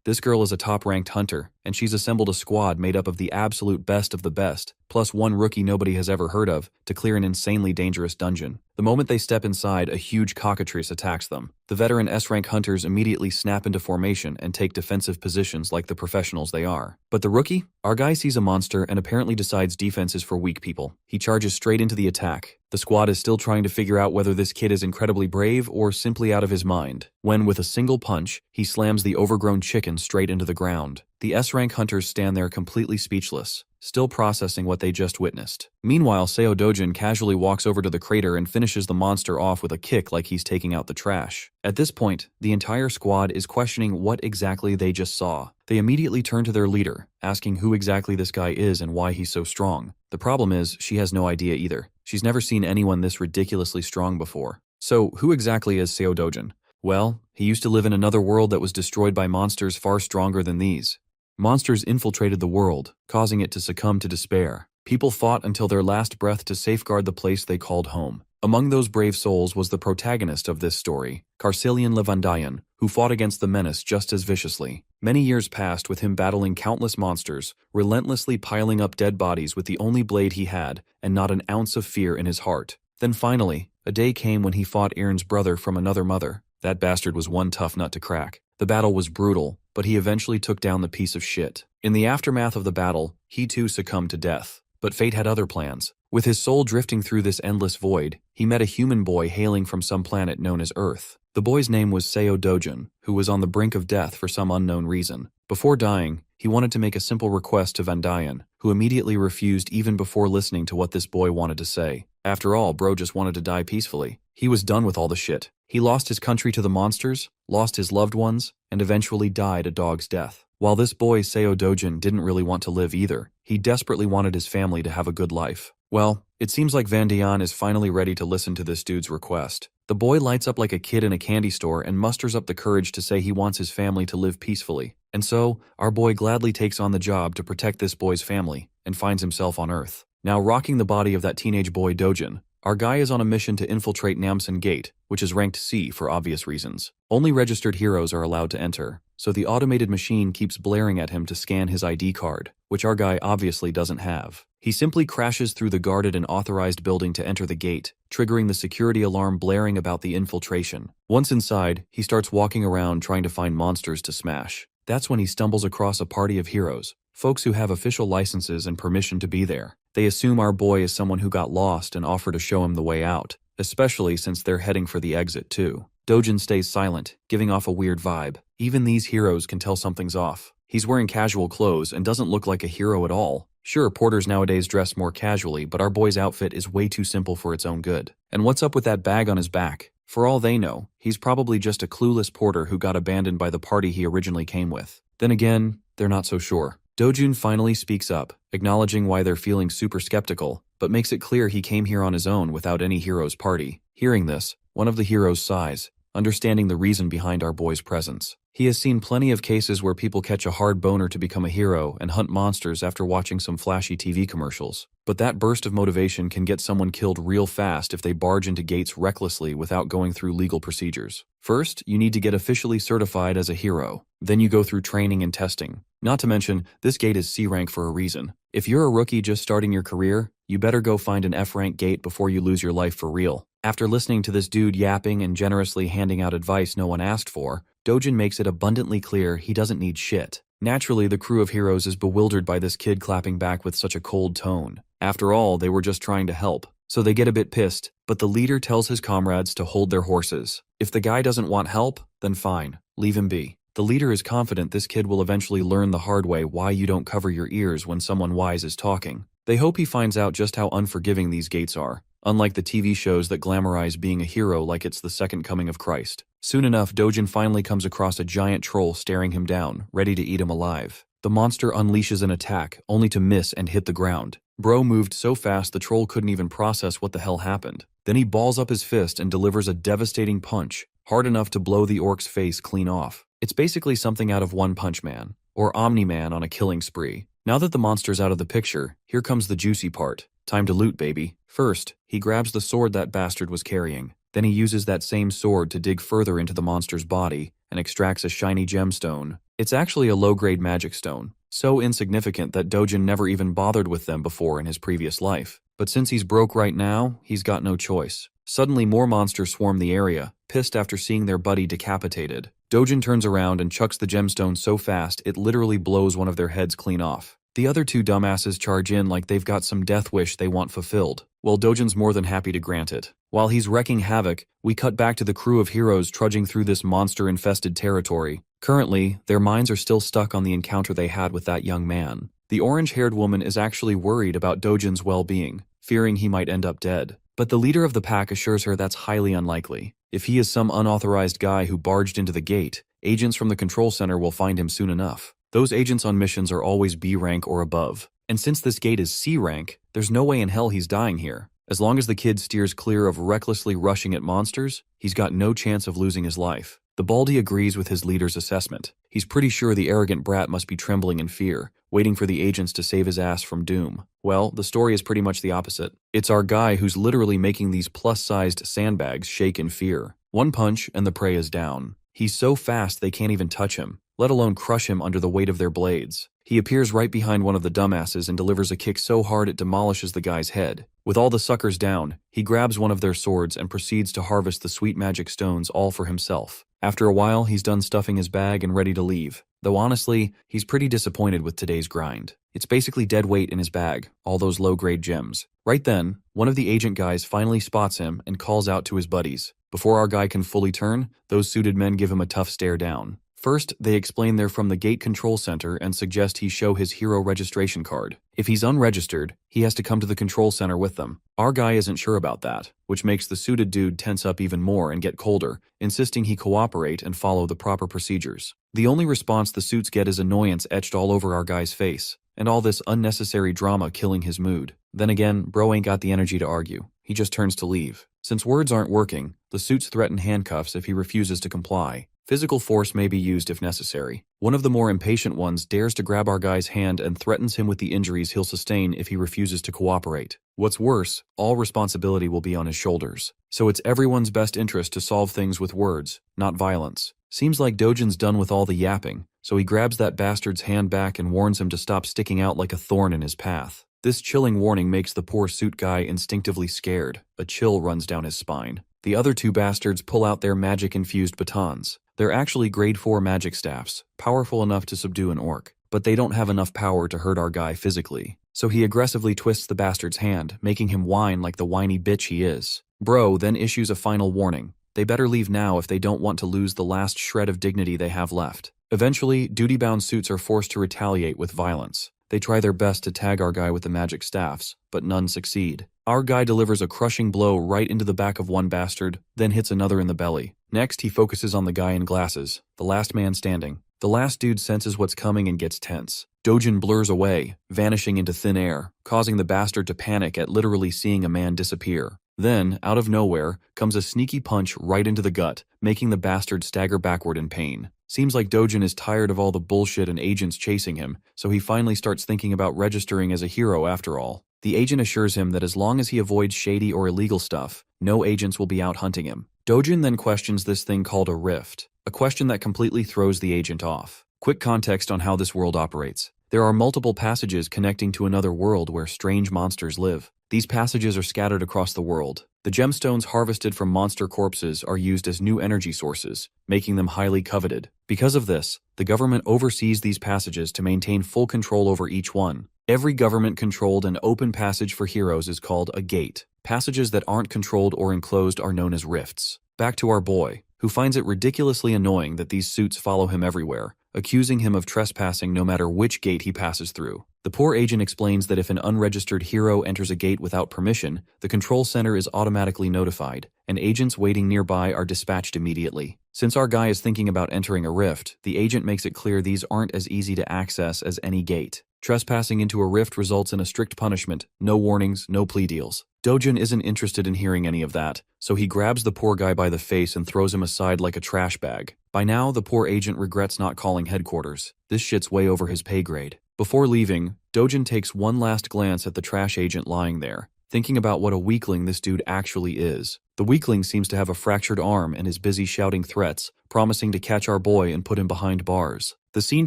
This girl is a top-ranked hunter, and she's assembled a squad made up of the absolute best of the best, plus one rookie nobody has ever heard of, to clear an insanely dangerous dungeon. The moment they step inside, a huge cockatrice attacks them. The veteran S-rank hunters immediately snap into formation and take defensive positions like the professionals they are. But the rookie? Our guy sees a monster and apparently decides defense is for weak people. He charges straight into the attack. The squad is still trying to figure out whether this kid is incredibly brave or simply out of his mind, when with a single punch, he slams the overgrown chicken straight into the ground. The S-rank hunters stand there completely speechless, still processing what they just witnessed. Meanwhile, Seo Dojin casually walks over to the crater and finishes the monster off with a kick like he's taking out the trash. At this point, the entire squad is questioning what exactly they just saw. They immediately turn to their leader, asking who exactly this guy is and why he's so strong. The problem is, she has no idea either. She's never seen anyone this ridiculously strong before. So, who exactly is Seo Dojin? Well, he used to live in another world that was destroyed by monsters far stronger than these. Monsters infiltrated the world, causing it to succumb to despair. People fought until their last breath to safeguard the place they called home. Among those brave souls was the protagonist of this story, Carcelian Levandayan, who fought against the menace just as viciously. Many years passed with him battling countless monsters, relentlessly piling up dead bodies with the only blade he had, and not an ounce of fear in his heart. Then finally, a day came when he fought Aaron's brother from another mother. That bastard was one tough nut to crack. The battle was brutal, but he eventually took down the piece of shit. In the aftermath of the battle, he too succumbed to death. But fate had other plans. With his soul drifting through this endless void, he met a human boy hailing from some planet known as Earth. The boy's name was Seo Dojin, who was on the brink of death for some unknown reason. Before dying, he wanted to make a simple request to Vandayan, who immediately refused even before listening to what this boy wanted to say. After all, bro just wanted to die peacefully. He was done with all the shit. He lost his country to the monsters, lost his loved ones, and eventually died a dog's death. While this boy Seo Dojin didn't really want to live either, he desperately wanted his family to have a good life. Well, it seems like Vandayan is finally ready to listen to this dude's request. The boy lights up like a kid in a candy store and musters up the courage to say he wants his family to live peacefully. And so, our boy gladly takes on the job to protect this boy's family, and finds himself on Earth. Now rocking the body of that teenage boy Dojin, our guy is on a mission to infiltrate Namsan Gate, which is ranked C for obvious reasons. Only registered heroes are allowed to enter, so the automated machine keeps blaring at him to scan his ID card, which our guy obviously doesn't have. He simply crashes through the guarded and authorized building to enter the gate, triggering the security alarm blaring about the infiltration. Once inside, he starts walking around trying to find monsters to smash. That's when he stumbles across a party of heroes, folks who have official licenses and permission to be there. They assume our boy is someone who got lost and offer to show him the way out, especially since they're heading for the exit too. Dojin stays silent, giving off a weird vibe. Even these heroes can tell something's off. He's wearing casual clothes and doesn't look like a hero at all. Sure, porters nowadays dress more casually, but our boy's outfit is way too simple for its own good. And what's up with that bag on his back? For all they know, he's probably just a clueless porter who got abandoned by the party he originally came with. Then again, they're not so sure. Dojin finally speaks up, acknowledging why they're feeling super skeptical, but makes it clear he came here on his own without any hero's party. Hearing this, one of the heroes sighs, understanding the reason behind our boy's presence. He has seen plenty of cases where people catch a hard boner to become a hero and hunt monsters after watching some flashy TV commercials. But that burst of motivation can get someone killed real fast if they barge into gates recklessly without going through legal procedures. First, you need to get officially certified as a hero. Then you go through training and testing. Not to mention, this gate is C rank for a reason. If you're a rookie just starting your career, you better go find an F rank gate before you lose your life for real. After listening to this dude yapping and generously handing out advice no one asked for, Dojin makes it abundantly clear he doesn't need shit. Naturally, the crew of heroes is bewildered by this kid clapping back with such a cold tone. After all, they were just trying to help, so they get a bit pissed, but the leader tells his comrades to hold their horses. If the guy doesn't want help, then fine, leave him be. The leader is confident this kid will eventually learn the hard way why you don't cover your ears when someone wise is talking. They hope he finds out just how unforgiving these gates are, unlike the TV shows that glamorize being a hero like it's the second coming of Christ. Soon enough, Dojin finally comes across a giant troll staring him down, ready to eat him alive. The monster unleashes an attack, only to miss and hit the ground. Bro moved so fast the troll couldn't even process what the hell happened. Then he balls up his fist and delivers a devastating punch, hard enough to blow the orc's face clean off. It's basically something out of One Punch Man, or Omni-Man on a killing spree. Now that the monster's out of the picture, here comes the juicy part. Time to loot, baby. First, he grabs the sword that bastard was carrying. Then he uses that same sword to dig further into the monster's body and extracts a shiny gemstone, It's actually a low-grade magic stone, so insignificant that Dojin never even bothered with them before in his previous life. But since he's broke right now, he's got no choice. Suddenly more monsters swarm the area, pissed after seeing their buddy decapitated. Dojin turns around and chucks the gemstone so fast it literally blows one of their heads clean off. The other two dumbasses charge in like they've got some death wish they want fulfilled. Well, Dojin's more than happy to grant it. While he's wrecking havoc, we cut back to the crew of heroes trudging through this monster-infested territory. Currently, their minds are still stuck on the encounter they had with that young man. The orange-haired woman is actually worried about Dojin's well-being, fearing he might end up dead. But the leader of the pack assures her that's highly unlikely. If he is some unauthorized guy who barged into the gate, agents from the control center will find him soon enough. Those agents on missions are always B rank or above. And since this gate is C rank, there's no way in hell he's dying here. As long as the kid steers clear of recklessly rushing at monsters, he's got no chance of losing his life. The Baldy agrees with his leader's assessment. He's pretty sure the arrogant brat must be trembling in fear, waiting for the agents to save his ass from doom. Well, the story is pretty much the opposite. It's our guy who's literally making these plus-sized sandbags shake in fear. One punch and the prey is down. He's so fast they can't even touch him, let alone crush him under the weight of their blades. He appears right behind one of the dumbasses and delivers a kick so hard it demolishes the guy's head. With all the suckers down, he grabs one of their swords and proceeds to harvest the sweet magic stones all for himself. After a while, he's done stuffing his bag and ready to leave. Though honestly, he's pretty disappointed with today's grind. It's basically dead weight in his bag, all those low-grade gems. Right then, one of the agent guys finally spots him and calls out to his buddies. Before our guy can fully turn, those suited men give him a tough stare down. First, they explain they're from the gate control center and suggest he show his hero registration card. If he's unregistered, he has to come to the control center with them. Our guy isn't sure about that, which makes the suited dude tense up even more and get colder, insisting he cooperate and follow the proper procedures. The only response the suits get is annoyance etched all over our guy's face, and all this unnecessary drama killing his mood. Then again, bro ain't got the energy to argue. He just turns to leave. Since words aren't working, the suits threaten handcuffs if he refuses to comply. Physical force may be used if necessary. One of the more impatient ones dares to grab our guy's hand and threatens him with the injuries he'll sustain if he refuses to cooperate. What's worse, all responsibility will be on his shoulders. So it's everyone's best interest to solve things with words, not violence. Seems like Dojin's done with all the yapping, so he grabs that bastard's hand back and warns him to stop sticking out like a thorn in his path. This chilling warning makes the poor suit guy instinctively scared. A chill runs down his spine. The other two bastards pull out their magic-infused batons. They're actually grade 4 magic staffs, powerful enough to subdue an orc, but they don't have enough power to hurt our guy physically. So he aggressively twists the bastard's hand, making him whine like the whiny bitch he is. Bro then issues a final warning. They better leave now if they don't want to lose the last shred of dignity they have left. Eventually, duty-bound suits are forced to retaliate with violence. They try their best to tag our guy with the magic staffs, but none succeed. Our guy delivers a crushing blow right into the back of one bastard, then hits another in the belly. Next, he focuses on the guy in glasses, the last man standing. The last dude senses what's coming and gets tense. Dojin blurs away, vanishing into thin air, causing the bastard to panic at literally seeing a man disappear. Then, out of nowhere, comes a sneaky punch right into the gut, making the bastard stagger backward in pain. Seems like Dojin is tired of all the bullshit and agents chasing him, so he finally starts thinking about registering as a hero after all. The agent assures him that as long as he avoids shady or illegal stuff, no agents will be out hunting him. Dojin then questions this thing called a rift, a question that completely throws the agent off. Quick context on how this world operates. There are multiple passages connecting to another world where strange monsters live. These passages are scattered across the world. The gemstones harvested from monster corpses are used as new energy sources, making them highly coveted. Because of this, the government oversees these passages to maintain full control over each one. Every government-controlled and open passage for heroes is called a gate. Passages that aren't controlled or enclosed are known as rifts. Back to our boy, who finds it ridiculously annoying that these suits follow him everywhere, accusing him of trespassing no matter which gate he passes through. The poor agent explains that if an unregistered hero enters a gate without permission, the control center is automatically notified, and agents waiting nearby are dispatched immediately. Since our guy is thinking about entering a rift, the agent makes it clear these aren't as easy to access as any gate. Trespassing into a rift results in a strict punishment, no warnings, no plea deals. Dojin isn't interested in hearing any of that, so he grabs the poor guy by the face and throws him aside like a trash bag. By now, the poor agent regrets not calling headquarters. This shit's way over his pay grade. Before leaving, Dojin takes one last glance at the trash agent lying there, thinking about what a weakling this dude actually is. The weakling seems to have a fractured arm and is busy shouting threats, promising to catch our boy and put him behind bars. The scene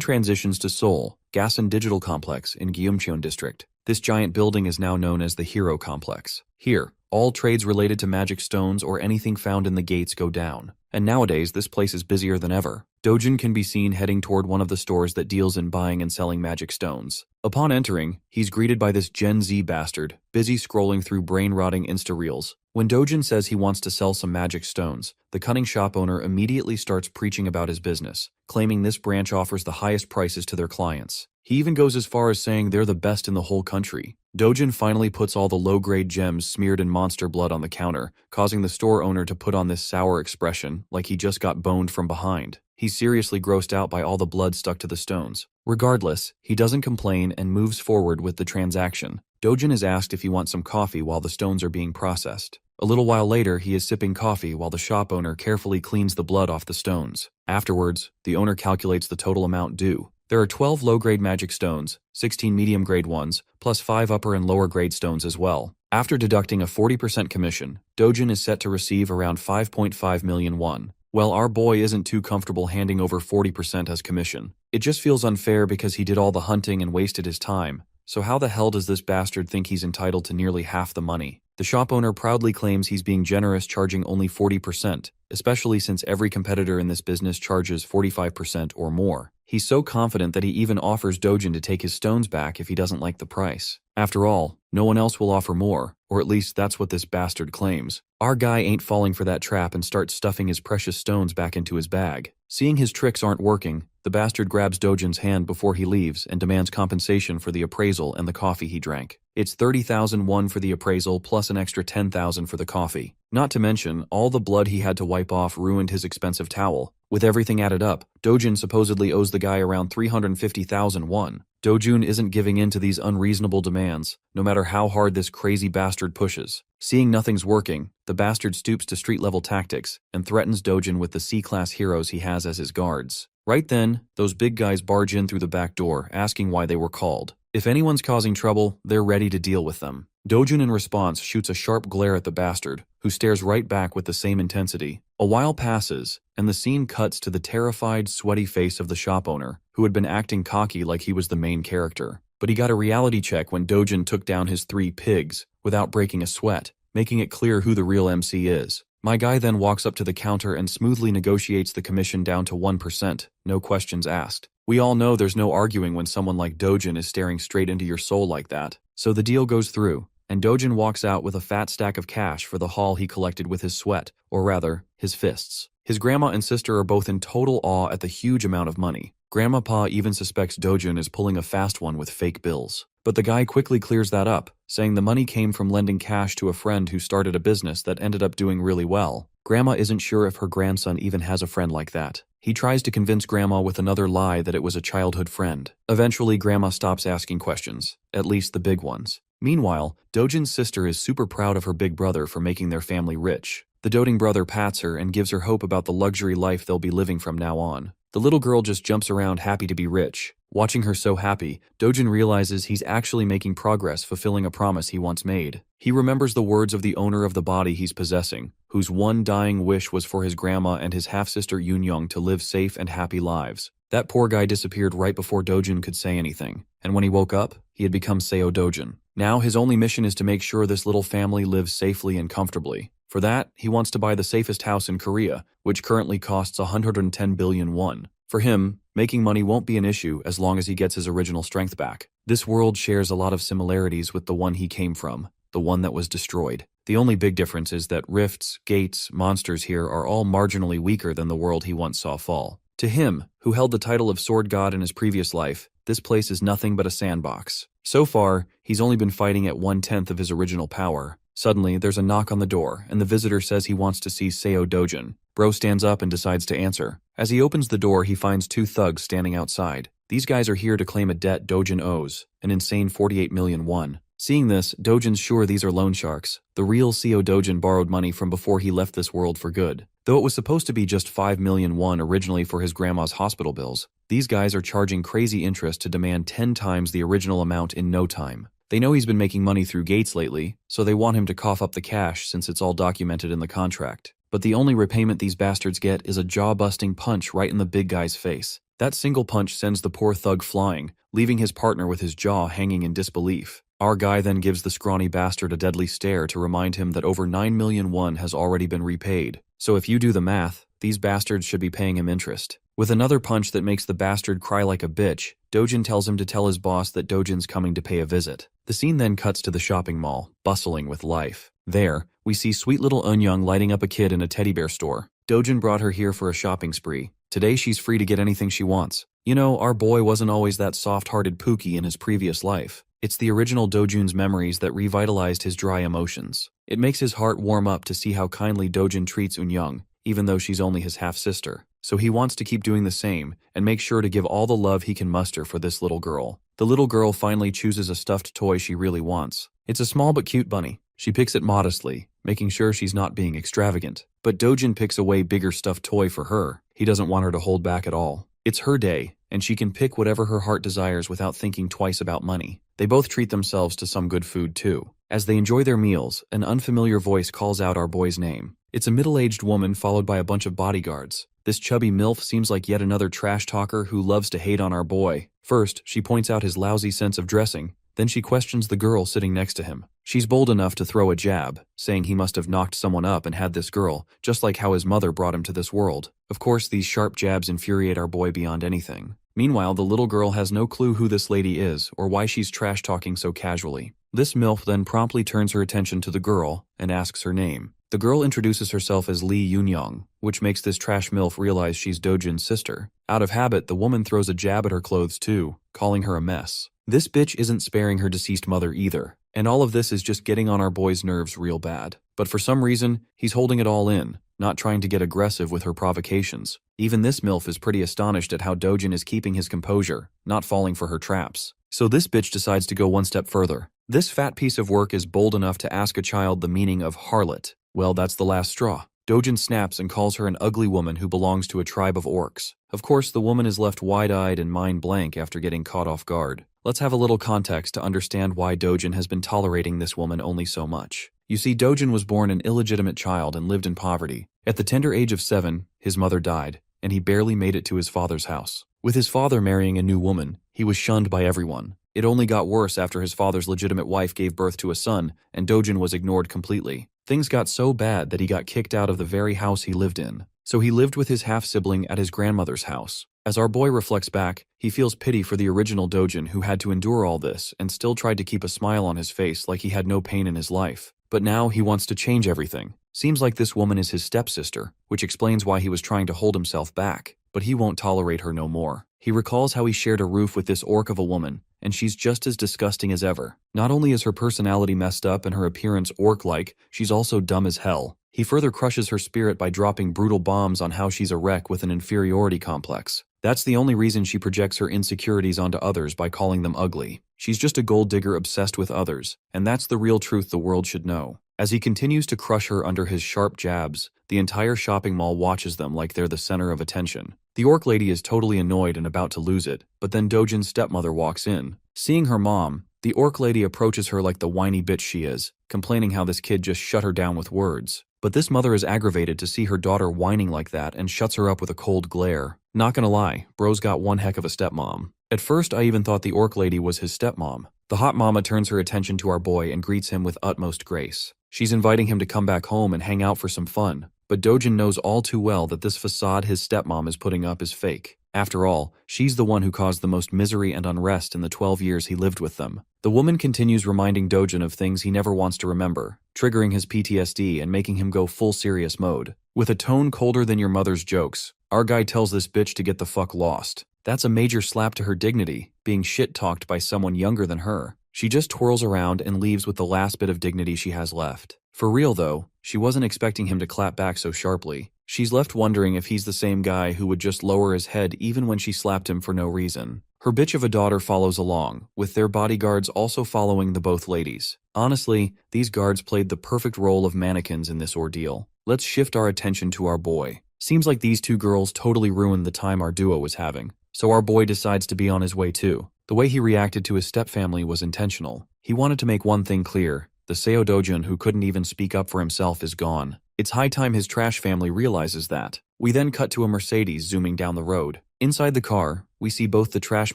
transitions to Seoul, Gasan Digital Complex in Gyeongcheon District. This giant building is now known as the Hero Complex. Here, all trades related to magic stones or anything found in the gates go down. And nowadays, this place is busier than ever. Dojin can be seen heading toward one of the stores that deals in buying and selling magic stones. Upon entering, he's greeted by this Gen Z bastard, busy scrolling through brain-rotting Insta-reels. When Dojin says he wants to sell some magic stones, the cunning shop owner immediately starts preaching about his business, claiming this branch offers the highest prices to their clients. He even goes as far as saying they're the best in the whole country. Dojin finally puts all the low-grade gems smeared in monster blood on the counter, causing the store owner to put on this sour expression like he just got boned from behind. He's seriously grossed out by all the blood stuck to the stones. Regardless, he doesn't complain and moves forward with the transaction. Dojin is asked if he wants some coffee while the stones are being processed. A little while later, he is sipping coffee while the shop owner carefully cleans the blood off the stones. Afterwards, the owner calculates the total amount due. There are 12 low-grade magic stones, 16 medium-grade ones, plus 5 upper and lower-grade stones as well. After deducting a 40% commission, Dojin is set to receive around 5.5 million won. Well, our boy isn't too comfortable handing over 40% as commission. It just feels unfair because he did all the hunting and wasted his time. So how the hell does this bastard think he's entitled to nearly half the money? The shop owner proudly claims he's being generous, charging only 40%, especially since every competitor in this business charges 45% or more. He's so confident that he even offers Dojin to take his stones back if he doesn't like the price. After all, no one else will offer more, or at least that's what this bastard claims. Our guy ain't falling for that trap and starts stuffing his precious stones back into his bag. Seeing his tricks aren't working, the bastard grabs Dojin's hand before he leaves and demands compensation for the appraisal and the coffee he drank. It's 30,000 won for the appraisal plus an extra 10,000 for the coffee. Not to mention, all the blood he had to wipe off ruined his expensive towel. With everything added up, Dojin supposedly owes the guy around 350,000 won. Dojun isn't giving in to these unreasonable demands, no matter how hard this crazy bastard pushes. Seeing nothing's working, the bastard stoops to street-level tactics and threatens Dojin with the C-class heroes he has as his guards. Right then, those big guys barge in through the back door, asking why they were called. If anyone's causing trouble, they're ready to deal with them. Dojun in response shoots a sharp glare at the bastard, who stares right back with the same intensity. A while passes, and the scene cuts to the terrified, sweaty face of the shop owner, who had been acting cocky like he was the main character. But he got a reality check when Dojin took down his 3 pigs, without breaking a sweat, making it clear who the real MC is. My guy then walks up to the counter and smoothly negotiates the commission down to 1%, no questions asked. We all know there's no arguing when someone like Dojin is staring straight into your soul like that. So the deal goes through, and Dojin walks out with a fat stack of cash for the haul he collected with his sweat, or rather, his fists. His grandma and sister are both in total awe at the huge amount of money. Grandma even suspects Dojin is pulling a fast one with fake bills. But the guy quickly clears that up, saying the money came from lending cash to a friend who started a business that ended up doing really well. Grandma isn't sure if her grandson even has a friend like that. He tries to convince Grandma with another lie that it was a childhood friend. Eventually, Grandma stops asking questions, at least the big ones. Meanwhile, Dojin's sister is super proud of her big brother for making their family rich. The doting brother pats her and gives her hope about the luxury life they'll be living from now on. The little girl just jumps around happy to be rich. Watching her so happy, Dojin realizes he's actually making progress fulfilling a promise he once made. He remembers the words of the owner of the body he's possessing, whose one dying wish was for his grandma and his half-sister Yoonyoung to live safe and happy lives. That poor guy disappeared right before Dojin could say anything, and when he woke up, he had become Seo Dojin. Now his only mission is to make sure this little family lives safely and comfortably. For that, he wants to buy the safest house in Korea, which currently costs 110 billion won. For him, making money won't be an issue as long as he gets his original strength back. This world shares a lot of similarities with the one he came from, the one that was destroyed. The only big difference is that rifts, gates, monsters here are all marginally weaker than the world he once saw fall. To him, who held the title of Sword God in his previous life, this place is nothing but a sandbox. So far, he's only been fighting at 1/10 of his original power. Suddenly, there's a knock on the door, and the visitor says he wants to see Seo Dojin. Bro stands up and decides to answer. As he opens the door, he finds 2 thugs standing outside. These guys are here to claim a debt Dojin owes, an insane 48 million won. Seeing this, Dojin's sure these are loan sharks. The real Seo Dojin borrowed money from before he left this world for good. Though it was supposed to be just 5 million won originally for his grandma's hospital bills, these guys are charging crazy interest to demand 10 times the original amount in no time. They know he's been making money through gates lately, so they want him to cough up the cash since it's all documented in the contract. But the only repayment these bastards get is a jaw-busting punch right in the big guy's face. That single punch sends the poor thug flying, leaving his partner with his jaw hanging in disbelief. Our guy then gives the scrawny bastard a deadly stare to remind him that over 9 million won has already been repaid. So if you do the math, these bastards should be paying him interest. With another punch that makes the bastard cry like a bitch, Dojin tells him to tell his boss that Dojin's coming to pay a visit. The scene then cuts to the shopping mall, bustling with life. There, we see sweet little Eunyoung lighting up a kid in a teddy bear store. Dojin brought her here for a shopping spree. Today she's free to get anything she wants. You know, our boy wasn't always that soft-hearted Pookie in his previous life. It's the original Dojun's memories that revitalized his dry emotions. It makes his heart warm up to see how kindly Dojin treats Eunyoung, even though she's only his half-sister. So he wants to keep doing the same, and make sure to give all the love he can muster for this little girl. The little girl finally chooses a stuffed toy she really wants. It's a small but cute bunny. She picks it modestly, making sure she's not being extravagant. But Dojin picks a way bigger stuffed toy for her. He doesn't want her to hold back at all. It's her day, and she can pick whatever her heart desires without thinking twice about money. They both treat themselves to some good food too. As they enjoy their meals, an unfamiliar voice calls out our boy's name. It's a middle-aged woman followed by a bunch of bodyguards. This chubby MILF seems like yet another trash talker who loves to hate on our boy. First, she points out his lousy sense of dressing. Then she questions the girl sitting next to him. She's bold enough to throw a jab, saying he must have knocked someone up and had this girl, just like how his mother brought him to this world. Of course, these sharp jabs infuriate our boy beyond anything. Meanwhile, the little girl has no clue who this lady is or why she's trash-talking so casually. This MILF then promptly turns her attention to the girl and asks her name. The girl introduces herself as Lee Eunyoung, which makes this trash MILF realize she's Dojin's sister. Out of habit, the woman throws a jab at her clothes too, calling her a mess. This bitch isn't sparing her deceased mother either, and all of this is just getting on our boy's nerves real bad. But for some reason, he's holding it all in, not trying to get aggressive with her provocations. Even this MILF is pretty astonished at how Dojin is keeping his composure, not falling for her traps. So this bitch decides to go one step further. This fat piece of work is bold enough to ask a child the meaning of harlot. Well, that's the last straw. Dojin snaps and calls her an ugly woman who belongs to a tribe of orcs. Of course, the woman is left wide-eyed and mind blank after getting caught off guard. Let's have a little context to understand why Dojin has been tolerating this woman only so much. You see, Dojin was born an illegitimate child and lived in poverty. At the tender age of 7, his mother died, and he barely made it to his father's house. With his father marrying a new woman, he was shunned by everyone. It only got worse after his father's legitimate wife gave birth to a son, and Dojin was ignored completely. Things got so bad that he got kicked out of the very house he lived in. So he lived with his half-sibling at his grandmother's house. As our boy reflects back, he feels pity for the original Dojin who had to endure all this and still tried to keep a smile on his face like he had no pain in his life. But now he wants to change everything. Seems like this woman is his stepsister, which explains why he was trying to hold himself back. But he won't tolerate her no more. He recalls how he shared a roof with this orc of a woman, and she's just as disgusting as ever. Not only is her personality messed up and her appearance orc-like, she's also dumb as hell. He further crushes her spirit by dropping brutal bombs on how she's a wreck with an inferiority complex. That's the only reason she projects her insecurities onto others by calling them ugly. She's just a gold digger obsessed with others, and that's the real truth the world should know. As he continues to crush her under his sharp jabs, the entire shopping mall watches them like they're the center of attention. The orc lady is totally annoyed and about to lose it, but then Dojin's stepmother walks in. Seeing her mom, the orc lady approaches her like the whiny bitch she is, complaining how this kid just shut her down with words. But this mother is aggravated to see her daughter whining like that and shuts her up with a cold glare. Not gonna lie, bro's got one heck of a stepmom. At first, I even thought the orc lady was his stepmom. The hot mama turns her attention to our boy and greets him with utmost grace. She's inviting him to come back home and hang out for some fun, but Dojin knows all too well that this facade his stepmom is putting up is fake. After all, she's the one who caused the most misery and unrest in the 12 years he lived with them. The woman continues reminding Dojin of things he never wants to remember, triggering his PTSD and making him go full serious mode. With a tone colder than your mother's jokes, our guy tells this bitch to get the fuck lost. That's a major slap to her dignity, being shit-talked by someone younger than her. She just twirls around and leaves with the last bit of dignity she has left. For real though, she wasn't expecting him to clap back so sharply. She's left wondering if he's the same guy who would just lower his head even when she slapped him for no reason. Her bitch of a daughter follows along, with their bodyguards also following the both ladies. Honestly, these guards played the perfect role of mannequins in this ordeal. Let's shift our attention to our boy. Seems like these two girls totally ruined the time our duo was having. So our boy decides to be on his way too. The way he reacted to his stepfamily was intentional. He wanted to make one thing clear: the Seo Dojun who couldn't even speak up for himself is gone. It's high time his trash family realizes that. We then cut to a Mercedes zooming down the road. Inside the car, we see both the trash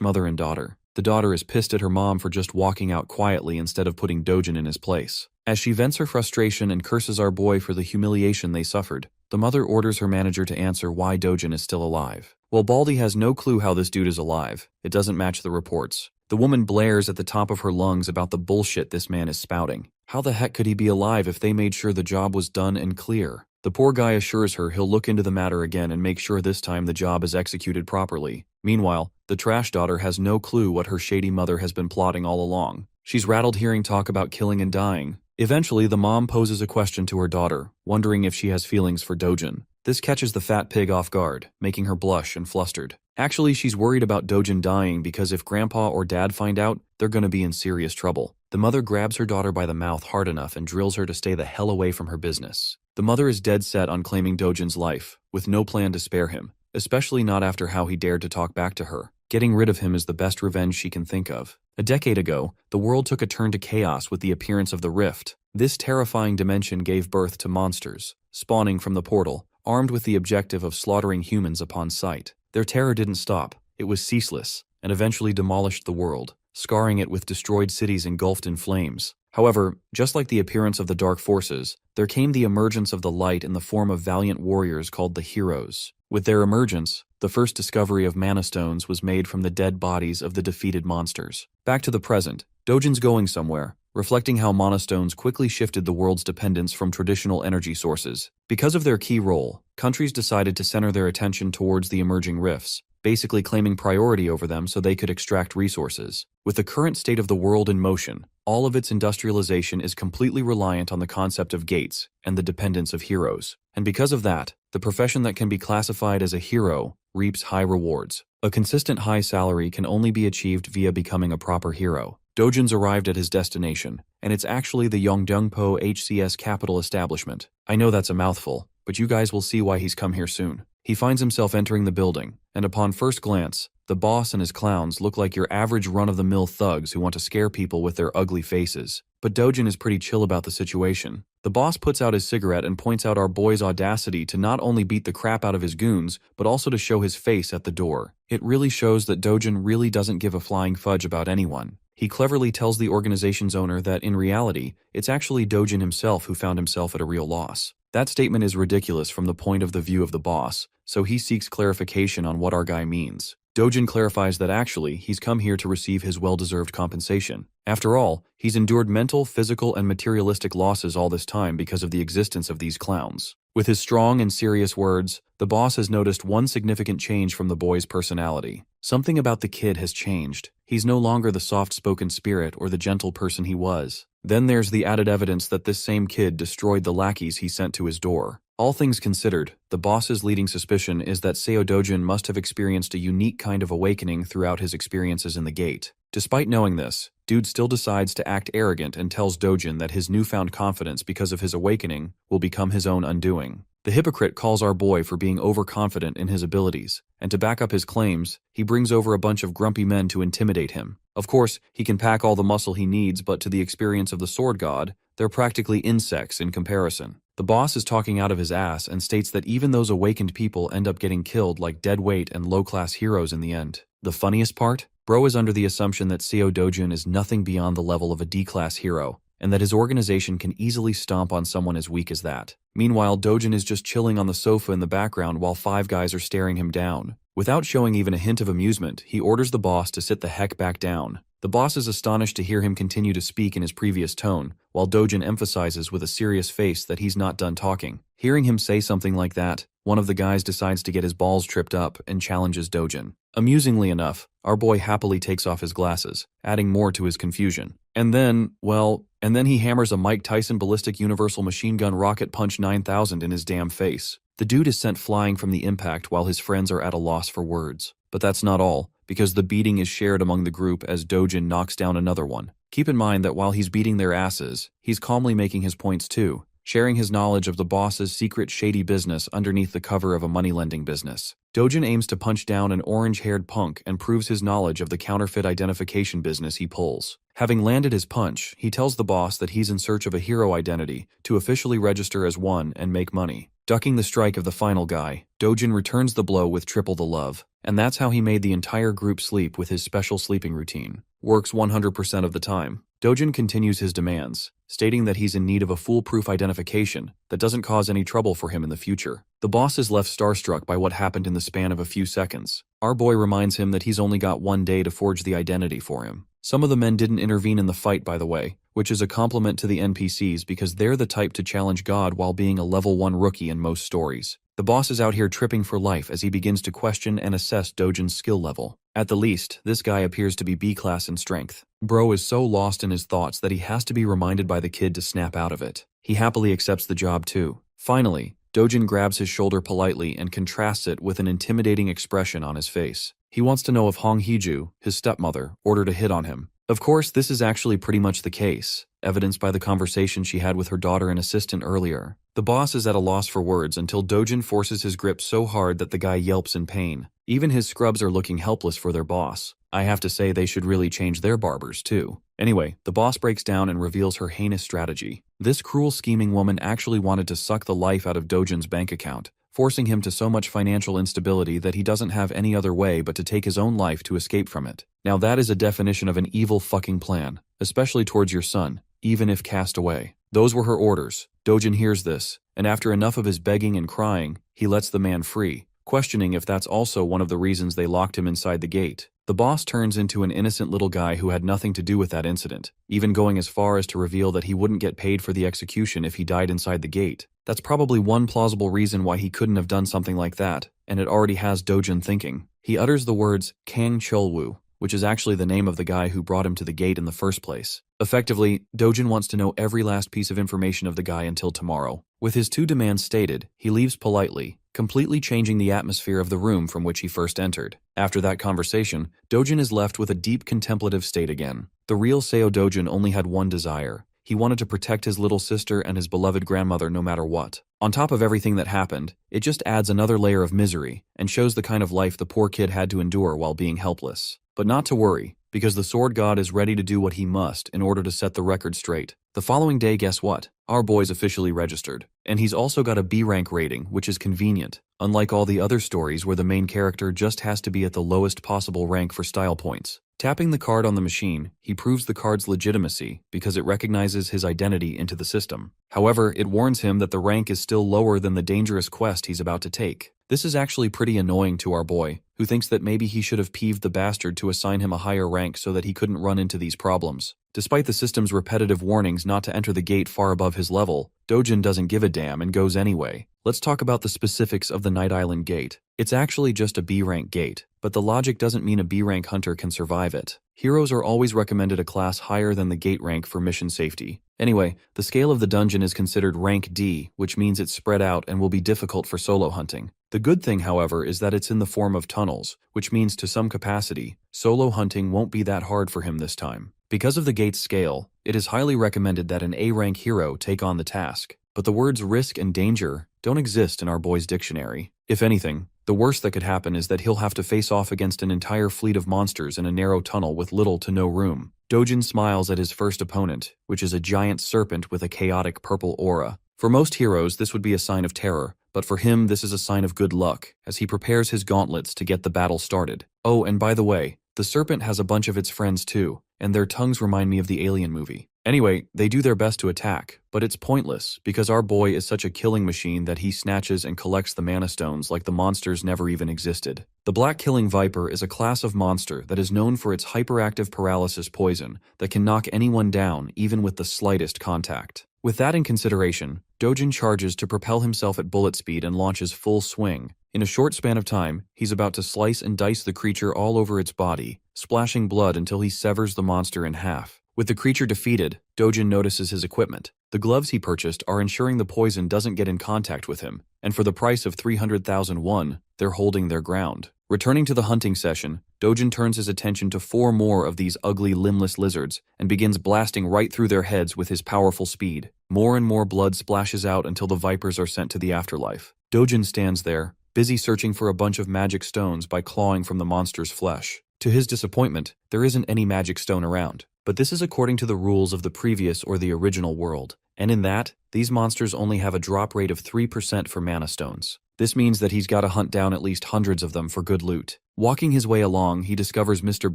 mother and daughter. The daughter is pissed at her mom for just walking out quietly instead of putting Dojun in his place. As she vents her frustration and curses our boy for the humiliation they suffered, the mother orders her manager to answer why Dojun is still alive. Well, Baldy has no clue how this dude is alive. It doesn't match the reports. The woman blares at the top of her lungs about the bullshit this man is spouting. How the heck could he be alive if they made sure the job was done and clear? The poor guy assures her he'll look into the matter again and make sure this time the job is executed properly. Meanwhile, the trash daughter has no clue what her shady mother has been plotting all along. She's rattled hearing talk about killing and dying. Eventually, the mom poses a question to her daughter, wondering if she has feelings for Dojun. This catches the fat pig off guard, making her blush and flustered. Actually, she's worried about Dojun dying because if grandpa or dad find out, they're gonna be in serious trouble. The mother grabs her daughter by the mouth hard enough and drills her to stay the hell away from her business. The mother is dead set on claiming Dojun's life, with no plan to spare him, especially not after how he dared to talk back to her. Getting rid of him is the best revenge she can think of. A decade ago, the world took a turn to chaos with the appearance of the Rift. This terrifying dimension gave birth to monsters, spawning from the portal, armed with the objective of slaughtering humans upon sight. Their terror didn't stop. It was ceaseless, and eventually demolished the world, scarring it with destroyed cities engulfed in flames. However, just like the appearance of the dark forces, there came the emergence of the light in the form of valiant warriors called the heroes. With their emergence, the first discovery of mana stones was made from the dead bodies of the defeated monsters. Back to the present, Dojun's going somewhere, reflecting how mana stones quickly shifted the world's dependence from traditional energy sources. Because of their key role, countries decided to center their attention towards the emerging rifts, basically claiming priority over them so they could extract resources. With the current state of the world in motion, all of its industrialization is completely reliant on the concept of gates and the dependence of heroes. And because of that, the profession that can be classified as a hero reaps high rewards. A consistent high salary can only be achieved via becoming a proper hero. Dojun's arrived at his destination, and it's actually the Yongdongpo HCS capital establishment. I know that's a mouthful, but you guys will see why he's come here soon. He finds himself entering the building, and upon first glance, the boss and his clowns look like your average run-of-the-mill thugs who want to scare people with their ugly faces. But Dojun is pretty chill about the situation. The boss puts out his cigarette and points out our boy's audacity to not only beat the crap out of his goons, but also to show his face at the door. It really shows that Dojun really doesn't give a flying fudge about anyone. He cleverly tells the organization's owner that in reality, it's actually Dojun himself who found himself at a real loss. That statement is ridiculous from the point of the view of the boss, so he seeks clarification on what our guy means. Dojun clarifies that actually, he's come here to receive his well-deserved compensation. After all, he's endured mental, physical, and materialistic losses all this time because of the existence of these clowns. With his strong and serious words, the boss has noticed one significant change from the boy's personality. Something about the kid has changed. He's no longer the soft-spoken spirit or the gentle person he was. Then there's the added evidence that this same kid destroyed the lackeys he sent to his door. All things considered, the boss's leading suspicion is that Seo Dojun must have experienced a unique kind of awakening throughout his experiences in the gate. Despite knowing this, Dude still decides to act arrogant and tells Dojun that his newfound confidence because of his awakening will become his own undoing. The hypocrite calls our boy for being overconfident in his abilities, and to back up his claims, he brings over a bunch of grumpy men to intimidate him. Of course, he can pack all the muscle he needs, but to the experience of the sword god, they're practically insects in comparison. The boss is talking out of his ass and states that even those awakened people end up getting killed like deadweight and low-class heroes in the end. The funniest part? Bro is under the assumption that Seo Dojun is nothing beyond the level of a D-class hero, and that his organization can easily stomp on someone as weak as that. Meanwhile, Dojun is just chilling on the sofa in the background while five guys are staring him down. Without showing even a hint of amusement, he orders the boss to sit the heck back down. The boss is astonished to hear him continue to speak in his previous tone, while Dojun emphasizes with a serious face that he's not done talking. Hearing him say something like that, one of the guys decides to get his balls tripped up and challenges Dojun. Amusingly enough, our boy happily takes off his glasses, adding more to his confusion. And then he hammers a Mike Tyson ballistic universal machine gun rocket punch 9000 in his damn face. The dude is sent flying from the impact while his friends are at a loss for words. But that's not all, because the beating is shared among the group as Dojun knocks down another one. Keep in mind that while he's beating their asses, he's calmly making his points too. sharing his knowledge of the boss's secret shady business underneath the cover of a money-lending business. Dojin aims to punch down an orange-haired punk and proves his knowledge of the counterfeit identification business he pulls. Having landed his punch, he tells the boss that he's in search of a hero identity to officially register as one and make money. Ducking the strike of the final guy, Dojin returns the blow with triple the love, and that's how he made the entire group sleep with his special sleeping routine. Works 100% of the time. Dojin continues his demands, stating that he's in need of a foolproof identification that doesn't cause any trouble for him in the future. The boss is left starstruck by what happened in the span of a few seconds. Our boy reminds him that he's only got one day to forge the identity for him. Some of the men didn't intervene in the fight, by the way, which is a compliment to the NPCs because they're the type to challenge God while being a level 1 rookie in most stories. The boss is out here tripping for life as he begins to question and assess Dojin's skill level. At the least, this guy appears to be B-class in strength. Bro is so lost in his thoughts that he has to be reminded by the kid to snap out of it. He happily accepts the job too. Finally, Dojin grabs his shoulder politely and contrasts it with an intimidating expression on his face. He wants to know if Hong Hee-ju, his stepmother, ordered a hit on him. Of course, this is actually pretty much the case, evidenced by the conversation she had with her daughter and assistant earlier. The boss is at a loss for words until Dojin forces his grip so hard that the guy yelps in pain. Even his scrubs are looking helpless for their boss. I have to say they should really change their barbers too. Anyway, the boss breaks down and reveals her heinous strategy. This cruel scheming woman actually wanted to suck the life out of Dojin's bank account, forcing him to so much financial instability that he doesn't have any other way but to take his own life to escape from it. Now that is a definition of an evil fucking plan, especially towards your son, even if cast away. Those were her orders. Dojin hears this, and after enough of his begging and crying, he lets the man free, questioning if that's also one of the reasons they locked him inside the gate. The boss turns into an innocent little guy who had nothing to do with that incident, even going as far as to reveal that he wouldn't get paid for the execution if he died inside the gate. That's probably one plausible reason why he couldn't have done something like that, and it already has Dojin thinking. He utters the words Kang Cholwoo, which is actually the name of the guy who brought him to the gate in the first place. Effectively, Dojin wants to know every last piece of information of the guy until tomorrow. With his two demands stated, he leaves politely, completely changing the atmosphere of the room from which he first entered. After that conversation, Dojin is left with a deep contemplative state again. The real Seo Dojin only had one desire. He wanted to protect his little sister and his beloved grandmother no matter what. On top of everything that happened, it just adds another layer of misery and shows the kind of life the poor kid had to endure while being helpless. But not to worry, because the sword god is ready to do what he must in order to set the record straight. The following day, guess what? Our boy's officially registered. And he's also got a B rank rating, which is convenient, unlike all the other stories where the main character just has to be at the lowest possible rank for style points. Tapping the card on the machine, he proves the card's legitimacy because it recognizes his identity into the system. However, it warns him that the rank is still lower than the dangerous quest he's about to take. This is actually pretty annoying to our boy, who thinks that maybe he should have peeved the bastard to assign him a higher rank so that he couldn't run into these problems. Despite the system's repetitive warnings not to enter the gate far above his level, Dojin doesn't give a damn and goes anyway. Let's talk about the specifics of the Night Island gate. It's actually just a B-rank gate, but the logic doesn't mean a B-rank hunter can survive it. Heroes are always recommended a class higher than the gate rank for mission safety. Anyway, the scale of the dungeon is considered rank D, which means it's spread out and will be difficult for solo hunting. The good thing, however, is that it's in the form of tunnels, which means to some capacity, solo hunting won't be that hard for him this time. Because of the gate's scale, it is highly recommended that an A-rank hero take on the task. But the words risk and danger don't exist in our boy's dictionary. If anything, the worst that could happen is that he'll have to face off against an entire fleet of monsters in a narrow tunnel with little to no room. Dojin smiles at his first opponent, which is a giant serpent with a chaotic purple aura. For most heroes, this would be a sign of terror, but for him this is a sign of good luck, as he prepares his gauntlets to get the battle started. Oh, and by the way, the serpent has a bunch of its friends too, and their tongues remind me of the Alien movie. Anyway, they do their best to attack, but it's pointless because our boy is such a killing machine that he snatches and collects the mana stones like the monsters never even existed. The Black Killing Viper is a class of monster that is known for its hyperactive paralysis poison that can knock anyone down even with the slightest contact. With that in consideration, Dojin charges to propel himself at bullet speed and launches full swing. In a short span of time, he's about to slice and dice the creature all over its body, splashing blood until he severs the monster in half. With the creature defeated, Dojin notices his equipment. The gloves he purchased are ensuring the poison doesn't get in contact with him, and for the price of 300,000 won, they're holding their ground. Returning to the hunting session, Dojin turns his attention to 4 more of these ugly limbless lizards and begins blasting right through their heads with his powerful speed. More and more blood splashes out until the vipers are sent to the afterlife. Dojin stands there, busy searching for a bunch of magic stones by clawing from the monster's flesh. To his disappointment, there isn't any magic stone around. But this is according to the rules of the previous or the original world. And in that, these monsters only have a drop rate of 3% for mana stones. This means that he's got to hunt down at least hundreds of them for good loot. Walking his way along, he discovers Mr.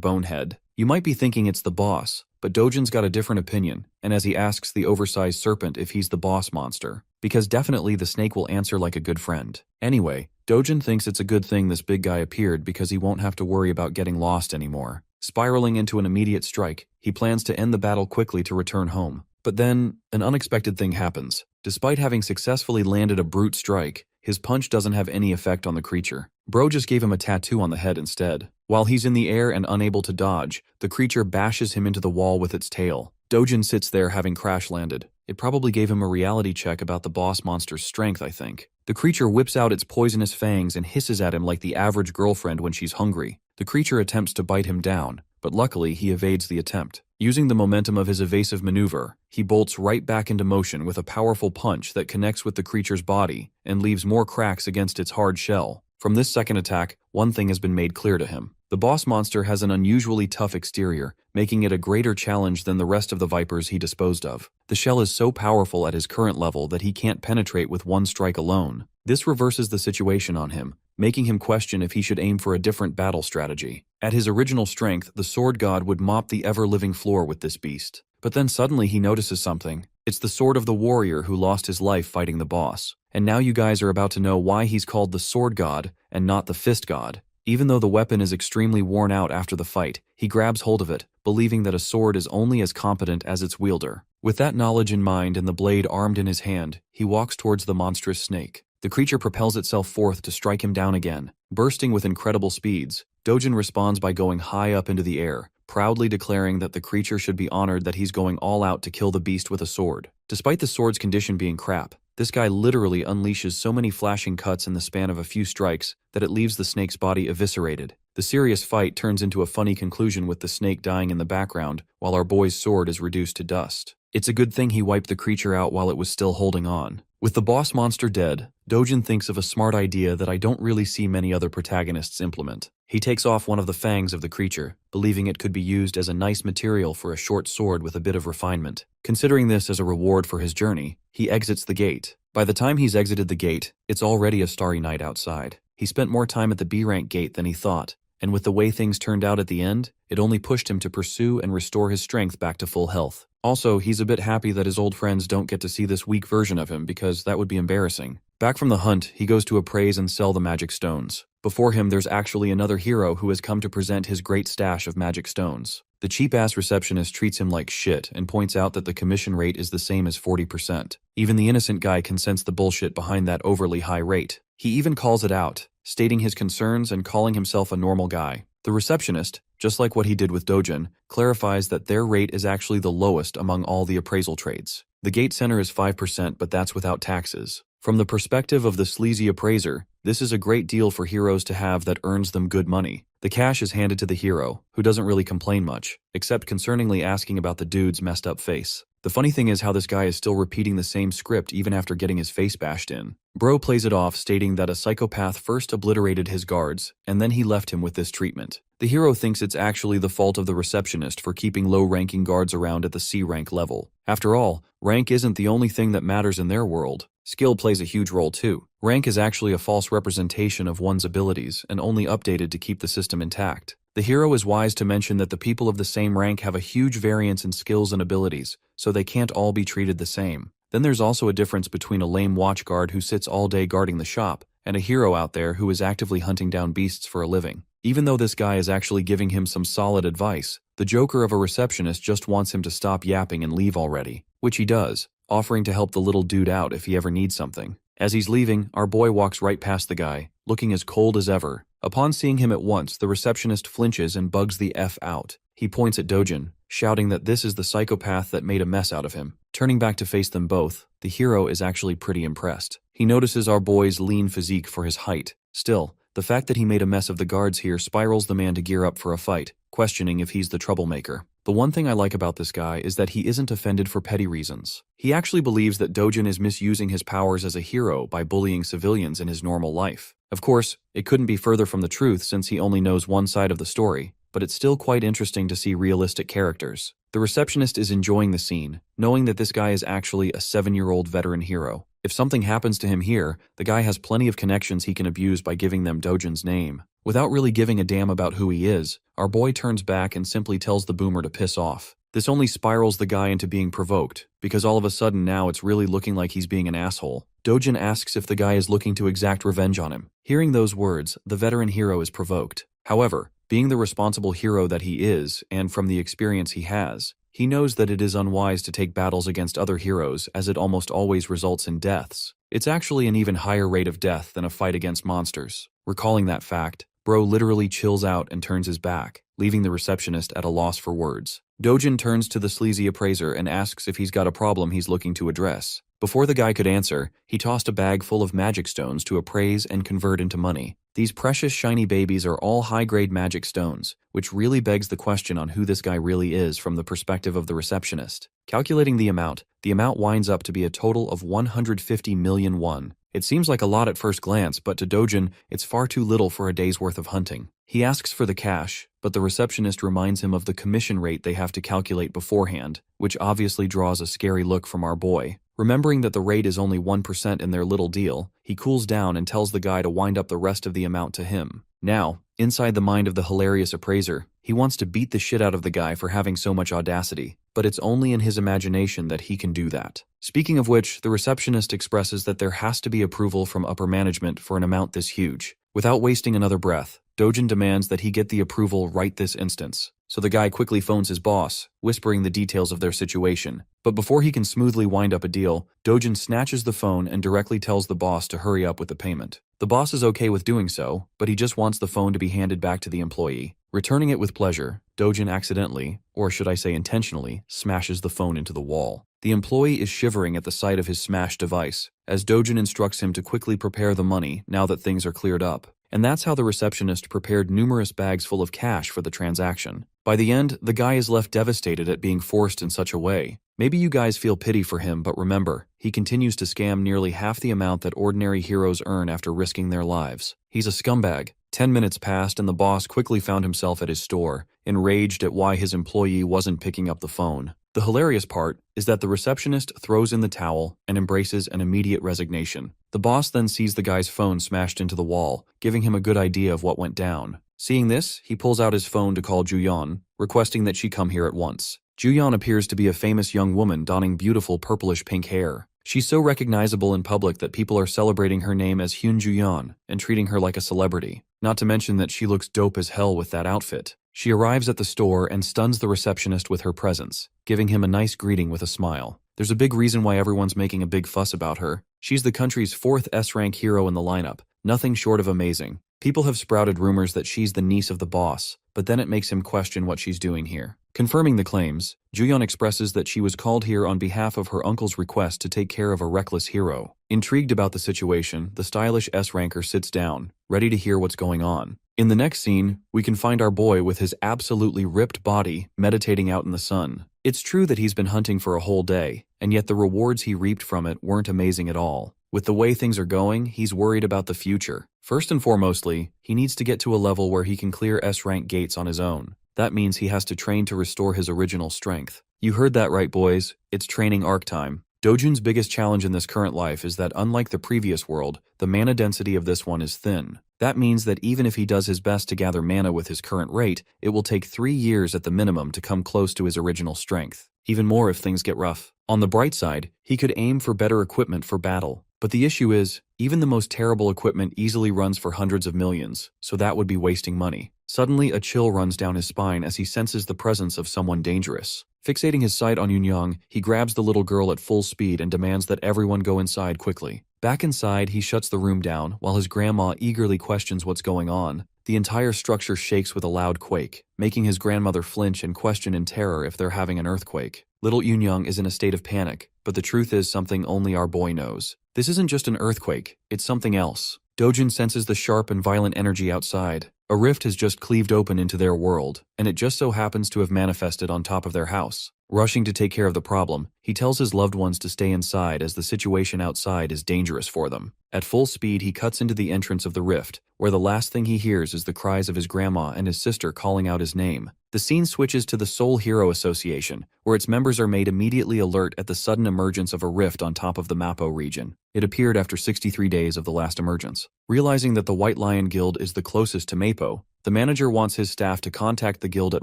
Bonehead. You might be thinking it's the boss, but Dojin's got a different opinion, and as he asks the oversized serpent if he's the boss monster, because definitely the snake will answer like a good friend. Anyway, Dojin thinks it's a good thing this big guy appeared because he won't have to worry about getting lost anymore. Spiraling into an immediate strike, he plans to end the battle quickly to return home. But then, an unexpected thing happens. Despite having successfully landed a brute strike, his punch doesn't have any effect on the creature. Bro just gave him a tattoo on the head instead. While he's in the air and unable to dodge, the creature bashes him into the wall with its tail. Dojin sits there having crash landed. It probably gave him a reality check about the boss monster's strength, I think. The creature whips out its poisonous fangs and hisses at him like the average girlfriend when she's hungry. The creature attempts to bite him down, but luckily he evades the attempt. Using the momentum of his evasive maneuver, he bolts right back into motion with a powerful punch that connects with the creature's body and leaves more cracks against its hard shell. From this second attack, one thing has been made clear to him. The boss monster has an unusually tough exterior, making it a greater challenge than the rest of the vipers he disposed of. The shell is so powerful at his current level that he can't penetrate with one strike alone. This reverses the situation on him, making him question if he should aim for a different battle strategy. At his original strength, the sword god would mop the ever-living floor with this beast. But then suddenly he notices something. It's the sword of the warrior who lost his life fighting the boss. And now you guys are about to know why he's called the sword god and not the fist god. Even though the weapon is extremely worn out after the fight, he grabs hold of it, believing that a sword is only as competent as its wielder. With that knowledge in mind and the blade armed in his hand, he walks towards the monstrous snake. The creature propels itself forth to strike him down again. Bursting with incredible speeds, Dojin responds by going high up into the air, proudly declaring that the creature should be honored that he's going all out to kill the beast with a sword. Despite the sword's condition being crap, this guy literally unleashes so many flashing cuts in the span of a few strikes that it leaves the snake's body eviscerated. The serious fight turns into a funny conclusion with the snake dying in the background while our boy's sword is reduced to dust. It's a good thing he wiped the creature out while it was still holding on. With the boss monster dead, Dojin thinks of a smart idea that I don't really see many other protagonists implement. He takes off one of the fangs of the creature, believing it could be used as a nice material for a short sword with a bit of refinement. Considering this as a reward for his journey, he exits the gate. By the time he's exited the gate, it's already a starry night outside. He spent more time at the B-rank gate than he thought, and with the way things turned out at the end, it only pushed him to pursue and restore his strength back to full health. Also, he's a bit happy that his old friends don't get to see this weak version of him because that would be embarrassing. Back from the hunt, he goes to appraise and sell the magic stones. Before him, there's actually another hero who has come to present his great stash of magic stones. The cheap-ass receptionist treats him like shit and points out that the commission rate is the same as 40%. Even the innocent guy can sense the bullshit behind that overly high rate. He even calls it out, stating his concerns and calling himself a normal guy. The receptionist, just like what he did with Dojin, clarifies that their rate is actually the lowest among all the appraisal trades. The gate center is 5%, but that's without taxes. From the perspective of the sleazy appraiser, this is a great deal for heroes to have that earns them good money. The cash is handed to the hero, who doesn't really complain much, except concerningly asking about the dude's messed up face. The funny thing is how this guy is still repeating the same script even after getting his face bashed in. Bro plays it off, stating that a psychopath first obliterated his guards, and then he left him with this treatment. The hero thinks it's actually the fault of the receptionist for keeping low-ranking guards around at the C-rank level. After all, rank isn't the only thing that matters in their world. Skill plays a huge role too. Rank is actually a false representation of one's abilities and only updated to keep the system intact. The hero is wise to mention that the people of the same rank have a huge variance in skills and abilities, so they can't all be treated the same. Then there's also a difference between a lame watchguard who sits all day guarding the shop and a hero out there who is actively hunting down beasts for a living. Even though this guy is actually giving him some solid advice, the joker of a receptionist just wants him to stop yapping and leave already, which he does, offering to help the little dude out if he ever needs something. As he's leaving, our boy walks right past the guy, looking as cold as ever. Upon seeing him at once, the receptionist flinches and bugs the F out. He points at Dojin, shouting that this is the psychopath that made a mess out of him. Turning back to face them both, the hero is actually pretty impressed. He notices our boy's lean physique for his height. Still, the fact that he made a mess of the guards here spirals the man to gear up for a fight, questioning if he's the troublemaker. The one thing I like about this guy is that he isn't offended for petty reasons. He actually believes that Dojin is misusing his powers as a hero by bullying civilians in his normal life. Of course, it couldn't be further from the truth since he only knows one side of the story, but it's still quite interesting to see realistic characters. The receptionist is enjoying the scene, knowing that this guy is actually a 7-year-old veteran hero. If something happens to him here, the guy has plenty of connections he can abuse by giving them Dojin's name. Without really giving a damn about who he is, our boy turns back and simply tells the boomer to piss off. This only spirals the guy into being provoked, because all of a sudden now it's really looking like he's being an asshole. Dojin asks if the guy is looking to exact revenge on him. Hearing those words, the veteran hero is provoked. However, being the responsible hero that he is, and from the experience he has, he knows that it is unwise to take battles against other heroes as it almost always results in deaths. It's actually an even higher rate of death than a fight against monsters. Recalling that fact, Bro literally chills out and turns his back, leaving the receptionist at a loss for words. Dojin turns to the sleazy appraiser and asks if he's got a problem he's looking to address. Before the guy could answer, he tossed a bag full of magic stones to appraise and convert into money. These precious shiny babies are all high-grade magic stones, which really begs the question on who this guy really is from the perspective of the receptionist. Calculating the amount winds up to be a total of 150 million won. It seems like a lot at first glance, but to Dojin, it's far too little for a day's worth of hunting. He asks for the cash, but the receptionist reminds him of the commission rate they have to calculate beforehand, which obviously draws a scary look from our boy. Remembering that the rate is only 1% in their little deal, he cools down and tells the guy to wind up the rest of the amount to him. Now, inside the mind of the hilarious appraiser, he wants to beat the shit out of the guy for having so much audacity, but it's only in his imagination that he can do that. Speaking of which, the receptionist expresses that there has to be approval from upper management for an amount this huge. Without wasting another breath, Dojin demands that he get the approval right this instance. So the guy quickly phones his boss, whispering the details of their situation. But before he can smoothly wind up a deal, Dojin snatches the phone and directly tells the boss to hurry up with the payment. The boss is okay with doing so, but he just wants the phone to be handed back to the employee. Returning it with pleasure, Dojin accidentally, or should I say intentionally, smashes the phone into the wall. The employee is shivering at the sight of his smashed device, as Dojin instructs him to quickly prepare the money now that things are cleared up. And that's how the receptionist prepared numerous bags full of cash for the transaction. By the end, the guy is left devastated at being forced in such a way. Maybe you guys feel pity for him, but remember, he continues to scam nearly half the amount that ordinary heroes earn after risking their lives. He's a scumbag. 10 minutes passed and the boss quickly found himself at his store, enraged at why his employee wasn't picking up the phone. The hilarious part is that the receptionist throws in the towel and embraces an immediate resignation. The boss then sees the guy's phone smashed into the wall, giving him a good idea of what went down. Seeing this, he pulls out his phone to call Juyeon, requesting that she come here at once. Juyeon appears to be a famous young woman donning beautiful purplish-pink hair. She's so recognizable in public that people are celebrating her name as Hyun Juyeon and treating her like a celebrity. Not to mention that she looks dope as hell with that outfit. She arrives at the store and stuns the receptionist with her presence, giving him a nice greeting with a smile. There's a big reason why everyone's making a big fuss about her. She's the country's 4th S-rank hero in the lineup, nothing short of amazing. People have sprouted rumors that she's the niece of the boss, but then it makes him question what she's doing here. Confirming the claims, Juyeon expresses that she was called here on behalf of her uncle's request to take care of a reckless hero. Intrigued about the situation, the stylish S-ranker sits down, ready to hear what's going on. In the next scene, we can find our boy with his absolutely ripped body meditating out in the sun. It's true that he's been hunting for a whole day, and yet the rewards he reaped from it weren't amazing at all. With the way things are going, he's worried about the future. First and foremostly, he needs to get to a level where he can clear S-rank gates on his own. That means he has to train to restore his original strength. You heard that right, boys. It's training arc time. Dojin's biggest challenge in this current life is that unlike the previous world, the mana density of this one is thin. That means that even if he does his best to gather mana with his current rate, it will take 3 years at the minimum to come close to his original strength. Even more if things get rough. On the bright side, he could aim for better equipment for battle. But the issue is, even the most terrible equipment easily runs for hundreds of millions, so that would be wasting money. Suddenly, a chill runs down his spine as he senses the presence of someone dangerous. Fixating his sight on Yunyang, he grabs the little girl at full speed and demands that everyone go inside quickly. Back inside, he shuts the room down while his grandma eagerly questions what's going on. The entire structure shakes with a loud quake, making his grandmother flinch and question in terror if they're having an earthquake. Little Yunyang is in a state of panic, but the truth is something only our boy knows. This isn't just an earthquake, it's something else. Dojin senses the sharp and violent energy outside. A rift has just cleaved open into their world, and it just so happens to have manifested on top of their house. Rushing to take care of the problem, he tells his loved ones to stay inside as the situation outside is dangerous for them. At full speed, he cuts into the entrance of the rift, where the last thing he hears is the cries of his grandma and his sister calling out his name. The scene switches to the Soul Hero Association, where its members are made immediately alert at the sudden emergence of a rift on top of the Mappo region. It appeared after 63 days of the last emergence. Realizing that the White Lion Guild is the closest to Mappo, the manager wants his staff to contact the guild at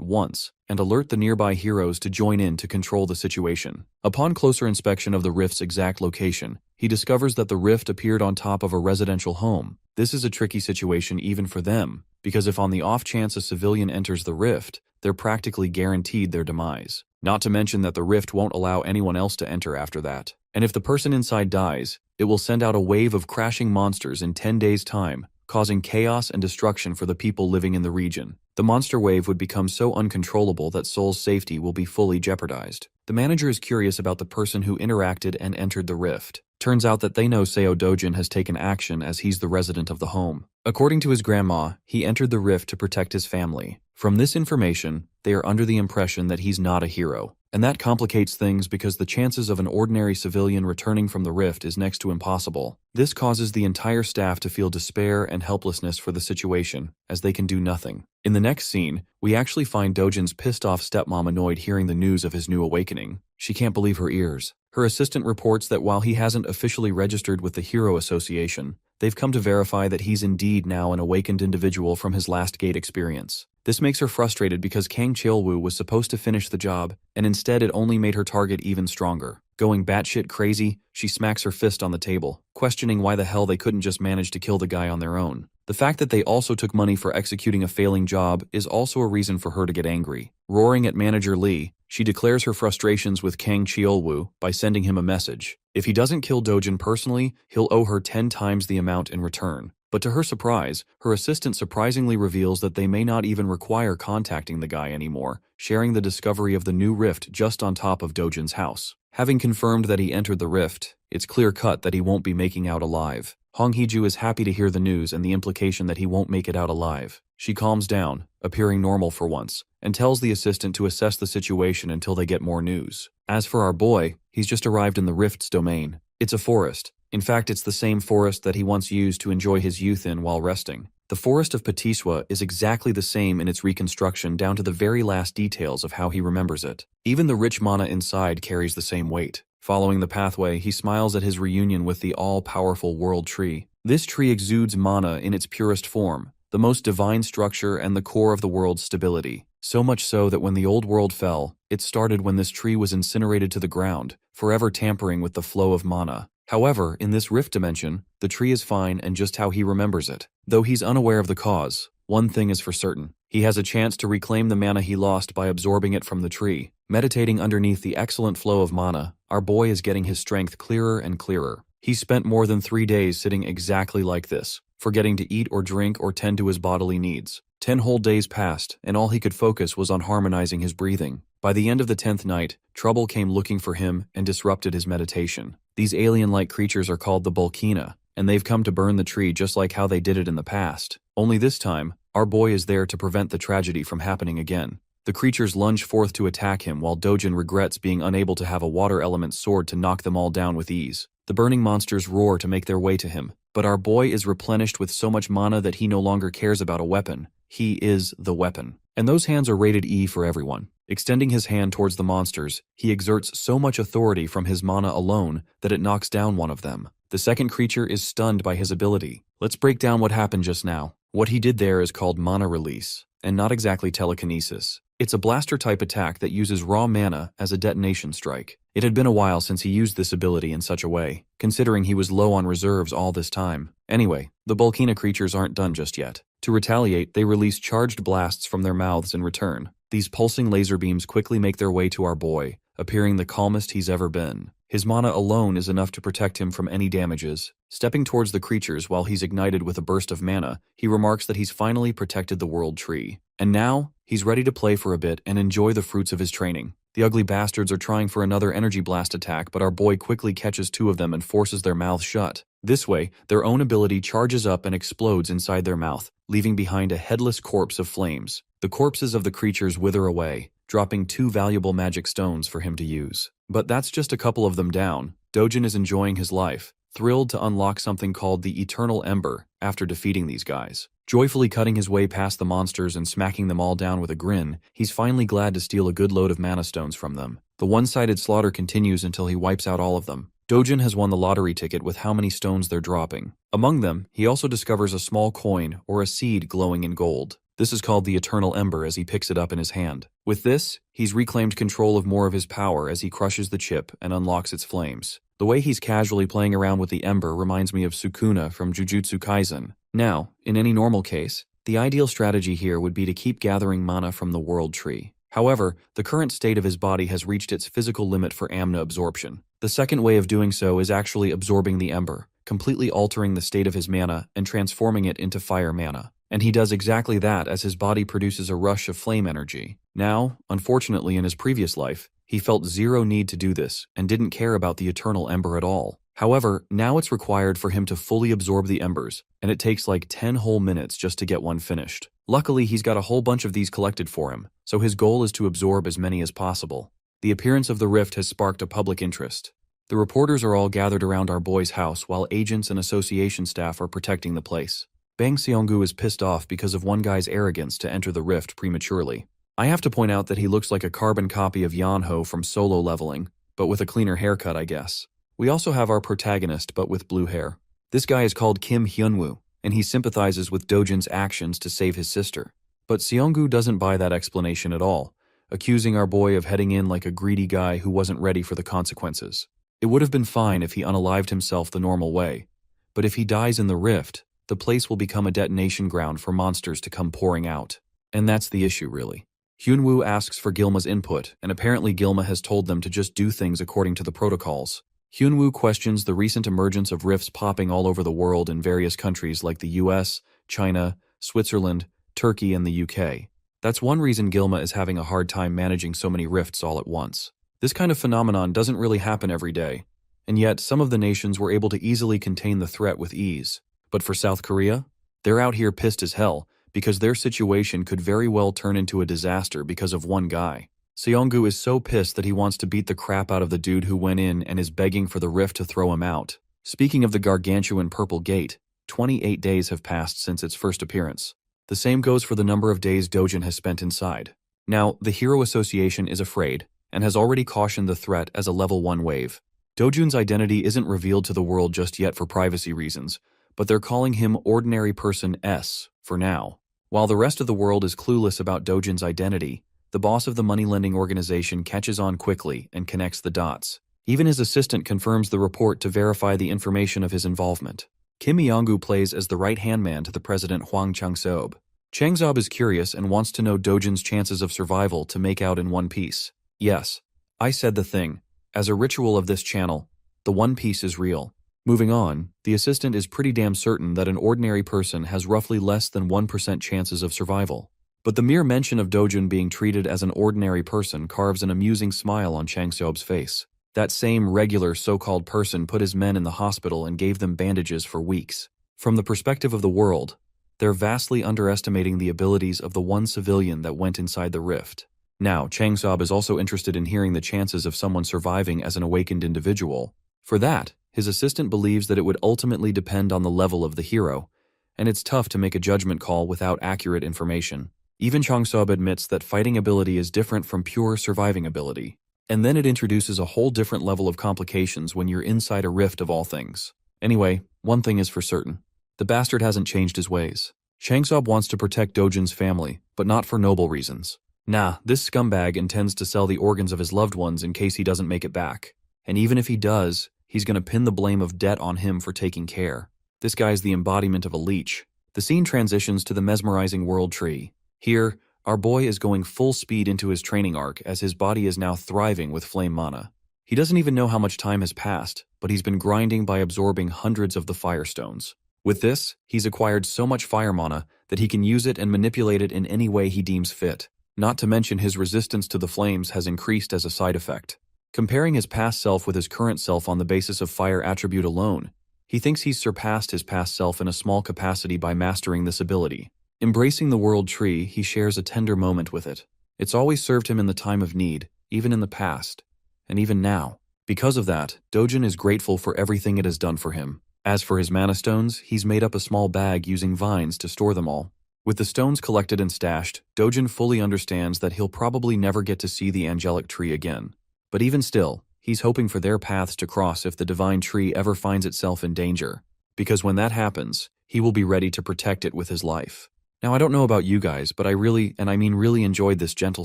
once and alert the nearby heroes to join in to control the situation. Upon closer inspection of the rift's exact location, he discovers that the rift appeared on top of a residential home. This is a tricky situation even for them, because if on the off chance a civilian enters the rift, they're practically guaranteed their demise. Not to mention that the rift won't allow anyone else to enter after that. And if the person inside dies, it will send out a wave of crashing monsters in 10 days' time, causing chaos and destruction for the people living in the region. The monster wave would become so uncontrollable that Soul's safety will be fully jeopardized. The manager is curious about the person who interacted and entered the rift. Turns out that they know Seo Dojin has taken action as he's the resident of the home. According to his grandma, he entered the rift to protect his family. From this information, they are under the impression that he's not a hero. And that complicates things because the chances of an ordinary civilian returning from the rift is next to impossible. This causes the entire staff to feel despair and helplessness for the situation, as they can do nothing. In the next scene, we actually find Dojin's pissed-off stepmom annoyed hearing the news of his new awakening. She can't believe her ears. Her assistant reports that while he hasn't officially registered with the Hero Association, they've come to verify that he's indeed now an awakened individual from his last gate experience. This makes her frustrated because Kang Cheolwoo was supposed to finish the job, and instead it only made her target even stronger. Going batshit crazy, she smacks her fist on the table, questioning why the hell they couldn't just manage to kill the guy on their own. The fact that they also took money for executing a failing job is also a reason for her to get angry. Roaring at manager Lee, she declares her frustrations with Kang Cheolwoo by sending him a message. If he doesn't kill Dojin personally, he'll owe her 10 times the amount in return. But to her surprise, her assistant surprisingly reveals that they may not even require contacting the guy anymore, sharing the discovery of the new rift just on top of Dojin's house. Having confirmed that he entered the rift, it's clear-cut that he won't be making out alive. Hong Hee-ju is happy to hear the news and the implication that he won't make it out alive. She calms down, appearing normal for once, and tells the assistant to assess the situation until they get more news. As for our boy, he's just arrived in the rift's domain. It's a forest. In fact, it's the same forest that he once used to enjoy his youth in while resting. The forest of Patiswa is exactly the same in its reconstruction down to the very last details of how he remembers it. Even the rich mana inside carries the same weight. Following the pathway, he smiles at his reunion with the all-powerful world tree. This tree exudes mana in its purest form, the most divine structure and the core of the world's stability. So much so that when the old world fell, it started when this tree was incinerated to the ground, forever tampering with the flow of mana. However, in this rift dimension, the tree is fine and just how he remembers it. Though he's unaware of the cause, one thing is for certain. He has a chance to reclaim the mana he lost by absorbing it from the tree. Meditating underneath the excellent flow of mana, our boy is getting his strength clearer and clearer. He's spent more than 3 days sitting exactly like this, forgetting to eat or drink or tend to his bodily needs. 10 whole days passed, and all he could focus was on harmonizing his breathing. By the end of the 10th night, trouble came looking for him and disrupted his meditation. These alien-like creatures are called the Bulkina, and they've come to burn the tree just like how they did it in the past. Only this time, our boy is there to prevent the tragedy from happening again. The creatures lunge forth to attack him while Dojin regrets being unable to have a water element sword to knock them all down with ease. The burning monsters roar to make their way to him, but our boy is replenished with so much mana that he no longer cares about a weapon. He is the weapon. And those hands are rated E for everyone. Extending his hand towards the monsters, he exerts so much authority from his mana alone that it knocks down one of them. The second creature is stunned by his ability. Let's break down what happened just now. What he did there is called mana release, and not exactly telekinesis. It's a blaster-type attack that uses raw mana as a detonation strike. It had been a while since he used this ability in such a way, considering he was low on reserves all this time. Anyway, the Bulkina creatures aren't done just yet. To retaliate, they release charged blasts from their mouths in return. These pulsing laser beams quickly make their way to our boy, appearing the calmest he's ever been. His mana alone is enough to protect him from any damages. Stepping towards the creatures while he's ignited with a burst of mana, he remarks that he's finally protected the world tree. And now, he's ready to play for a bit and enjoy the fruits of his training. The ugly bastards are trying for another energy blast attack, but our boy quickly catches 2 of them and forces their mouths shut. This way, their own ability charges up and explodes inside their mouth, leaving behind a headless corpse of flames. The corpses of the creatures wither away, dropping 2 valuable magic stones for him to use. But that's just a couple of them down. Dojin is enjoying his life, thrilled to unlock something called the Eternal Ember after defeating these guys. Joyfully cutting his way past the monsters and smacking them all down with a grin, he's finally glad to steal a good load of mana stones from them. The one-sided slaughter continues until he wipes out all of them. Dojin has won the lottery ticket with how many stones they're dropping. Among them, he also discovers a small coin or a seed glowing in gold. This is called the Eternal Ember as he picks it up in his hand. With this, he's reclaimed control of more of his power as he crushes the chip and unlocks its flames. The way he's casually playing around with the ember reminds me of Sukuna from Jujutsu Kaisen. Now, in any normal case, the ideal strategy here would be to keep gathering mana from the world tree. However, the current state of his body has reached its physical limit for mana absorption. The second way of doing so is actually absorbing the ember, completely altering the state of his mana and transforming it into fire mana. And he does exactly that as his body produces a rush of flame energy. Now, unfortunately in his previous life, he felt zero need to do this and didn't care about the Eternal Ember at all. However, now it's required for him to fully absorb the embers, and it takes like 10 whole minutes just to get one finished. Luckily, he's got a whole bunch of these collected for him, so his goal is to absorb as many as possible. The appearance of the rift has sparked a public interest. The reporters are all gathered around our boy's house while agents and association staff are protecting the place. Bang Seonggu is pissed off because of one guy's arrogance to enter the rift prematurely. I have to point out that he looks like a carbon copy of Yeonho from Solo Leveling, but with a cleaner haircut, I guess. We also have our protagonist, but with blue hair. This guy is called Kim Hyunwoo, and he sympathizes with Dojin's actions to save his sister. But Seonggu doesn't buy that explanation at all, accusing our boy of heading in like a greedy guy who wasn't ready for the consequences. It would have been fine if he unalived himself the normal way, but if he dies in the rift, the place will become a detonation ground for monsters to come pouring out. And that's the issue, really. Hyunwoo asks for Gilma's input, and apparently Gilma has told them to just do things according to the protocols. Hyunwoo questions the recent emergence of rifts popping all over the world in various countries like the US, China, Switzerland, Turkey, and the UK. That's one reason Gilma is having a hard time managing so many rifts all at once. This kind of phenomenon doesn't really happen every day, and yet some of the nations were able to easily contain the threat with ease. But for South Korea, they're out here pissed as hell, because their situation could very well turn into a disaster because of one guy. Seonggu is so pissed that he wants to beat the crap out of the dude who went in and is begging for the rift to throw him out. Speaking of the gargantuan purple gate, 28 days have passed since its first appearance. The same goes for the number of days Dojin has spent inside. Now, the Hero Association is afraid, and has already cautioned the threat as a level 1 wave. Dojin's identity isn't revealed to the world just yet for privacy reasons, but they're calling him Ordinary Person S for now. While the rest of the world is clueless about Dojin's identity, the boss of the money-lending organization catches on quickly and connects the dots. Even his assistant confirms the report to verify the information of his involvement. Kim Myong-gu plays as the right-hand man to the president Hwang Chang-seob. Chang-seob is curious and wants to know Dojin's chances of survival to make out in One Piece. Yes, I said the thing. As a ritual of this channel, the One Piece is real. Moving on, the assistant is pretty damn certain that an ordinary person has roughly less than 1% chances of survival. But the mere mention of Dojin being treated as an ordinary person carves an amusing smile on Chang-seob's face. That same regular so-called person put his men in the hospital and gave them bandages for weeks. From the perspective of the world, they're vastly underestimating the abilities of the one civilian that went inside the rift. Now, Chang-seob is also interested in hearing the chances of someone surviving as an awakened individual. For that, his assistant believes that it would ultimately depend on the level of the hero, and it's tough to make a judgment call without accurate information. Even Chang-seob admits that fighting ability is different from pure surviving ability. And then it introduces a whole different level of complications when you're inside a rift of all things. Anyway, one thing is for certain. The bastard hasn't changed his ways. Chang-seob wants to protect Dojin's family, but not for noble reasons. Nah, this scumbag intends to sell the organs of his loved ones in case he doesn't make it back. And even if he does, he's gonna pin the blame of debt on him for taking care. This guy's the embodiment of a leech. The scene transitions to the mesmerizing world tree. Here, our boy is going full speed into his training arc as his body is now thriving with flame mana. He doesn't even know how much time has passed, but he's been grinding by absorbing hundreds of the firestones. With this, he's acquired so much fire mana that he can use it and manipulate it in any way he deems fit. Not to mention his resistance to the flames has increased as a side effect. Comparing his past self with his current self on the basis of fire attribute alone, he thinks he's surpassed his past self in a small capacity by mastering this ability. Embracing the world tree, he shares a tender moment with it. It's always served him in the time of need, even in the past, and even now. Because of that, Dojin is grateful for everything it has done for him. As for his mana stones, he's made up a small bag using vines to store them all. With the stones collected and stashed, Dojin fully understands that he'll probably never get to see the angelic tree again. But even still, he's hoping for their paths to cross if the divine tree ever finds itself in danger. Because when that happens, he will be ready to protect it with his life. Now, I don't know about you guys, but I really enjoyed this gentle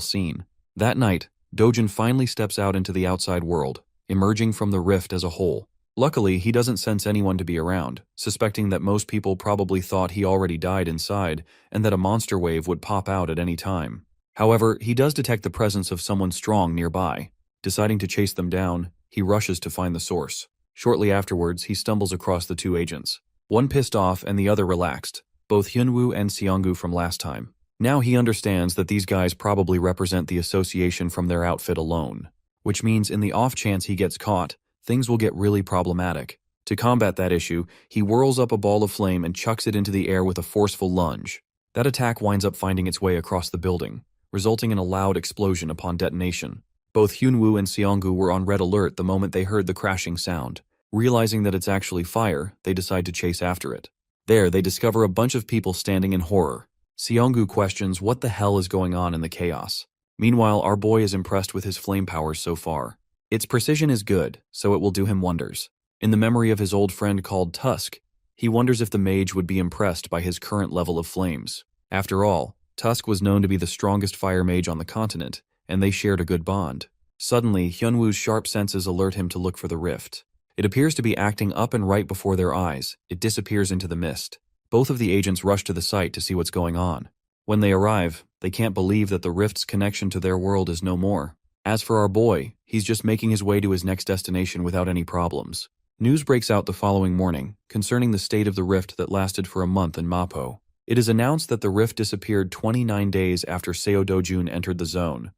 scene. That night, Dojin finally steps out into the outside world, emerging from the rift as a whole. Luckily, he doesn't sense anyone to be around, suspecting that most people probably thought he already died inside and that a monster wave would pop out at any time. However, he does detect the presence of someone strong nearby. Deciding to chase them down, he rushes to find the source. Shortly afterwards, he stumbles across the two agents. One pissed off and the other relaxed, both Hyunwoo and Seonggu from last time. Now he understands that these guys probably represent the association from their outfit alone, which means in the off chance he gets caught, things will get really problematic. To combat that issue, he whirls up a ball of flame and chucks it into the air with a forceful lunge. That attack winds up finding its way across the building, resulting in a loud explosion upon detonation. Both Hyunwoo and Seonggu were on red alert the moment they heard the crashing sound. Realizing that it's actually fire, they decide to chase after it. There, they discover a bunch of people standing in horror. Seonggu questions what the hell is going on in the chaos. Meanwhile, our boy is impressed with his flame powers so far. Its precision is good, so it will do him wonders. In the memory of his old friend called Tusk, he wonders if the mage would be impressed by his current level of flames. After all, Tusk was known to be the strongest fire mage on the continent, and they shared a good bond. Suddenly, Hyunwoo's sharp senses alert him to look for the rift. It appears to be acting up and right before their eyes. It disappears into the mist. Both of the agents rush to the site to see what's going on. When they arrive, they can't believe that the rift's connection to their world is no more. As for our boy, he's just making his way to his next destination without any problems. News breaks out the following morning concerning the state of the rift that lasted for a month in Mapo. It is announced that the rift disappeared 29 days after Seo Dojun entered the zone,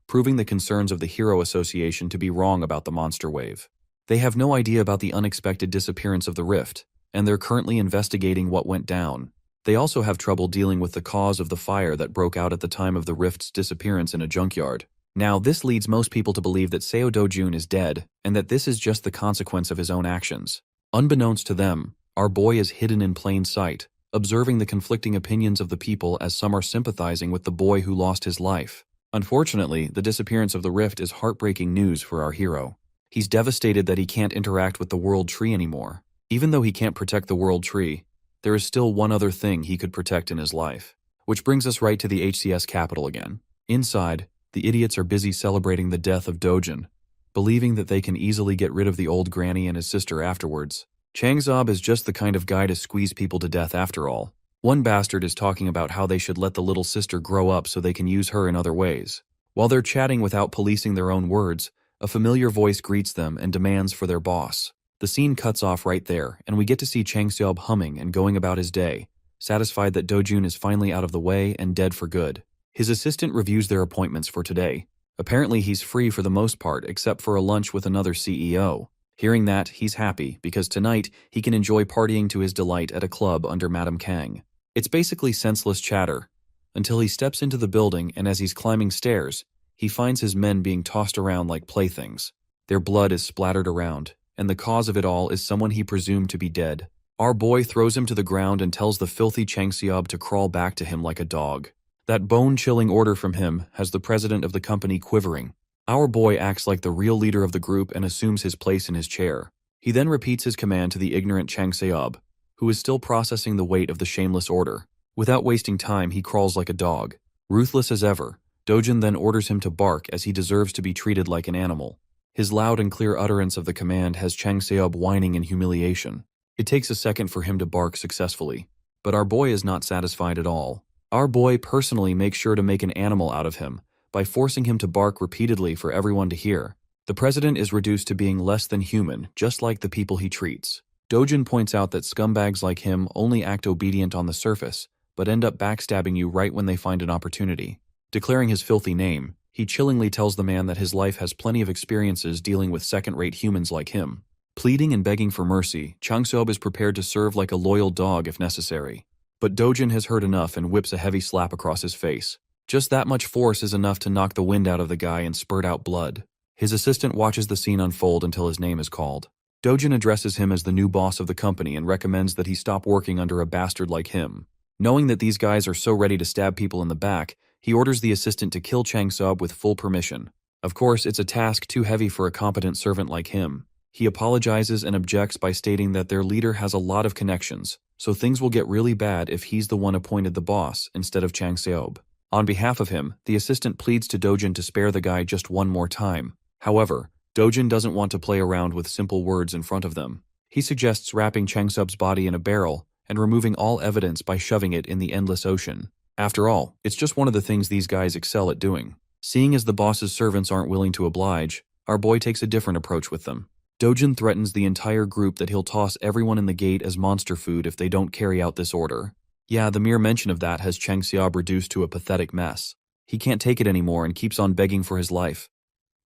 proving the concerns of the Hero Association to be wrong about the monster wave. They have no idea about the unexpected disappearance of the rift, and they're currently investigating what went down. They also have trouble dealing with the cause of the fire that broke out at the time of the rift's disappearance in a junkyard. Now, this leads most people to believe that Seo Dojun is dead, and that this is just the consequence of his own actions. Unbeknownst to them, our boy is hidden in plain sight, observing the conflicting opinions of the people as some are sympathizing with the boy who lost his life. Unfortunately, the disappearance of the rift is heartbreaking news for our hero. He's devastated that he can't interact with the world tree anymore. Even though he can't protect the world tree, there is still one other thing he could protect in his life. Which brings us right to the HCS capital again. Inside, the idiots are busy celebrating the death of Dojin, believing that they can easily get rid of the old granny and his sister afterwards. Changzob is just the kind of guy to squeeze people to death after all. One bastard is talking about how they should let the little sister grow up so they can use her in other ways. While they're chatting without policing their own words, a familiar voice greets them and demands for their boss. The scene cuts off right there, and we get to see Changseob humming and going about his day, satisfied that Dojun is finally out of the way and dead for good. His assistant reviews their appointments for today. Apparently he's free for the most part except for a lunch with another CEO. Hearing that, he's happy because tonight he can enjoy partying to his delight at a club under Madam Kang. It's basically senseless chatter, until he steps into the building and as he's climbing stairs, he finds his men being tossed around like playthings. Their blood is splattered around, and the cause of it all is someone he presumed to be dead. Our boy throws him to the ground and tells the filthy Changseob to crawl back to him like a dog. That bone-chilling order from him has the president of the company quivering. Our boy acts like the real leader of the group and assumes his place in his chair. He then repeats his command to the ignorant Changseob, who is still processing the weight of the shameless order. Without wasting time, he crawls like a dog. Ruthless as ever, Dojin then orders him to bark as he deserves to be treated like an animal. His loud and clear utterance of the command has Changseob whining in humiliation. It takes a second for him to bark successfully, but our boy is not satisfied at all. Our boy personally makes sure to make an animal out of him by forcing him to bark repeatedly for everyone to hear. The president is reduced to being less than human, just like the people he treats. Dojin points out that scumbags like him only act obedient on the surface, but end up backstabbing you right when they find an opportunity. Declaring his filthy name, he chillingly tells the man that his life has plenty of experiences dealing with second-rate humans like him. Pleading and begging for mercy, Changseob is prepared to serve like a loyal dog if necessary. But Dojin has heard enough and whips a heavy slap across his face. Just that much force is enough to knock the wind out of the guy and spurt out blood. His assistant watches the scene unfold until his name is called. Dojin addresses him as the new boss of the company and recommends that he stop working under a bastard like him. Knowing that these guys are so ready to stab people in the back, he orders the assistant to kill Changseob with full permission. Of course, it's a task too heavy for a competent servant like him. He apologizes and objects by stating that their leader has a lot of connections, so things will get really bad if he's the one appointed the boss instead of Changseob. On behalf of him, the assistant pleads to Dojin to spare the guy just one more time. However, Dojin doesn't want to play around with simple words in front of them. He suggests wrapping Changseob's body in a barrel and removing all evidence by shoving it in the endless ocean. After all, it's just one of the things these guys excel at doing. Seeing as the boss's servants aren't willing to oblige, our boy takes a different approach with them. Dojin threatens the entire group that he'll toss everyone in the gate as monster food if they don't carry out this order. Yeah, the mere mention of that has Changseob reduced to a pathetic mess. He can't take it anymore and keeps on begging for his life,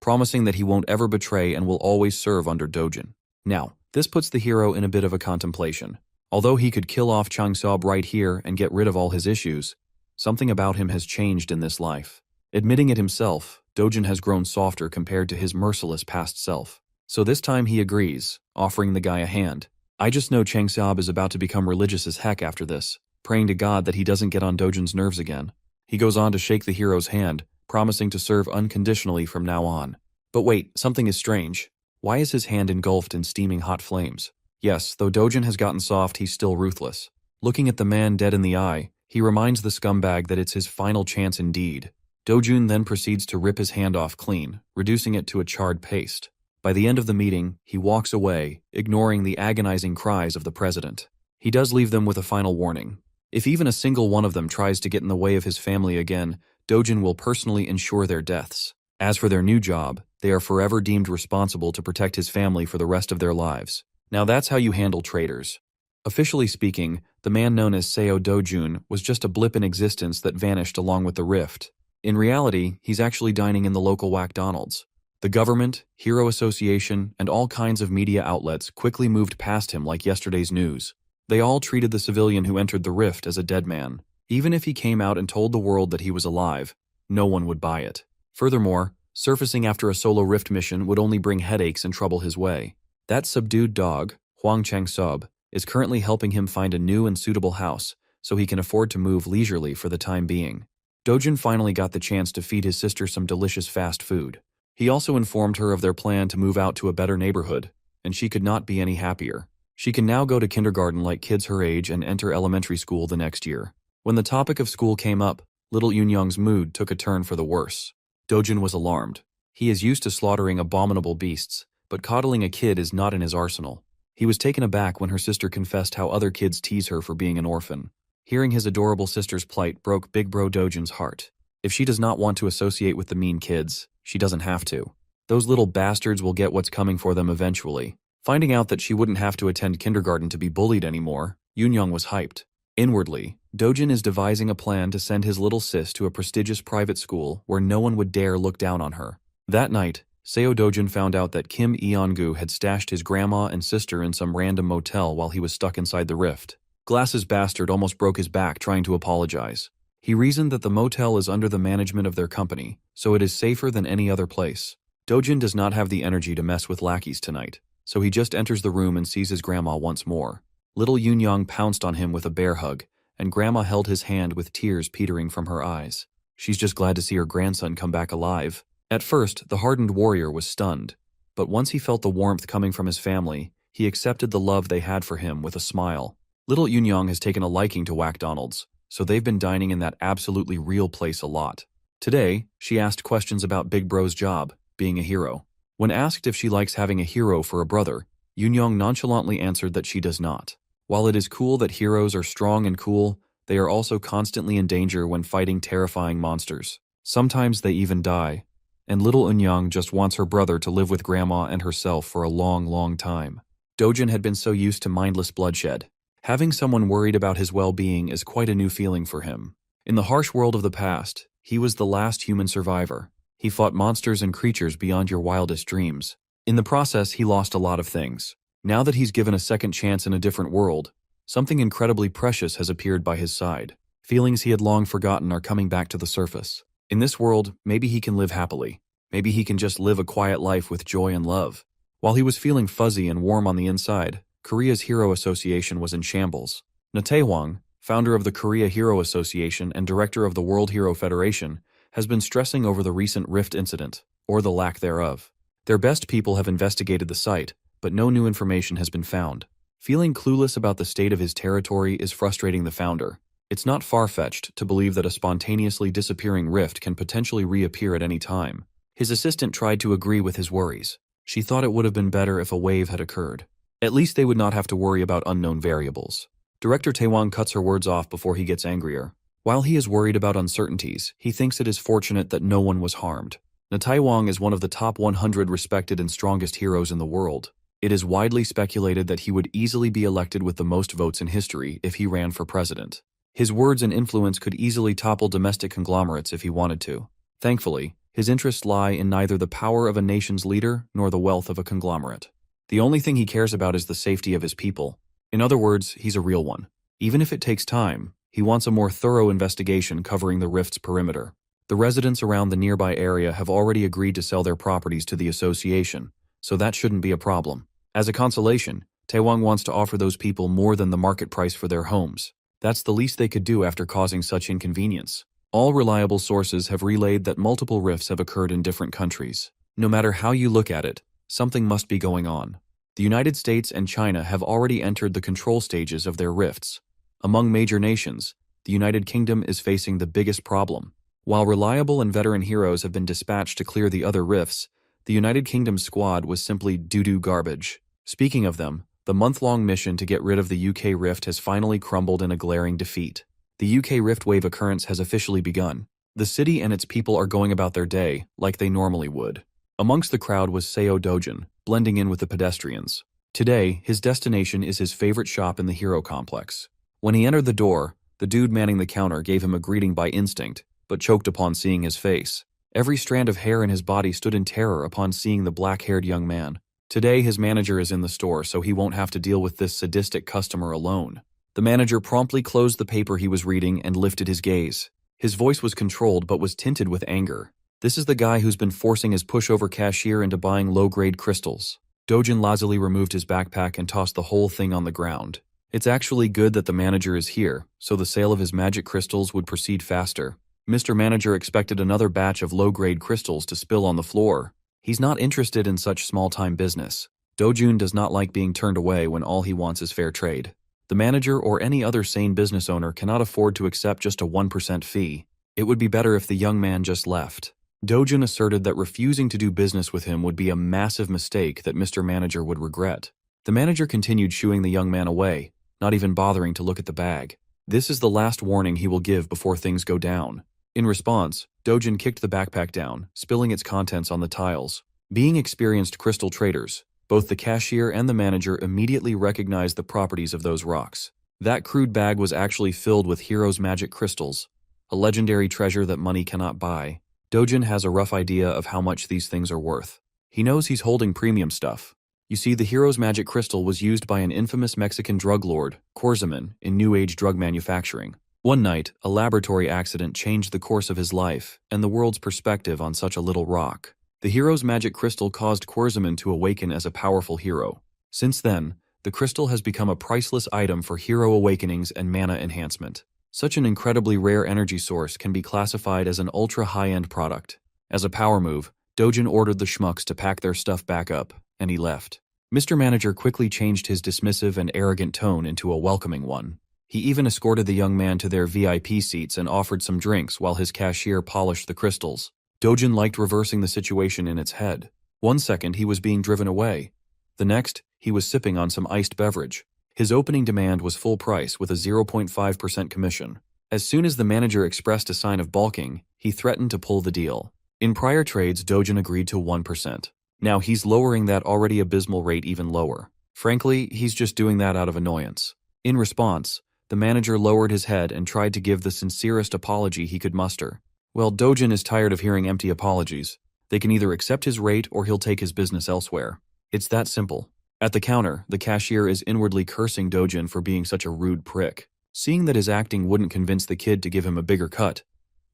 promising that he won't ever betray and will always serve under Dojin. Now, this puts the hero in a bit of a contemplation. Although he could kill off Changseob right here and get rid of all his issues, something about him has changed in this life. Admitting it himself, Dojin has grown softer compared to his merciless past self. So this time he agrees, offering the guy a hand. I just know Changseob is about to become religious as heck after this, praying to God that he doesn't get on Dojin's nerves again. He goes on to shake the hero's hand, promising to serve unconditionally from now on. But wait, something is strange. Why is his hand engulfed in steaming hot flames? Yes, though Dojin has gotten soft, he's still ruthless. Looking at the man dead in the eye, he reminds the scumbag that it's his final chance indeed. Dojin then proceeds to rip his hand off clean, reducing it to a charred paste. By the end of the meeting, he walks away, ignoring the agonizing cries of the president. He does leave them with a final warning. If even a single one of them tries to get in the way of his family again, Dojin will personally ensure their deaths. As for their new job, they are forever deemed responsible to protect his family for the rest of their lives. Now that's how you handle traitors. Officially speaking, the man known as Seo Dojun was just a blip in existence that vanished along with the rift. In reality, he's actually dining in the local McDonald's. The government, Hero Association, and all kinds of media outlets quickly moved past him like yesterday's news. They all treated the civilian who entered the rift as a dead man. Even if he came out and told the world that he was alive, no one would buy it. Furthermore, surfacing after a solo rift mission would only bring headaches and trouble his way. That subdued dog, Huang Changseob, is currently helping him find a new and suitable house so he can afford to move leisurely for the time being. Dojin finally got the chance to feed his sister some delicious fast food. He also informed her of their plan to move out to a better neighborhood, and she could not be any happier. She can now go to kindergarten like kids her age and enter elementary school the next year. When the topic of school came up, little Yunyoung's mood took a turn for the worse. Dojin was alarmed. He is used to slaughtering abominable beasts, but coddling a kid is not in his arsenal. He was taken aback when her sister confessed how other kids tease her for being an orphan. Hearing his adorable sister's plight broke Big Bro Dojin's heart. If she does not want to associate with the mean kids, she doesn't have to. Those little bastards will get what's coming for them eventually. Finding out that she wouldn't have to attend kindergarten to be bullied anymore, Yunyoung was hyped. Inwardly, Dojin is devising a plan to send his little sis to a prestigious private school where no one would dare look down on her. That night, Seo Dojin found out that Kim Eongu had stashed his grandma and sister in some random motel while he was stuck inside the rift. Glass's bastard almost broke his back trying to apologize. He reasoned that the motel is under the management of their company, so it is safer than any other place. Dojin does not have the energy to mess with lackeys tonight, so he just enters the room and sees his grandma once more. Little Yunyoung pounced on him with a bear hug, and grandma held his hand with tears petering from her eyes. She's just glad to see her grandson come back alive. At first, the hardened warrior was stunned, but once he felt the warmth coming from his family, he accepted the love they had for him with a smile. Little Yunyoung has taken a liking to McDonald's, so they've been dining in that absolutely real place a lot. Today, she asked questions about Big Bro's job, being a hero. When asked if she likes having a hero for a brother, Yunyoung nonchalantly answered that she does not. While it is cool that heroes are strong and cool, they are also constantly in danger when fighting terrifying monsters. Sometimes they even die. And little Eunyoung just wants her brother to live with grandma and herself for a long, long time. Dojin had been so used to mindless bloodshed. Having someone worried about his well-being is quite a new feeling for him. In the harsh world of the past, he was the last human survivor. He fought monsters and creatures beyond your wildest dreams. In the process, he lost a lot of things. Now that he's given a second chance in a different world, Something incredibly precious has appeared by his side. Feelings he had long forgotten are coming back to the surface. In this world, maybe he can live happily. Maybe he can just live a quiet life with joy and love. While he was feeling fuzzy and warm on the inside, Korea's Hero Association was in shambles. Na Tae-hwang, founder of the Korea Hero Association and director of the World Hero Federation, has been stressing over the recent rift incident, or the lack thereof. Their best people have investigated the site, but no new information has been found. Feeling clueless about the state of his territory is frustrating the founder. It's not far-fetched to believe that a spontaneously disappearing rift can potentially reappear at any time. His assistant tried to agree with his worries. She thought it would have been better if a wave had occurred. At least they would not have to worry about unknown variables. Director Taewon cuts her words off before he gets angrier. While he is worried about uncertainties, he thinks it is fortunate that no one was harmed. Na Tae-hwang is one of the top 100 respected and strongest heroes in the world. It is widely speculated that he would easily be elected with the most votes in history if he ran for president. His words and influence could easily topple domestic conglomerates if he wanted to. Thankfully, his interests lie in neither the power of a nation's leader nor the wealth of a conglomerate. The only thing he cares about is the safety of his people. In other words, he's a real one. Even if it takes time, he wants a more thorough investigation covering the rift's perimeter. The residents around the nearby area have already agreed to sell their properties to the association, so that shouldn't be a problem. As a consolation, Taewon wants to offer those people more than the market price for their homes. That's the least they could do after causing such inconvenience. All reliable sources have relayed that multiple rifts have occurred in different countries. No matter how you look at it, something must be going on. The United States and China have already entered the control stages of their rifts. Among major nations, the United Kingdom is facing the biggest problem. While reliable and veteran heroes have been dispatched to clear the other rifts, the United Kingdom's squad was simply doo-doo garbage. Speaking of them, the month-long mission to get rid of the UK rift has finally crumbled in a glaring defeat. The UK rift wave occurrence has officially begun. The city and its people are going about their day like they normally would. Amongst the crowd was Seo Dojin, blending in with the pedestrians. Today, his destination is his favorite shop in the hero complex. When he entered the door, the dude manning the counter gave him a greeting by instinct, but choked upon seeing his face. Every strand of hair in his body stood in terror upon seeing the black-haired young man. Today, his manager is in the store, so he won't have to deal with this sadistic customer alone. The manager promptly closed the paper he was reading and lifted his gaze. His voice was controlled but was tinted with anger. This is the guy who's been forcing his pushover cashier into buying low-grade crystals. Dojin lazily removed his backpack and tossed the whole thing on the ground. It's actually good that the manager is here, so the sale of his magic crystals would proceed faster. Mr. Manager expected another batch of low-grade crystals to spill on the floor. He's not interested in such small-time business. Dojun does not like being turned away when all he wants is fair trade. The manager or any other sane business owner cannot afford to accept just a 1% fee. It would be better if the young man just left. Dojun asserted that refusing to do business with him would be a massive mistake that Mr. Manager would regret. The manager continued shooing the young man away, not even bothering to look at the bag. This is the last warning he will give before things go down. In response, Dojin kicked the backpack down, spilling its contents on the tiles. Being experienced crystal traders, both the cashier and the manager immediately recognized the properties of those rocks. That crude bag was actually filled with Hero's magic crystals, a legendary treasure that money cannot buy. Dojin has a rough idea of how much these things are worth. He knows he's holding premium stuff. You see, the Hero's magic crystal was used by an infamous Mexican drug lord, Korzaman, in New Age drug manufacturing. One night, a laboratory accident changed the course of his life and the world's perspective on such a little rock. The Hero's magic crystal caused Korzaman to awaken as a powerful hero. Since then, the crystal has become a priceless item for hero awakenings and mana enhancement. Such an incredibly rare energy source can be classified as an ultra-high-end product. As a power move, Dojin ordered the schmucks to pack their stuff back up, and he left. Mr. Manager quickly changed his dismissive and arrogant tone into a welcoming one. He even escorted the young man to their VIP seats and offered some drinks while his cashier polished the crystals. Dojin liked reversing the situation in its head. One second, he was being driven away. The next, he was sipping on some iced beverage. His opening demand was full price with a 0.5% commission. As soon as the manager expressed a sign of balking, he threatened to pull the deal. In prior trades, Dojin agreed to 1%. Now he's lowering that already abysmal rate even lower. Frankly, he's just doing that out of annoyance. In response, the manager lowered his head and tried to give the sincerest apology he could muster. Well, Dojin is tired of hearing empty apologies. They can either accept his rate or he'll take his business elsewhere. It's that simple. At the counter, the cashier is inwardly cursing Dojin for being such a rude prick. Seeing that his acting wouldn't convince the kid to give him a bigger cut,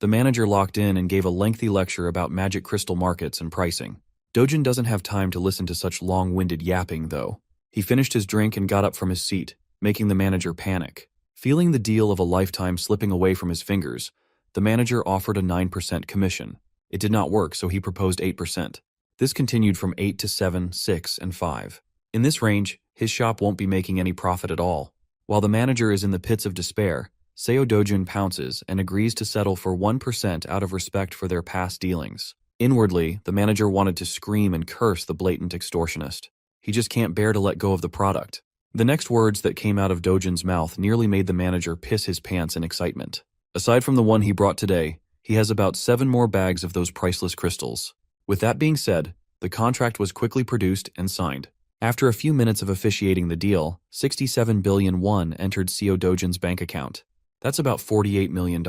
the manager locked in and gave a lengthy lecture about magic crystal markets and pricing. Dojin doesn't have time to listen to such long-winded yapping, though. He finished his drink and got up from his seat, making the manager panic. Feeling the deal of a lifetime slipping away from his fingers, the manager offered a 9% commission. It did not work, so he proposed 8%. This continued from 8 to 7, 6, and 5. In this range, his shop won't be making any profit at all. While the manager is in the pits of despair, Seo Dojun pounces and agrees to settle for 1% out of respect for their past dealings. Inwardly, the manager wanted to scream and curse the blatant extortionist. He just can't bear to let go of the product. The next words that came out of Dojun's mouth nearly made the manager piss his pants in excitement. Aside from the one he brought today, he has about 7 more bags of those priceless crystals. With that being said, the contract was quickly produced and signed. After a few minutes of officiating the deal, 67 billion won entered Seo Dojun's bank account. That's about $48 million.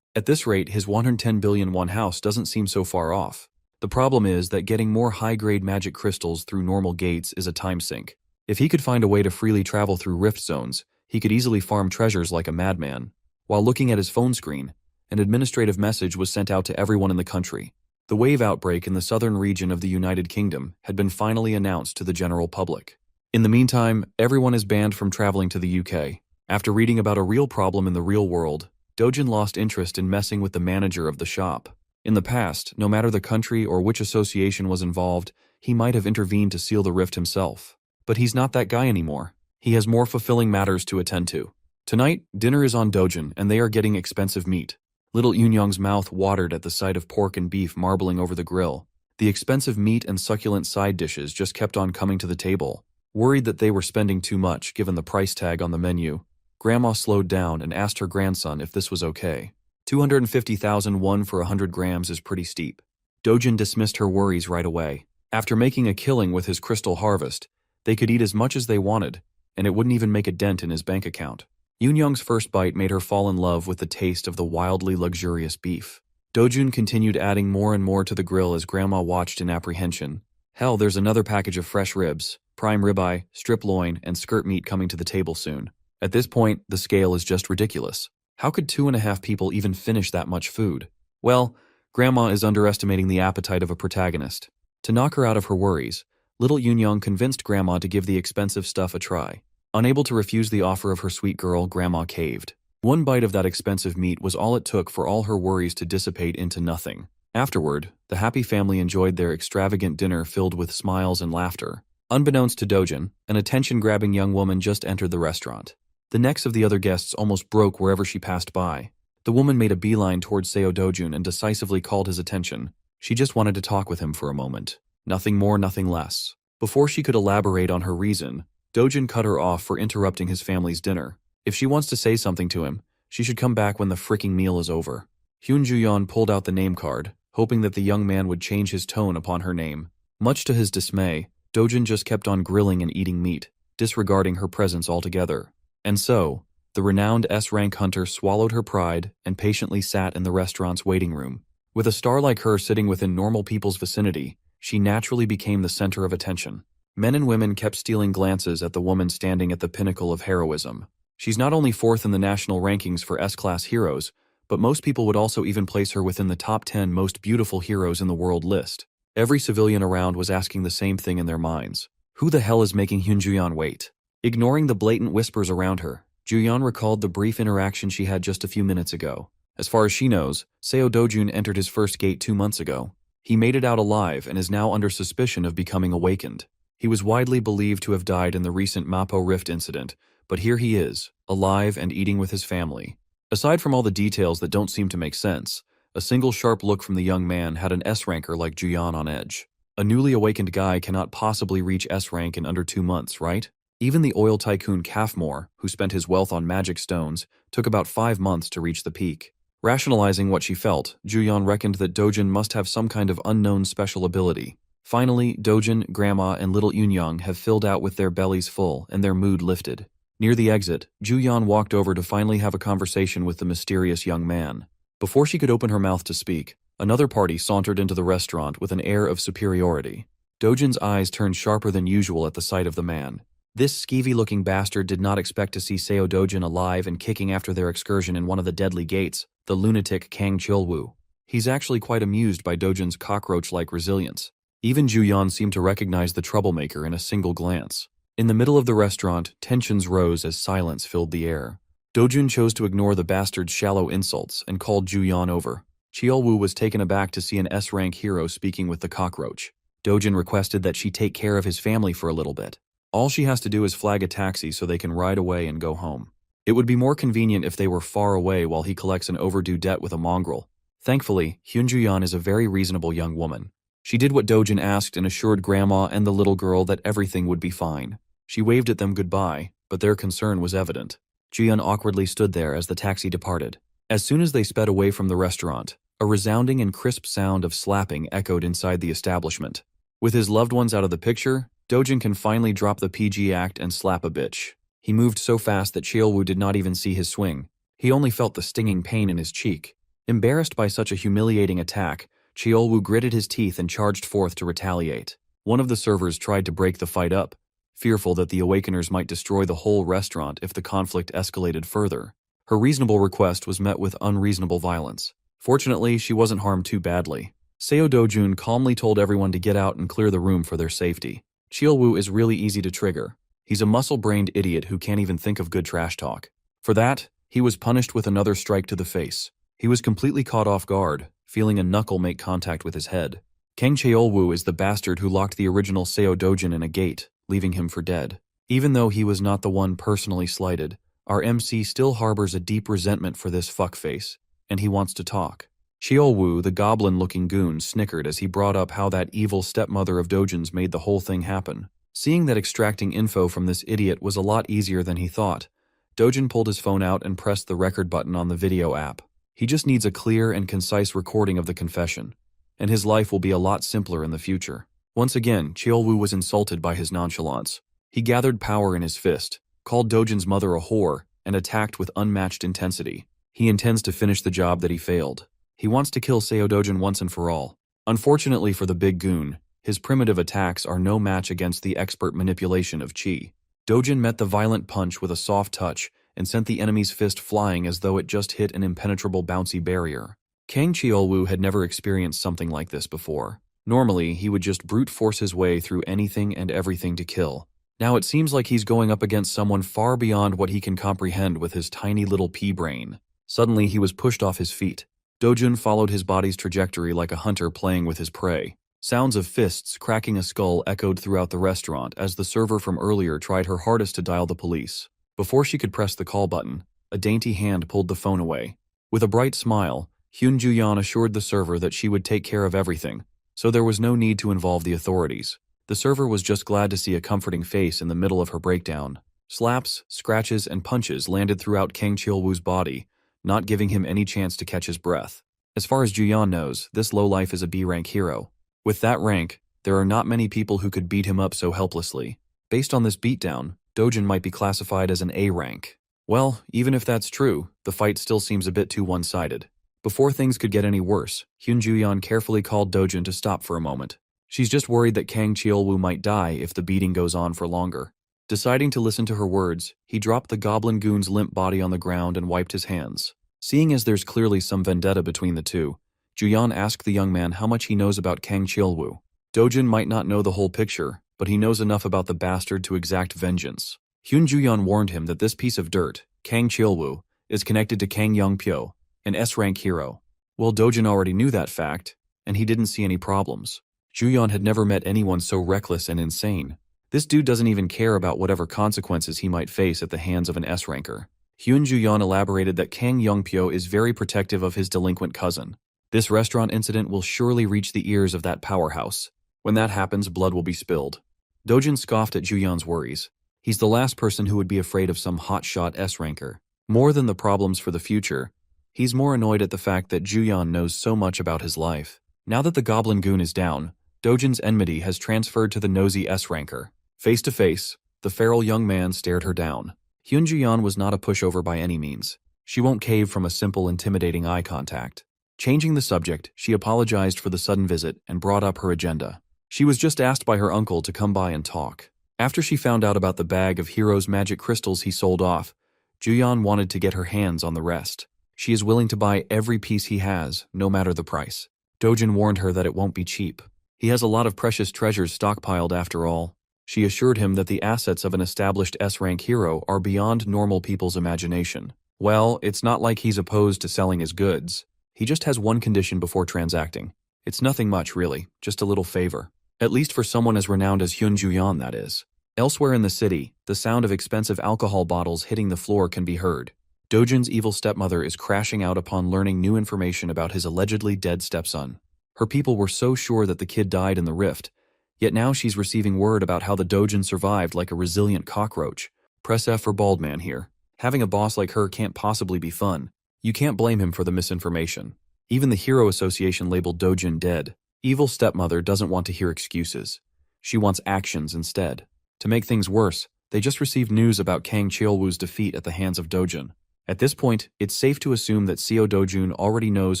At this rate, his 110 billion won house doesn't seem so far off. The problem is that getting more high-grade magic crystals through normal gates is a time sink. If he could find a way to freely travel through rift zones, he could easily farm treasures like a madman. While looking at his phone screen, an administrative message was sent out to everyone in the country. The wave outbreak in the southern region of the United Kingdom had been finally announced to the general public. In the meantime, everyone is banned from traveling to the UK. After reading about a real problem in the real world, Dojin lost interest in messing with the manager of the shop. In the past, no matter the country or which association was involved, he might have intervened to seal the rift himself. But he's not that guy anymore. He has more fulfilling matters to attend to. Tonight, dinner is on Dojin, and they are getting expensive meat. Little Yunyong's mouth watered at the sight of pork and beef marbling over the grill. The expensive meat and succulent side dishes just kept on coming to the table. Worried that they were spending too much given the price tag on the menu, Grandma slowed down and asked her grandson if this was okay. 250,000 won for 100 grams is pretty steep. Dojin dismissed her worries right away. After making a killing with his crystal harvest, they could eat as much as they wanted, and it wouldn't even make a dent in his bank account. Yunyong's first bite made her fall in love with the taste of the wildly luxurious beef. Dojun continued adding more and more to the grill as Grandma watched in apprehension. Hell, there's another package of fresh ribs, prime ribeye, strip loin, and skirt meat coming to the table soon. At this point, the scale is just ridiculous. How could 2.5 people even finish that much food? Well, Grandma is underestimating the appetite of a protagonist. To knock her out of her worries, little Yunyong convinced Grandma to give the expensive stuff a try. Unable to refuse the offer of her sweet girl, Grandma caved. One bite of that expensive meat was all it took for all her worries to dissipate into nothing. Afterward, the happy family enjoyed their extravagant dinner filled with smiles and laughter. Unbeknownst to Dojin, an attention-grabbing young woman just entered the restaurant. The necks of the other guests almost broke wherever she passed by. The woman made a beeline towards Seo Dojun and decisively called his attention. She just wanted to talk with him for a moment. Nothing more, nothing less. Before she could elaborate on her reason, Dojin cut her off for interrupting his family's dinner. If she wants to say something to him, she should come back when the fricking meal is over. Hyun Ju-yeon pulled out the name card, hoping that the young man would change his tone upon her name. Much to his dismay, Dojin just kept on grilling and eating meat, disregarding her presence altogether. And so, the renowned S-rank hunter swallowed her pride and patiently sat in the restaurant's waiting room. With a star like her sitting within normal people's vicinity, she naturally became the center of attention. Men and women kept stealing glances at the woman standing at the pinnacle of heroism. She's not only fourth in the national rankings for S-class heroes, but most people would also even place her within the top 10 most beautiful heroes in the world list. Every civilian around was asking the same thing in their minds. Who the hell is making Hyun Ju-yeon wait? Ignoring the blatant whispers around her, Ju-yeon recalled the brief interaction she had just a few minutes ago. As far as she knows, Seo Dojun entered his first gate 2 months ago. He made it out alive and is now under suspicion of becoming awakened. He was widely believed to have died in the recent Mapo Rift incident, but here he is, alive and eating with his family. Aside from all the details that don't seem to make sense, a single sharp look from the young man had an S-ranker like Ju-yeon on edge. A newly awakened guy cannot possibly reach S-rank in under 2 months, right? Even the oil tycoon Kafmore, who spent his wealth on magic stones, took about 5 months to reach the peak. Rationalizing what she felt, Ju-yeon reckoned that Dojin must have some kind of unknown special ability. Finally, Dojin, Grandma, and little Yunyong have filled out with their bellies full and their mood lifted. Near the exit, Ju-yeon walked over to finally have a conversation with the mysterious young man. Before she could open her mouth to speak, another party sauntered into the restaurant with an air of superiority. Dojin's eyes turned sharper than usual at the sight of the man. This skeevy-looking bastard did not expect to see Seo Dojin alive and kicking after their excursion in one of the deadly gates, the lunatic Kang Chilwoo. He's actually quite amused by Dojin's cockroach-like resilience. Even Juyeon seemed to recognize the troublemaker in a single glance. In the middle of the restaurant, tensions rose as silence filled the air. Dojin chose to ignore the bastard's shallow insults and called Juyeon over. Chilwoo was taken aback to see an S-rank hero speaking with the cockroach. Dojin requested that she take care of his family for a little bit. All she has to do is flag a taxi so they can ride away and go home. It would be more convenient if they were far away while he collects an overdue debt with a mongrel. Thankfully, Hyunjuyeon is a very reasonable young woman. She did what Dojin asked and assured Grandma and the little girl that everything would be fine. She waved at them goodbye, but their concern was evident. Juyeon awkwardly stood there as the taxi departed. As soon as they sped away from the restaurant, a resounding and crisp sound of slapping echoed inside the establishment. With his loved ones out of the picture, Dojin can finally drop the PG act and slap a bitch. He moved so fast that Chilwoo did not even see his swing. He only felt the stinging pain in his cheek. Embarrassed by such a humiliating attack, Chilwoo gritted his teeth and charged forth to retaliate. One of the servers tried to break the fight up, fearful that the Awakeners might destroy the whole restaurant if the conflict escalated further. Her reasonable request was met with unreasonable violence. Fortunately, she wasn't harmed too badly. Seo Dojun calmly told everyone to get out and clear the room for their safety. Chilwoo is really easy to trigger. He's a muscle-brained idiot who can't even think of good trash talk. For that, he was punished with another strike to the face. He was completely caught off guard, feeling a knuckle make contact with his head. Kang Cheolwoo is the bastard who locked the original Seo Dojin in a gate, leaving him for dead. Even though he was not the one personally slighted, our MC still harbors a deep resentment for this fuckface, and he wants to talk. Cheolwoo, the goblin-looking goon, snickered as he brought up how that evil stepmother of Dojin's made the whole thing happen. Seeing that extracting info from this idiot was a lot easier than he thought, Dojin pulled his phone out and pressed the record button on the video app. He just needs a clear and concise recording of the confession, and his life will be a lot simpler in the future. Once again, Cheolwoo was insulted by his nonchalance. He gathered power in his fist, called Dojin's mother a whore, and attacked with unmatched intensity. He intends to finish the job that he failed. He wants to kill Seo Dojin once and for all. Unfortunately for the big goon, his primitive attacks are no match against the expert manipulation of Chi. Dojin met the violent punch with a soft touch and sent the enemy's fist flying as though it just hit an impenetrable bouncy barrier. Kang Cheolwoo had never experienced something like this before. Normally, he would just brute force his way through anything and everything to kill. Now it seems like he's going up against someone far beyond what he can comprehend with his tiny little pea brain. Suddenly, he was pushed off his feet. Dojun followed his body's trajectory like a hunter playing with his prey. Sounds of fists cracking a skull echoed throughout the restaurant as the server from earlier tried her hardest to dial the police. Before she could press the call button, a dainty hand pulled the phone away. With a bright smile, Hyun Ju-yeon assured the server that she would take care of everything, so there was no need to involve the authorities. The server was just glad to see a comforting face in the middle of her breakdown. Slaps, scratches, and punches landed throughout Kang Cheolwoo's body, not giving him any chance to catch his breath. As far as Ju-yeon knows, this lowlife is a B-rank hero. With that rank, there are not many people who could beat him up so helplessly. Based on this beatdown, Dojin might be classified as an A rank. Well, even if that's true, the fight still seems a bit too one-sided. Before things could get any worse, Hyun Ju-yeon carefully called Dojin to stop for a moment. She's just worried that Kang Cheolwoo might die if the beating goes on for longer. Deciding to listen to her words, he dropped the goblin goon's limp body on the ground and wiped his hands. Seeing as there's clearly some vendetta between the two, Ju-yeon asked the young man how much he knows about Kang Cheolwoo. Dojin might not know the whole picture, but he knows enough about the bastard to exact vengeance. Hyun Ju-yeon warned him that this piece of dirt, Kang Cheolwoo, is connected to Kang Young-pyo, an S-rank hero. Well, Dojin already knew that fact, and he didn't see any problems. Ju-yeon had never met anyone so reckless and insane. This dude doesn't even care about whatever consequences he might face at the hands of an S-ranker. Hyun Ju-yeon elaborated that Kang Young-pyo is very protective of his delinquent cousin. This restaurant incident will surely reach the ears of that powerhouse. When that happens, blood will be spilled. Dojin scoffed at Ju-yeon's worries. He's the last person who would be afraid of some hotshot S-ranker. More than the problems for the future, he's more annoyed at the fact that Ju-yeon knows so much about his life. Now that the goblin goon is down, Dojin's enmity has transferred to the nosy S-ranker. Face to face, the feral young man stared her down. Hyun Ju-yeon was not a pushover by any means. She won't cave from a simple, intimidating eye contact. Changing the subject, she apologized for the sudden visit and brought up her agenda. She was just asked by her uncle to come by and talk. After she found out about the bag of Hero's magic crystals he sold off, Juyeon wanted to get her hands on the rest. She is willing to buy every piece he has, no matter the price. Dojin warned her that it won't be cheap. He has a lot of precious treasures stockpiled after all. She assured him that the assets of an established S-rank hero are beyond normal people's imagination. Well, it's not like he's opposed to selling his goods. He just has one condition before transacting. It's nothing much, really, just a little favor. At least for someone as renowned as Hyun Juyeon, that is. Elsewhere in the city, the sound of expensive alcohol bottles hitting the floor can be heard. Dojin's evil stepmother is crashing out upon learning new information about his allegedly dead stepson. Her people were so sure that the kid died in the rift, yet now she's receiving word about how the Dojin survived like a resilient cockroach. Press F for bald man here. Having a boss like her can't possibly be fun. You can't blame him for the misinformation. Even the Hero Association labeled Dojin dead. Evil stepmother doesn't want to hear excuses. She wants actions instead. To make things worse, they just received news about Kang Cheolwoo's defeat at the hands of Dojin. At this point, it's safe to assume that Seo Dojun already knows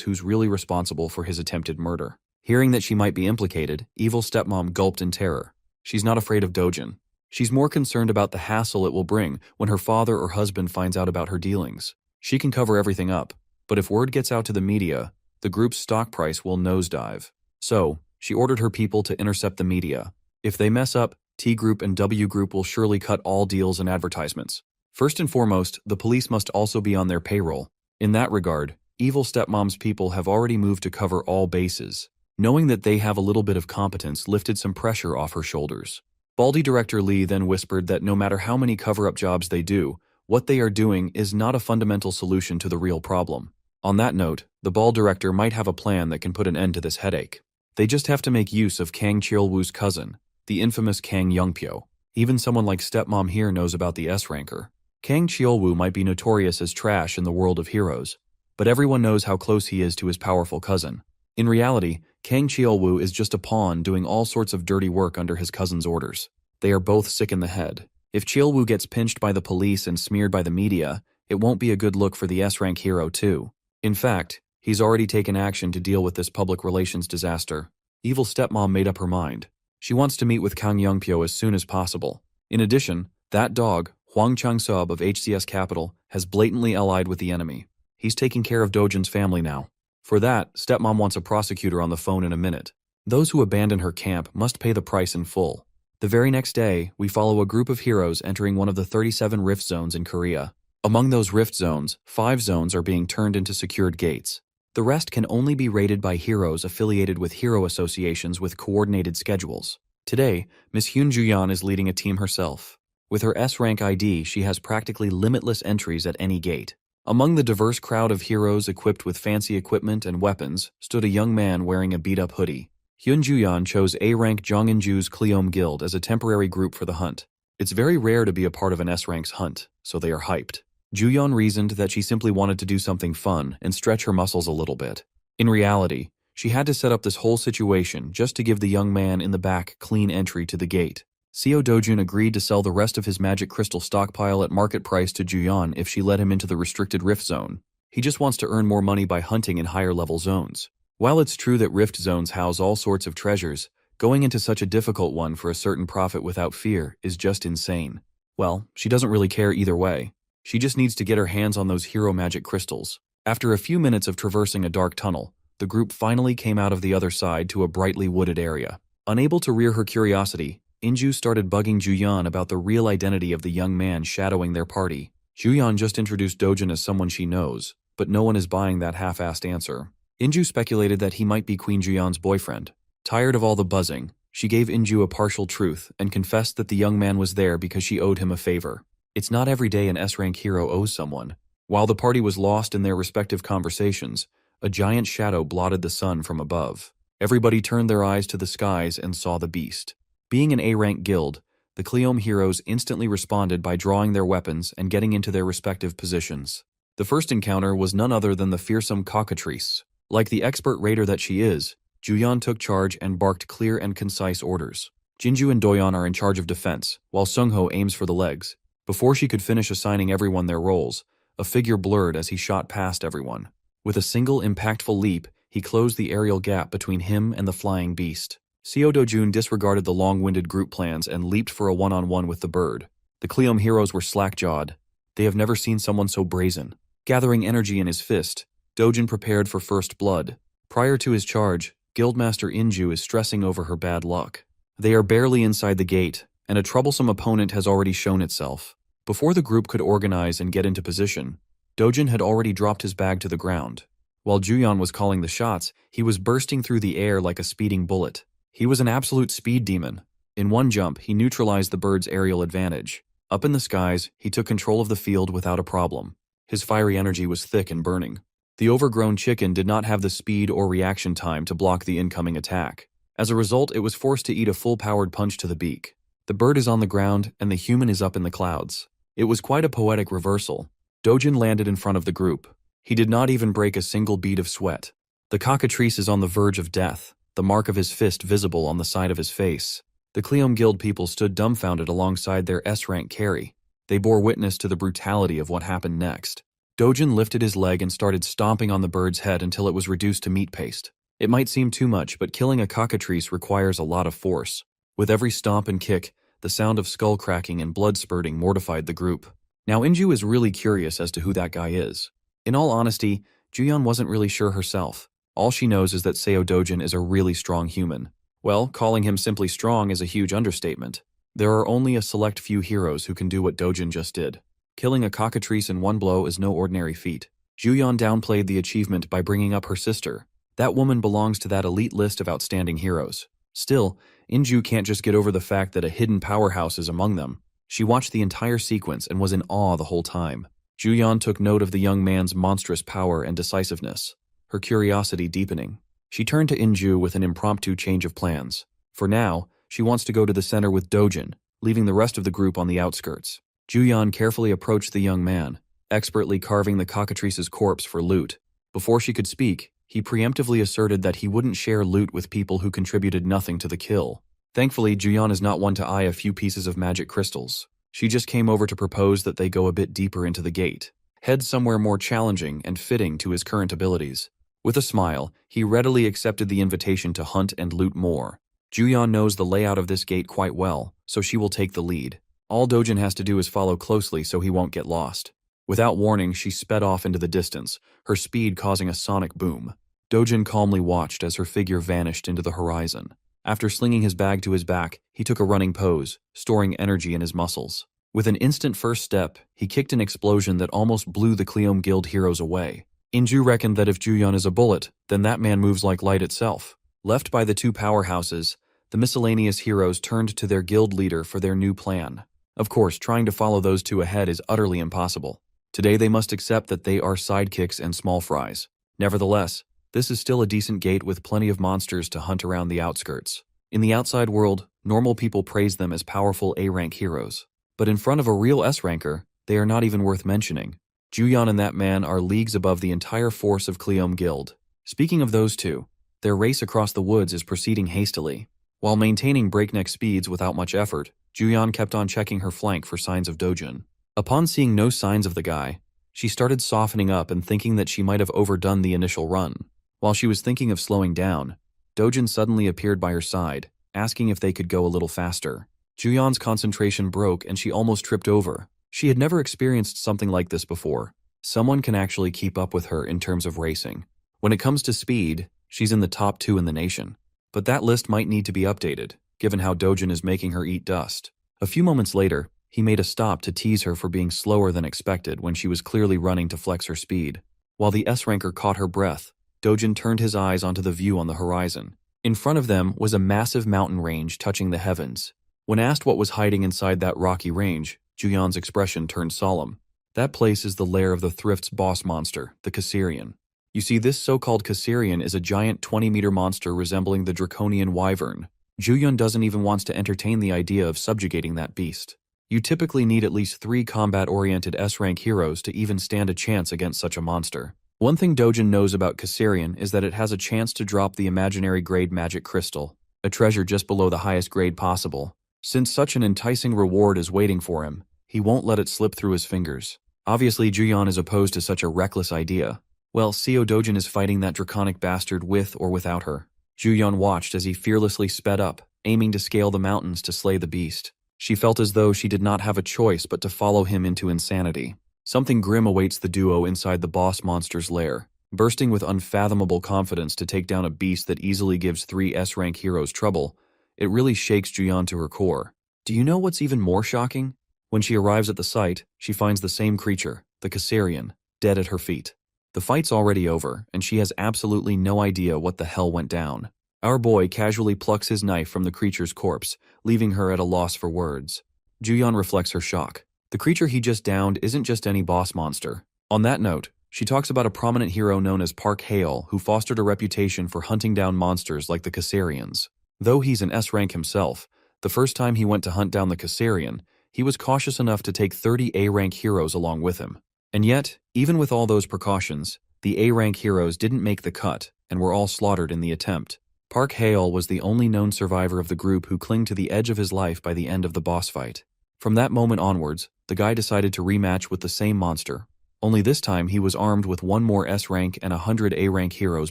who's really responsible for his attempted murder. Hearing that she might be implicated, evil stepmom gulped in terror. She's not afraid of Dojin. She's more concerned about the hassle it will bring when her father or husband finds out about her dealings. She can cover everything up, but if word gets out to the media, the group's stock price will nosedive. So, she ordered her people to intercept the media. If they mess up, T Group and W Group will surely cut all deals and advertisements. First and foremost, the police must also be on their payroll. In that regard, evil stepmom's people have already moved to cover all bases. Knowing that they have a little bit of competence lifted some pressure off her shoulders. Baldy director Lee then whispered that no matter how many cover-up jobs they do, what they are doing is not a fundamental solution to the real problem. On that note, the bald director might have a plan that can put an end to this headache. They just have to make use of Kang Cheolwoo's cousin, the infamous Kang Youngpyo. Even someone like stepmom here knows about the S-ranker. Kang Cheolwoo might be notorious as trash in the world of heroes, but everyone knows how close he is to his powerful cousin. In reality, Kang Cheolwoo is just a pawn doing all sorts of dirty work under his cousin's orders. They are both sick in the head. If Cheolwoo gets pinched by the police and smeared by the media, it won't be a good look for the S-rank hero too. In fact, he's already taken action to deal with this public relations disaster. Evil stepmom made up her mind. She wants to meet with Kang Youngpyo as soon as possible. In addition, that dog, Hwang Chang-sub of HCS Capital, has blatantly allied with the enemy. He's taking care of Dojin's family now. For that, stepmom wants a prosecutor on the phone in a minute. Those who abandon her camp must pay the price in full. The very next day, we follow a group of heroes entering one of the 37 rift zones in Korea. Among those rift zones, 5 zones are being turned into secured gates. The rest can only be raided by heroes affiliated with hero associations with coordinated schedules. Today, Miss Hyun Juyeon is leading a team herself. With her S-rank ID, she has practically limitless entries at any gate. Among the diverse crowd of heroes equipped with fancy equipment and weapons stood a young man wearing a beat-up hoodie. Hyun Juyeon chose A-rank Jongin-ju's Cleome Guild as a temporary group for the hunt. It's very rare to be a part of an S-rank's hunt, so they are hyped. Juyeon reasoned that she simply wanted to do something fun and stretch her muscles a little bit. In reality, she had to set up this whole situation just to give the young man in the back clean entry to the gate. Seo Dojun agreed to sell the rest of his magic crystal stockpile at market price to Juyeon if she let him into the restricted rift zone. He just wants to earn more money by hunting in higher level zones. While it's true that rift zones house all sorts of treasures, going into such a difficult one for a certain profit without fear is just insane. Well, she doesn't really care either way. She just needs to get her hands on those hero magic crystals. After a few minutes of traversing a dark tunnel, the group finally came out of the other side to a brightly wooded area. Unable to rear her curiosity, Inju started bugging Juyeon about the real identity of the young man shadowing their party. Juyeon just introduced Dojin as someone she knows, but no one is buying that half-assed answer. Inju speculated that he might be Queen Juyeon's boyfriend. Tired of all the buzzing, she gave Inju a partial truth and confessed that the young man was there because she owed him a favor. It's not every day an S-rank hero owes someone. While the party was lost in their respective conversations, a giant shadow blotted the sun from above. Everybody turned their eyes to the skies and saw the beast. Being an A-rank guild, the Cleome heroes instantly responded by drawing their weapons and getting into their respective positions. The first encounter was none other than the fearsome cockatrice. Like the expert raider that she is, Juyeon took charge and barked clear and concise orders. Jinju and Doyeon are in charge of defense, while Sungho aims for the legs. Before she could finish assigning everyone their roles, a figure blurred as he shot past everyone. With a single impactful leap, he closed the aerial gap between him and the flying beast. Seo Dojun disregarded the long-winded group plans and leaped for a one-on-one with the bird. The Cleom heroes were slack-jawed. They have never seen someone so brazen. Gathering energy in his fist, Dojin prepared for first blood. Prior to his charge, Guildmaster Inju is stressing over her bad luck. They are barely inside the gate, and a troublesome opponent has already shown itself. Before the group could organize and get into position, Dojin had already dropped his bag to the ground. While Juyeon was calling the shots, he was bursting through the air like a speeding bullet. He was an absolute speed demon. In one jump, he neutralized the bird's aerial advantage. Up in the skies, he took control of the field without a problem. His fiery energy was thick and burning. The overgrown chicken did not have the speed or reaction time to block the incoming attack. As a result, it was forced to eat a full-powered punch to the beak. The bird is on the ground, and the human is up in the clouds. It was quite a poetic reversal. Dojin landed in front of the group. He did not even break a single bead of sweat. The cockatrice is on the verge of death, the mark of his fist visible on the side of his face. The Cleom Guild people stood dumbfounded alongside their S-rank carry. They bore witness to the brutality of what happened next. Dojin lifted his leg and started stomping on the bird's head until it was reduced to meat paste. It might seem too much, but killing a cockatrice requires a lot of force. With every stomp and kick, the sound of skull cracking and blood spurting mortified the group. Now Inju is really curious as to who that guy is. In all honesty, Juyeon wasn't really sure herself. All she knows is that Seo Dojin is a really strong human. Well, calling him simply strong is a huge understatement. There are only a select few heroes who can do what Dojin just did. Killing a cockatrice in one blow is no ordinary feat. Juyeon downplayed the achievement by bringing up her sister. That woman belongs to that elite list of outstanding heroes. Still, Inju can't just get over the fact that a hidden powerhouse is among them. She watched the entire sequence and was in awe the whole time. Juyeon took note of the young man's monstrous power and decisiveness, her curiosity deepening. She turned to Inju with an impromptu change of plans. For now, she wants to go to the center with Dojin, leaving the rest of the group on the outskirts. Juyeon carefully approached the young man, expertly carving the cockatrice's corpse for loot. Before she could speak, he preemptively asserted that he wouldn't share loot with people who contributed nothing to the kill. Thankfully, Juyeon is not one to eye a few pieces of magic crystals. She just came over to propose that they go a bit deeper into the gate, head somewhere more challenging and fitting to his current abilities. With a smile, he readily accepted the invitation to hunt and loot more. Juyeon knows the layout of this gate quite well, so she will take the lead. All Dojin has to do is follow closely so he won't get lost. Without warning, she sped off into the distance, her speed causing a sonic boom. Dojin calmly watched as her figure vanished into the horizon. After slinging his bag to his back, he took a running pose, storing energy in his muscles. With an instant first step, he kicked an explosion that almost blew the Cleom Guild heroes away. Inju reckoned that if Juyeon is a bullet, then that man moves like light itself. Left by the two powerhouses, the miscellaneous heroes turned to their guild leader for their new plan. Of course, trying to follow those two ahead is utterly impossible. Today they must accept that they are sidekicks and small fries. Nevertheless, this is still a decent gate with plenty of monsters to hunt around the outskirts. In the outside world, normal people praise them as powerful A-rank heroes. But in front of a real S-ranker, they are not even worth mentioning. Juyeon and that man are leagues above the entire force of Cleom Guild. Speaking of those two, their race across the woods is proceeding hastily. While maintaining breakneck speeds without much effort, Juyeon kept on checking her flank for signs of Dojin. Upon seeing no signs of the guy, she started softening up and thinking that she might have overdone the initial run. While she was thinking of slowing down, Dojin suddenly appeared by her side, asking if they could go a little faster. Juyeon's concentration broke and she almost tripped over. She had never experienced something like this before. Someone can actually keep up with her in terms of racing. When it comes to speed, she's in the top 2 in the nation. But that list might need to be updated, given how Dojin is making her eat dust. A few moments later, he made a stop to tease her for being slower than expected when she was clearly running to flex her speed. While the S-ranker caught her breath, Dojin turned his eyes onto the view on the horizon. In front of them was a massive mountain range touching the heavens. When asked what was hiding inside that rocky range, Juyeon's expression turned solemn. That place is the lair of the Thrift's boss monster, the Caesarian. You see, this so-called Caesarian is a giant 20-meter monster resembling the draconian wyvern. Juyeon doesn't even want to entertain the idea of subjugating that beast. You typically need at least 3 combat-oriented S-rank heroes to even stand a chance against such a monster. One thing Dojin knows about Caesarian is that it has a chance to drop the imaginary grade magic crystal, a treasure just below the highest grade possible. Since such an enticing reward is waiting for him, he won't let it slip through his fingers. Obviously, Juyeon is opposed to such a reckless idea. Well, Seo Dojin is fighting that draconic bastard with or without her. Juyeon watched as he fearlessly sped up, aiming to scale the mountains to slay the beast. She felt as though she did not have a choice but to follow him into insanity. Something grim awaits the duo inside the boss monster's lair. Bursting with unfathomable confidence to take down a beast that easily gives 3 S-rank heroes trouble, it really shakes Juyeon to her core. Do you know what's even more shocking? When she arrives at the site, she finds the same creature, the Caesarian, dead at her feet. The fight's already over, and she has absolutely no idea what the hell went down. Our boy casually plucks his knife from the creature's corpse, leaving her at a loss for words. Juyeon reflects her shock. The creature he just downed isn't just any boss monster. On that note, she talks about a prominent hero known as Park Hae-il who fostered a reputation for hunting down monsters like the Caesarians. Though he's an S-rank himself, the first time he went to hunt down the Caesarian, he was cautious enough to take 30 A-rank heroes along with him. And yet, even with all those precautions, the A-rank heroes didn't make the cut and were all slaughtered in the attempt. Park Hae-il was the only known survivor of the group who clung to the edge of his life by the end of the boss fight. From that moment onwards, the guy decided to rematch with the same monster. Only this time he was armed with 1 more S-rank and 100 A-rank heroes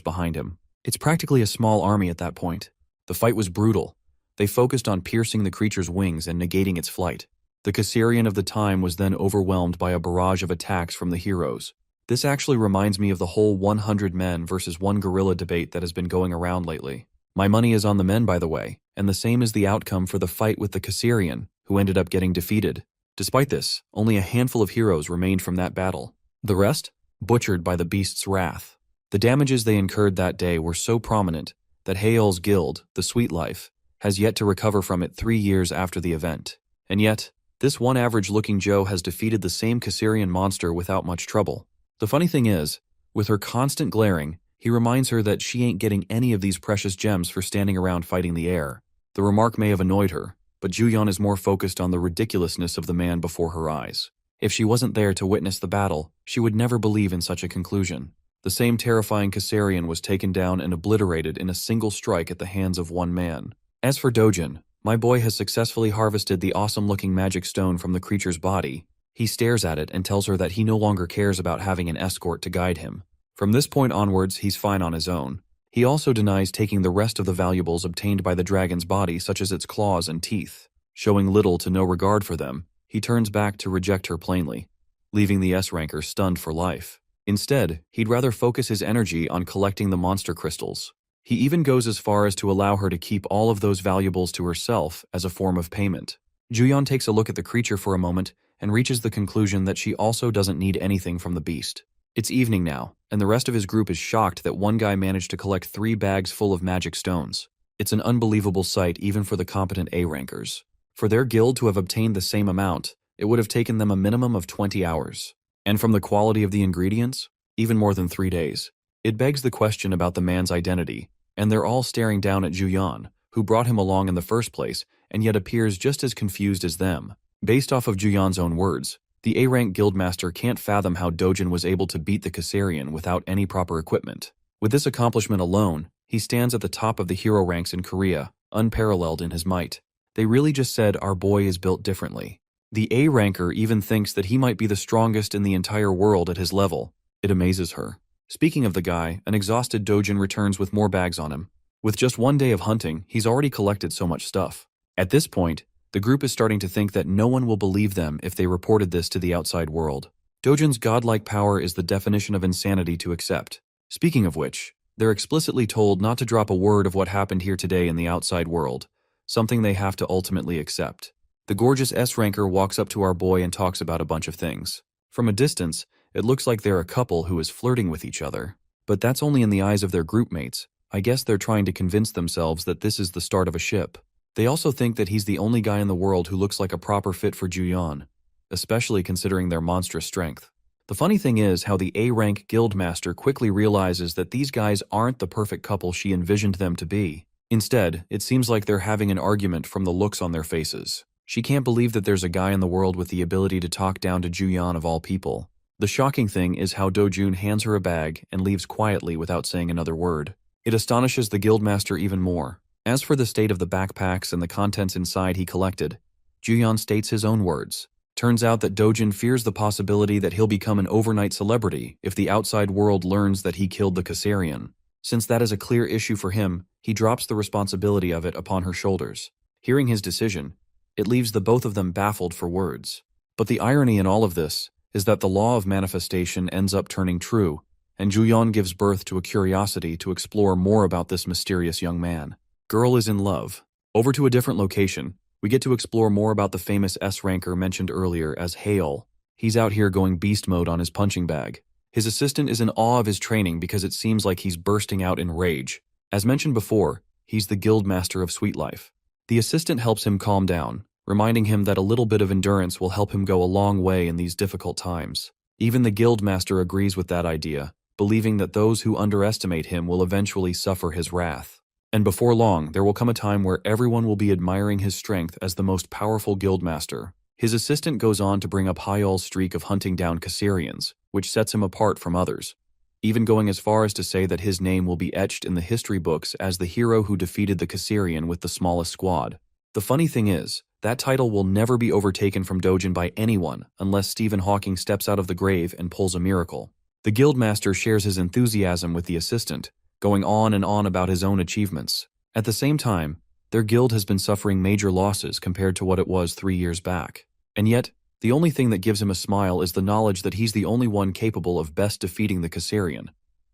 behind him. It's practically a small army at that point. The fight was brutal. They focused on piercing the creature's wings and negating its flight. The Caesarian of the time was then overwhelmed by a barrage of attacks from the heroes. This actually reminds me of the whole 100 men versus 1 gorilla debate that has been going around lately. My money is on the men, by the way, and the same is the outcome for the fight with the Caesarian, who ended up getting defeated. Despite this, only a handful of heroes remained from that battle. The rest? Butchered by the beast's wrath. The damages they incurred that day were so prominent that Hae-il's guild, the Sweet Life, has yet to recover from it 3 years after the event. And yet, this one average-looking Joe has defeated the same Caesarian monster without much trouble. The funny thing is, with her constant glaring, he reminds her that she ain't getting any of these precious gems for standing around fighting the air. The remark may have annoyed her, but Juyeon is more focused on the ridiculousness of the man before her eyes. If she wasn't there to witness the battle, she would never believe in such a conclusion. The same terrifying Caesarian was taken down and obliterated in a single strike at the hands of 1 man. As for Dojin, my boy has successfully harvested the awesome-looking magic stone from the creature's body. He stares at it and tells her that he no longer cares about having an escort to guide him. From this point onwards, he's fine on his own. He also denies taking the rest of the valuables obtained by the dragon's body, such as its claws and teeth. Showing little to no regard for them, he turns back to reject her plainly, leaving the S-ranker stunned for life. Instead, he'd rather focus his energy on collecting the monster crystals. He even goes as far as to allow her to keep all of those valuables to herself as a form of payment. Juyeon takes a look at the creature for a moment and reaches the conclusion that she also doesn't need anything from the beast. It's evening now, and the rest of his group is shocked that one guy managed to collect 3 bags full of magic stones. It's an unbelievable sight even for the competent A-rankers. For their guild to have obtained the same amount, it would have taken them a minimum of 20 hours. And from the quality of the ingredients, even more than 3 days. It begs the question about the man's identity, and they're all staring down at Juyeon, who brought him along in the first place, and yet appears just as confused as them. Based off of Juyeon's own words, the A-rank guildmaster can't fathom how Dojin was able to beat the Caesarian without any proper equipment. With this accomplishment alone, he stands at the top of the hero ranks in Korea, unparalleled in his might. They really just said our boy is built differently. The A-ranker even thinks that he might be the strongest in the entire world at his level. It amazes her. Speaking of the guy, an exhausted Dojin returns with more bags on him. With just 1 day of hunting, he's already collected so much stuff. At this point, the group is starting to think that no one will believe them if they reported this to the outside world. Dojin's godlike power is the definition of insanity to accept. Speaking of which, they're explicitly told not to drop a word of what happened here today in the outside world, something they have to ultimately accept. The gorgeous S-ranker walks up to our boy and talks about a bunch of things. From a distance, it looks like they're a couple who is flirting with each other. But that's only in the eyes of their group mates. I guess they're trying to convince themselves that this is the start of a ship. They also think that he's the only guy in the world who looks like a proper fit for Juyeon, especially considering their monstrous strength. The funny thing is how the A-rank guildmaster quickly realizes that these guys aren't the perfect couple she envisioned them to be. Instead, it seems like they're having an argument from the looks on their faces. She can't believe that there's a guy in the world with the ability to talk down to Juyeon of all people. The shocking thing is how Dojun hands her a bag and leaves quietly without saying another word. It astonishes the guildmaster even more. As for the state of the backpacks and the contents inside he collected, Juyeon states his own words. Turns out that Dojin fears the possibility that he'll become an overnight celebrity if the outside world learns that he killed the Caesarian. Since that is a clear issue for him, he drops the responsibility of it upon her shoulders. Hearing his decision, it leaves the both of them baffled for words. But the irony in all of this is that the law of manifestation ends up turning true, and Juyeon gives birth to a curiosity to explore more about this mysterious young man. Girl is in love. Over to a different location, we get to explore more about the famous S-ranker mentioned earlier as Yahello. He's out here going beast mode on his punching bag. His assistant is in awe of his training because it seems like he's bursting out in rage. As mentioned before, he's the guild master of Sweet Life. The assistant helps him calm down, reminding him that a little bit of endurance will help him go a long way in these difficult times. Even the guild master agrees with that idea, believing that those who underestimate him will eventually suffer his wrath. And before long, there will come a time where everyone will be admiring his strength as the most powerful guildmaster. His assistant goes on to bring up Hyol's streak of hunting down Caesarians, which sets him apart from others, even going as far as to say that his name will be etched in the history books as the hero who defeated the Caesarian with the smallest squad. The funny thing is, that title will never be overtaken from Dojin by anyone unless Stephen Hawking steps out of the grave and pulls a miracle. The guildmaster shares his enthusiasm with the assistant, going on and on about his own achievements. At the same time, their guild has been suffering major losses compared to what it was 3 years back. And yet, the only thing that gives him a smile is the knowledge that he's the only one capable of best defeating the Caesarian,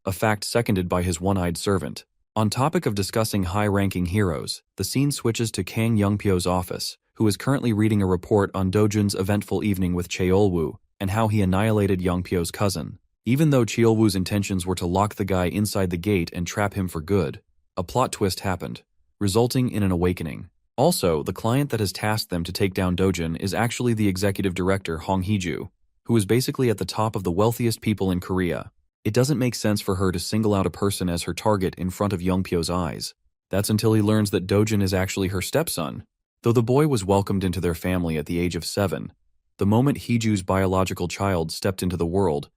a fact seconded by his one-eyed servant. On topic of discussing high-ranking heroes, the scene switches to Kang Youngpyo's office, who is currently reading a report on Dojin's eventful evening with Cheolwoo and how he annihilated Youngpyo's cousin. Even though Cheolwoo's intentions were to lock the guy inside the gate and trap him for good, a plot twist happened, resulting in an awakening. Also, the client that has tasked them to take down Dojin is actually the executive director Hong Hee-ju, who is basically at the top of the wealthiest people in Korea. It doesn't make sense for her to single out a person as her target in front of Youngpyo's eyes. That's until he learns that Dojin is actually her stepson. Though the boy was welcomed into their family at the age of 7, the moment Hee-ju's biological child stepped into the world,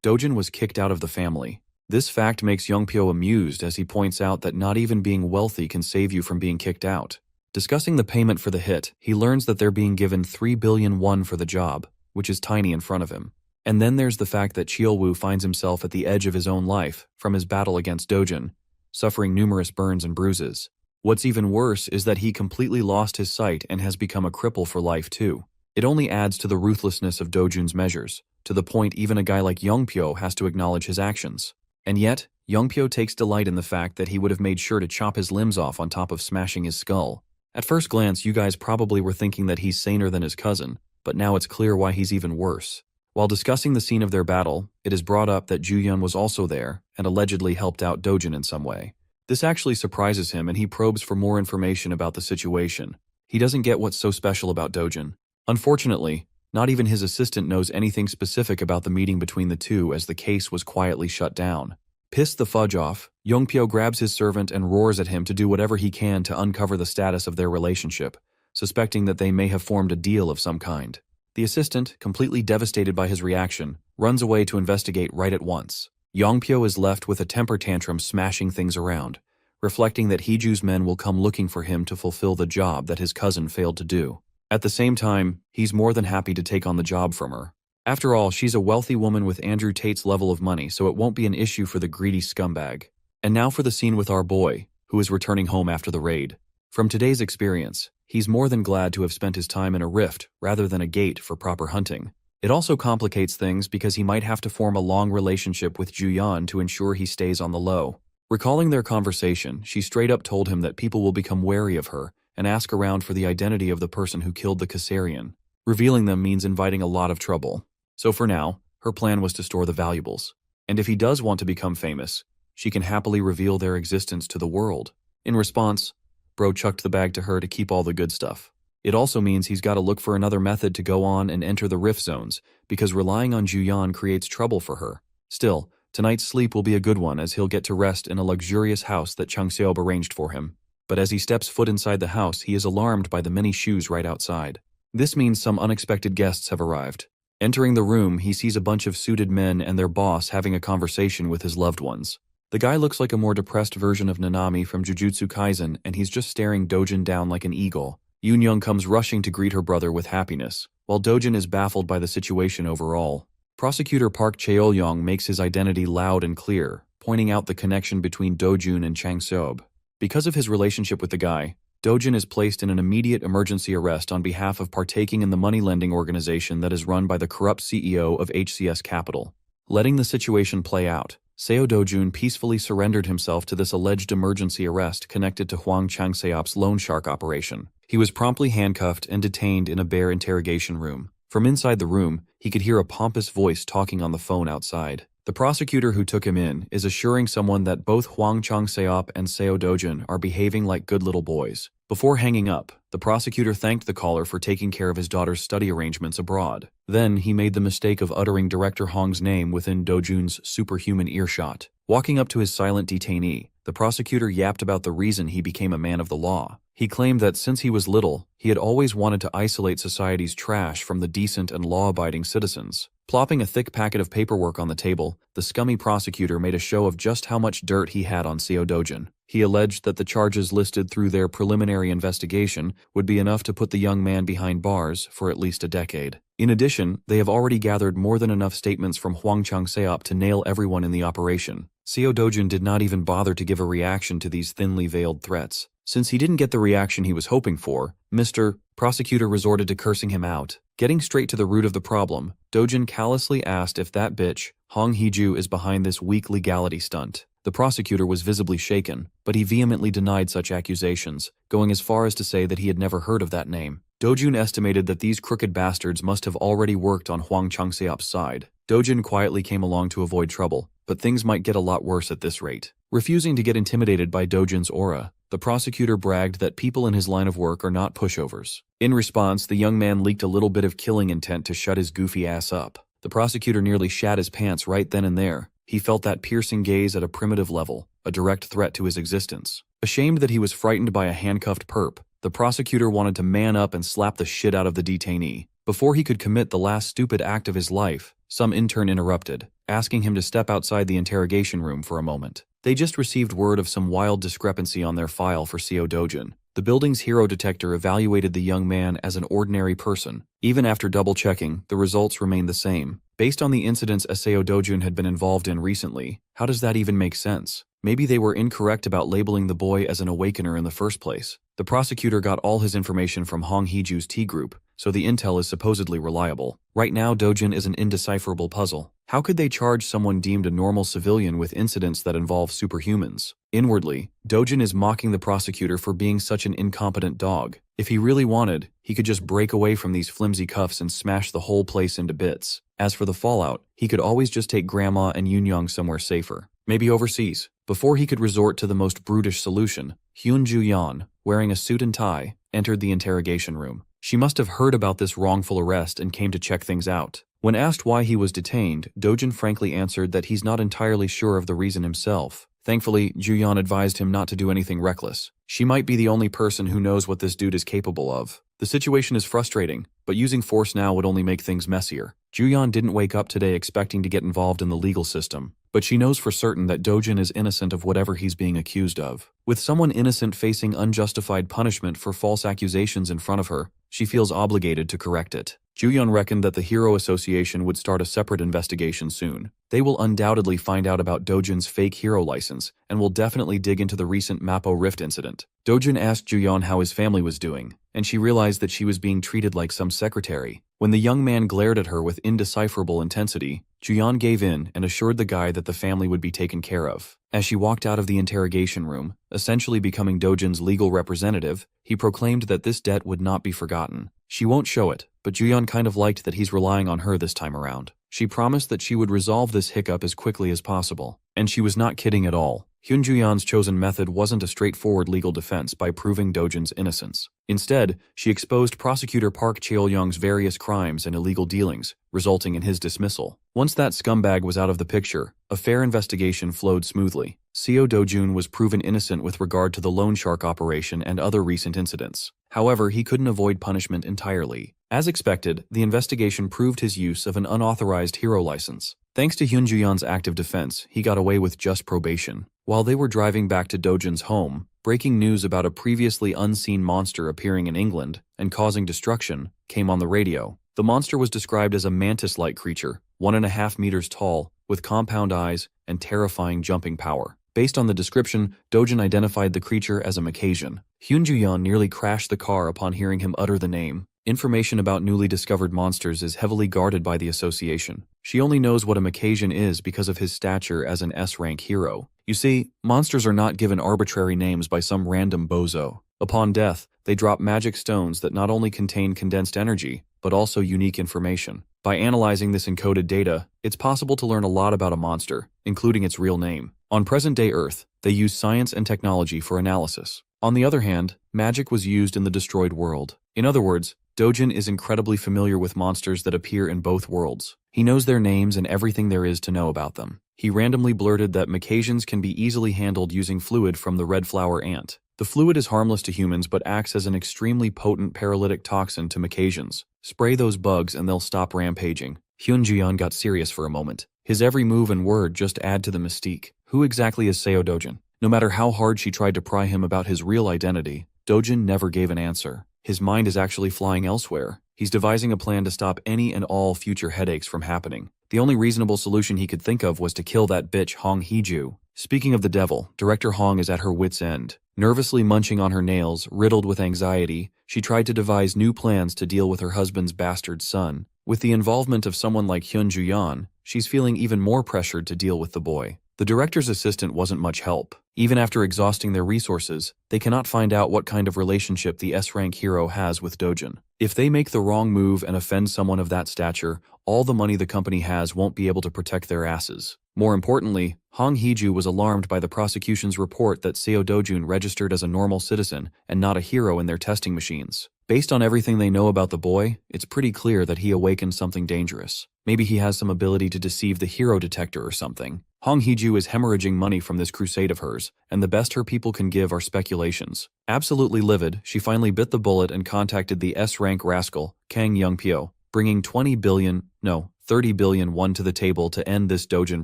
Dojin was kicked out of the family. This fact makes Youngpyo amused as he points out that not even being wealthy can save you from being kicked out. Discussing the payment for the hit, he learns that they're being given 3 billion won for the job, which is tiny in front of him. And then there's the fact that Cheolwoo finds himself at the edge of his own life from his battle against Dojin, suffering numerous burns and bruises. What's even worse is that he completely lost his sight and has become a cripple for life too. It only adds to the ruthlessness of Dojin's measures, to the point even a guy like Youngpyo has to acknowledge his actions. And yet, Youngpyo takes delight in the fact that he would have made sure to chop his limbs off on top of smashing his skull. At first glance, you guys probably were thinking that he's saner than his cousin, but now it's clear why he's even worse. While discussing the scene of their battle, it is brought up that Juyeon was also there and allegedly helped out Dojin in some way. This actually surprises him and he probes for more information about the situation. He doesn't get what's so special about Dojin. Unfortunately, not even his assistant knows anything specific about the meeting between the two as the case was quietly shut down. Pissed the fudge off, Youngpyo grabs his servant and roars at him to do whatever he can to uncover the status of their relationship, suspecting that they may have formed a deal of some kind. The assistant, completely devastated by his reaction, runs away to investigate right at once. Youngpyo is left with a temper tantrum smashing things around, reflecting that Hee-ju's men will come looking for him to fulfill the job that his cousin failed to do. At the same time, he's more than happy to take on the job from her. After all, she's a wealthy woman with Andrew Tate's level of money, so it won't be an issue for the greedy scumbag. And now for the scene with our boy, who is returning home after the raid. From today's experience, he's more than glad to have spent his time in a rift rather than a gate for proper hunting. It also complicates things because he might have to form a long relationship with Juyeon to ensure he stays on the low. Recalling their conversation, she straight up told him that people will become wary of her and ask around for the identity of the person who killed the Caesarian. Revealing them means inviting a lot of trouble. So for now, her plan was to store the valuables. And if he does want to become famous, she can happily reveal their existence to the world. In response, Bro chucked the bag to her to keep all the good stuff. It also means he's got to look for another method to go on and enter the rift zones, because relying on Juyeon creates trouble for her. Still, tonight's sleep will be a good one as he'll get to rest in a luxurious house that Chung Seob arranged for him. But as he steps foot inside the house, he is alarmed by the many shoes right outside. This means some unexpected guests have arrived. Entering the room, he sees a bunch of suited men and their boss having a conversation with his loved ones. The guy looks like a more depressed version of Nanami from Jujutsu Kaisen, and he's just staring Dojin down like an eagle. Yoon comes rushing to greet her brother with happiness, while Dojin is baffled by the situation overall. Prosecutor Park Cheol-young makes his identity loud and clear, pointing out the connection between Dojun and Chang Seob. Because of his relationship with the guy, Dojun is placed in an immediate emergency arrest on behalf of partaking in the money-lending organization that is run by the corrupt CEO of HCS Capital. Letting the situation play out, Seo Dojun peacefully surrendered himself to this alleged emergency arrest connected to Hwang Chang-seop's loan shark operation. He was promptly handcuffed and detained in a bare interrogation room. From inside the room, he could hear a pompous voice talking on the phone outside. The prosecutor who took him in is assuring someone that both Hwang Chang-seop and Seo Dojun are behaving like good little boys. Before hanging up, the prosecutor thanked the caller for taking care of his daughter's study arrangements abroad. Then he made the mistake of uttering Director Hong's name within Dojun's superhuman earshot. Walking up to his silent detainee, the prosecutor yapped about the reason he became a man of the law. He claimed that since he was little, he had always wanted to isolate society's trash from the decent and law-abiding citizens. Plopping a thick packet of paperwork on the table, the scummy prosecutor made a show of just how much dirt he had on Seo Dojun. He alleged that the charges listed through their preliminary investigation would be enough to put the young man behind bars for at least a decade. In addition, they have already gathered more than enough statements from Hwang Chang-seop to nail everyone in the operation. Seo Dojun did not even bother to give a reaction to these thinly veiled threats. Since he didn't get the reaction he was hoping for, Mr. Prosecutor resorted to cursing him out. Getting straight to the root of the problem, Dojun callously asked if that bitch, Hong Hee-ju, is behind this weak legality stunt. The prosecutor was visibly shaken, but he vehemently denied such accusations, going as far as to say that he had never heard of that name. Dojun estimated that these crooked bastards must have already worked on Hwang Chang-seop's side. Dojun quietly came along to avoid trouble, but things might get a lot worse at this rate. Refusing to get intimidated by Dojun's aura, the prosecutor bragged that people in his line of work are not pushovers. In response, the young man leaked a little bit of killing intent to shut his goofy ass up. The prosecutor nearly shat his pants right then and there. He felt that piercing gaze at a primitive level, a direct threat to his existence. Ashamed that he was frightened by a handcuffed perp, the prosecutor wanted to man up and slap the shit out of the detainee. Before he could commit the last stupid act of his life, some intern interrupted, asking him to step outside the interrogation room for a moment. They just received word of some wild discrepancy on their file for Seo Dojun. The building's hero detector evaluated the young man as an ordinary person. Even after double-checking, the results remained the same. Based on the incidents Seo Dojun had been involved in recently, how does that even make sense? Maybe they were incorrect about labeling the boy as an awakener in the first place. The prosecutor got all his information from Hong Hee-ju's T-group, so the intel is supposedly reliable. Right now, Dojun is an indecipherable puzzle. How could they charge someone deemed a normal civilian with incidents that involve superhumans? Inwardly, Dojun is mocking the prosecutor for being such an incompetent dog. If he really wanted, he could just break away from these flimsy cuffs and smash the whole place into bits. As for the fallout, he could always just take Grandma and Yunyong somewhere safer. Maybe overseas. Before he could resort to the most brutish solution, Hyun Ju-yeon, wearing a suit and tie, entered the interrogation room. She must have heard about this wrongful arrest and came to check things out. When asked why he was detained, Dojun frankly answered that he's not entirely sure of the reason himself. Thankfully, Ju-yeon advised him not to do anything reckless. She might be the only person who knows what this dude is capable of. The situation is frustrating, but using force now would only make things messier. Ju-yeon didn't wake up today expecting to get involved in the legal system, but she knows for certain that Dojun is innocent of whatever he's being accused of. With someone innocent facing unjustified punishment for false accusations in front of her, she feels obligated to correct it. Ju-yeon reckoned that the Hero Association would start a separate investigation soon. They will undoubtedly find out about Dojun's fake hero license, and will definitely dig into the recent Mappo Rift incident. Dojun asked Ju-yeon how his family was doing, and she realized that she was being treated like some secretary. When the young man glared at her with indecipherable intensity, Ju-yeon gave in and assured the guy that the family would be taken care of. As she walked out of the interrogation room, essentially becoming Dojun's legal representative, he proclaimed that this debt would not be forgotten. She won't show it, but Ju-yeon kind of liked that he's relying on her this time around. She promised that she would resolve this hiccup as quickly as possible. And she was not kidding at all. Hyun Ju-yeon's chosen method wasn't a straightforward legal defense by proving Dojun's innocence. Instead, she exposed Prosecutor Park Cheol-young's various crimes and illegal dealings, resulting in his dismissal. Once that scumbag was out of the picture, a fair investigation flowed smoothly. Seo Dojun was proven innocent with regard to the loan shark operation and other recent incidents. However, he couldn't avoid punishment entirely. As expected, the investigation proved his use of an unauthorized hero license. Thanks to Hyun Ju-yeon's active defense, he got away with just probation. While they were driving back to Dojun's home, breaking news about a previously unseen monster appearing in England and causing destruction came on the radio. The monster was described as a mantis-like creature, 1.5 meters tall, with compound eyes and terrifying jumping power. Based on the description, Dojin identified the creature as a Macasian. Hyunjuyeon nearly crashed the car upon hearing him utter the name. Information about newly discovered monsters is heavily guarded by the association. She only knows what a Macasian is because of his stature as an S-rank hero. You see, monsters are not given arbitrary names by some random bozo. Upon death, they drop magic stones that not only contain condensed energy, but also unique information. By analyzing this encoded data, it's possible to learn a lot about a monster, including its real name. On present-day Earth, they use science and technology for analysis. On the other hand, magic was used in the destroyed world. In other words, Dojin is incredibly familiar with monsters that appear in both worlds. He knows their names and everything there is to know about them. He randomly blurted that Macasians can be easily handled using fluid from the red flower ant. The fluid is harmless to humans but acts as an extremely potent paralytic toxin to Macasians. Spray those bugs and they'll stop rampaging. Hyunjuyeon got serious for a moment. His every move and word just add to the mystique. Who exactly is Seo Dojin? No matter how hard she tried to pry him about his real identity, Dojin never gave an answer. His mind is actually flying elsewhere. He's devising a plan to stop any and all future headaches from happening. The only reasonable solution he could think of was to kill that bitch Hong Hee-ju. Speaking of the devil, Director Hong is at her wit's end. Nervously munching on her nails, riddled with anxiety, she tried to devise new plans to deal with her husband's bastard son. With the involvement of someone like Hyunjuyeon, she's feeling even more pressured to deal with the boy. The director's assistant wasn't much help. Even after exhausting their resources, they cannot find out what kind of relationship the S-rank hero has with Dojin. If they make the wrong move and offend someone of that stature, all the money the company has won't be able to protect their asses. More importantly, Hong Hee-ju was alarmed by the prosecution's report that Seo Dojun registered as a normal citizen and not a hero in their testing machines. Based on everything they know about the boy, it's pretty clear that he awakened something dangerous. Maybe he has some ability to deceive the hero detector or something. Hong Hee-ju is hemorrhaging money from this crusade of hers, and the best her people can give are speculations. Absolutely livid, she finally bit the bullet and contacted the S-rank rascal, Kang Young-pyo, bringing 30 billion won to the table to end this Dojin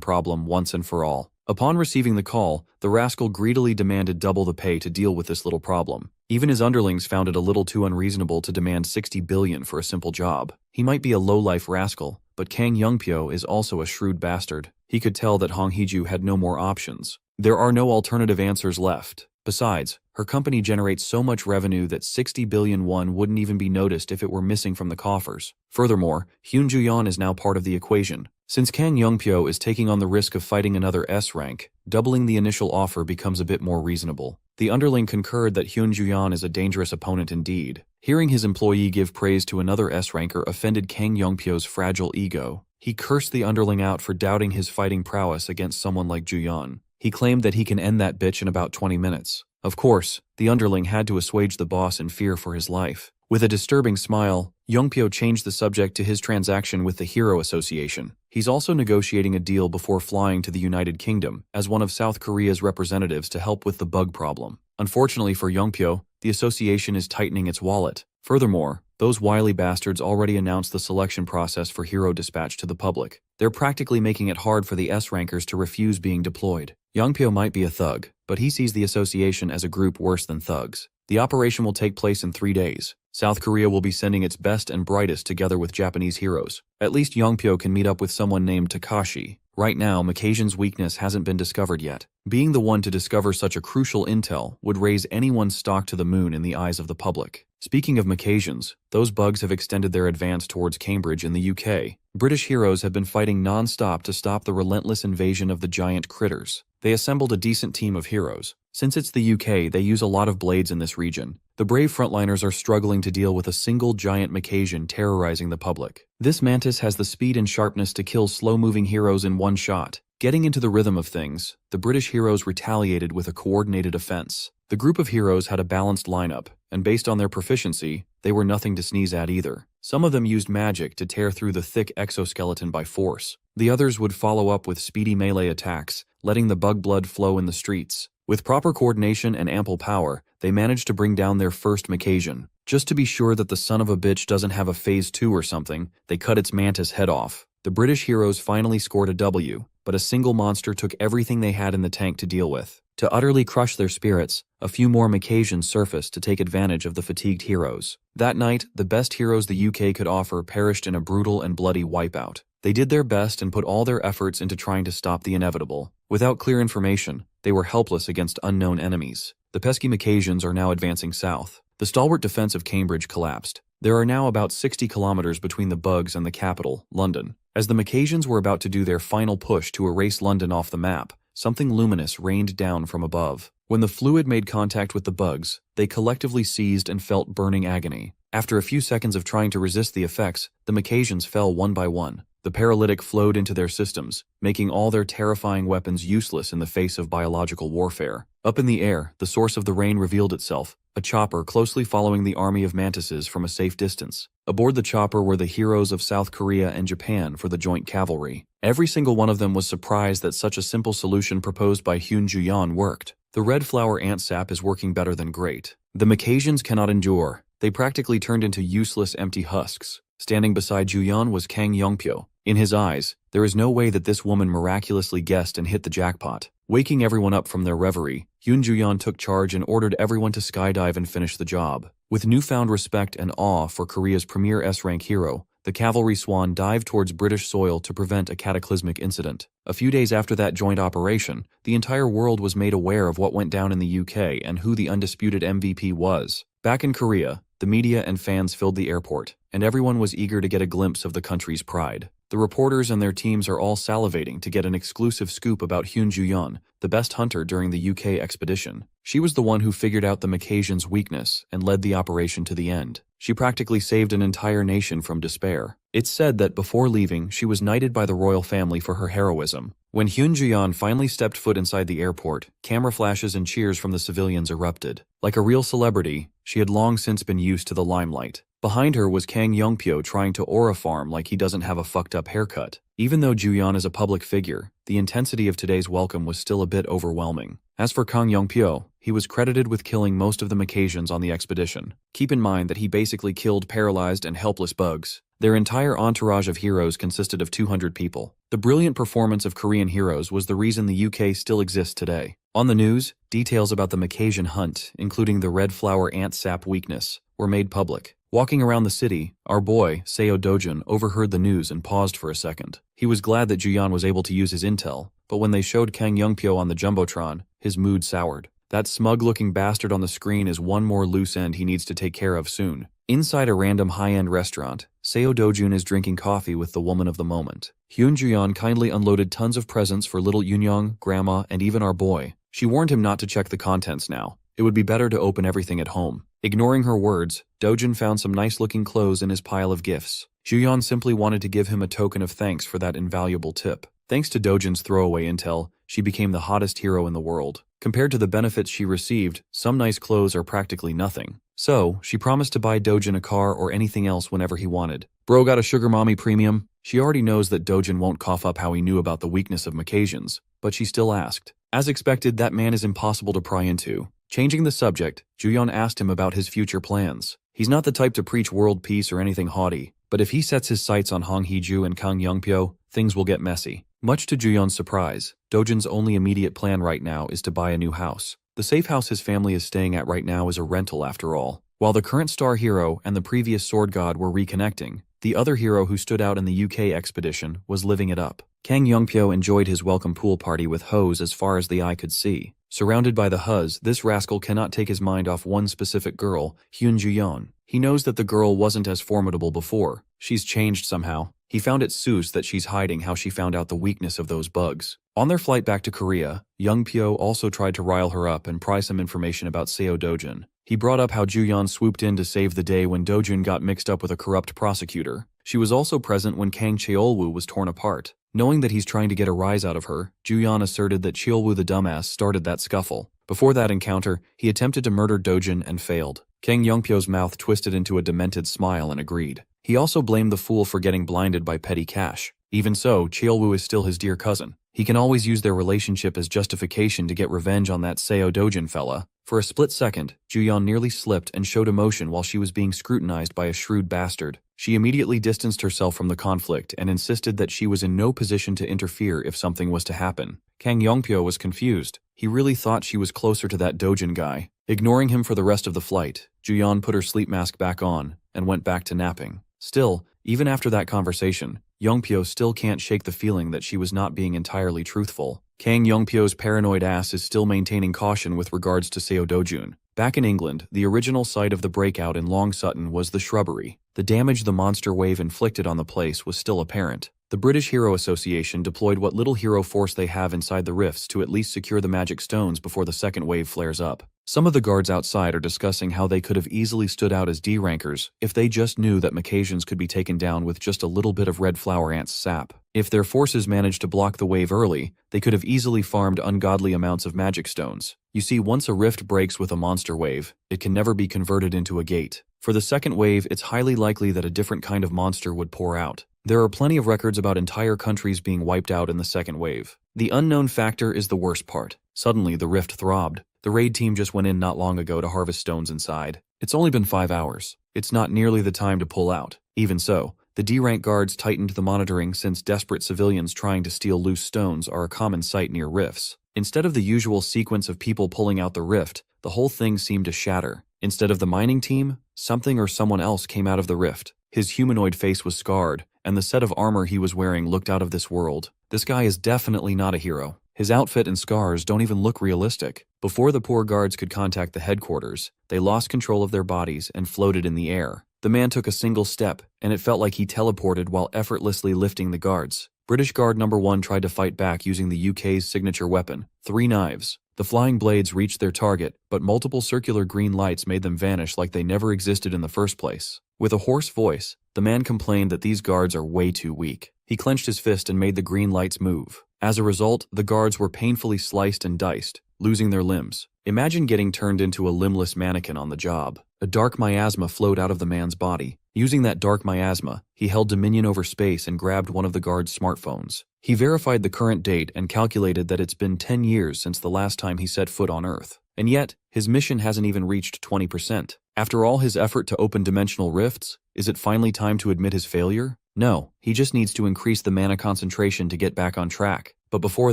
problem once and for all. Upon receiving the call, the rascal greedily demanded double the pay to deal with this little problem. Even his underlings found it a little too unreasonable to demand 60 billion for a simple job. He might be a low-life rascal, but Kang Young-pyo is also a shrewd bastard. He could tell that Hong Hee-ju had no more options. There are no alternative answers left. Besides, her company generates so much revenue that 60 billion won wouldn't even be noticed if it were missing from the coffers. Furthermore, Hyunjuyeon is now part of the equation. Since Kang Young-pyo is taking on the risk of fighting another S-rank, doubling the initial offer becomes a bit more reasonable. The underling concurred that Hyunjuyeon is a dangerous opponent indeed. Hearing his employee give praise to another S-ranker offended Kang Young-pyo's fragile ego. He cursed the underling out for doubting his fighting prowess against someone like Juyeon. He claimed that he can end that bitch in about 20 minutes. Of course, the underling had to assuage the boss in fear for his life. With a disturbing smile, Young-pyo changed the subject to his transaction with the Hero Association. He's also negotiating a deal before flying to the United Kingdom as one of South Korea's representatives to help with the bug problem. Unfortunately for Young-pyo, the association is tightening its wallet. Furthermore, those wily bastards already announced the selection process for Hero Dispatch to the public. They're practically making it hard for the S-rankers to refuse being deployed. Young-pyo might be a thug, but he sees the association as a group worse than thugs. The operation will take place in 3 days. South Korea will be sending its best and brightest together with Japanese heroes. At least Young-pyo can meet up with someone named Takashi. Right now, Macasian's weakness hasn't been discovered yet. Being the one to discover such a crucial intel would raise anyone's stock to the moon in the eyes of the public. Speaking of Macasians, those bugs have extended their advance towards Cambridge in the UK. British heroes have been fighting non-stop to stop the relentless invasion of the giant critters. They assembled a decent team of heroes. Since it's the UK, they use a lot of blades in this region. The brave frontliners are struggling to deal with a single giant Macasian terrorizing the public. This mantis has the speed and sharpness to kill slow-moving heroes in one shot. Getting into the rhythm of things, the British heroes retaliated with a coordinated offense. The group of heroes had a balanced lineup, and based on their proficiency, they were nothing to sneeze at either. Some of them used magic to tear through the thick exoskeleton by force. The others would follow up with speedy melee attacks, letting the bug blood flow in the streets. With proper coordination and ample power, they managed to bring down their first Macasian. Just to be sure that the son of a bitch doesn't have a phase 2 or something, they cut its mantis head off. The British heroes finally scored a W, but a single monster took everything they had in the tank to deal with. To utterly crush their spirits, a few more Macasians surfaced to take advantage of the fatigued heroes. That night, the best heroes the UK could offer perished in a brutal and bloody wipeout. They did their best and put all their efforts into trying to stop the inevitable. Without clear information, they were helpless against unknown enemies. The pesky Macasians are now advancing south. The stalwart defense of Cambridge collapsed. There are now about 60 kilometers between the bugs and the capital, London. As the Macasians were about to do their final push to erase London off the map, something luminous rained down from above. When the fluid made contact with the bugs, they collectively seized and felt burning agony. After a few seconds of trying to resist the effects, the Macasians fell one by one. The paralytic flowed into their systems, making all their terrifying weapons useless in the face of biological warfare. Up in the air, the source of the rain revealed itself, a chopper closely following the army of mantises from a safe distance. Aboard the chopper were the heroes of South Korea and Japan for the joint cavalry. Every single one of them was surprised that such a simple solution proposed by Hyun Ju-yeon worked. The red flower ant sap is working better than great. The Macasians cannot endure. They practically turned into useless empty husks. Standing beside Ju-yeon was Kang Yongpyo. In his eyes, there is no way that this woman miraculously guessed and hit the jackpot. Waking everyone up from their reverie, Hyun Ju-yeon took charge and ordered everyone to skydive and finish the job. With newfound respect and awe for Korea's premier S-rank hero, the cavalry swan dived towards British soil to prevent a cataclysmic incident. A few days after that joint operation, the entire world was made aware of what went down in the UK and who the undisputed MVP was. Back in Korea, the media and fans filled the airport, and everyone was eager to get a glimpse of the country's pride. The reporters and their teams are all salivating to get an exclusive scoop about Hyun Ju-yeon, the best hunter during the UK expedition. She was the one who figured out the Macasians' weakness and led the operation to the end. She practically saved an entire nation from despair. It's said that before leaving, she was knighted by the royal family for her heroism. When Hyun Ju-yeon finally stepped foot inside the airport, camera flashes and cheers from the civilians erupted. Like a real celebrity, she had long since been used to the limelight. Behind her was Kang Yongpyo trying to aura farm like he doesn't have a fucked up haircut. Even though Ju-yeon is a public figure, the intensity of today's welcome was still a bit overwhelming. As for Kang Yongpyo, he was credited with killing most of the Macasians on the expedition. Keep in mind that he basically killed paralyzed and helpless bugs. Their entire entourage of heroes consisted of 200 people. The brilliant performance of Korean heroes was the reason the UK still exists today. On the news, details about the Macasian hunt, including the red flower ant sap weakness, were made public. Walking around the city, our boy, Seo Dojun, overheard the news and paused for a second. He was glad that Ju-yeon was able to use his intel, but when they showed Kang Yongpyo on the jumbotron, his mood soured. That smug-looking bastard on the screen is one more loose end he needs to take care of soon. Inside a random high-end restaurant, Seo Dojun is drinking coffee with the woman of the moment. Hyun Ju-yeon kindly unloaded tons of presents for little Yunyoung, Grandma, and even our boy. She warned him not to check the contents now. It would be better to open everything at home. Ignoring her words, Dojun found some nice-looking clothes in his pile of gifts. Ju-yeon simply wanted to give him a token of thanks for that invaluable tip. Thanks to Dojun's throwaway intel, she became the hottest hero in the world. Compared to the benefits she received, some nice clothes are practically nothing. So, she promised to buy Dojun a car or anything else whenever he wanted. Bro got a sugar mommy premium? She already knows that Dojun won't cough up how he knew about the weakness of Macasians, but she still asked. As expected, that man is impossible to pry into. Changing the subject, Ju-yeon asked him about his future plans. He's not the type to preach world peace or anything haughty, but if he sets his sights on Hong Hee-ju and Kang Yongpyo, things will get messy. Much to Ju-yeon's surprise, Dojun's only immediate plan right now is to buy a new house. The safe house his family is staying at right now is a rental after all. While the current star hero and the previous sword god were reconnecting, the other hero who stood out in the UK expedition was living it up. Kang Yongpyo enjoyed his welcome pool party with hoes as far as the eye could see. Surrounded by the huz, this rascal cannot take his mind off one specific girl, Hyun Ju-yeon. He knows that the girl wasn't as formidable before. She's changed somehow. He found it sus that she's hiding how she found out the weakness of those bugs. On their flight back to Korea, Yongpyo also tried to rile her up and pry some information about Seo Dojun. He brought up how Ju-yeon swooped in to save the day when Dojun got mixed up with a corrupt prosecutor. She was also present when Kang Cheolwoo was torn apart. Knowing that he's trying to get a rise out of her, Ju-yeon asserted that Cheolwoo the dumbass started that scuffle. Before that encounter, he attempted to murder Dojun and failed. Kang Yongpyo's mouth twisted into a demented smile and agreed. He also blamed the fool for getting blinded by petty cash. Even so, Cheolwoo is still his dear cousin. He can always use their relationship as justification to get revenge on that Seo Dojun fella. For a split second, Ju-yeon nearly slipped and showed emotion while she was being scrutinized by a shrewd bastard. She immediately distanced herself from the conflict and insisted that she was in no position to interfere if something was to happen. Kang Yongpyo was confused. He really thought she was closer to that Dojun guy. Ignoring him for the rest of the flight, Ju-yeon put her sleep mask back on and went back to napping. Still, even after that conversation, Yongpyo still can't shake the feeling that she was not being entirely truthful. Kang Yongpyo's paranoid ass is still maintaining caution with regards to Seo Dojun. Back in England, the original site of the breakout in Long Sutton was the shrubbery. The damage the monster wave inflicted on the place was still apparent. The British Hero Association deployed what little hero force they have inside the rifts to at least secure the magic stones before the second wave flares up. Some of the guards outside are discussing how they could have easily stood out as D-rankers if they just knew that Macasians could be taken down with just a little bit of red flower ants sap. If their forces managed to block the wave early, they could have easily farmed ungodly amounts of magic stones. You see, once a rift breaks with a monster wave, it can never be converted into a gate. For the second wave, it's highly likely that a different kind of monster would pour out. There are plenty of records about entire countries being wiped out in the second wave. The unknown factor is the worst part. Suddenly, the rift throbbed. The raid team just went in not long ago to harvest stones inside. It's only been 5 hours. It's not nearly the time to pull out. Even so, the D-rank guards tightened the monitoring since desperate civilians trying to steal loose stones are a common sight near rifts. Instead of the usual sequence of people pulling out the rift, the whole thing seemed to shatter. Instead of the mining team, something or someone else came out of the rift. His humanoid face was scarred, and the set of armor he was wearing looked out of this world. This guy is definitely not a hero. His outfit and scars don't even look realistic. Before the poor guards could contact the headquarters, they lost control of their bodies and floated in the air. The man took a single step, and it felt like he teleported while effortlessly lifting the guards. British Guard number 1 tried to fight back using the UK's signature weapon, 3 knives. The flying blades reached their target, but multiple circular green lights made them vanish like they never existed in the first place. With a hoarse voice, the man complained that these guards are way too weak. He clenched his fist and made the green lights move. As a result, the guards were painfully sliced and diced, losing their limbs. Imagine getting turned into a limbless mannequin on the job. A dark miasma flowed out of the man's body. Using that dark miasma, he held dominion over space and grabbed one of the guards' smartphones. He verified the current date and calculated that it's been 10 years since the last time he set foot on Earth. And yet, his mission hasn't even reached 20%. After all his effort to open dimensional rifts, is it finally time to admit his failure? No, he just needs to increase the mana concentration to get back on track. But before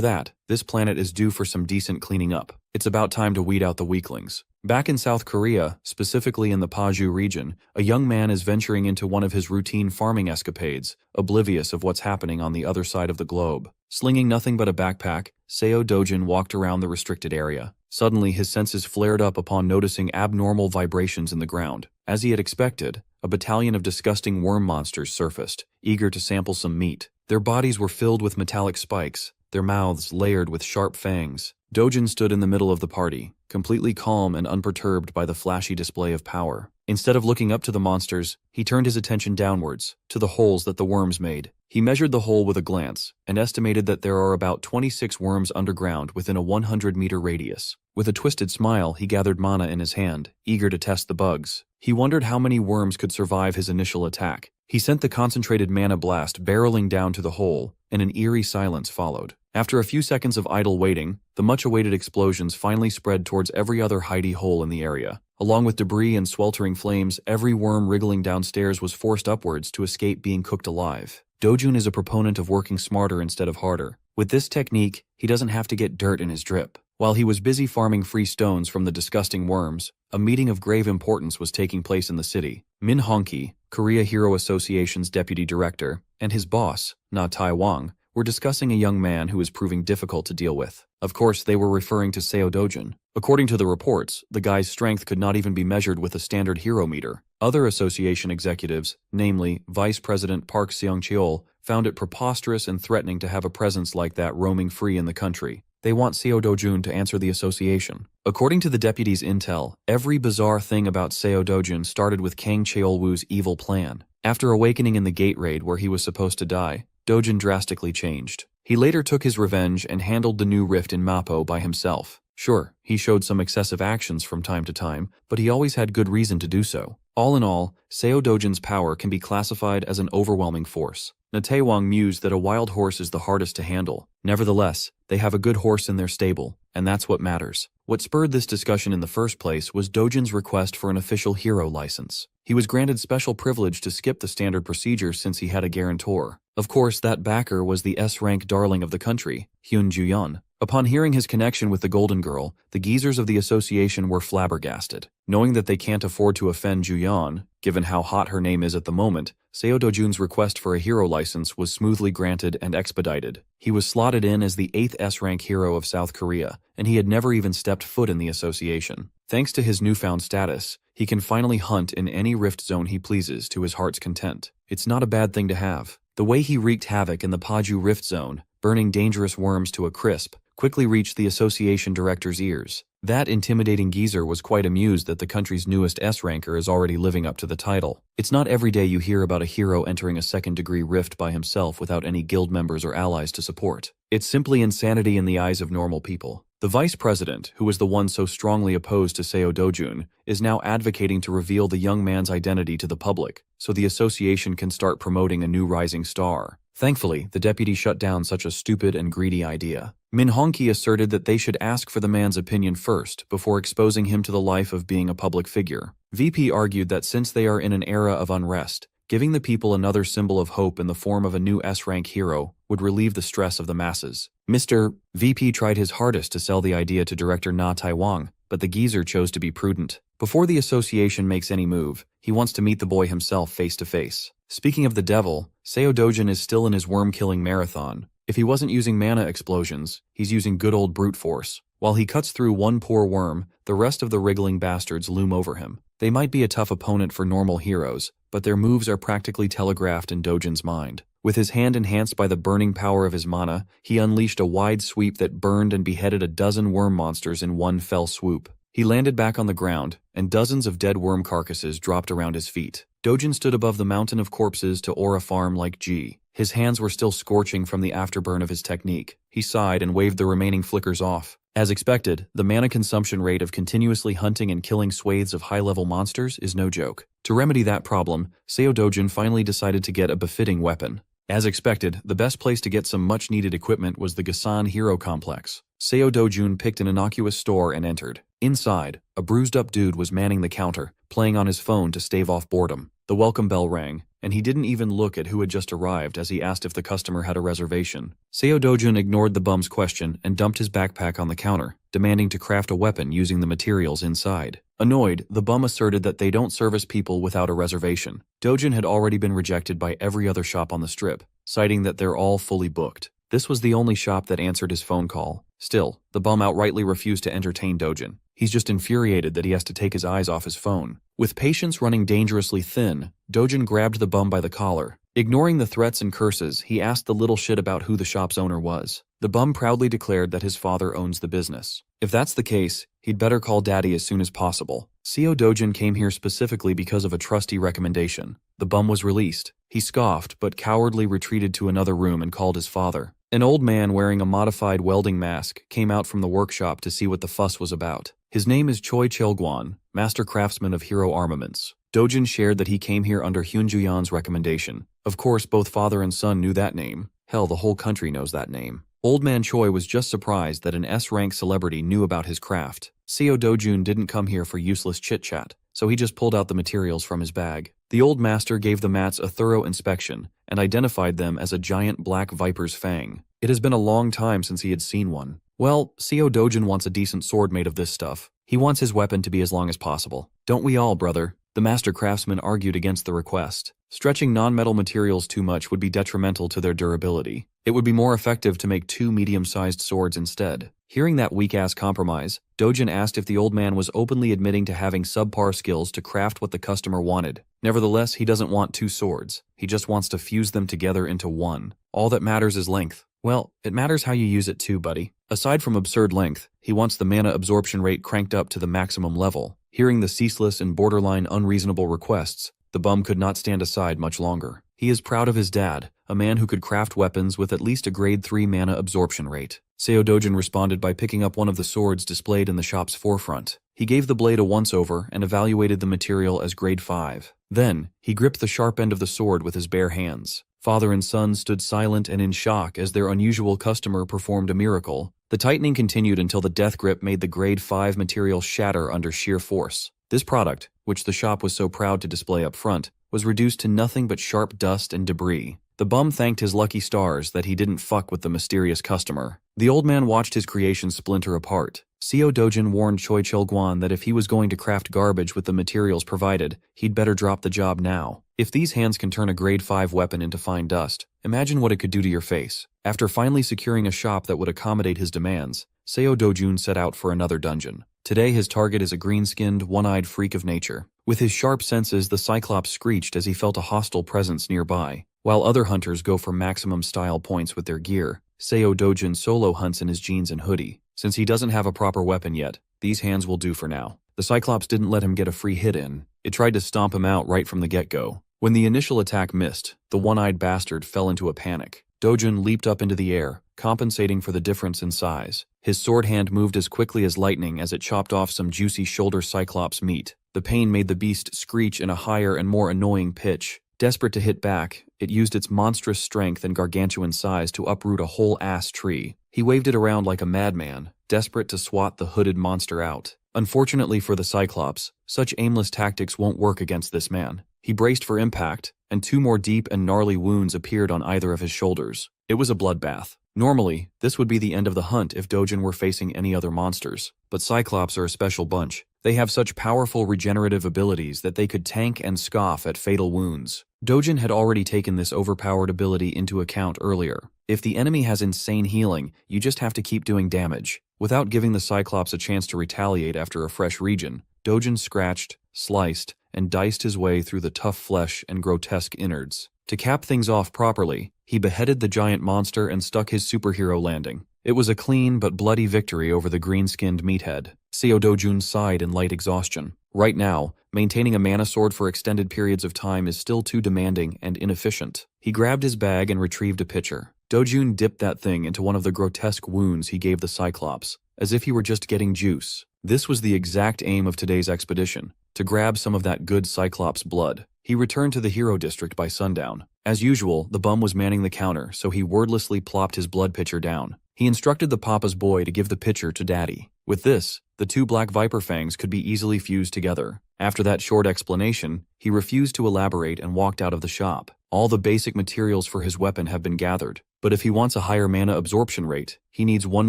that, this planet is due for some decent cleaning up. It's about time to weed out the weaklings. Back in South Korea, specifically in the Paju region, a young man is venturing into one of his routine farming escapades, oblivious of what's happening on the other side of the globe. Slinging nothing but a backpack, Seo Dojin walked around the restricted area. Suddenly, his senses flared up upon noticing abnormal vibrations in the ground. As he had expected, a battalion of disgusting worm monsters surfaced, eager to sample some meat. Their bodies were filled with metallic spikes, their mouths layered with sharp fangs. Dojin stood in the middle of the party, completely calm and unperturbed by the flashy display of power. Instead of looking up to the monsters, he turned his attention downwards, to the holes that the worms made. He measured the hole with a glance, and estimated that there are about 26 worms underground within a 100-meter radius. With a twisted smile, he gathered mana in his hand, eager to test the bugs. He wondered how many worms could survive his initial attack. He sent the concentrated mana blast barreling down to the hole, and an eerie silence followed. After a few seconds of idle waiting, the much-awaited explosions finally spread towards every other hidey hole in the area. Along with debris and sweltering flames, every worm wriggling downstairs was forced upwards to escape being cooked alive. Dojun is a proponent of working smarter instead of harder. With this technique, he doesn't have to get dirt in his drip. While he was busy farming free stones from the disgusting worms, a meeting of grave importance was taking place in the city. Min Hongki, Korea Hero Association's deputy director, and his boss, Na Tai Wang, were discussing a young man who was proving difficult to deal with. Of course, they were referring to Seo Dojin. According to the reports, the guy's strength could not even be measured with a standard hero meter. Other association executives, namely Vice President Park Seong-cheol, found it preposterous and threatening to have a presence like that roaming free in the country. They want Seo Dojun to answer the association. According to the deputy's intel, every bizarre thing about Seo Dojun started with Kang Cheol-woo's evil plan. After awakening in the gate raid where he was supposed to die, Dojin drastically changed. He later took his revenge and handled the new rift in Mapo by himself. Sure, he showed some excessive actions from time to time, but he always had good reason to do so. All in all, Seo Dojin's power can be classified as an overwhelming force. Natewang mused that a wild horse is the hardest to handle. Nevertheless, they have a good horse in their stable, and that's what matters. What spurred this discussion in the first place was Dojin's request for an official hero license. He was granted special privilege to skip the standard procedure since he had a guarantor. Of course, that backer was the S-rank darling of the country, Hyun Ju-yeon. Upon hearing his connection with the Golden Girl, the geezers of the association were flabbergasted. Knowing that they can't afford to offend Ju-yeon, given how hot her name is at the moment, Seo Dojun's request for a hero license was smoothly granted and expedited. He was slotted in as the 8th S-rank hero of South Korea, and he had never even stepped foot in the association. Thanks to his newfound status, he can finally hunt in any rift zone he pleases to his heart's content. It's not a bad thing to have. The way he wreaked havoc in the Paju rift zone, burning dangerous worms to a crisp, quickly reached the association director's ears. That intimidating geezer was quite amused that the country's newest S-ranker is already living up to the title. It's not every day you hear about a hero entering a second-degree rift by himself without any guild members or allies to support. It's simply insanity in the eyes of normal people. The vice president, who was the one so strongly opposed to Seo Dojun, is now advocating to reveal the young man's identity to the public, so the association can start promoting a new rising star. Thankfully, the deputy shut down such a stupid and greedy idea. Min Hongki asserted that they should ask for the man's opinion first before exposing him to the life of being a public figure. VP argued that since they are in an era of unrest, giving the people another symbol of hope in the form of a new S-rank hero would relieve the stress of the masses. Mr. VP tried his hardest to sell the idea to director Na Taiwang, but the geezer chose to be prudent. Before the association makes any move, he wants to meet the boy himself face to face. Speaking of the devil, Seo Dojun is still in his worm-killing marathon. If he wasn't using mana explosions, he's using good old brute force. While he cuts through one poor worm, the rest of the wriggling bastards loom over him. They might be a tough opponent for normal heroes, but their moves are practically telegraphed in Dojun's mind. With his hand enhanced by the burning power of his mana, he unleashed a wide sweep that burned and beheaded a dozen worm monsters in one fell swoop. He landed back on the ground, and dozens of dead worm carcasses dropped around his feet. Dojun stood above the mountain of corpses to aura farm like G. His hands were still scorching from the afterburn of his technique. He sighed and waved the remaining flickers off. As expected, the mana consumption rate of continuously hunting and killing swathes of high-level monsters is no joke. To remedy that problem, Seo Dojun finally decided to get a befitting weapon. As expected, the best place to get some much-needed equipment was the Gasan Hero Complex. Seo Dojun picked an innocuous store and entered. Inside, a bruised-up dude was manning the counter, playing on his phone to stave off boredom. The welcome bell rang, and he didn't even look at who had just arrived as he asked if the customer had a reservation. Seo Dojun ignored the bum's question and dumped his backpack on the counter, demanding to craft a weapon using the materials inside. Annoyed, the bum asserted that they don't service people without a reservation. Dojun had already been rejected by every other shop on the strip, citing that they're all fully booked. This was the only shop that answered his phone call. Still, the bum outrightly refused to entertain Dojun. He's just infuriated that he has to take his eyes off his phone. With patience running dangerously thin, Dojun grabbed the bum by the collar. Ignoring the threats and curses, he asked the little shit about who the shop's owner was. The bum proudly declared that his father owns the business. If that's the case, he'd better call daddy as soon as possible. Seo Dojun came here specifically because of a trusty recommendation. The bum was released. He scoffed, but cowardly retreated to another room and called his father. An old man wearing a modified welding mask came out from the workshop to see what the fuss was about. His name is Choi Cheolguan, master craftsman of hero armaments. Dojun shared that he came here under Hyunjuyan's recommendation. Of course, both father and son knew that name. Hell, the whole country knows that name. Old man Choi was just surprised that an S-rank celebrity knew about his craft. Seo Dojun didn't come here for useless chit-chat, so he just pulled out the materials from his bag. The old master gave the mats a thorough inspection and identified them as a giant black viper's fang. It has been a long time since he had seen one. Well, Seo Dojun wants a decent sword made of this stuff. He wants his weapon to be as long as possible. Don't we all, brother? The master craftsman argued against the request. Stretching non-metal materials too much would be detrimental to their durability. It would be more effective to make 2 medium-sized swords instead. Hearing that weak-ass compromise, Dojun asked if the old man was openly admitting to having subpar skills to craft what the customer wanted. Nevertheless, he doesn't want 2 swords. He just wants to fuse them together into one. All that matters is length. Well, it matters how you use it too, buddy. Aside from absurd length, he wants the mana absorption rate cranked up to the maximum level. Hearing the ceaseless and borderline unreasonable requests, the bum could not stand aside much longer. He is proud of his dad, a man who could craft weapons with at least a grade 3 mana absorption rate. Seo Dojun responded by picking up one of the swords displayed in the shop's forefront. He gave the blade a once-over and evaluated the material as grade 5. Then, he gripped the sharp end of the sword with his bare hands. Father and son stood silent and in shock as their unusual customer performed a miracle. The tightening continued until the death grip made the grade 5 material shatter under sheer force. This product, which the shop was so proud to display up front, was reduced to nothing but sharp dust and debris. The bum thanked his lucky stars that he didn't fuck with the mysterious customer. The old man watched his creation splinter apart. Seo Dojin warned Choi Chil-guan that if he was going to craft garbage with the materials provided, he'd better drop the job now. If these hands can turn a grade 5 weapon into fine dust, imagine what it could do to your face. After finally securing a shop that would accommodate his demands, Seo Dojun set out for another dungeon. Today his target is a green-skinned, one-eyed freak of nature. With his sharp senses, the Cyclops screeched as he felt a hostile presence nearby. While other hunters go for maximum style points with their gear, Seo Dojin solo hunts in his jeans and hoodie. Since he doesn't have a proper weapon yet, these hands will do for now. The Cyclops didn't let him get a free hit in. It tried to stomp him out right from the get-go. When the initial attack missed, the one-eyed bastard fell into a panic. Dojin leaped up into the air, compensating for the difference in size. His sword hand moved as quickly as lightning as it chopped off some juicy shoulder Cyclops meat. The pain made the beast screech in a higher and more annoying pitch. Desperate to hit back, it used its monstrous strength and gargantuan size to uproot a whole ass tree. He waved it around like a madman, desperate to swat the hooded monster out. Unfortunately for the Cyclops, such aimless tactics won't work against this man. He braced for impact, and 2 more deep and gnarly wounds appeared on either of his shoulders. It was a bloodbath. Normally, this would be the end of the hunt if Dojin were facing any other monsters, but Cyclops are a special bunch. They have such powerful regenerative abilities that they could tank and scoff at fatal wounds. Dojin had already taken this overpowered ability into account earlier. If the enemy has insane healing, you just have to keep doing damage. Without giving the Cyclops a chance to retaliate after a fresh region, Dojin scratched, sliced, and diced his way through the tough flesh and grotesque innards. To cap things off properly, he beheaded the giant monster and stuck his superhero landing. It was a clean but bloody victory over the green-skinned meathead. Seo Dojun sighed in light exhaustion. Right now, maintaining a mana sword for extended periods of time is still too demanding and inefficient. He grabbed his bag and retrieved a pitcher. Dojun dipped that thing into one of the grotesque wounds he gave the Cyclops, as if he were just getting juice. This was the exact aim of today's expedition, to grab some of that good Cyclops blood. He returned to the Hero District by sundown. As usual, the bum was manning the counter, so he wordlessly plopped his blood pitcher down. He instructed the Papa's boy to give the pitcher to Daddy. With this, the 2 black viper fangs could be easily fused together. After that short explanation, he refused to elaborate and walked out of the shop. All the basic materials for his weapon have been gathered, but if he wants a higher mana absorption rate, he needs one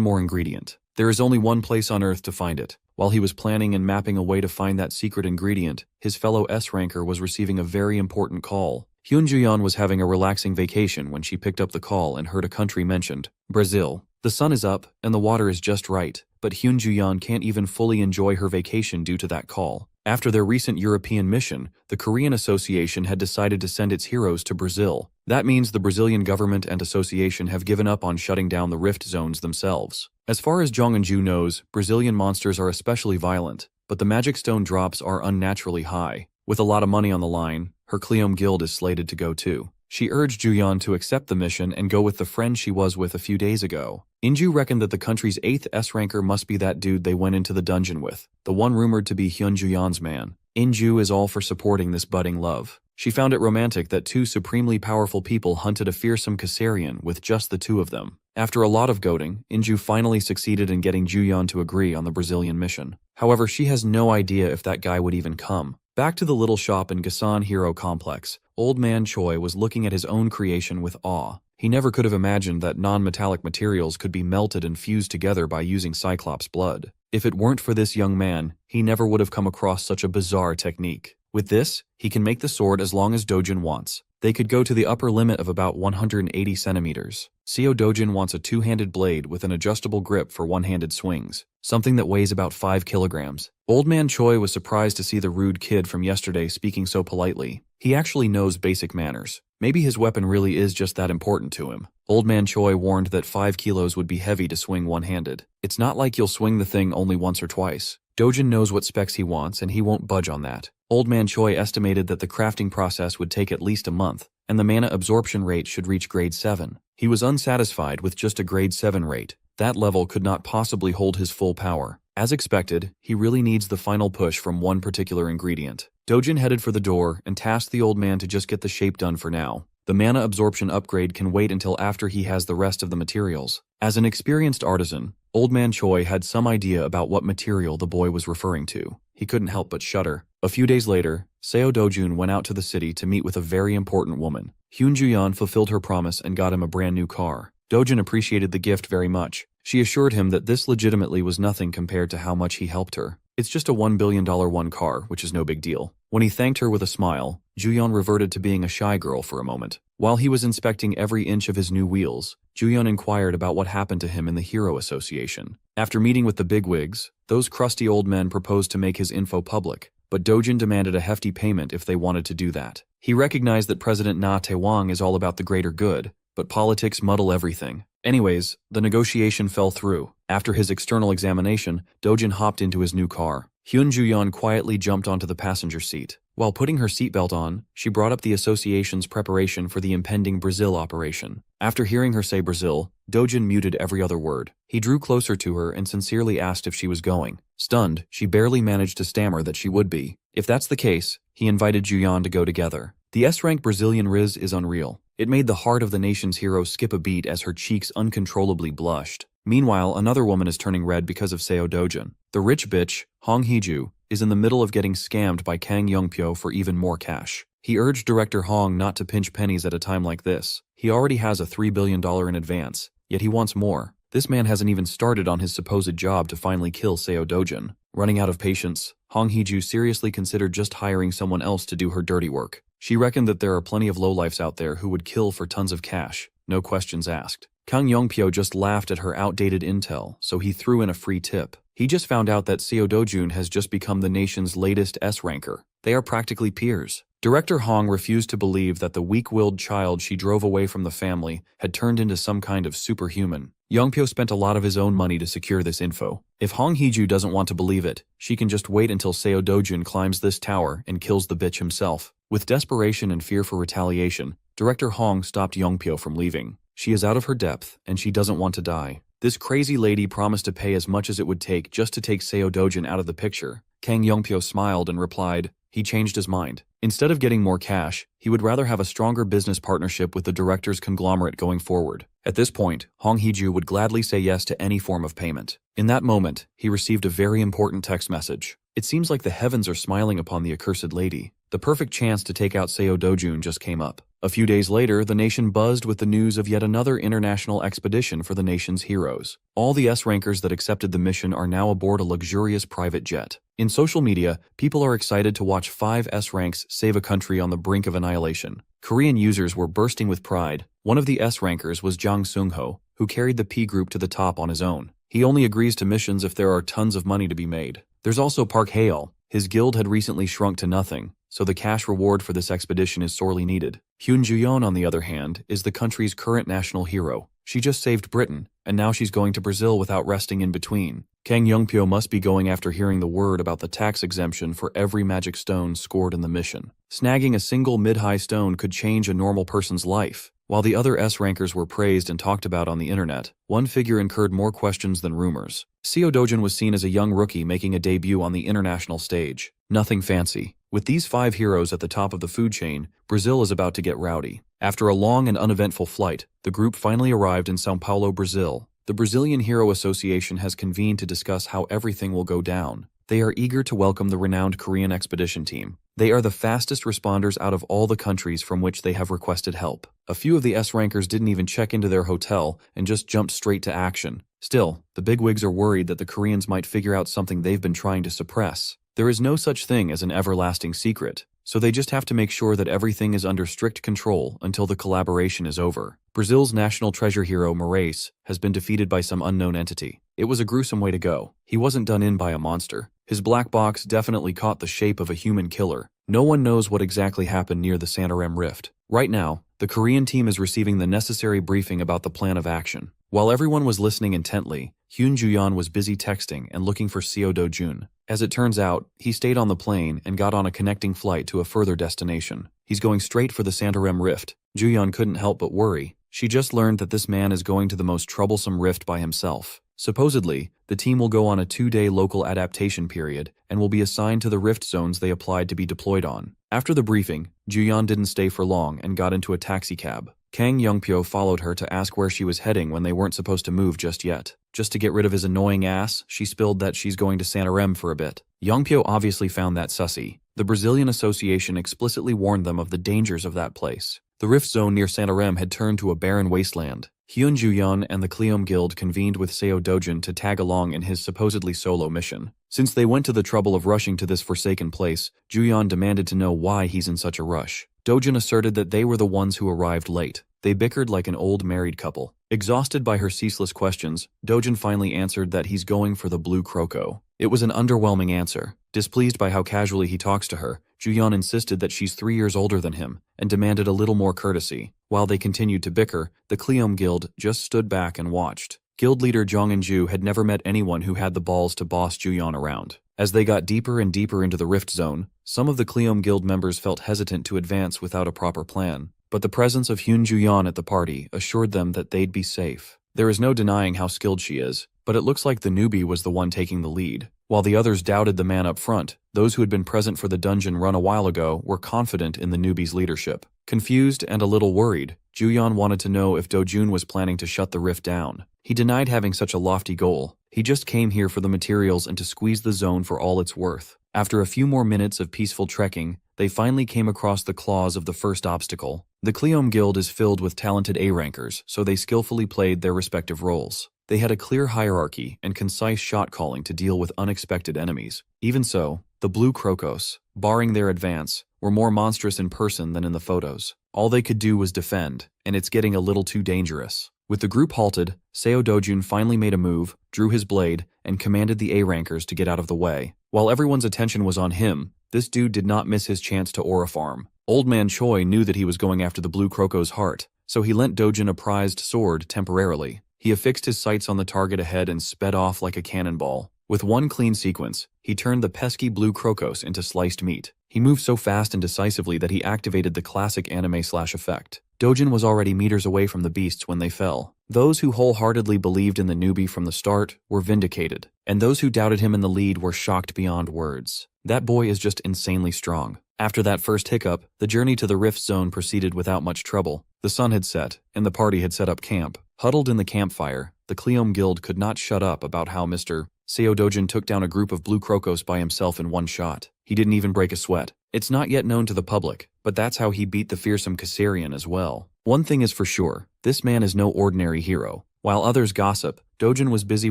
more ingredient. There is only one place on Earth to find it. While he was planning and mapping a way to find that secret ingredient, his fellow S-ranker was receiving a very important call. Hyun Juyeon was having a relaxing vacation when she picked up the call and heard a country mentioned, Brazil. The sun is up, and the water is just right, but Hyun Juyeon can't even fully enjoy her vacation due to that call. After their recent European mission, the Korean Association had decided to send its heroes to Brazil. That means the Brazilian government and association have given up on shutting down the rift zones themselves. As far as Jong Eun-ju knows, Brazilian monsters are especially violent, but the magic stone drops are unnaturally high. With a lot of money on the line, her Cleome guild is slated to go too. She urged Juyeon to accept the mission and go with the friend she was with a few days ago. Inju reckoned that the country's 8th S-ranker must be that dude they went into the dungeon with, the one rumored to be Hyun Juyeon's man. Inju is all for supporting this budding love. She found it romantic that 2 supremely powerful people hunted a fearsome Caesarian with just the 2 of them. After a lot of goading, Inju finally succeeded in getting Juyeon to agree on the Brazilian mission. However, she has no idea if that guy would even come. Back to the little shop in Gasan Hero Complex, Old Man Choi was looking at his own creation with awe. He never could have imagined that non-metallic materials could be melted and fused together by using Cyclops blood. If it weren't for this young man, he never would have come across such a bizarre technique. With this, he can make the sword as long as Dojin wants. They could go to the upper limit of about 180 centimeters. Seo Dojin wants a 2-handed blade with an adjustable grip for one-handed swings, something that weighs about 5 kilograms. Old Man Choi was surprised to see the rude kid from yesterday speaking so politely. He actually knows basic manners. Maybe his weapon really is just that important to him. Old Man Choi warned that 5 kilos would be heavy to swing one-handed. It's not like you'll swing the thing only once or twice. Dojin knows what specs he wants and he won't budge on that. Old Man Choi estimated that the crafting process would take at least a month, and the mana absorption rate should reach grade 7. He was unsatisfied with just a grade 7 rate. That level could not possibly hold his full power. As expected, he really needs the final push from one particular ingredient. Dojin headed for the door and tasked the old man to just get the shape done for now. The mana absorption upgrade can wait until after he has the rest of the materials. As an experienced artisan, Old Man Choi had some idea about what material the boy was referring to. He couldn't help but shudder. A few days later, Seo Dojun went out to the city to meet with a very important woman. Hyun Juyeon fulfilled her promise and got him a brand new car. Dojun appreciated the gift very much. She assured him that this legitimately was nothing compared to how much he helped her. It's just a $1 billion one car, which is no big deal. When he thanked her with a smile, Juyeon reverted to being a shy girl for a moment. While he was inspecting every inch of his new wheels, Juyeon inquired about what happened to him in the Hero Association. After meeting with the bigwigs, those crusty old men proposed to make his info public, but Dojin demanded a hefty payment if they wanted to do that. He recognized that President Na Taewang is all about the greater good, but politics muddle everything. Anyways, the negotiation fell through. After his external examination, Dojin hopped into his new car. Hyun Juyeon quietly jumped onto the passenger seat. While putting her seatbelt on, she brought up the association's preparation for the impending Brazil operation. After hearing her say Brazil, Dojin muted every other word. He drew closer to her and sincerely asked if she was going. Stunned, she barely managed to stammer that she would be. If that's the case, he invited Juyeon to go together. The S-rank Brazilian Riz is unreal. It made the heart of the nation's hero skip a beat as her cheeks uncontrollably blushed. Meanwhile, another woman is turning red because of Seo Dojin. The rich bitch, Hong Hee-ju, is in the middle of getting scammed by Kang Young-pyo for even more cash. He urged director Hong not to pinch pennies at a time like this. He already has a $3 billion in advance, yet he wants more. This man hasn't even started on his supposed job to finally kill Seo Dojin. Running out of patience, Hong Hee-ju seriously considered just hiring someone else to do her dirty work. She reckoned that there are plenty of lowlifes out there who would kill for tons of cash, no questions asked. Kang Young-pyo just laughed at her outdated intel, so he threw in a free tip. He just found out that Seo Dojun has just become the nation's latest S-ranker. They are practically peers. Director Hong refused to believe that the weak-willed child she drove away from the family had turned into some kind of superhuman. Young-pyo spent a lot of his own money to secure this info. If Hong Hee-ju doesn't want to believe it, she can just wait until Seo Dojun climbs this tower and kills the bitch himself. With desperation and fear for retaliation, Director Hong stopped Young-pyo from leaving. She is out of her depth, and she doesn't want to die. This crazy lady promised to pay as much as it would take just to take Seo Dojin out of the picture. Kang Young-pyo smiled and replied, he changed his mind. Instead of getting more cash, he would rather have a stronger business partnership with the director's conglomerate going forward. At this point, Hong Hee-ju would gladly say yes to any form of payment. In that moment, he received a very important text message. It seems like the heavens are smiling upon the accursed lady. The perfect chance to take out Seo Dojun just came up. A few days later, the nation buzzed with the news of yet another international expedition for the nation's heroes. All the S-rankers that accepted the mission are now aboard a luxurious private jet. In social media, people are excited to watch 5 S-ranks save a country on the brink of annihilation. Korean users were bursting with pride. One of the S-rankers was Jang Sung-ho, who carried the P group to the top on his own. He only agrees to missions if there are tons of money to be made. There's also Park Hae-il. His guild had recently shrunk to nothing, so the cash reward for this expedition is sorely needed. Hyun Ju-yeon, on the other hand, is the country's current national hero. She just saved Britain, and now she's going to Brazil without resting in between. Kang Young-pyo must be going after hearing the word about the tax exemption for every magic stone scored in the mission. Snagging a single mid-high stone could change a normal person's life. While the other S-rankers were praised and talked about on the internet, one figure incurred more questions than rumors. Seo Dojin was seen as a young rookie making a debut on the international stage. Nothing fancy. With these 5 heroes at the top of the food chain, Brazil is about to get rowdy. After a long and uneventful flight, the group finally arrived in São Paulo, Brazil. The Brazilian Hero Association has convened to discuss how everything will go down. They are eager to welcome the renowned Korean expedition team. They are the fastest responders out of all the countries from which they have requested help. A few of the S-rankers didn't even check into their hotel and just jumped straight to action. Still, the bigwigs are worried that the Koreans might figure out something they've been trying to suppress. There is no such thing as an everlasting secret, so they just have to make sure that everything is under strict control until the collaboration is over. Brazil's national treasure hero, Moraes, has been defeated by some unknown entity. It was a gruesome way to go. He wasn't done in by a monster. His black box definitely caught the shape of a human killer. No one knows what exactly happened near the Santarem Rift. Right now, the Korean team is receiving the necessary briefing about the plan of action. While everyone was listening intently, Hyun Ju-yeon was busy texting and looking for Seo Do-jun. As it turns out, he stayed on the plane and got on a connecting flight to a further destination. He's going straight for the Santarem Rift. Ju-yeon couldn't help but worry. She just learned that this man is going to the most troublesome rift by himself. Supposedly, the team will go on a 2-day local adaptation period and will be assigned to the rift zones they applied to be deployed on. After the briefing, Ju-yeon didn't stay for long and got into a taxicab. Kang Young-pyo followed her to ask where she was heading when they weren't supposed to move just yet. Just to get rid of his annoying ass, she spilled that she's going to Santarem for a bit. Young-pyo obviously found that sussy. The Brazilian Association explicitly warned them of the dangers of that place. The rift zone near Santarem had turned to a barren wasteland. Hyun Ju-yeon and the Cleom Guild convened with Seo Dojin to tag along in his supposedly solo mission. Since they went to the trouble of rushing to this forsaken place, Ju-yeon demanded to know why he's in such a rush. Dojin asserted that they were the ones who arrived late. They bickered like an old married couple. Exhausted by her ceaseless questions, Dojin finally answered that he's going for the blue croco. It was an underwhelming answer. Displeased by how casually he talks to her, Ju-yeon insisted that she's 3 years older than him and demanded a little more courtesy. While they continued to bicker, the Cleom Guild just stood back and watched. Guild leader Jong In-ju had never met anyone who had the balls to boss Ju-yeon around. As they got deeper and deeper into the rift zone, some of the Cleom Guild members felt hesitant to advance without a proper plan. But the presence of Hyun Ju-yeon at the party assured them that they'd be safe. There is no denying how skilled she is, but it looks like the newbie was the one taking the lead. While the others doubted the man up front, those who had been present for the dungeon run a while ago were confident in the newbie's leadership. Confused and a little worried, Ju-yeon wanted to know if Do-jun was planning to shut the rift down. He denied having such a lofty goal. He just came here for the materials and to squeeze the zone for all it's worth. After a few more minutes of peaceful trekking, they finally came across the claws of the first obstacle. The Cleom Guild is filled with talented A-rankers, so they skillfully played their respective roles. They had a clear hierarchy and concise shot calling to deal with unexpected enemies. Even so, the blue crocos, barring their advance, were more monstrous in person than in the photos. All they could do was defend, and it's getting a little too dangerous. With the group halted, Seo Dojun finally made a move, drew his blade, and commanded the A-rankers to get out of the way. While everyone's attention was on him, this dude did not miss his chance to aura farm. Old Man Choi knew that he was going after the blue croco's heart, so he lent Dojin a prized sword temporarily. He affixed his sights on the target ahead and sped off like a cannonball. With one clean sequence, he turned the pesky blue crocos into sliced meat. He moved so fast and decisively that he activated the classic anime/effect. Dojin was already meters away from the beasts when they fell. Those who wholeheartedly believed in the newbie from the start were vindicated, and those who doubted him in the lead were shocked beyond words. That boy is just insanely strong. After that first hiccup, the journey to the rift zone proceeded without much trouble. The sun had set, and the party had set up camp. Huddled in the campfire, the Cleom Guild could not shut up about how Mr. Seo Dojin took down a group of blue crocos by himself in one shot. He didn't even break a sweat. It's not yet known to the public, but that's how he beat the fearsome Kassarian as well. One thing is for sure, this man is no ordinary hero. While others gossip, Dojin was busy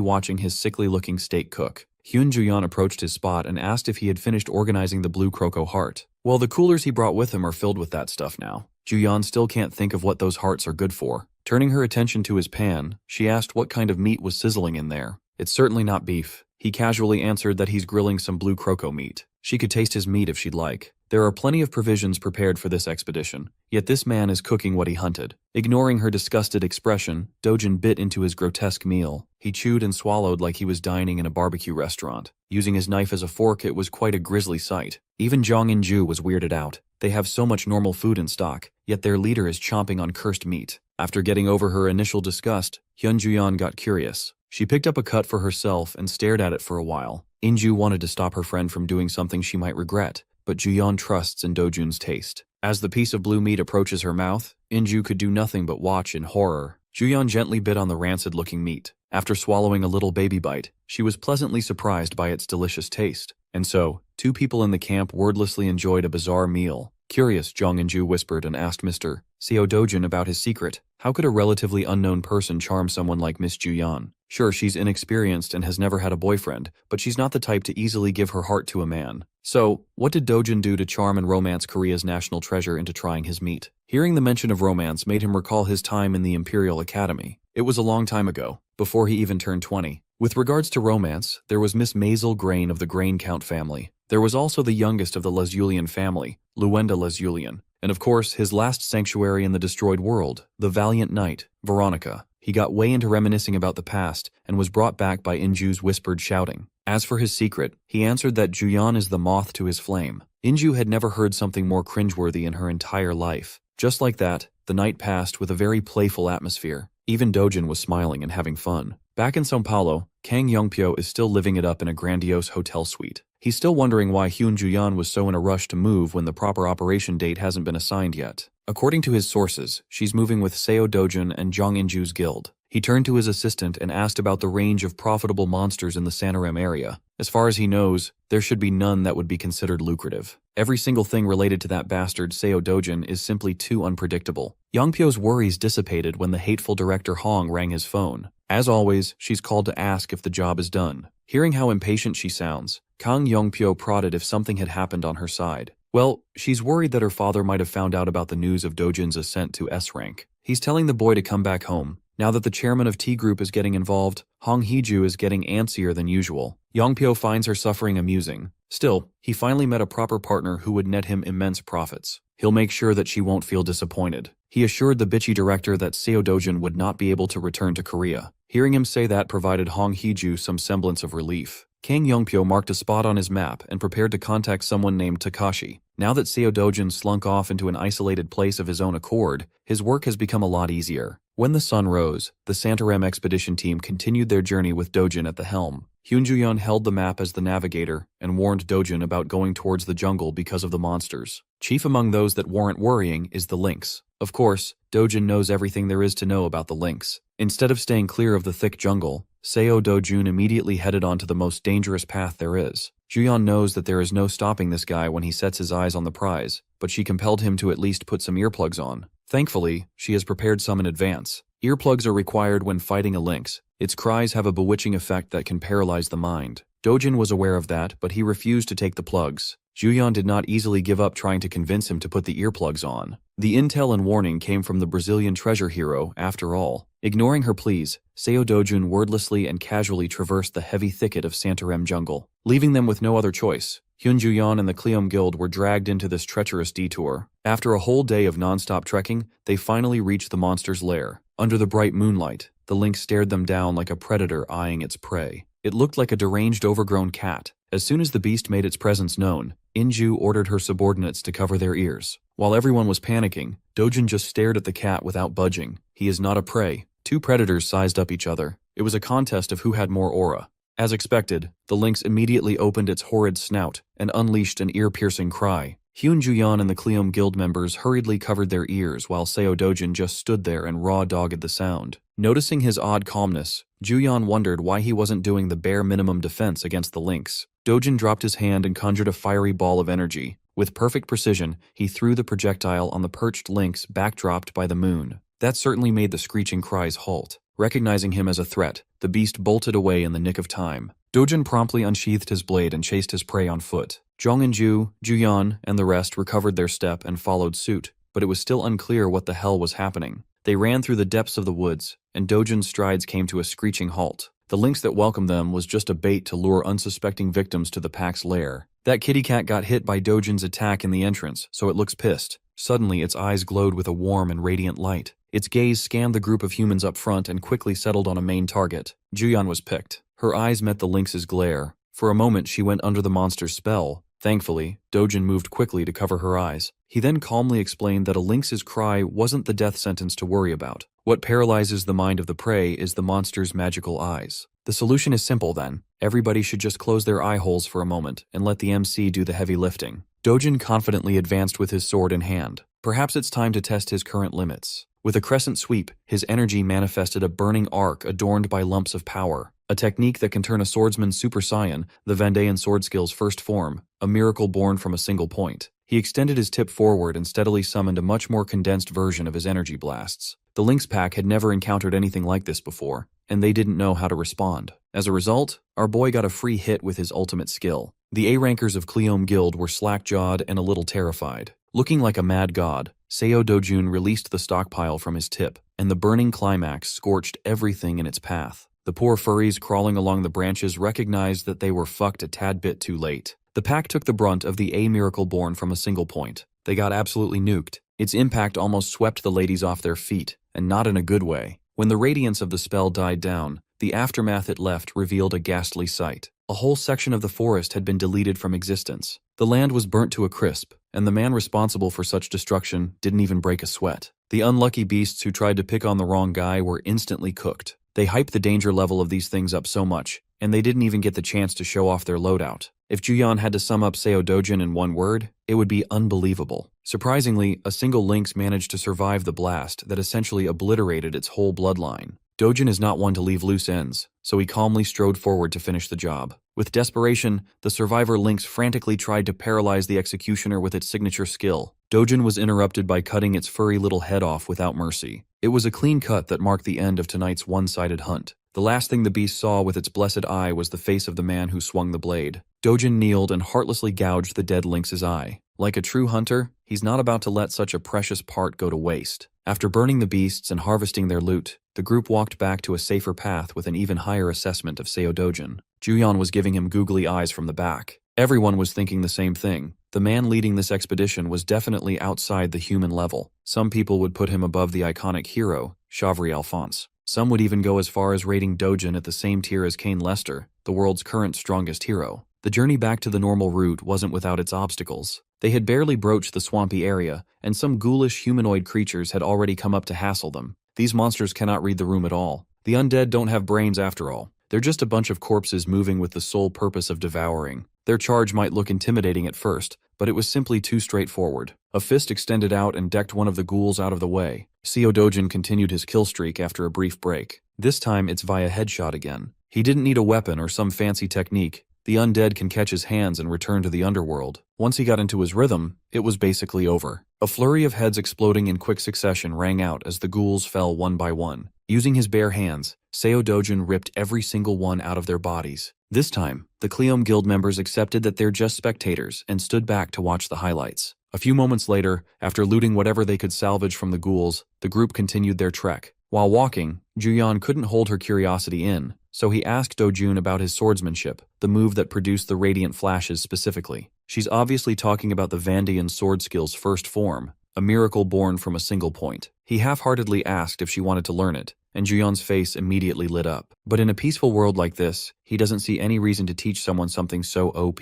watching his sickly-looking steak cook. Hyun Ju-yeon approached his spot and asked if he had finished organizing the blue croco heart. Well, the coolers he brought with him are filled with that stuff now. Ju-yeon still can't think of what those hearts are good for. Turning her attention to his pan, she asked what kind of meat was sizzling in there. It's certainly not beef. He casually answered that he's grilling some blue croco meat. She could taste his meat if she'd like. There are plenty of provisions prepared for this expedition, yet this man is cooking what he hunted. Ignoring her disgusted expression, Dojin bit into his grotesque meal. He chewed and swallowed like he was dining in a barbecue restaurant. Using his knife as a fork, it was quite a grisly sight. Even Jong In-ju was weirded out. They have so much normal food in stock, yet their leader is chomping on cursed meat. After getting over her initial disgust, Hyun Ju-yeon got curious. She picked up a cut for herself and stared at it for a while. In-ju wanted to stop her friend from doing something she might regret, but Ju-yeon trusts in Dojun's taste. As the piece of blue meat approaches her mouth, In-ju could do nothing but watch in horror. Ju-yeon gently bit on the rancid-looking meat. After swallowing a little baby bite, she was pleasantly surprised by its delicious taste. And so, two people in the camp wordlessly enjoyed a bizarre meal. Curious, Jong In-ju whispered and asked Mr. Seo Dojin about his secret. How could a relatively unknown person charm someone like Miss Ju-yeon? Sure, she's inexperienced and has never had a boyfriend, but she's not the type to easily give her heart to a man. So, what did Dojin do to charm and romance Korea's national treasure into trying his meat? Hearing the mention of romance made him recall his time in the Imperial Academy. It was a long time ago, before he even turned 20. With regards to romance, there was Miss Maisel Grain of the Grain Count family. There was also the youngest of the Lesulian family, Luenda Lesulian, and of course his last sanctuary in the destroyed world, the valiant knight, Veronica. He got way into reminiscing about the past and was brought back by In-ju's whispered shouting. As for his secret, he answered that Ju-yeon is the moth to his flame. In-ju had never heard something more cringeworthy in her entire life. Just like that, the night passed with a very playful atmosphere. Even Dojin was smiling and having fun. Back in São Paulo, Kang Yongpyo is still living it up in a grandiose hotel suite. He's still wondering why Hyun Ju-yeon was so in a rush to move when the proper operation date hasn't been assigned yet. According to his sources, she's moving with Seo Dojin and Jong In-ju's guild. He turned to his assistant and asked about the range of profitable monsters in the Santarem area. As far as he knows, there should be none that would be considered lucrative. Every single thing related to that bastard Seo Dojin is simply too unpredictable. Yongpyo's worries dissipated when the hateful director Hong rang his phone. As always, she's called to ask if the job is done. Hearing how impatient she sounds, Kang Yongpyo prodded if something had happened on her side. Well, she's worried that her father might have found out about the news of Dojin's ascent to S rank. He's telling the boy to come back home. Now that the chairman of T Group is getting involved, Hong Heeju is getting antsier than usual. Yongpyo finds her suffering amusing. Still, he finally met a proper partner who would net him immense profits. He'll make sure that she won't feel disappointed. He assured the bitchy director that Seo Dojin would not be able to return to Korea. Hearing him say that provided Hong Heeju some semblance of relief. Kang Yongpyo marked a spot on his map and prepared to contact someone named Takashi. Now that Seo Dojin slunk off into an isolated place of his own accord, his work has become a lot easier. When the sun rose, the Santarem expedition team continued their journey with Dojin at the helm. Hyunjuyeon held the map as the navigator and warned Dojin about going towards the jungle because of the monsters. Chief among those that warrant worrying is the lynx. Of course, Dojin knows everything there is to know about the lynx. Instead of staying clear of the thick jungle, Seo Dojun immediately headed onto the most dangerous path there is. Juyeon knows that there is no stopping this guy when he sets his eyes on the prize, but she compelled him to at least put some earplugs on. Thankfully, she has prepared some in advance. Earplugs are required when fighting a lynx. Its cries have a bewitching effect that can paralyze the mind. Dojin was aware of that, but he refused to take the plugs. Juyeon did not easily give up trying to convince him to put the earplugs on. The intel and warning came from the Brazilian treasure hero, after all. Ignoring her pleas, Seo Dojun wordlessly and casually traversed the heavy thicket of Santarem jungle. Leaving them with no other choice, Hyunjuyeon and the Cleom Guild were dragged into this treacherous detour. After a whole day of non-stop trekking, they finally reached the monster's lair. Under the bright moonlight, the lynx stared them down like a predator eyeing its prey. It looked like a deranged overgrown cat. As soon as the beast made its presence known, Inju ordered her subordinates to cover their ears. While everyone was panicking, Dojin just stared at the cat without budging. He is not a prey. Two predators sized up each other. It was a contest of who had more aura. As expected, the lynx immediately opened its horrid snout and unleashed an ear-piercing cry. Hyunjuyeon and the Cleom Guild members hurriedly covered their ears while Seo Dojin just stood there and raw-dogged the sound. Noticing his odd calmness, Juyeon wondered why he wasn't doing the bare minimum defense against the lynx. Dojin dropped his hand and conjured a fiery ball of energy. With perfect precision, he threw the projectile on the perched lynx backdropped by the moon. That certainly made the screeching cries halt. Recognizing him as a threat, the beast bolted away in the nick of time. Dojin promptly unsheathed his blade and chased his prey on foot. Jong and Juyeon, and the rest recovered their step and followed suit, but it was still unclear what the hell was happening. They ran through the depths of the woods, and Dojin's strides came to a screeching halt. The lynx that welcomed them was just a bait to lure unsuspecting victims to the pack's lair. That kitty cat got hit by Dojin's attack in the entrance, so it looks pissed. Suddenly, its eyes glowed with a warm and radiant light. Its gaze scanned the group of humans up front and quickly settled on a main target. Juyeon was picked. Her eyes met the lynx's glare. For a moment, she went under the monster's spell. Thankfully, Dojin moved quickly to cover her eyes. He then calmly explained that a lynx's cry wasn't the death sentence to worry about. What paralyzes the mind of the prey is the monster's magical eyes. The solution is simple then. Everybody should just close their eye holes for a moment and let the MC do the heavy lifting. Dojin confidently advanced with his sword in hand. Perhaps it's time to test his current limits. With a crescent sweep, his energy manifested a burning arc adorned by lumps of power. A technique that can turn a swordsman's Super Saiyan, the Vandayan sword skill's first form, a miracle born from a single point. He extended his tip forward and steadily summoned a much more condensed version of his energy blasts. The Lynx pack had never encountered anything like this before, and they didn't know how to respond. As a result, our boy got a free hit with his ultimate skill. The A-rankers of Cleom Guild were slack-jawed and a little terrified. Looking like a mad god, Seo Dojun released the stockpile from his tip, and the burning climax scorched everything in its path. The poor furries crawling along the branches recognized that they were fucked a tad bit too late. The pack took the brunt of the A-miracle born from a single point. They got absolutely nuked. Its impact almost swept the ladies off their feet, and not in a good way. When the radiance of the spell died down, the aftermath it left revealed a ghastly sight. A whole section of the forest had been deleted from existence. The land was burnt to a crisp, and the man responsible for such destruction didn't even break a sweat. The unlucky beasts who tried to pick on the wrong guy were instantly cooked. They hyped the danger level of these things up so much, and they didn't even get the chance to show off their loadout. If Juyeon had to sum up Seo Dojin in one word, it would be unbelievable. Surprisingly, a single lynx managed to survive the blast that essentially obliterated its whole bloodline. Dojin is not one to leave loose ends, so he calmly strode forward to finish the job. With desperation, the survivor lynx frantically tried to paralyze the executioner with its signature skill. Dojin was interrupted by cutting its furry little head off without mercy. It was a clean cut that marked the end of tonight's one-sided hunt. The last thing the beast saw with its blessed eye was the face of the man who swung the blade. Dojin kneeled and heartlessly gouged the dead lynx's eye. Like a true hunter, he's not about to let such a precious part go to waste. After burning the beasts and harvesting their loot, the group walked back to a safer path with an even higher assessment of Seo Dojin. Juyeon was giving him googly eyes from the back. Everyone was thinking the same thing. The man leading this expedition was definitely outside the human level. Some people would put him above the iconic hero, Chavri Alphonse. Some would even go as far as rating Dojin at the same tier as Kane Lester, the world's current strongest hero. The journey back to the normal route wasn't without its obstacles. They had barely broached the swampy area, and some ghoulish humanoid creatures had already come up to hassle them. These monsters cannot read the room at all. The undead don't have brains after all. They're just a bunch of corpses moving with the sole purpose of devouring. Their charge might look intimidating at first, but it was simply too straightforward. A fist extended out and decked one of the ghouls out of the way. Seo Dojin continued his kill streak after a brief break. This time it's via headshot again. He didn't need a weapon or some fancy technique. The undead can catch his hands and return to the underworld. Once he got into his rhythm, it was basically over. A flurry of heads exploding in quick succession rang out as the ghouls fell one by one. Using his bare hands, Seo Dojin ripped every single one out of their bodies. This time, the Cleom Guild members accepted that they're just spectators and stood back to watch the highlights. A few moments later, after looting whatever they could salvage from the ghouls, the group continued their trek. While walking, Juyeon couldn't hold her curiosity in, so he asked Dojun about his swordsmanship, the move that produced the radiant flashes specifically. She's obviously talking about the Vandian sword skill's first form, a miracle born from a single point. He half-heartedly asked if she wanted to learn it, and Juyeon's face immediately lit up. But in a peaceful world like this, he doesn't see any reason to teach someone something so OP.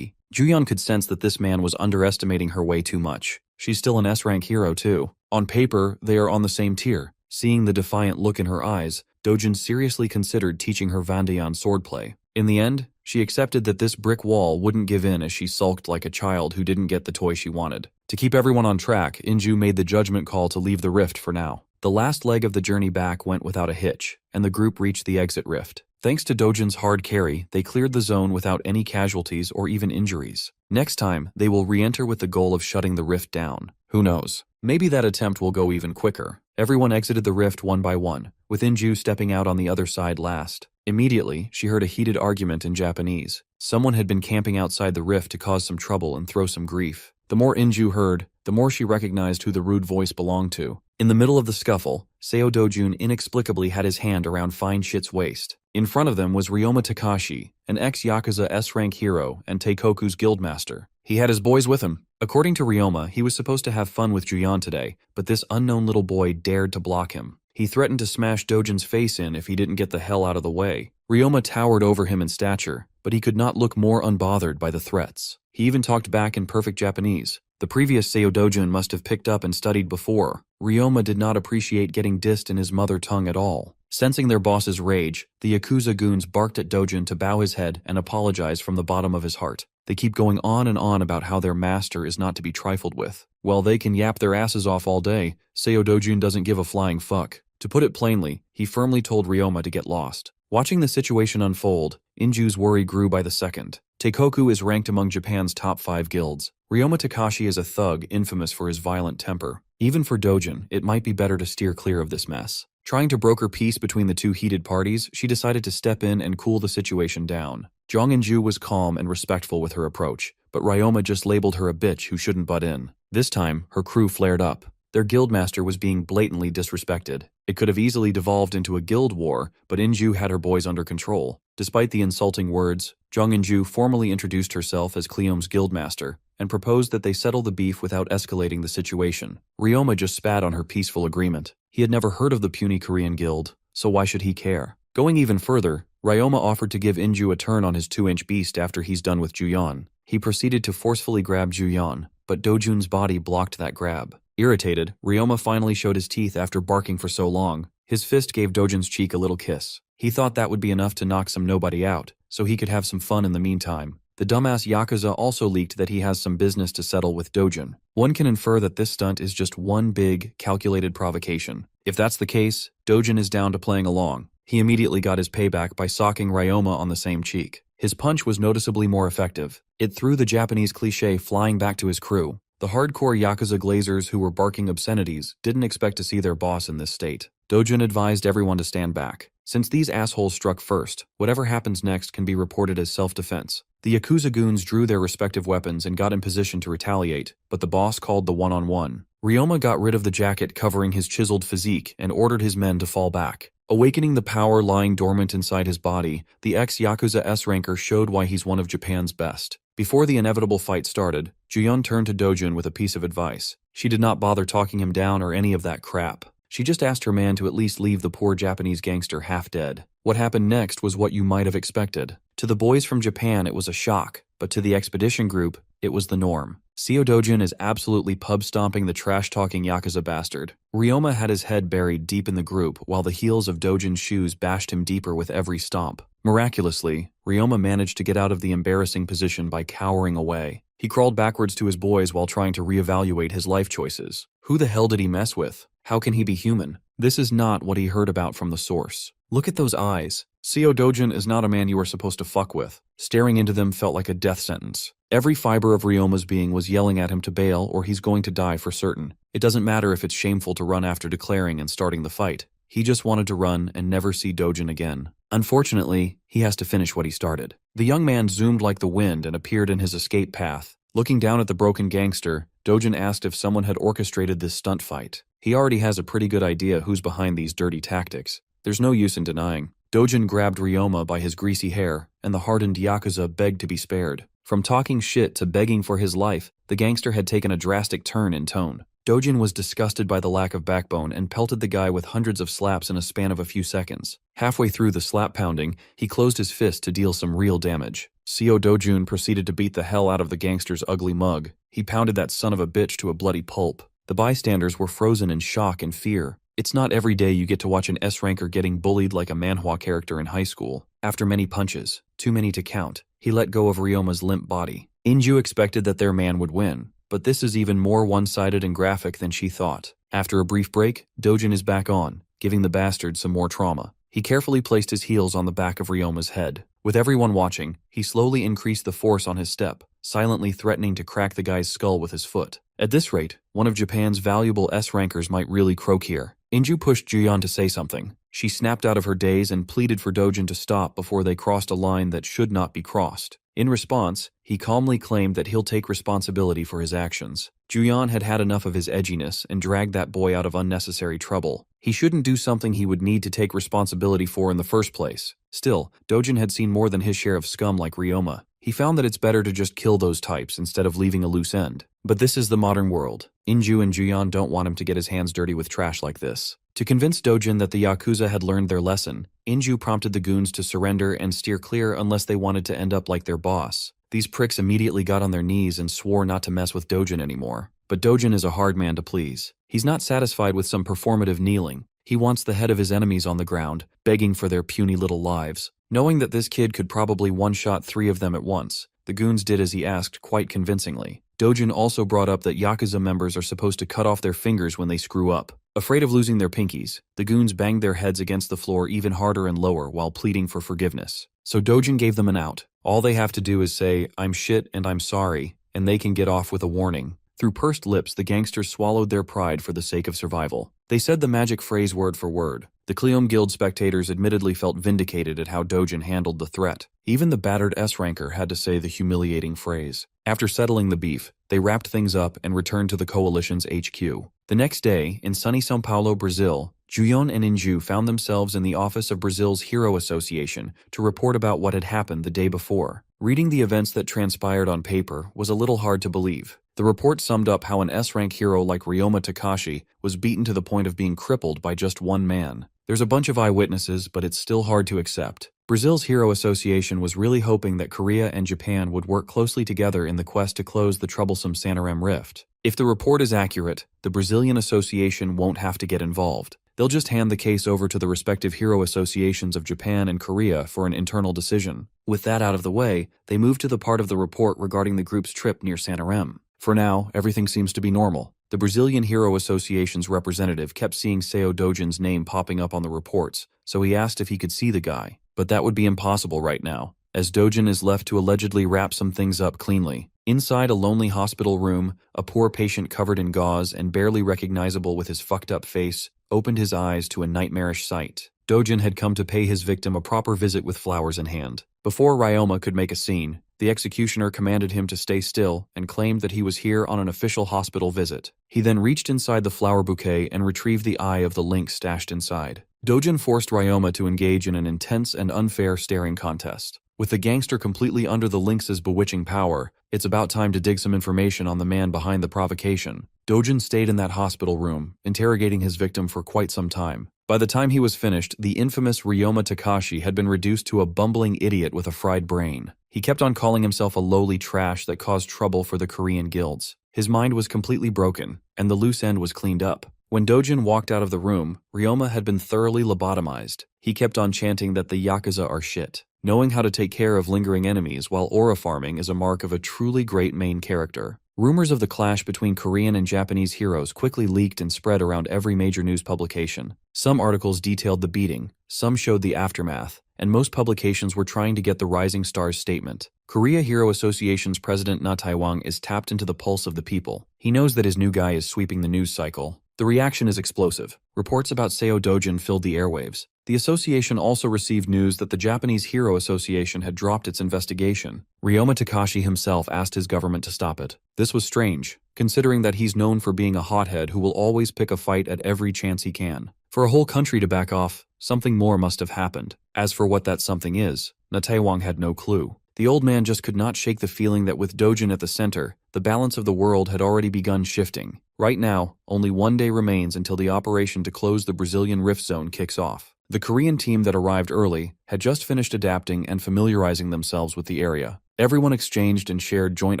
Juyeon could sense that this man was underestimating her way too much. She's still an S-rank hero too. On paper, they are on the same tier. Seeing the defiant look in her eyes, Dojin seriously considered teaching her Vandian swordplay. In the end, she accepted that this brick wall wouldn't give in as she sulked like a child who didn't get the toy she wanted. To keep everyone on track, Inju made the judgment call to leave the rift for now. The last leg of the journey back went without a hitch, and the group reached the exit rift. Thanks to Dojin's hard carry, they cleared the zone without any casualties or even injuries. Next time, they will re-enter with the goal of shutting the rift down. Who knows? Maybe that attempt will go even quicker. Everyone exited the rift one by one, with Inju stepping out on the other side last. Immediately, she heard a heated argument in Japanese. Someone had been camping outside the rift to cause some trouble and throw some grief. The more Inju heard, the more she recognized who the rude voice belonged to. In the middle of the scuffle, Seo Dojun inexplicably had his hand around Fine Shit's waist. In front of them was Ryoma Takashi, an ex-Yakuza S-rank hero and Teikoku's guildmaster. He had his boys with him. According to Ryoma, he was supposed to have fun with Juyeon today, but this unknown little boy dared to block him. He threatened to smash Dojin's face in if he didn't get the hell out of the way. Ryoma towered over him in stature, but he could not look more unbothered by the threats. He even talked back in perfect Japanese. The previous Seo Dojun must have picked up and studied before. Ryoma did not appreciate getting dissed in his mother tongue at all. Sensing their boss's rage, the Yakuza goons barked at Dojun to bow his head and apologize from the bottom of his heart. They keep going on and on about how their master is not to be trifled with. While they can yap their asses off all day, Seo Dojun doesn't give a flying fuck. To put it plainly, he firmly told Ryoma to get lost. Watching the situation unfold, Inju's worry grew by the second. Teikoku is ranked among Japan's top 5 guilds. Ryoma Takashi is a thug infamous for his violent temper. Even for Dojin, it might be better to steer clear of this mess. Trying to broker peace between the two heated parties, she decided to step in and cool the situation down. Jong Inju was calm and respectful with her approach, but Ryoma just labeled her a bitch who shouldn't butt in. This time, her crew flared up. Their guildmaster was being blatantly disrespected. It could have easily devolved into a guild war, but Inju had her boys under control. Despite the insulting words, Jong Inju formally introduced herself as Cleom's guildmaster and proposed that they settle the beef without escalating the situation. Ryoma just spat on her peaceful agreement. He had never heard of the puny Korean guild, so why should he care? Going even further, Ryoma offered to give Inju a turn on his 2-inch beast after he's done with Juyeon. He proceeded to forcefully grab Juyeon, but Dojun's body blocked that grab. Irritated, Ryoma finally showed his teeth after barking for so long. His fist gave Dojun's cheek a little kiss. He thought that would be enough to knock some nobody out, so he could have some fun in the meantime. The dumbass Yakuza also leaked that he has some business to settle with Dojun. One can infer that this stunt is just one big, calculated provocation. If that's the case, Dojin is down to playing along. He immediately got his payback by socking Ryoma on the same cheek. His punch was noticeably more effective. It threw the Japanese cliché flying back to his crew. The hardcore Yakuza glazers who were barking obscenities didn't expect to see their boss in this state. Dojin advised everyone to stand back. Since these assholes struck first, whatever happens next can be reported as self-defense. The Yakuza goons drew their respective weapons and got in position to retaliate, but the boss called the one-on-one. Ryoma got rid of the jacket covering his chiseled physique and ordered his men to fall back. Awakening the power lying dormant inside his body, the ex-Yakuza S-ranker showed why he's one of Japan's best. Before the inevitable fight started, Juyun turned to Dojin with a piece of advice. She did not bother talking him down or any of that crap. She just asked her man to at least leave the poor Japanese gangster half dead. What happened next was what you might have expected. To the boys from Japan it was a shock, but to the expedition group, it was the norm. Seo Dojin is absolutely pub-stomping the trash-talking Yakuza bastard. Ryoma had his head buried deep in the group while the heels of Dojin's shoes bashed him deeper with every stomp. Miraculously, Ryoma managed to get out of the embarrassing position by cowering away. He crawled backwards to his boys while trying to reevaluate his life choices. Who the hell did he mess with? How can he be human? This is not what he heard about from the source. Look at those eyes. Seo Dojin is not a man you are supposed to fuck with. Staring into them felt like a death sentence. Every fiber of Ryoma's being was yelling at him to bail or he's going to die for certain. It doesn't matter if it's shameful to run after declaring and starting the fight. He just wanted to run and never see Dojin again. Unfortunately, he has to finish what he started. The young man zoomed like the wind and appeared in his escape path. Looking down at the broken gangster, Dojin asked if someone had orchestrated this stunt fight. He already has a pretty good idea who's behind these dirty tactics. There's no use in denying. Dojin grabbed Ryoma by his greasy hair, and the hardened Yakuza begged to be spared. From talking shit to begging for his life, the gangster had taken a drastic turn in tone. Dojin was disgusted by the lack of backbone and pelted the guy with hundreds of slaps in a span of a few seconds. Halfway through the slap pounding, he closed his fist to deal some real damage. Seo Dojun proceeded to beat the hell out of the gangster's ugly mug. He pounded that son of a bitch to a bloody pulp. The bystanders were frozen in shock and fear. It's not every day you get to watch an S-ranker getting bullied like a manhwa character in high school. After many punches, too many to count, he let go of Ryoma's limp body. Inju expected that their man would win, but this is even more one-sided and graphic than she thought. After a brief break, Dojin is back on, giving the bastard some more trauma. He carefully placed his heels on the back of Ryoma's head. With everyone watching, he slowly increased the force on his step, silently threatening to crack the guy's skull with his foot. At this rate, one of Japan's valuable S-rankers might really croak here. Inju pushed Juyeon to say something. She snapped out of her daze and pleaded for Dojin to stop before they crossed a line that should not be crossed. In response, he calmly claimed that he'll take responsibility for his actions. Juyeon had had enough of his edginess and dragged that boy out of unnecessary trouble. He shouldn't do something he would need to take responsibility for in the first place. Still, Dojin had seen more than his share of scum like Ryoma. He found that it's better to just kill those types instead of leaving a loose end. But this is the modern world. Inju and Juyeon don't want him to get his hands dirty with trash like this. To convince Dojin that the Yakuza had learned their lesson, Inju prompted the goons to surrender and steer clear unless they wanted to end up like their boss. These pricks immediately got on their knees and swore not to mess with Dojin anymore. But Dojin is a hard man to please. He's not satisfied with some performative kneeling. He wants the head of his enemies on the ground, begging for their puny little lives. Knowing that this kid could probably one-shot 3 of them at once, the goons did as he asked quite convincingly. Dojin also brought up that Yakuza members are supposed to cut off their fingers when they screw up. Afraid of losing their pinkies, the goons banged their heads against the floor even harder and lower while pleading for forgiveness. So Dojin gave them an out. All they have to do is say, "I'm shit and I'm sorry," and they can get off with a warning. Through pursed lips, the gangsters swallowed their pride for the sake of survival. They said the magic phrase word for word. The Cleom Guild spectators admittedly felt vindicated at how Dojin handled the threat. Even the battered S-ranker had to say the humiliating phrase. After settling the beef, they wrapped things up and returned to the coalition's HQ. The next day, in sunny São Paulo, Brazil, Juyeon and Inju found themselves in the office of Brazil's Hero Association to report about what had happened the day before. Reading the events that transpired on paper was a little hard to believe. The report summed up how an S-rank hero like Ryoma Takashi was beaten to the point of being crippled by just one man. There's a bunch of eyewitnesses, but it's still hard to accept. Brazil's Hero Association was really hoping that Korea and Japan would work closely together in the quest to close the troublesome Santarem rift. If the report is accurate, the Brazilian Association won't have to get involved. They'll just hand the case over to the respective hero associations of Japan and Korea for an internal decision. With that out of the way, they move to the part of the report regarding the group's trip near Santarem. For now, everything seems to be normal. The Brazilian Hero Association's representative kept seeing Seo Dojin's name popping up on the reports, so he asked if he could see the guy. But that would be impossible right now, as Dojin is left to allegedly wrap some things up cleanly. Inside a lonely hospital room, a poor patient covered in gauze and barely recognizable with his fucked-up face opened his eyes to a nightmarish sight. Dojin had come to pay his victim a proper visit with flowers in hand. Before Ryoma could make a scene, the executioner commanded him to stay still and claimed that he was here on an official hospital visit. He then reached inside the flower bouquet and retrieved the eye of the link stashed inside. Dojin forced Ryoma to engage in an intense and unfair staring contest. With the gangster completely under the lynx's bewitching power, it's about time to dig some information on the man behind the provocation. Dojin stayed in that hospital room, interrogating his victim for quite some time. By the time he was finished, the infamous Ryoma Takashi had been reduced to a bumbling idiot with a fried brain. He kept on calling himself a lowly trash that caused trouble for the Korean guilds. His mind was completely broken, and the loose end was cleaned up. When Dojin walked out of the room, Ryoma had been thoroughly lobotomized. He kept on chanting that the Yakuza are shit. Knowing how to take care of lingering enemies while aura farming is a mark of a truly great main character. Rumors of the clash between Korean and Japanese heroes quickly leaked and spread around every major news publication. Some articles detailed the beating, some showed the aftermath, and most publications were trying to get the Rising Star's statement. Korea Hero Association's president Na Taiwan is tapped into the pulse of the people. He knows that his new guy is sweeping the news cycle. The reaction is explosive. Reports about Seo Dojin filled the airwaves. The association also received news that the Japanese Hero Association had dropped its investigation. Ryoma Takashi himself asked his government to stop it. This was strange, considering that he's known for being a hothead who will always pick a fight at every chance he can. For a whole country to back off, something more must have happened. As for what that something is, Na Taewang had no clue. The old man just could not shake the feeling that with Dojin at the center, the balance of the world had already begun shifting. Right now, only one day remains until the operation to close the Brazilian Rift Zone kicks off. The Korean team that arrived early had just finished adapting and familiarizing themselves with the area. Everyone exchanged and shared joint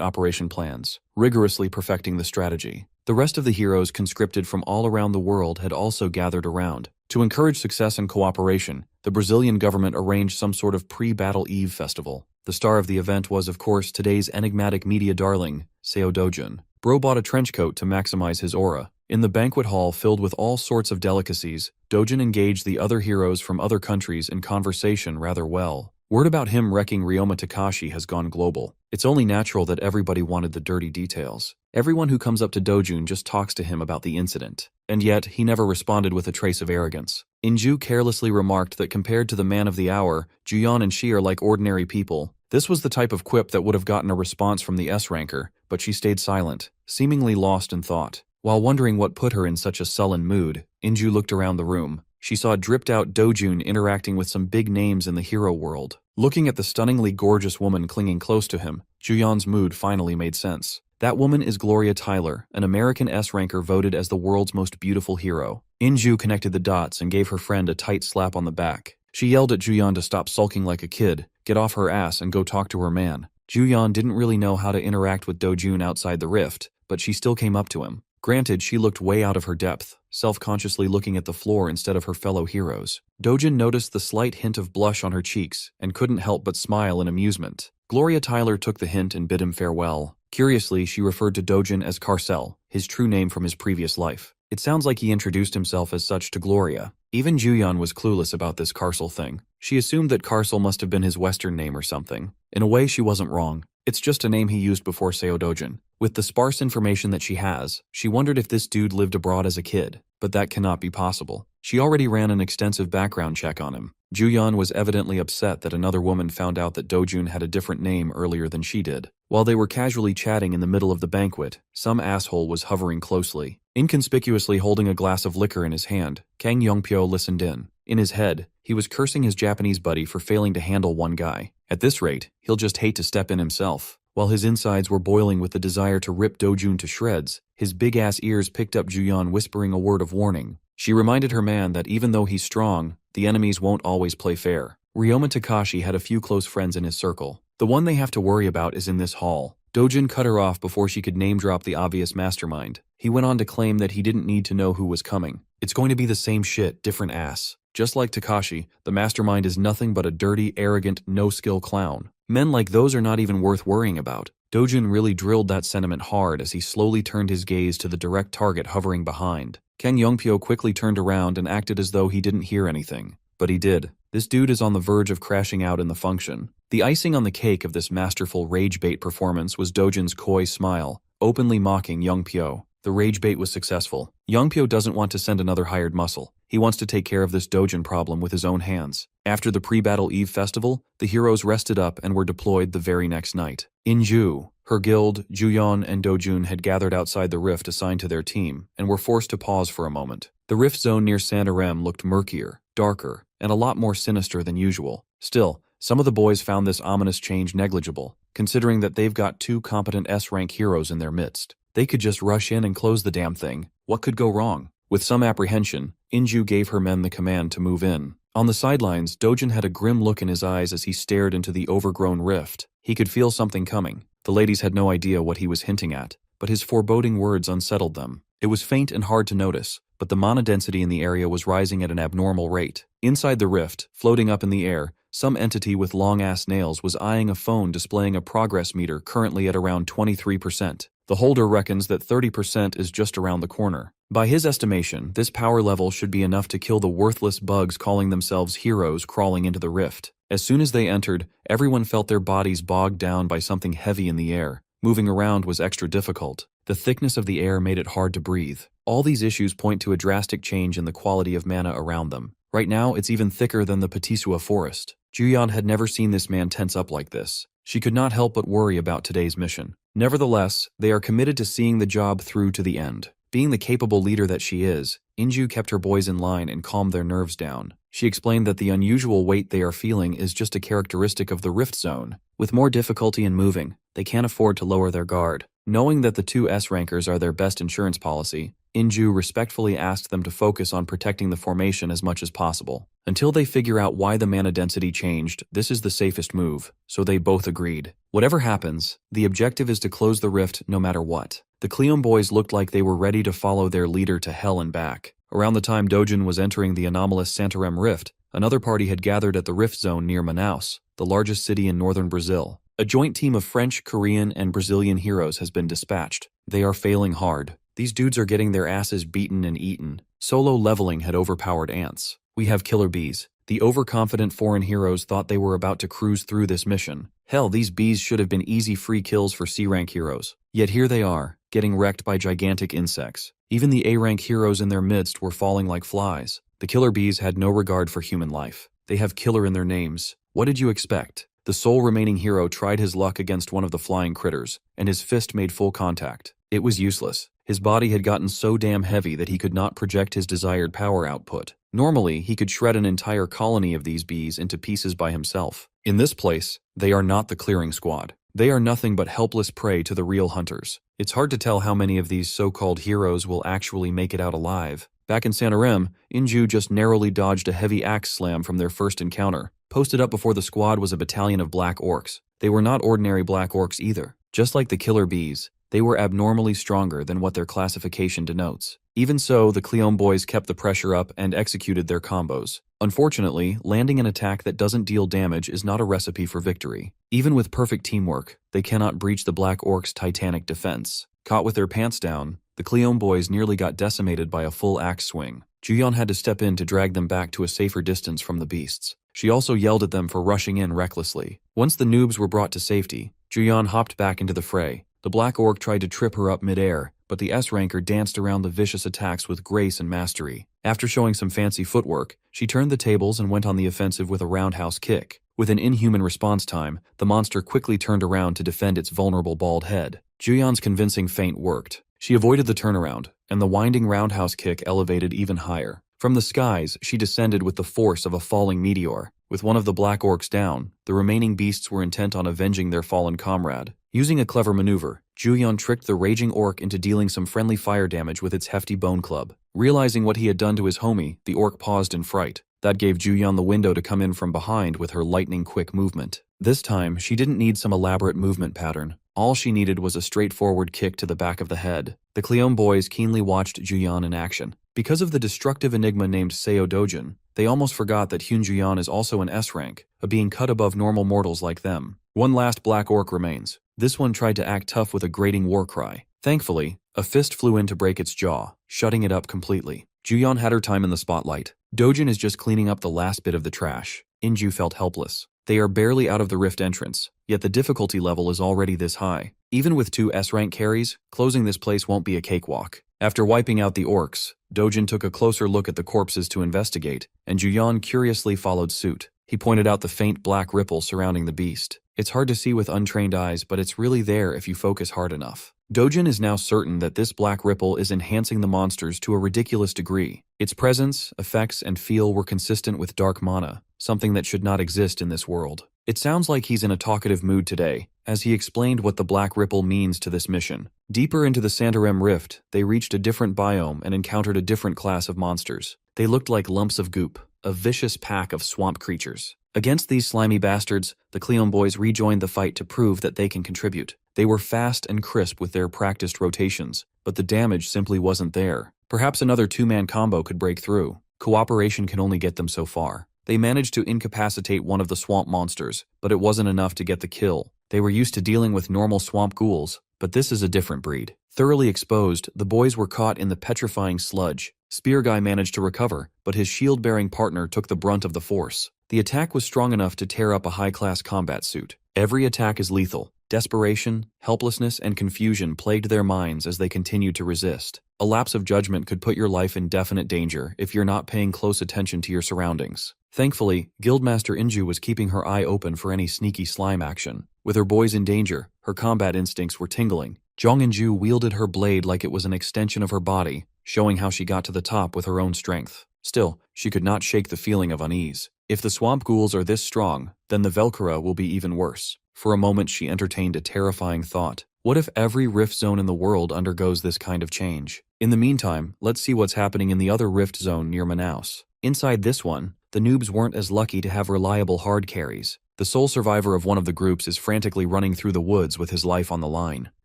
operation plans, rigorously perfecting the strategy. The rest of the heroes conscripted from all around the world had also gathered around. To encourage success and cooperation, the Brazilian government arranged some sort of pre-battle eve festival. The star of the event was, of course, today's enigmatic media darling, Seo Dojin. Bro bought a trench coat to maximize his aura. In the banquet hall filled with all sorts of delicacies, Dojin engaged the other heroes from other countries in conversation rather well. Word about him wrecking Ryoma Takashi has gone global. It's only natural that everybody wanted the dirty details. Everyone who comes up to Dojin just talks to him about the incident. And yet, he never responded with a trace of arrogance. Inju carelessly remarked that compared to the man of the hour, Juyeon and she are like ordinary people. This was the type of quip that would have gotten a response from the S-ranker, but she stayed silent, seemingly lost in thought. While wondering what put her in such a sullen mood, Inju looked around the room. She saw dripped-out Dojin interacting with some big names in the hero world. Looking at the stunningly gorgeous woman clinging close to him, Juyeon's mood finally made sense. That woman is Gloria Tyler, an American S-ranker voted as the world's most beautiful hero. Inju connected the dots and gave her friend a tight slap on the back. She yelled at Juyeon to stop sulking like a kid, get off her ass and go talk to her man. Juyeon didn't really know how to interact with Dojin outside the rift, but she still came up to him. Granted, she looked way out of her depth, self-consciously looking at the floor instead of her fellow heroes. Dojin noticed the slight hint of blush on her cheeks and couldn't help but smile in amusement. Gloria Tyler took the hint and bid him farewell. Curiously, she referred to Dojin as Carcel, his true name from his previous life. It sounds like he introduced himself as such to Gloria. Even Juyeon was clueless about this Carcel thing. She assumed that Carcel must have been his Western name or something. In a way, she wasn't wrong. It's just a name he used before Seo Dojin. With the sparse information that she has, she wondered if this dude lived abroad as a kid, but that cannot be possible. She already ran an extensive background check on him. Juyeon was evidently upset that another woman found out that Dojin had a different name earlier than she did. While they were casually chatting in the middle of the banquet, some asshole was hovering closely. Inconspicuously holding a glass of liquor in his hand, Kang Yongpyo listened in. In his head, he was cursing his Japanese buddy for failing to handle one guy. At this rate, he'll just hate to step in himself. While his insides were boiling with the desire to rip Dojin to shreds, his big-ass ears picked up Juyeon whispering a word of warning. She reminded her man that even though he's strong, the enemies won't always play fair. Ryoma Takashi had a few close friends in his circle. The one they have to worry about is in this hall. Dojin cut her off before she could name-drop the obvious mastermind. He went on to claim that he didn't need to know who was coming. It's going to be the same shit, different ass. Just like Takashi, the mastermind is nothing but a dirty, arrogant, no-skill clown. Men like those are not even worth worrying about. Dojin really drilled that sentiment hard as he slowly turned his gaze to the direct target hovering behind. Kang Yongpyo quickly turned around and acted as though he didn't hear anything. But he did. This dude is on the verge of crashing out in the function. The icing on the cake of this masterful rage bait performance was Dojin's coy smile, openly mocking Yongpyo. The rage bait was successful. Yongpyo doesn't want to send another hired muscle. He wants to take care of this Dojin problem with his own hands. After the pre-battle Eve festival, the heroes rested up and were deployed the very next night. Inju, her guild, Juyeon and Dojun had gathered outside the rift assigned to their team, and were forced to pause for a moment. The rift zone near Santarem looked murkier, darker, and a lot more sinister than usual. Still, some of the boys found this ominous change negligible, considering that they've got 2 competent S-rank heroes in their midst. They could just rush in and close the damn thing. What could go wrong? With some apprehension, Inju gave her men the command to move in. On the sidelines, Dojin had a grim look in his eyes as he stared into the overgrown rift. He could feel something coming. The ladies had no idea what he was hinting at, but his foreboding words unsettled them. It was faint and hard to notice, but the mana density in the area was rising at an abnormal rate. Inside the rift, floating up in the air, some entity with long-ass nails was eyeing a phone displaying a progress meter currently at around 23%. The holder reckons that 30% is just around the corner. By his estimation, this power level should be enough to kill the worthless bugs calling themselves heroes crawling into the rift. As soon as they entered, everyone felt their bodies bogged down by something heavy in the air. Moving around was extra difficult. The thickness of the air made it hard to breathe. All these issues point to a drastic change in the quality of mana around them. Right now, it's even thicker than the Patisua forest. Juyeon had never seen this man tense up like this. She could not help but worry about today's mission. Nevertheless, they are committed to seeing the job through to the end. Being the capable leader that she is, Inju kept her boys in line and calmed their nerves down. She explained that the unusual weight they are feeling is just a characteristic of the rift zone. With more difficulty in moving, they can't afford to lower their guard. Knowing that the 2 S-rankers are their best insurance policy, Inju respectfully asked them to focus on protecting the formation as much as possible. Until they figure out why the mana density changed, this is the safest move, so they both agreed. Whatever happens, the objective is to close the rift no matter what. The Cleon boys looked like they were ready to follow their leader to hell and back. Around the time Dojin was entering the anomalous Santarem rift, another party had gathered at the rift zone near Manaus, the largest city in northern Brazil. A joint team of French, Korean, and Brazilian heroes has been dispatched. They are failing hard. These dudes are getting their asses beaten and eaten. Solo leveling had overpowered ants. We have killer bees. The overconfident foreign heroes thought they were about to cruise through this mission. Hell, these bees should have been easy free kills for C-rank heroes. Yet here they are, getting wrecked by gigantic insects. Even the A-rank heroes in their midst were falling like flies. The killer bees had no regard for human life. They have killer in their names. What did you expect? The sole remaining hero tried his luck against one of the flying critters, and his fist made full contact. It was useless. His body had gotten so damn heavy that he could not project his desired power output. Normally, he could shred an entire colony of these bees into pieces by himself. In this place, they are not the clearing squad. They are nothing but helpless prey to the real hunters. It's hard to tell how many of these so-called heroes will actually make it out alive. Back in Santarem, Inju just narrowly dodged a heavy axe slam from their first encounter. Posted up before the squad was a battalion of black orcs. They were not ordinary black orcs either. Just like the killer bees, they were abnormally stronger than what their classification denotes. Even so, the Cleon boys kept the pressure up and executed their combos. Unfortunately, landing an attack that doesn't deal damage is not a recipe for victory. Even with perfect teamwork, they cannot breach the Black Orcs' titanic defense. Caught with their pants down, the Cleon boys nearly got decimated by a full axe swing. Juyeon had to step in to drag them back to a safer distance from the beasts. She also yelled at them for rushing in recklessly. Once the noobs were brought to safety, Juyeon hopped back into the fray. The Black Orc tried to trip her up mid-air, but the S-ranker danced around the vicious attacks with grace and mastery. After showing some fancy footwork, she turned the tables and went on the offensive with a roundhouse kick. With an inhuman response time, the monster quickly turned around to defend its vulnerable bald head. Juyeon's convincing feint worked. She avoided the turnaround, and the winding roundhouse kick elevated even higher. From the skies, she descended with the force of a falling meteor. With one of the Black Orcs down, the remaining beasts were intent on avenging their fallen comrade. Using a clever maneuver, Juyeon tricked the raging orc into dealing some friendly fire damage with its hefty bone club. Realizing what he had done to his homie, the orc paused in fright. That gave Juyeon the window to come in from behind with her lightning-quick movement. This time, she didn't need some elaborate movement pattern. All she needed was a straightforward kick to the back of the head. The Cleon boys keenly watched Juyeon in action. Because of the destructive enigma named Seo Dojin, they almost forgot that Hyun Juyeon is also an S-rank, a being cut above normal mortals like them. One last black orc remains. This one tried to act tough with a grating war cry. Thankfully, a fist flew in to break its jaw, shutting it up completely. Juyeon had her time in the spotlight. Dojin is just cleaning up the last bit of the trash. Inju felt helpless. They are barely out of the rift entrance, yet the difficulty level is already this high. Even with 2 S-rank carries, closing this place won't be a cakewalk. After wiping out the orcs, Dojin took a closer look at the corpses to investigate, and Juyeon curiously followed suit. He pointed out the faint black ripple surrounding the beast. It's hard to see with untrained eyes, but it's really there if you focus hard enough. Dojin is now certain that this black ripple is enhancing the monsters to a ridiculous degree. Its presence, effects, and feel were consistent with dark mana, something that should not exist in this world. It sounds like he's in a talkative mood today, as he explained what the black ripple means to this mission. Deeper into the Santarem Rift, they reached a different biome and encountered a different class of monsters. They looked like lumps of goop, a vicious pack of swamp creatures. Against these slimy bastards, the Cleon boys rejoined the fight to prove that they can contribute. They were fast and crisp with their practiced rotations, but the damage simply wasn't there. Perhaps another 2-man combo could break through. Cooperation can only get them so far. They managed to incapacitate one of the swamp monsters, but it wasn't enough to get the kill. They were used to dealing with normal swamp ghouls, but this is a different breed. Thoroughly exposed, the boys were caught in the petrifying sludge. Spear Guy managed to recover, but his shield-bearing partner took the brunt of the force. The attack was strong enough to tear up a high-class combat suit. Every attack is lethal. Desperation, helplessness, and confusion plagued their minds as they continued to resist. A lapse of judgment could put your life in definite danger if you're not paying close attention to your surroundings. Thankfully, Guildmaster Inju was keeping her eye open for any sneaky slime action. With her boys in danger, her combat instincts were tingling. Jong Inju wielded her blade like it was an extension of her body, showing how she got to the top with her own strength. Still, she could not shake the feeling of unease. If the swamp ghouls are this strong, then the Velkara will be even worse. For a moment she entertained a terrifying thought. What if every rift zone in the world undergoes this kind of change? In the meantime, let's see what's happening in the other rift zone near Manaus. Inside this one, the noobs weren't as lucky to have reliable hard carries. The sole survivor of one of the groups is frantically running through the woods with his life on the line.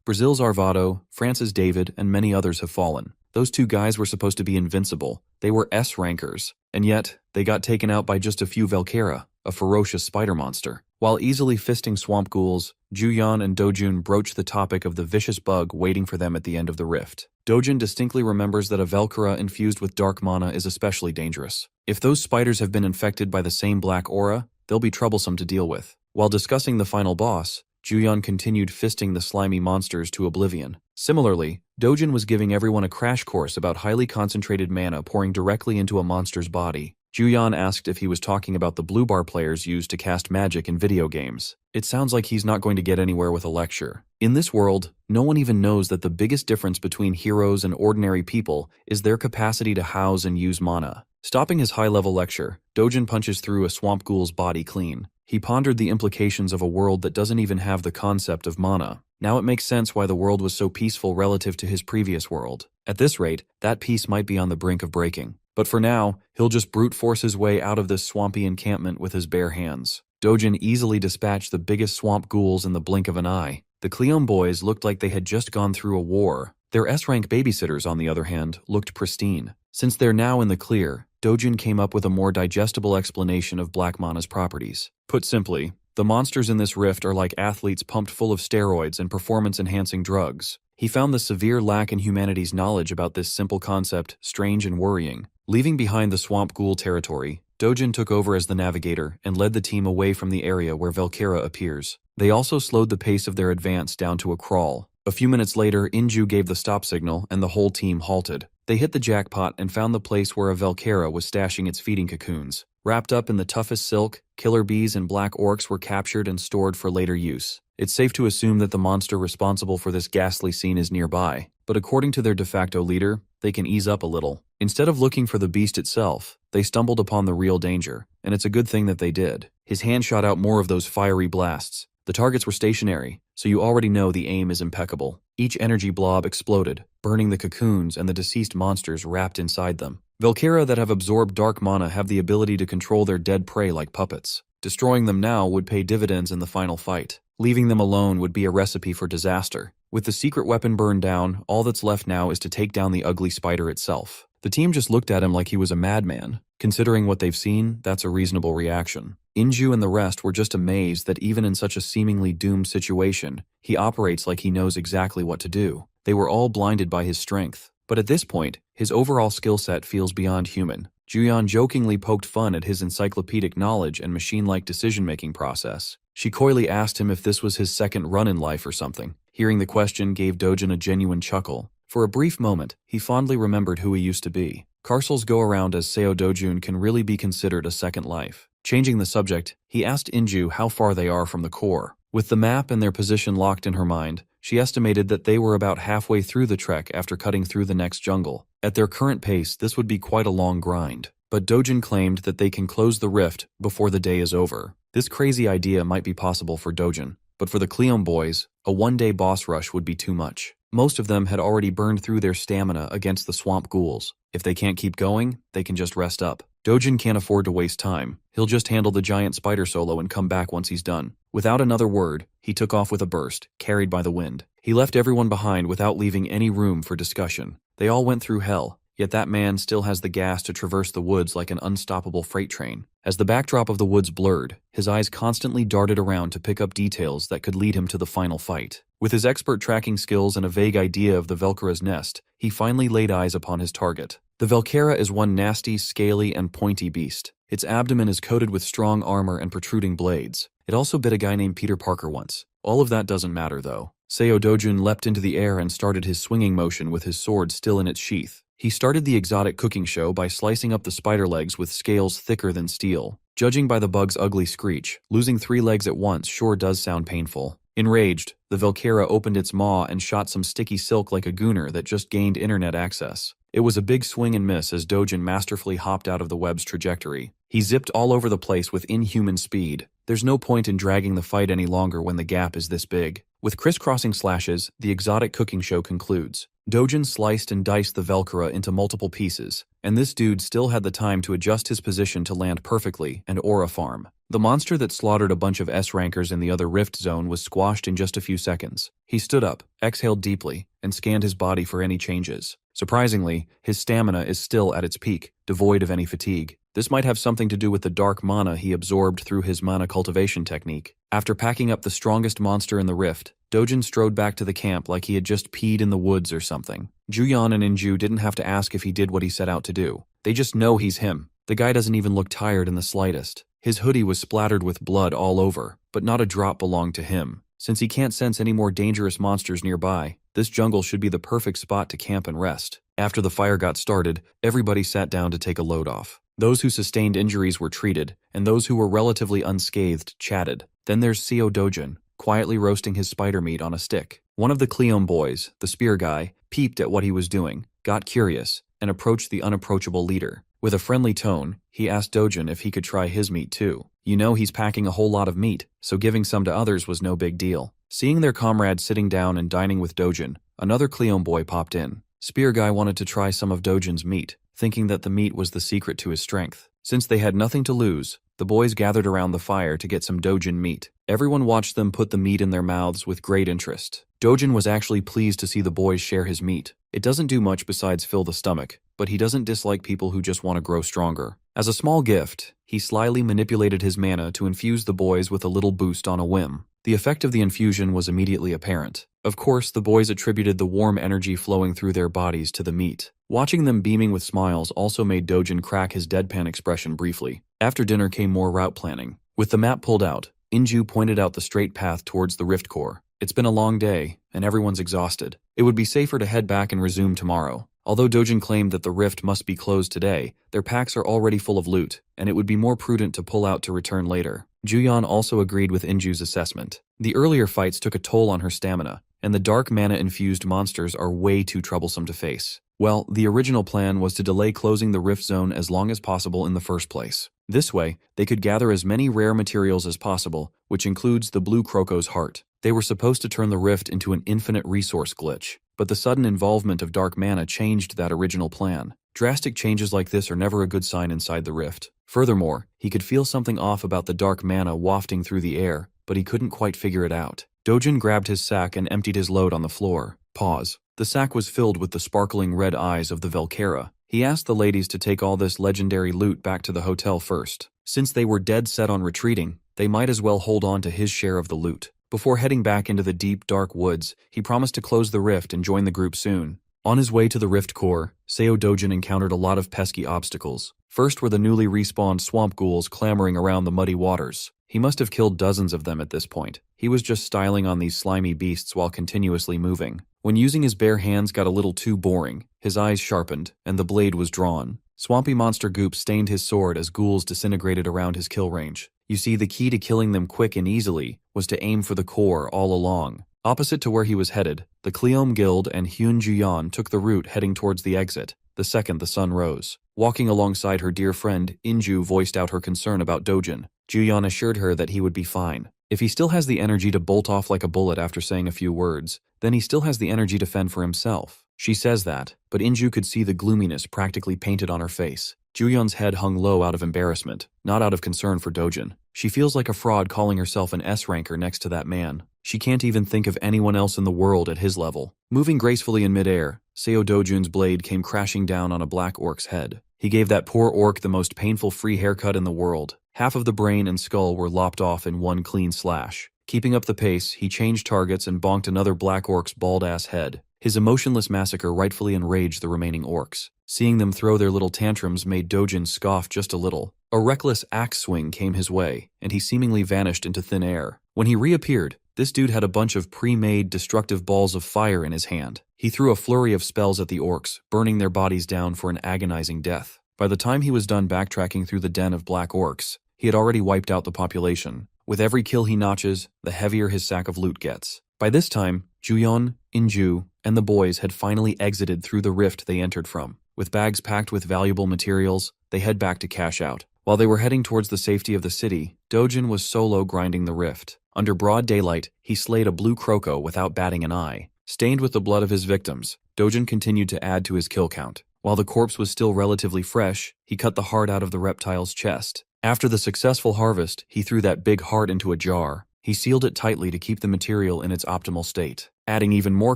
Brazil's Arvado, France's David, and many others have fallen. Those 2 guys were supposed to be invincible. They were S-rankers, and yet they got taken out by just a few Velkara, a ferocious spider monster. While easily fisting swamp ghouls, Juyeon and Dojun broach the topic of the vicious bug waiting for them at the end of the rift. Dojun distinctly remembers that a Velkara infused with dark mana is especially dangerous. If those spiders have been infected by the same black aura, they'll be troublesome to deal with. While discussing the final boss, Juyeon continued fisting the slimy monsters to oblivion. Similarly, Dojin was giving everyone a crash course about highly concentrated mana pouring directly into a monster's body. Juyeon asked if he was talking about the blue bar players used to cast magic in video games. It sounds like he's not going to get anywhere with a lecture. In this world, no one even knows that the biggest difference between heroes and ordinary people is their capacity to house and use mana. Stopping his high-level lecture, Dojin punches through a swamp ghoul's body clean. He pondered the implications of a world that doesn't even have the concept of mana. Now it makes sense why the world was so peaceful relative to his previous world. At this rate, that peace might be on the brink of breaking. But for now, he'll just brute force his way out of this swampy encampment with his bare hands. Dojin easily dispatched the biggest swamp ghouls in the blink of an eye. The Cleon boys looked like they had just gone through a war. Their S-rank babysitters, on the other hand, looked pristine. Since they're now in the clear, Dojin came up with a more digestible explanation of Black Mana's properties. Put simply, the monsters in this rift are like athletes pumped full of steroids and performance-enhancing drugs. He found the severe lack in humanity's knowledge about this simple concept strange and worrying. Leaving behind the swamp ghoul territory, Dojin took over as the navigator and led the team away from the area where Velkara appears. They also slowed the pace of their advance down to a crawl. A few minutes later, Inju gave the stop signal and the whole team halted. They hit the jackpot and found the place where a Velkara was stashing its feeding cocoons. Wrapped up in the toughest silk, killer bees and black orcs were captured and stored for later use. It's safe to assume that the monster responsible for this ghastly scene is nearby, but according to their de facto leader, they can ease up a little. Instead of looking for the beast itself, they stumbled upon the real danger, and it's a good thing that they did. His hand shot out more of those fiery blasts. The targets were stationary, so you already know the aim is impeccable. Each energy blob exploded, burning the cocoons and the deceased monsters wrapped inside them. Velkara that have absorbed dark mana have the ability to control their dead prey like puppets. Destroying them now would pay dividends in the final fight. Leaving them alone would be a recipe for disaster. With the secret weapon burned down, all that's left now is to take down the ugly spider itself. The The team just looked at him like he was a madman. Considering what they've seen, that's a reasonable reaction. Inju and the rest were just amazed that even in such a seemingly doomed situation, he operates like he knows exactly what to do. They were all blinded by his strength. But at this point, his overall skill set feels beyond human. Juyeon jokingly poked fun at his encyclopedic knowledge and machine-like decision-making process. She coyly asked him if this was his second run in life or something. Hearing the question gave Dojin a genuine chuckle. For a brief moment, he fondly remembered who he used to be. Carcel's go-around as Seo Dojun can really be considered a second life. Changing the subject, he asked Inju how far they are from the core. With the map and their position locked in her mind, she estimated that they were about halfway through the trek after cutting through the next jungle. At their current pace, this would be quite a long grind. But Dojin claimed that they can close the rift before the day is over. This crazy idea might be possible for Dojin, but for the Cleon boys, a one-day boss rush would be too much. Most of them had already burned through their stamina against the swamp ghouls. If they can't keep going, they can just rest up. Dojin can't afford to waste time. He'll just handle the giant spider solo and come back once he's done. Without another word, he took off with a burst, carried by the wind. He left everyone behind without leaving any room for discussion. They all went through hell, yet that man still has the gas to traverse the woods like an unstoppable freight train. As the backdrop of the woods blurred, his eyes constantly darted around to pick up details that could lead him to the final fight. With his expert tracking skills and a vague idea of the Velcara's nest, he finally laid eyes upon his target. The Velcara is one nasty, scaly, and pointy beast. Its abdomen is coated with strong armor and protruding blades. It also bit a guy named Peter Parker once. All of that doesn't matter, though. Seo Dojun leapt into the air and started his swinging motion with his sword still in its sheath. He started the exotic cooking show by slicing up the spider legs with scales thicker than steel. Judging by the bug's ugly screech, losing 3 legs at once sure does sound painful. Enraged, the Velcara opened its maw and shot some sticky silk like a gooner that just gained internet access. It was a big swing and miss as Dojin masterfully hopped out of the web's trajectory. He zipped all over the place with inhuman speed. There's no point in dragging the fight any longer when the gap is this big. With crisscrossing slashes, the exotic cooking show concludes. Dojin sliced and diced the Velcara into multiple pieces, and this dude still had the time to adjust his position to land perfectly and aura farm. The monster that slaughtered a bunch of S-rankers in the other rift zone was squashed in just a few seconds. He stood up, exhaled deeply, and scanned his body for any changes. Surprisingly, his stamina is still at its peak, devoid of any fatigue. This might have something to do with the dark mana he absorbed through his mana cultivation technique. After packing up the strongest monster in the rift, Dojin strode back to the camp like he had just peed in the woods or something. Juyeon and Inju didn't have to ask if he did what he set out to do. They just know he's him. The guy doesn't even look tired in the slightest. His hoodie was splattered with blood all over, but not a drop belonged to him. Since he can't sense any more dangerous monsters nearby, this jungle should be the perfect spot to camp and rest. After the fire got started, everybody sat down to take a load off. Those who sustained injuries were treated, and those who were relatively unscathed chatted. Then there's Seo Dojin, quietly roasting his spider meat on a stick. One of the Cleon boys, the spear guy, peeped at what he was doing, got curious, and approached the unapproachable leader. With a friendly tone, he asked Dojin if he could try his meat too. You know he's packing a whole lot of meat, so giving some to others was no big deal. Seeing their comrade sitting down and dining with Dojin, another Cleon boy popped in. Spear guy wanted to try some of Dojin's meat, thinking that the meat was the secret to his strength. Since they had nothing to lose, the boys gathered around the fire to get some Dojin meat. Everyone watched them put the meat in their mouths with great interest. Dojin was actually pleased to see the boys share his meat. It doesn't do much besides fill the stomach, but he doesn't dislike people who just want to grow stronger. As a small gift, he slyly manipulated his mana to infuse the boys with a little boost on a whim. The effect of the infusion was immediately apparent. Of course, the boys attributed the warm energy flowing through their bodies to the meat. Watching them beaming with smiles also made Dojin crack his deadpan expression briefly. After dinner came more route planning. With the map pulled out, Inju pointed out the straight path towards the rift core. It's been a long day, and everyone's exhausted. It would be safer to head back and resume tomorrow. Although Dojin claimed that the rift must be closed today, their packs are already full of loot, and it would be more prudent to pull out to return later. Juyeon also agreed with Inju's assessment. The earlier fights took a toll on her stamina, and the dark mana-infused monsters are way too troublesome to face. Well, the original plan was to delay closing the rift zone as long as possible in the first place. This way, they could gather as many rare materials as possible, which includes the blue Croco's heart. They were supposed to turn the rift into an infinite resource glitch, but the sudden involvement of dark mana changed that original plan. Drastic changes like this are never a good sign inside the rift. Furthermore, he could feel something off about the dark mana wafting through the air, but he couldn't quite figure it out. Dojin grabbed his sack and emptied his load on the floor. Pause. The sack was filled with the sparkling red eyes of the Velcara. He asked the ladies to take all this legendary loot back to the hotel first. Since they were dead set on retreating, they might as well hold on to his share of the loot. Before heading back into the deep, dark woods, he promised to close the rift and join the group soon. On his way to the rift core, Seo Dojin encountered a lot of pesky obstacles. First were the newly respawned swamp ghouls clamoring around the muddy waters. He must have killed dozens of them at this point. He was just styling on these slimy beasts while continuously moving. When using his bare hands got a little too boring, his eyes sharpened, and the blade was drawn. Swampy monster goop stained his sword as ghouls disintegrated around his kill range. You see, the key to killing them quick and easily was to aim for the core all along. Opposite to where he was headed, the Kleom Guild and Hyun Juyeon took the route heading towards the exit, the second the sun rose. Walking alongside her dear friend, Inju voiced out her concern about Dojin. Juyeon assured her that he would be fine. If he still has the energy to bolt off like a bullet after saying a few words, then he still has the energy to fend for himself. She says that, but Inju could see the gloominess practically painted on her face. Juyeon's head hung low out of embarrassment, not out of concern for Dojin. She feels like a fraud calling herself an S-ranker next to that man. She can't even think of anyone else in the world at his level. Moving gracefully in midair, Seo Dojun's blade came crashing down on a black orc's head. He gave that poor orc the most painful free haircut in the world. Half of the brain and skull were lopped off in one clean slash. Keeping up the pace, he changed targets and bonked another black orc's bald-ass head. His emotionless massacre rightfully enraged the remaining orcs. Seeing them throw their little tantrums made Dojin scoff just a little. A reckless axe swing came his way, and he seemingly vanished into thin air. When he reappeared, this dude had a bunch of pre-made destructive balls of fire in his hand. He threw a flurry of spells at the orcs, burning their bodies down for an agonizing death. By the time he was done backtracking through the den of black orcs, he had already wiped out the population. With every kill he notches, the heavier his sack of loot gets. By this time, Juyeon, Inju, and the boys had finally exited through the rift they entered from. With bags packed with valuable materials, they head back to cash out. While they were heading towards the safety of the city, Dojin was solo grinding the rift. Under broad daylight, he slayed a blue croco without batting an eye. Stained with the blood of his victims, Dojin continued to add to his kill count. While the corpse was still relatively fresh, he cut the heart out of the reptile's chest. After the successful harvest, he threw that big heart into a jar. He sealed it tightly to keep the material in its optimal state. Adding even more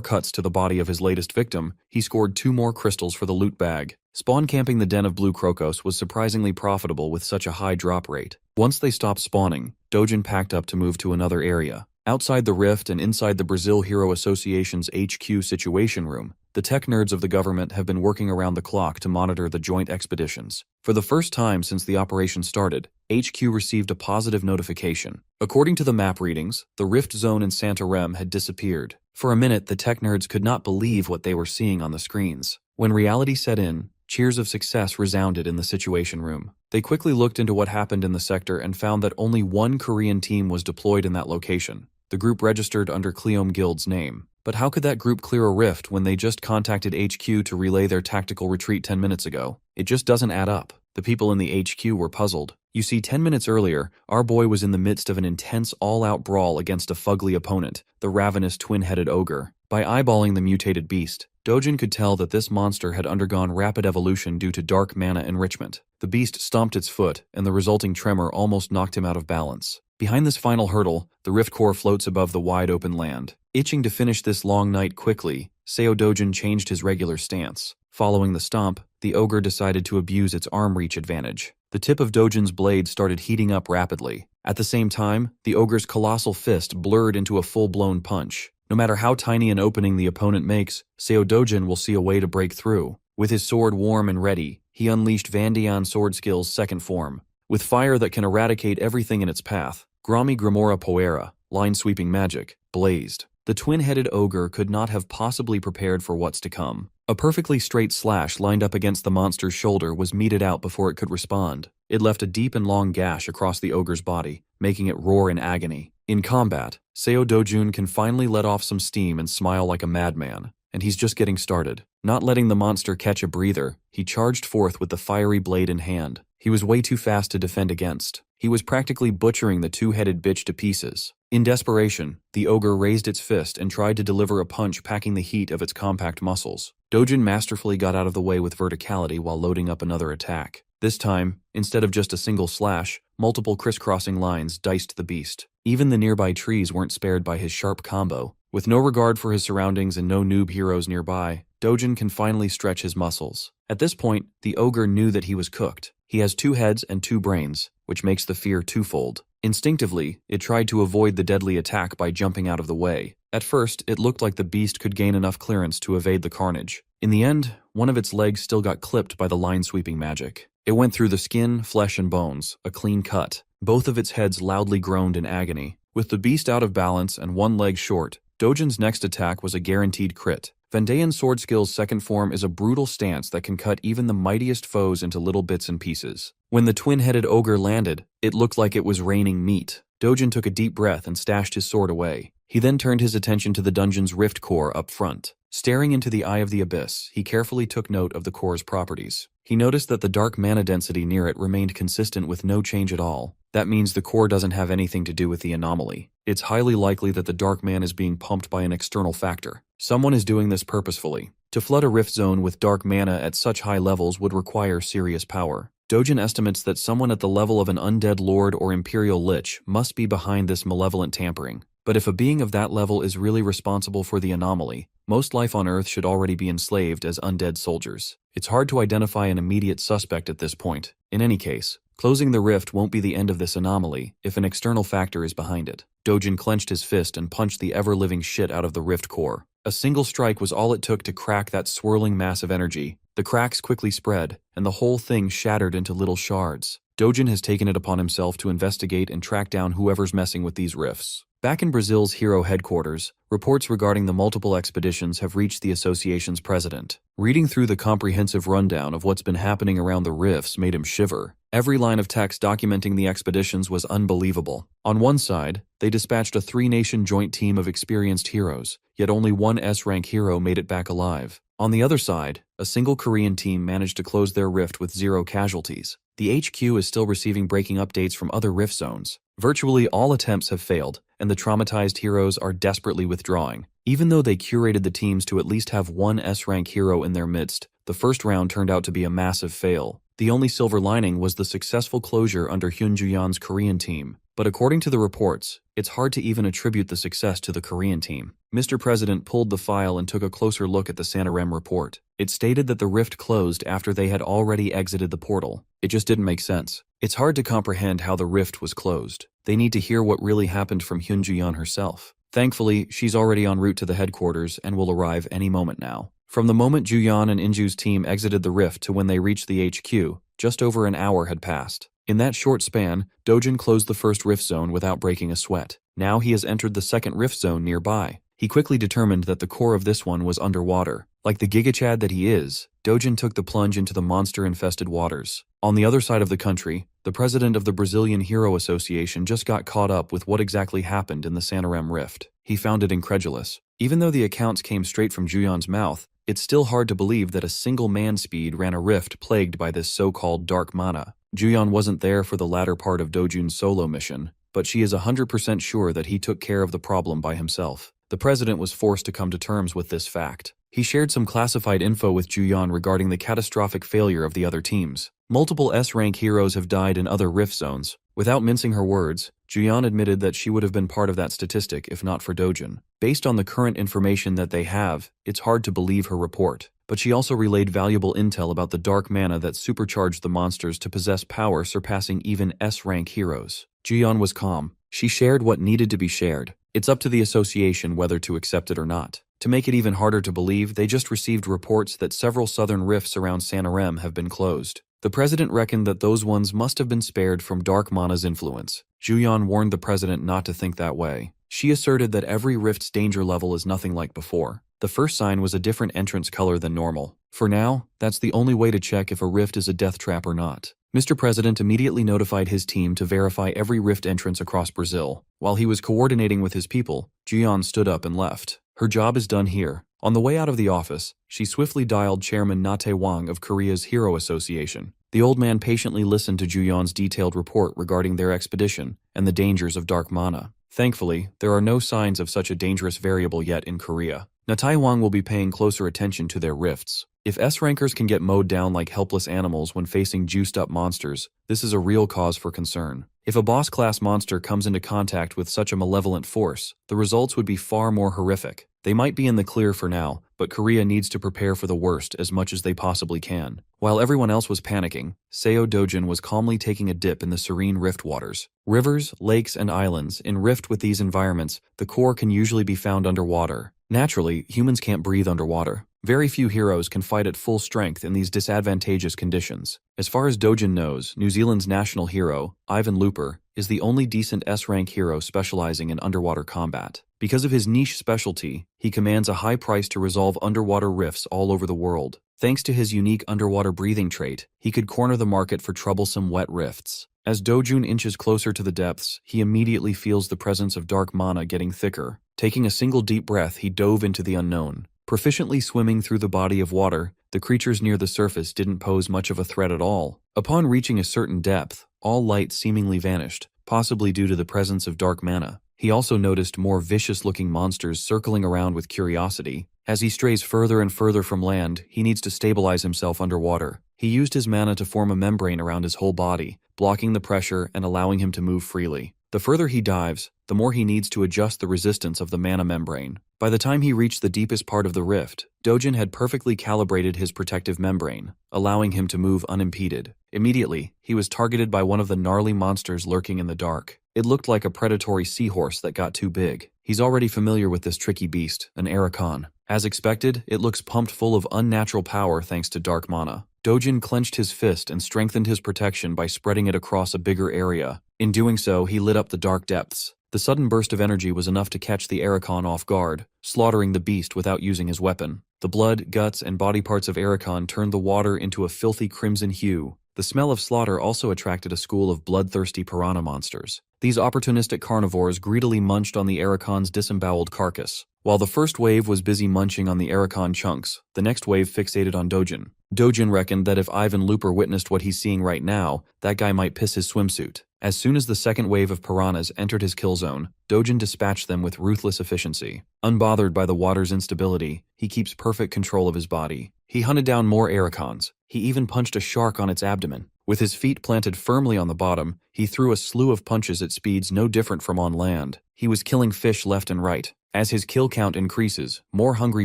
cuts to the body of his latest victim, he scored 2 more crystals for the loot bag. Spawn camping the den of blue crocos was surprisingly profitable with such a high drop rate. Once they stopped spawning, Dojin packed up to move to another area. Outside the rift and inside the Brazil Hero Association's HQ Situation Room, the tech nerds of the government have been working around the clock to monitor the joint expeditions. For the first time since the operation started, HQ received a positive notification. According to the map readings, the rift zone in Santarem had disappeared. For a minute, the tech nerds could not believe what they were seeing on the screens. When reality set in, cheers of success resounded in the Situation Room. They quickly looked into what happened in the sector and found that only one Korean team was deployed in that location. The group registered under Kleom Guild's name. But how could that group clear a rift when they just contacted HQ to relay their tactical retreat 10 minutes ago? It just doesn't add up. The people in the HQ were puzzled. You see, 10 minutes earlier, our boy was in the midst of an intense all-out brawl against a fugly opponent, the ravenous twin-headed ogre. By eyeballing the mutated beast, Dojin could tell that this monster had undergone rapid evolution due to dark mana enrichment. The beast stomped its foot, and the resulting tremor almost knocked him out of balance. Behind this final hurdle, the rift core floats above the wide-open land. Itching to finish this long night quickly, Seo Dojin changed his regular stance. Following the stomp, the ogre decided to abuse its arm reach advantage. The tip of Dojin's blade started heating up rapidly. At the same time, the ogre's colossal fist blurred into a full-blown punch. No matter how tiny an opening the opponent makes, Seo Dojin will see a way to break through. With his sword warm and ready, he unleashed Vandian sword skill's second form. With fire that can eradicate everything in its path, Grami Grimora Poera, line-sweeping magic, blazed. The twin-headed ogre could not have possibly prepared for what's to come. A perfectly straight slash lined up against the monster's shoulder was meted out before it could respond. It left a deep and long gash across the ogre's body, making it roar in agony. In combat, Seo Dojun can finally let off some steam and smile like a madman, and he's just getting started. Not letting the monster catch a breather, he charged forth with the fiery blade in hand. He was way too fast to defend against. He was practically butchering the two-headed bitch to pieces. In desperation, the ogre raised its fist and tried to deliver a punch packing the heat of its compact muscles. Dojin masterfully got out of the way with verticality while loading up another attack. This time, instead of just a single slash, multiple crisscrossing lines diced the beast. Even the nearby trees weren't spared by his sharp combo. With no regard for his surroundings and no noob heroes nearby, Dojin can finally stretch his muscles. At this point, the ogre knew that he was cooked. He has 2 heads and 2 brains, which makes the fear twofold. Instinctively, it tried to avoid the deadly attack by jumping out of the way. At first, it looked like the beast could gain enough clearance to evade the carnage. In the end, one of its legs still got clipped by the line-sweeping magic. It went through the skin, flesh, and bones, a clean cut. Both of its heads loudly groaned in agony. With the beast out of balance and one leg short, Dojin's next attack was a guaranteed crit. Vendean sword skill's second form is a brutal stance that can cut even the mightiest foes into little bits and pieces. When the twin-headed ogre landed, it looked like it was raining meat. Dojin took a deep breath and stashed his sword away. He then turned his attention to the dungeon's rift core up front. Staring into the eye of the abyss, he carefully took note of the core's properties. He noticed that the dark mana density near it remained consistent with no change at all. That means the core doesn't have anything to do with the anomaly. It's highly likely that the dark mana is being pumped by an external factor. Someone is doing this purposefully. To flood a rift zone with dark mana at such high levels would require serious power. Dojin estimates that someone at the level of an undead lord or imperial lich must be behind this malevolent tampering. But if a being of that level is really responsible for the anomaly, most life on Earth should already be enslaved as undead soldiers. It's hard to identify an immediate suspect at this point. In any case, closing the rift won't be the end of this anomaly if an external factor is behind it. Dojin clenched his fist and punched the ever-living shit out of the rift core. A single strike was all it took to crack that swirling mass of energy. The cracks quickly spread, and the whole thing shattered into little shards. Dojin has taken it upon himself to investigate and track down whoever's messing with these rifts. Back in Brazil's hero headquarters, reports regarding the multiple expeditions have reached the association's president. Reading through the comprehensive rundown of what's been happening around the rifts made him shiver. Every line of text documenting the expeditions was unbelievable. On one side, they dispatched a 3-nation joint team of experienced heroes, yet only one S-rank hero made it back alive. On the other side, a single Korean team managed to close their rift with 0 casualties. The HQ is still receiving breaking updates from other rift zones. Virtually all attempts have failed, and the traumatized heroes are desperately withdrawing. Even though they curated the teams to at least have one S-rank hero in their midst, the first round turned out to be a massive fail. The only silver lining was the successful closure under Hyun Ju-yeon's Korean team. But according to the reports, it's hard to even attribute the success to the Korean team. Mr. President pulled the file and took a closer look at the Santarem report. It stated that the rift closed after they had already exited the portal. It just didn't make sense. It's hard to comprehend how the rift was closed. They need to hear what really happened from Hyun Ju-yeon herself. Thankfully, she's already en route to the headquarters and will arrive any moment now. From the moment Ju-yeon and Inju's team exited the rift to when they reached the HQ, just over an hour had passed. In that short span, Dojin closed the first rift zone without breaking a sweat. Now he has entered the second rift zone nearby. He quickly determined that the core of this one was underwater. Like the gigachad that he is, Dojin took the plunge into the monster-infested waters. On the other side of the country, the president of the Brazilian Hero Association just got caught up with what exactly happened in the Santarem rift. He found it incredulous. Even though the accounts came straight from Ju-yeon's mouth, it's still hard to believe that a single man-speed ran a rift plagued by this so-called dark mana. Ju-yeon wasn't there for the latter part of Dojun's solo mission, but she is 100% sure that he took care of the problem by himself. The president was forced to come to terms with this fact. He shared some classified info with Ju-yeon regarding the catastrophic failure of the other teams. Multiple S-rank heroes have died in other rift zones. Without mincing her words, Ju-yeon admitted that she would have been part of that statistic if not for Dojin. Based on the current information that they have, it's hard to believe her report. But she also relayed valuable intel about the dark mana that supercharged the monsters to possess power surpassing even S-rank heroes. Ju-yeon was calm. She shared what needed to be shared. It's up to the association whether to accept it or not. To make it even harder to believe, they just received reports that several southern rifts around Santarem have been closed. The president reckoned that those ones must have been spared from dark mana's influence. Ju-yeon warned the president not to think that way. She asserted that every rift's danger level is nothing like before. The first sign was a different entrance color than normal. For now, that's the only way to check if a rift is a death trap or not. Mr. President immediately notified his team to verify every rift entrance across Brazil. While he was coordinating with his people, Ju-yeon stood up and left. Her job is done here. On the way out of the office, she swiftly dialed Chairman Na-tae Hwang of Korea's Hero Association. The old man patiently listened to Ju-yeon's detailed report regarding their expedition and the dangers of dark mana. Thankfully, there are no signs of such a dangerous variable yet in Korea. Na-tae Hwang will be paying closer attention to their rifts. If S-rankers can get mowed down like helpless animals when facing juiced-up monsters, this is a real cause for concern. If a boss-class monster comes into contact with such a malevolent force, the results would be far more horrific. They might be in the clear for now, but Korea needs to prepare for the worst as much as they possibly can. While everyone else was panicking, Seo Dojin was calmly taking a dip in the serene rift waters. Rivers, lakes, and islands, in rift with these environments, the core can usually be found underwater. Naturally, humans can't breathe underwater. Very few heroes can fight at full strength in these disadvantageous conditions. As far as Dojin knows, New Zealand's national hero, Ivan Looper, is the only decent S-rank hero specializing in underwater combat. Because of his niche specialty, he commands a high price to resolve underwater rifts all over the world. Thanks to his unique underwater breathing trait, he could corner the market for troublesome wet rifts. As Dojun inches closer to the depths, he immediately feels the presence of dark mana getting thicker. Taking a single deep breath, he dove into the unknown. Proficiently swimming through the body of water, the creatures near the surface didn't pose much of a threat at all. Upon reaching a certain depth, all light seemingly vanished, possibly due to the presence of dark mana. He also noticed more vicious-looking monsters circling around with curiosity. As he strays further and further from land, he needs to stabilize himself underwater. He used his mana to form a membrane around his whole body, blocking the pressure and allowing him to move freely. The further he dives, the more he needs to adjust the resistance of the mana membrane. By the time he reached the deepest part of the rift, Dojin had perfectly calibrated his protective membrane, allowing him to move unimpeded. Immediately, he was targeted by one of the gnarly monsters lurking in the dark. It looked like a predatory seahorse that got too big. He's already familiar with this tricky beast, an Arachon. As expected, it looks pumped full of unnatural power thanks to dark mana. Dojin clenched his fist and strengthened his protection by spreading it across a bigger area. In doing so, he lit up the dark depths. The sudden burst of energy was enough to catch the Arachon off guard, slaughtering the beast without using his weapon. The blood, guts, and body parts of Arachon turned the water into a filthy crimson hue. The smell of slaughter also attracted a school of bloodthirsty piranha monsters. These opportunistic carnivores greedily munched on the Aracon's disemboweled carcass. While the first wave was busy munching on the Arachon chunks, the next wave fixated on Dojin. Dojin reckoned that if Ivan Looper witnessed what he's seeing right now, that guy might piss his swimsuit. As soon as the second wave of piranhas entered his kill zone, Dojin dispatched them with ruthless efficiency. Unbothered by the water's instability, he keeps perfect control of his body. He hunted down more Arachons. He even punched a shark on its abdomen. With his feet planted firmly on the bottom, he threw a slew of punches at speeds no different from on land. He was killing fish left and right. As his kill count increases, more hungry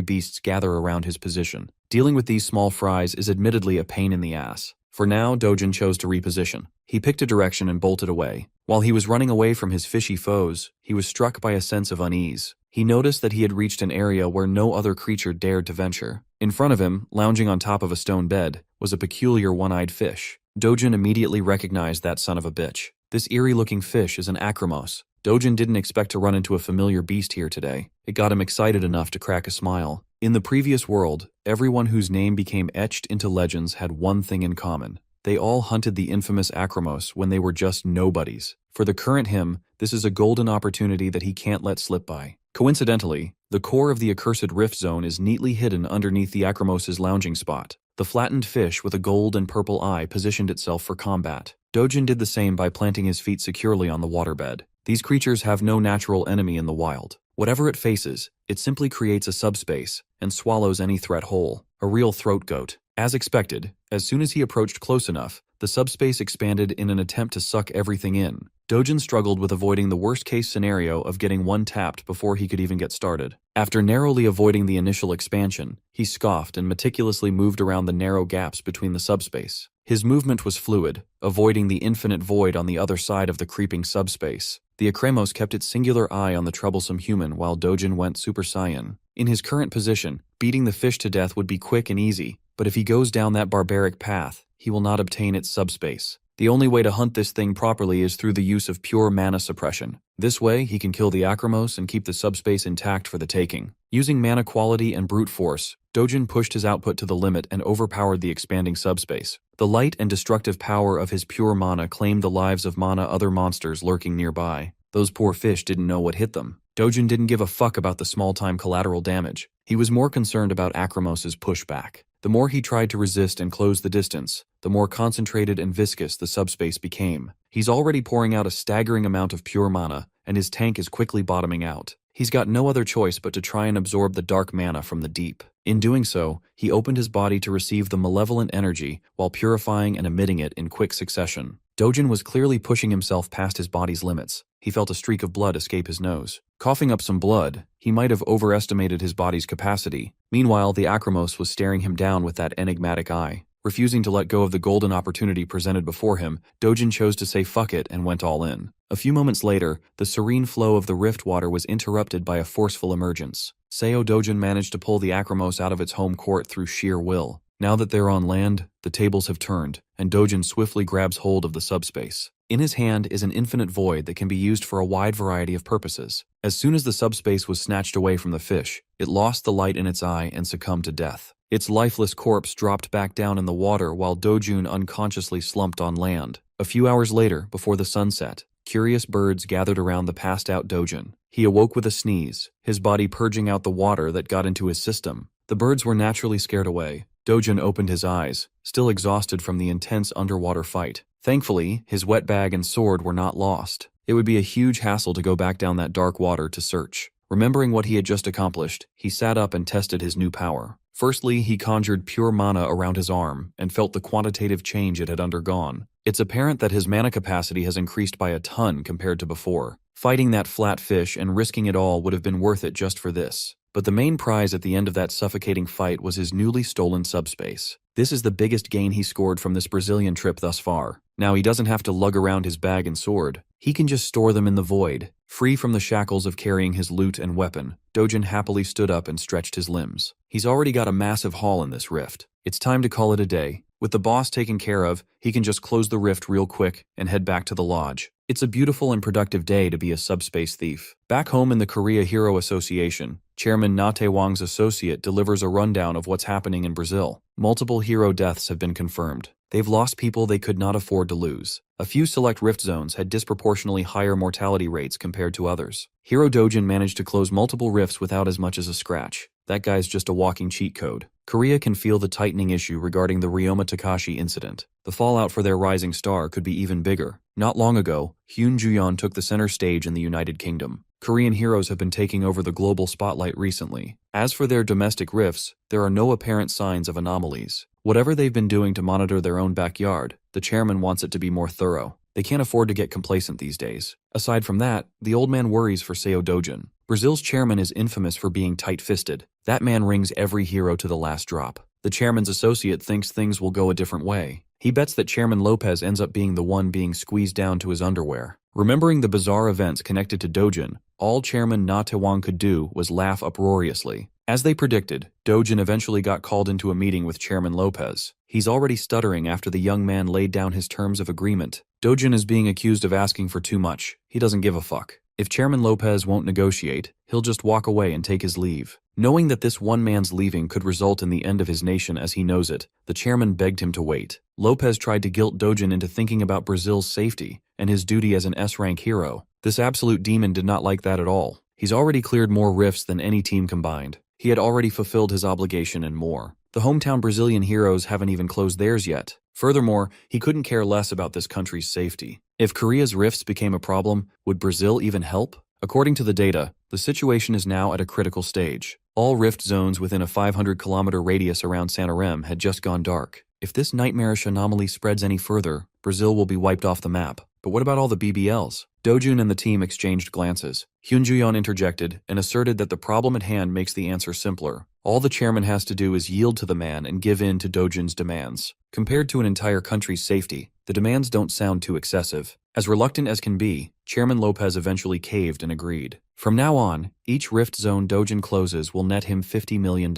beasts gather around his position. Dealing with these small fries is admittedly a pain in the ass. For now, Dojin chose to reposition. He picked a direction and bolted away. While he was running away from his fishy foes, he was struck by a sense of unease. He noticed that he had reached an area where no other creature dared to venture. In front of him, lounging on top of a stone bed, was a peculiar one-eyed fish. Dojin immediately recognized that son of a bitch. This eerie-looking fish is an acromos. Dojin didn't expect to run into a familiar beast here today. It got him excited enough to crack a smile. In the previous world, everyone whose name became etched into legends had one thing in common. They all hunted the infamous acromos when they were just nobodies. For the current him, this is a golden opportunity that he can't let slip by. Coincidentally, the core of the accursed rift zone is neatly hidden underneath the acromos' lounging spot. The flattened fish with a gold and purple eye positioned itself for combat. Dojin did the same by planting his feet securely on the waterbed. These creatures have no natural enemy in the wild. Whatever it faces, it simply creates a subspace and swallows any threat whole. A real throat goat. As expected, as soon as he approached close enough, the subspace expanded in an attempt to suck everything in. Dojin struggled with avoiding the worst-case scenario of getting one tapped before he could even get started. After narrowly avoiding the initial expansion, he scoffed and meticulously moved around the narrow gaps between the subspace. His movement was fluid, avoiding the infinite void on the other side of the creeping subspace. The Acremos kept its singular eye on the troublesome human while Dojin went Super Saiyan. In his current position, beating the fish to death would be quick and easy, but if he goes down that barbaric path, he will not obtain its subspace. The only way to hunt this thing properly is through the use of pure mana suppression. This way, he can kill the Acremos and keep the subspace intact for the taking. Using mana quality and brute force, Dojin pushed his output to the limit and overpowered the expanding subspace. The light and destructive power of his pure mana claimed the lives of other monsters lurking nearby. Those poor fish didn't know what hit them. Dojin didn't give a fuck about the small-time collateral damage. He was more concerned about Acremos' pushback. The more he tried to resist and close the distance, the more concentrated and viscous the subspace became. He's already pouring out a staggering amount of pure mana, and his tank is quickly bottoming out. He's got no other choice but to try and absorb the dark mana from the deep. In doing so, he opened his body to receive the malevolent energy while purifying and emitting it in quick succession. Dojin was clearly pushing himself past his body's limits. He felt a streak of blood escape his nose. Coughing up some blood, he might have overestimated his body's capacity. Meanwhile, the Acromos was staring him down with that enigmatic eye. Refusing to let go of the golden opportunity presented before him, Dojin chose to say fuck it and went all in. A few moments later, the serene flow of the rift water was interrupted by a forceful emergence. Seo Dojin managed to pull the Acromos out of its home court through sheer will. Now that they're on land, the tables have turned, and Dojin swiftly grabs hold of the subspace. In his hand is an infinite void that can be used for a wide variety of purposes. As soon as the subspace was snatched away from the fish, it lost the light in its eye and succumbed to death. Its lifeless corpse dropped back down in the water while Dojun unconsciously slumped on land. A few hours later, before the sun set, curious birds gathered around the passed-out Dojin. He awoke with a sneeze, his body purging out the water that got into his system. The birds were naturally scared away. Dojin opened his eyes, still exhausted from the intense underwater fight. Thankfully, his wet bag and sword were not lost. It would be a huge hassle to go back down that dark water to search. Remembering what he had just accomplished, he sat up and tested his new power. Firstly, he conjured pure mana around his arm and felt the quantitative change it had undergone. It's apparent that his mana capacity has increased by a ton compared to before. Fighting that flat fish and risking it all would have been worth it just for this. But the main prize at the end of that suffocating fight was his newly stolen subspace. This is the biggest gain he scored from this Brazilian trip thus far. Now he doesn't have to lug around his bag and sword. He can just store them in the void. Free from the shackles of carrying his loot and weapon, Dojin happily stood up and stretched his limbs. He's already got a massive haul in this rift. It's time to call it a day. With the boss taken care of, he can just close the rift real quick and head back to the lodge. It's a beautiful and productive day to be a subspace thief. Back home in the Korea Hero Association, Chairman Na Tae-wong's associate delivers a rundown of what's happening in Brazil. Multiple hero deaths have been confirmed. They've lost people they could not afford to lose. A few select rift zones had disproportionately higher mortality rates compared to others. Hero Dojin managed to close multiple rifts without as much as a scratch. That guy's just a walking cheat code. Korea can feel the tightening issue regarding the Ryoma Takashi incident. The fallout for their rising star could be even bigger. Not long ago, Hyun Ju-yeon took the center stage in the United Kingdom. Korean heroes have been taking over the global spotlight recently. As for their domestic rifts, there are no apparent signs of anomalies. Whatever they've been doing to monitor their own backyard, the chairman wants it to be more thorough. They can't afford to get complacent these days. Aside from that, the old man worries for Seo Dojin. Brazil's chairman is infamous for being tight-fisted. That man wrings every hero to the last drop. The chairman's associate thinks things will go a different way. He bets that Chairman Lopez ends up being the one being squeezed down to his underwear. Remembering the bizarre events connected to Dojin, all Chairman Na Tae-wong could do was laugh uproariously. As they predicted, Dojin eventually got called into a meeting with Chairman Lopez. He's already stuttering after the young man laid down his terms of agreement. Dojin is being accused of asking for too much. He doesn't give a fuck. If Chairman Lopez won't negotiate, he'll just walk away and take his leave. Knowing that this one man's leaving could result in the end of his nation as he knows it, the chairman begged him to wait. Lopez tried to guilt Dojin into thinking about Brazil's safety and his duty as an S-rank hero. This absolute demon did not like that at all. He's already cleared more rifts than any team combined. He had already fulfilled his obligation and more. The hometown Brazilian heroes haven't even closed theirs yet. Furthermore, he couldn't care less about this country's safety. If Korea's rifts became a problem, would Brazil even help? According to the data, the situation is now at a critical stage. All rift zones within a 500-kilometer radius around Santarém had just gone dark. If this nightmarish anomaly spreads any further, Brazil will be wiped off the map. But what about all the BBLs? Dojun and the team exchanged glances. Hyun Ju-yeon interjected and asserted that the problem at hand makes the answer simpler. All the chairman has to do is yield to the man and give in to Dojun's demands. Compared to an entire country's safety, the demands don't sound too excessive. As reluctant as can be, Chairman Lopez eventually caved and agreed. From now on, each rift zone Dojun closes will net him $50 million.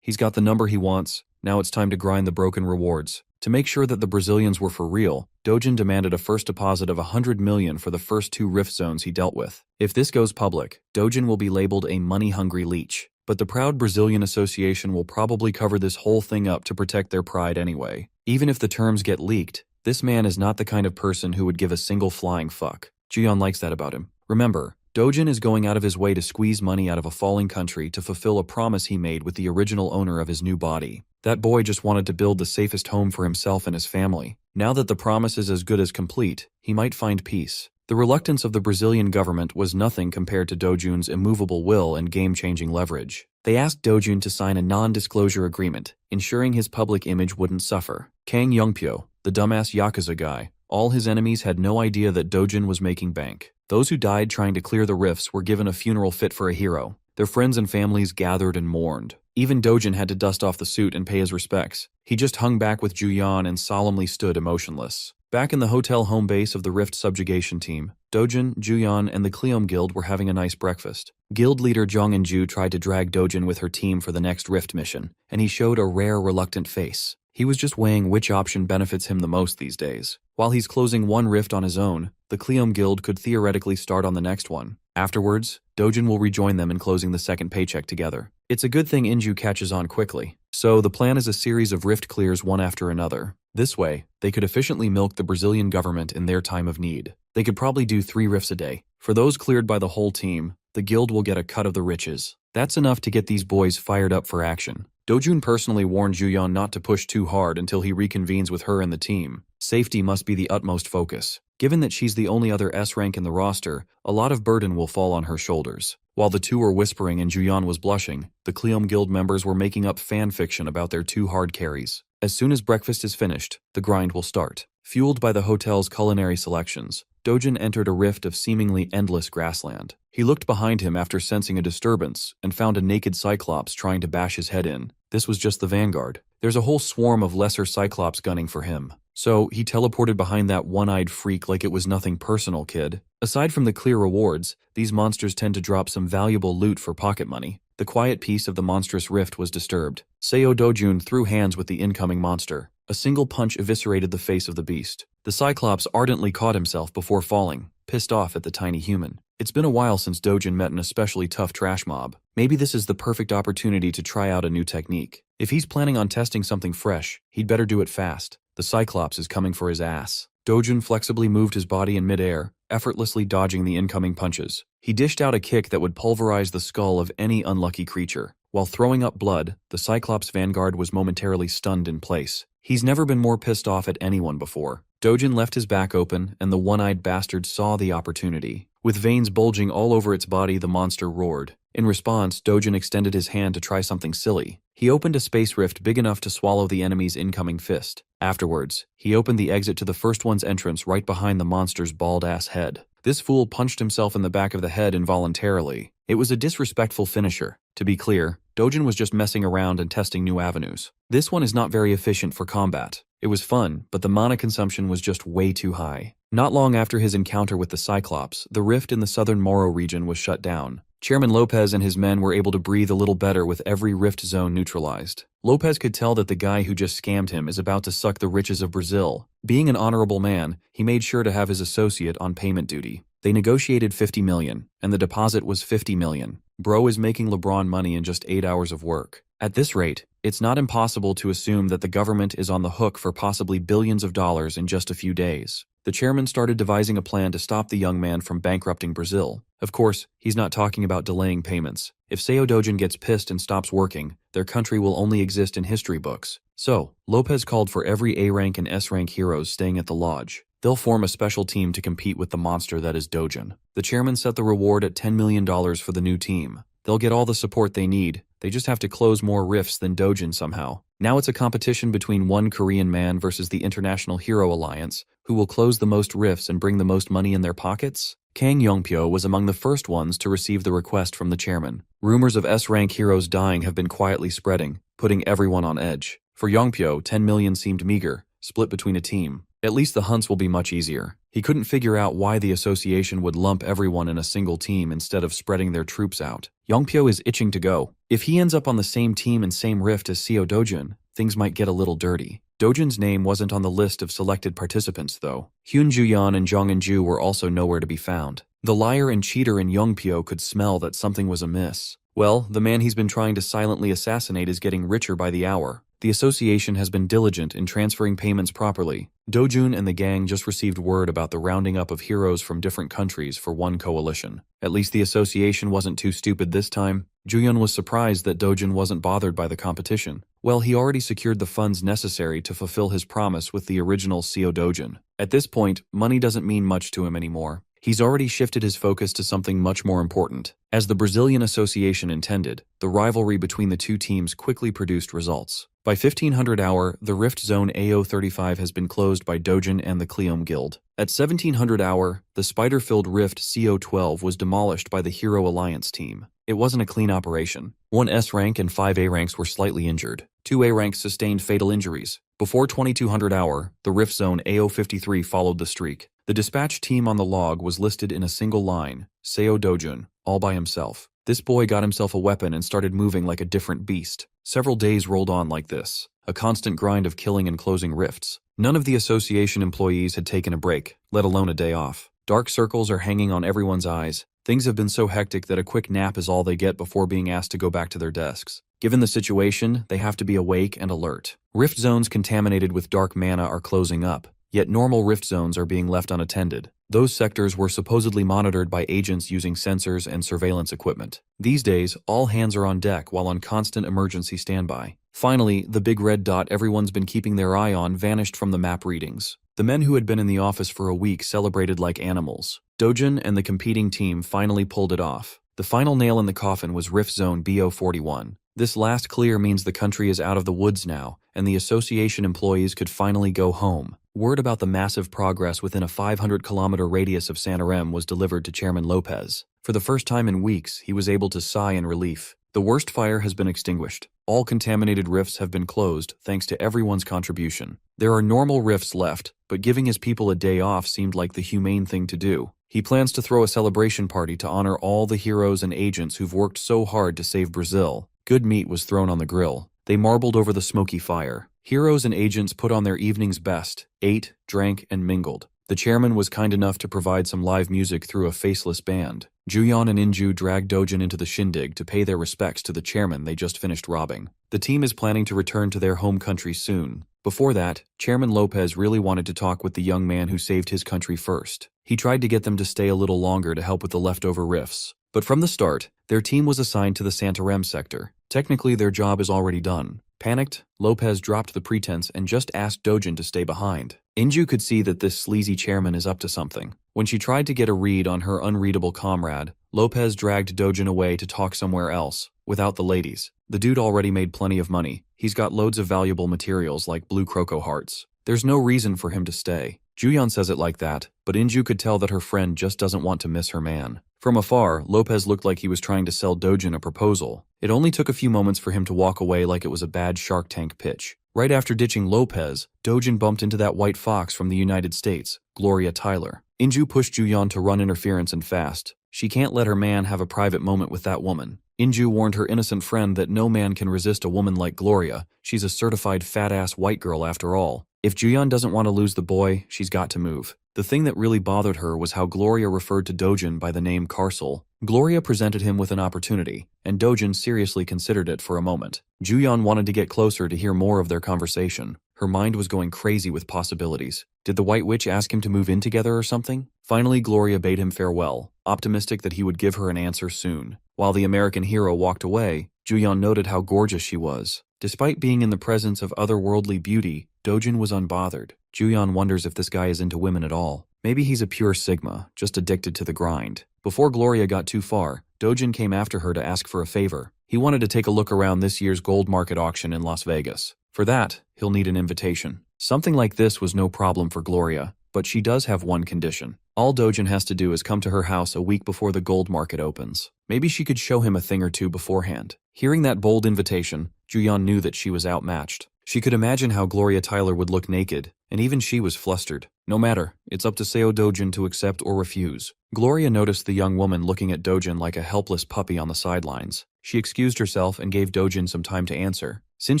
He's got the number he wants. Now it's time to grind the broken rewards. To make sure that the Brazilians were for real, Dojun demanded a first deposit of $100 million for the first 2 rift zones he dealt with. If this goes public, Dojun will be labeled a money-hungry leech. But the proud Brazilian Association will probably cover this whole thing up to protect their pride anyway. Even if the terms get leaked, this man is not the kind of person who would give a single flying fuck. Ji-yeon likes that about him. Remember, Dojun is going out of his way to squeeze money out of a falling country to fulfill a promise he made with the original owner of his new body. That boy just wanted to build the safest home for himself and his family. Now that the promise is as good as complete, he might find peace. The reluctance of the Brazilian government was nothing compared to Dojun's immovable will and game-changing leverage. They asked Dojun to sign a non-disclosure agreement, ensuring his public image wouldn't suffer. Kang Yongpyo, the dumbass Yakuza guy, all his enemies had no idea that Dojun was making bank. Those who died trying to clear the rifts were given a funeral fit for a hero. Their friends and families gathered and mourned. Even Dojun had to dust off the suit and pay his respects. He just hung back with Juyan and solemnly stood emotionless. Back in the hotel home base of the Rift subjugation team, Dojun, Juyan, and the Cleom Guild were having a nice breakfast. Guild leader Zhang Enju tried to drag Dojun with her team for the next Rift mission, and he showed a rare, reluctant face. He was just weighing which option benefits him the most these days. While he's closing one rift on his own, the Cleom Guild could theoretically start on the next one. Afterwards, Dojun will rejoin them in closing the second paycheck together. It's a good thing Enju catches on quickly. So the plan is a series of rift clears one after another. This way, they could efficiently milk the Brazilian government in their time of need. They could probably do 3 rifts a day. For those cleared by the whole team, the guild will get a cut of the riches. That's enough to get these boys fired up for action. Dojun personally warned Juyan not to push too hard until he reconvenes with her and the team. Safety must be the utmost focus. Given that she's the only other S rank in the roster, a lot of burden will fall on her shoulders. While the two were whispering and Juyan was blushing, the Cleom Guild members were making up fan fiction about their 2 hard carries. As soon as breakfast is finished, the grind will start. Fueled by the hotel's culinary selections, Dojun entered a rift of seemingly endless grassland. He looked behind him after sensing a disturbance and found a naked Cyclops trying to bash his head in. This was just the vanguard. There's a whole swarm of lesser Cyclops gunning for him. So he teleported behind that one-eyed freak like it was nothing personal, kid. Aside from the clear rewards, these monsters tend to drop some valuable loot for pocket money. The quiet peace of the monstrous rift was disturbed. Seo Dojun threw hands with the incoming monster. A single punch eviscerated the face of the beast. The Cyclops ardently caught himself before falling, pissed off at the tiny human. It's been a while since Dojun met an especially tough trash mob. Maybe this is the perfect opportunity to try out a new technique. If he's planning on testing something fresh, he'd better do it fast. The Cyclops is coming for his ass. Dojun flexibly moved his body in midair, effortlessly dodging the incoming punches. He dished out a kick that would pulverize the skull of any unlucky creature. While throwing up blood, the Cyclops vanguard was momentarily stunned in place. He's never been more pissed off at anyone before. Dojun left his back open, and the one-eyed bastard saw the opportunity. With veins bulging all over its body, the monster roared. In response, Dojun extended his hand to try something silly. He opened a space rift big enough to swallow the enemy's incoming fist. Afterwards, he opened the exit to the first one's entrance right behind the monster's bald-ass head. This fool punched himself in the back of the head involuntarily. It was a disrespectful finisher. To be clear, Dojun was just messing around and testing new avenues. This one is not very efficient for combat. It was fun, but the mana consumption was just way too high. Not long after his encounter with the Cyclops, the rift in the southern Moro region was shut down. Chairman Lopez and his men were able to breathe a little better with every rift zone neutralized. Lopez could tell that the guy who just scammed him is about to suck the riches of Brazil. Being an honorable man, he made sure to have his associate on payment duty. They negotiated $50 million, and the deposit was $50 million. Bro is making LeBron money in just 8 hours of work. At this rate, it's not impossible to assume that the government is on the hook for possibly billions of dollars in just a few days. The chairman started devising a plan to stop the young man from bankrupting Brazil. Of course, he's not talking about delaying payments. If Seo Dojun gets pissed and stops working, their country will only exist in history books. So, Lopez called for every A-rank and S-rank heroes staying at the lodge. They'll form a special team to compete with the monster that is Dojun. The chairman set the reward at $10 million for the new team. They'll get all the support they need. They just have to close more rifts than Dojun somehow. Now it's a competition between one Korean man versus the International Hero Alliance, who will close the most rifts and bring the most money in their pockets? Kang Yongpyo was among the first ones to receive the request from the chairman. Rumors of S-rank heroes dying have been quietly spreading, putting everyone on edge. For Yongpyo, 10 million seemed meager, split between a team. At least the hunts will be much easier. He couldn't figure out why the association would lump everyone in a single team instead of spreading their troops out. Yongpyo is itching to go. If he ends up on the same team and same rift as Seo Dojun, things might get a little dirty. Dojun's name wasn't on the list of selected participants, though. Hyun Juyan and Jong In-ju were also nowhere to be found. The liar and cheater in Yongpyo could smell that something was amiss. Well, the man he's been trying to silently assassinate is getting richer by the hour. The association has been diligent in transferring payments properly. Dojun and the gang just received word about the rounding up of heroes from different countries for one coalition. At least the association wasn't too stupid this time. Juyeon was surprised that Dojun wasn't bothered by the competition. Well, he already secured the funds necessary to fulfill his promise with the original Seo Dojun. At this point, money doesn't mean much to him anymore. He's already shifted his focus to something much more important. As the Brazilian Association intended, the rivalry between the two teams quickly produced results. By 1500 hour, the Rift Zone AO35 has been closed by Dojin and the Cleome Guild. At 1700 hour, the spider-filled Rift CO12 was demolished by the Hero Alliance team. It wasn't a clean operation. 1 S rank and 5 A ranks were slightly injured. 2 A ranks sustained fatal injuries. Before 2200 hour, the Rift Zone AO53 followed the streak. The dispatch team on the log was listed in a single line, Seo Dojun, all by himself. This boy got himself a weapon and started moving like a different beast. Several days rolled on like this, a constant grind of killing and closing rifts. None of the association employees had taken a break, let alone a day off. Dark circles are hanging on everyone's eyes. Things have been so hectic that a quick nap is all they get before being asked to go back to their desks. Given the situation, they have to be awake and alert. Rift zones contaminated with dark mana are closing up, yet normal rift zones are being left unattended. Those sectors were supposedly monitored by agents using sensors and surveillance equipment. These days, all hands are on deck while on constant emergency standby. Finally, the big red dot everyone's been keeping their eye on vanished from the map readings. The men who had been in the office for a week celebrated like animals. Dojin and the competing team finally pulled it off. The final nail in the coffin was Rift Zone BO41. This last clear means the country is out of the woods now, and the association employees could finally go home. Word about the massive progress within a 500-kilometer radius of Santarém was delivered to Chairman Lopez. For the first time in weeks, he was able to sigh in relief. The worst fire has been extinguished. All contaminated rifts have been closed thanks to everyone's contribution. There are normal rifts left, but giving his people a day off seemed like the humane thing to do. He plans to throw a celebration party to honor all the heroes and agents who've worked so hard to save Brazil. Good meat was thrown on the grill. They marbled over the smoky fire. Heroes and agents put on their evening's best, ate, drank, and mingled. The chairman was kind enough to provide some live music through a faceless band. Juyeon and Inju dragged Dojin into the shindig to pay their respects to the chairman they just finished robbing. The team is planning to return to their home country soon. Before that, Chairman Lopez really wanted to talk with the young man who saved his country first. He tried to get them to stay a little longer to help with the leftover rifts. But from the start, their team was assigned to the Santarém sector. Technically, their job is already done. Panicked, Lopez dropped the pretense and just asked Dojin to stay behind. Inju could see that this sleazy chairman is up to something. When she tried to get a read on her unreadable comrade, Lopez dragged Dojin away to talk somewhere else, without the ladies. The dude already made plenty of money. He's got loads of valuable materials like blue croco hearts. There's no reason for him to stay. Juyeon says it like that, but Inju could tell that her friend just doesn't want to miss her man. From afar, Lopez looked like he was trying to sell Dojin a proposal. It only took a few moments for him to walk away like it was a bad Shark Tank pitch. Right after ditching Lopez, Dojin bumped into that white fox from the United States, Gloria Tyler. Inju pushed Juyeon to run interference and fast. She can't let her man have a private moment with that woman. Inju warned her innocent friend that no man can resist a woman like Gloria. She's a certified fat-ass white girl after all. If Juyeon doesn't want to lose the boy, she's got to move. The thing that really bothered her was how Gloria referred to Dojin by the name Carcel. Gloria presented him with an opportunity, and Dojin seriously considered it for a moment. Juyeon wanted to get closer to hear more of their conversation. Her mind was going crazy with possibilities. Did the White Witch ask him to move in together or something? Finally, Gloria bade him farewell, optimistic that he would give her an answer soon. While the American hero walked away, Juyeon noted how gorgeous she was. Despite being in the presence of otherworldly beauty, Dojin was unbothered. Juyeon wonders if this guy is into women at all. Maybe he's a pure Sigma, just addicted to the grind. Before Gloria got too far, Dojin came after her to ask for a favor. He wanted to take a look around this year's gold market auction in Las Vegas. For that, he'll need an invitation. Something like this was no problem for Gloria, but she does have one condition. All Dojin has to do is come to her house a week before the gold market opens. Maybe she could show him a thing or two beforehand. Hearing that bold invitation, Juyeon knew that she was outmatched. She could imagine how Gloria Tyler would look naked, and even she was flustered. No matter, it's up to Seo Dojin to accept or refuse. Gloria noticed the young woman looking at Dojin like a helpless puppy on the sidelines. She excused herself and gave Dojin some time to answer. Since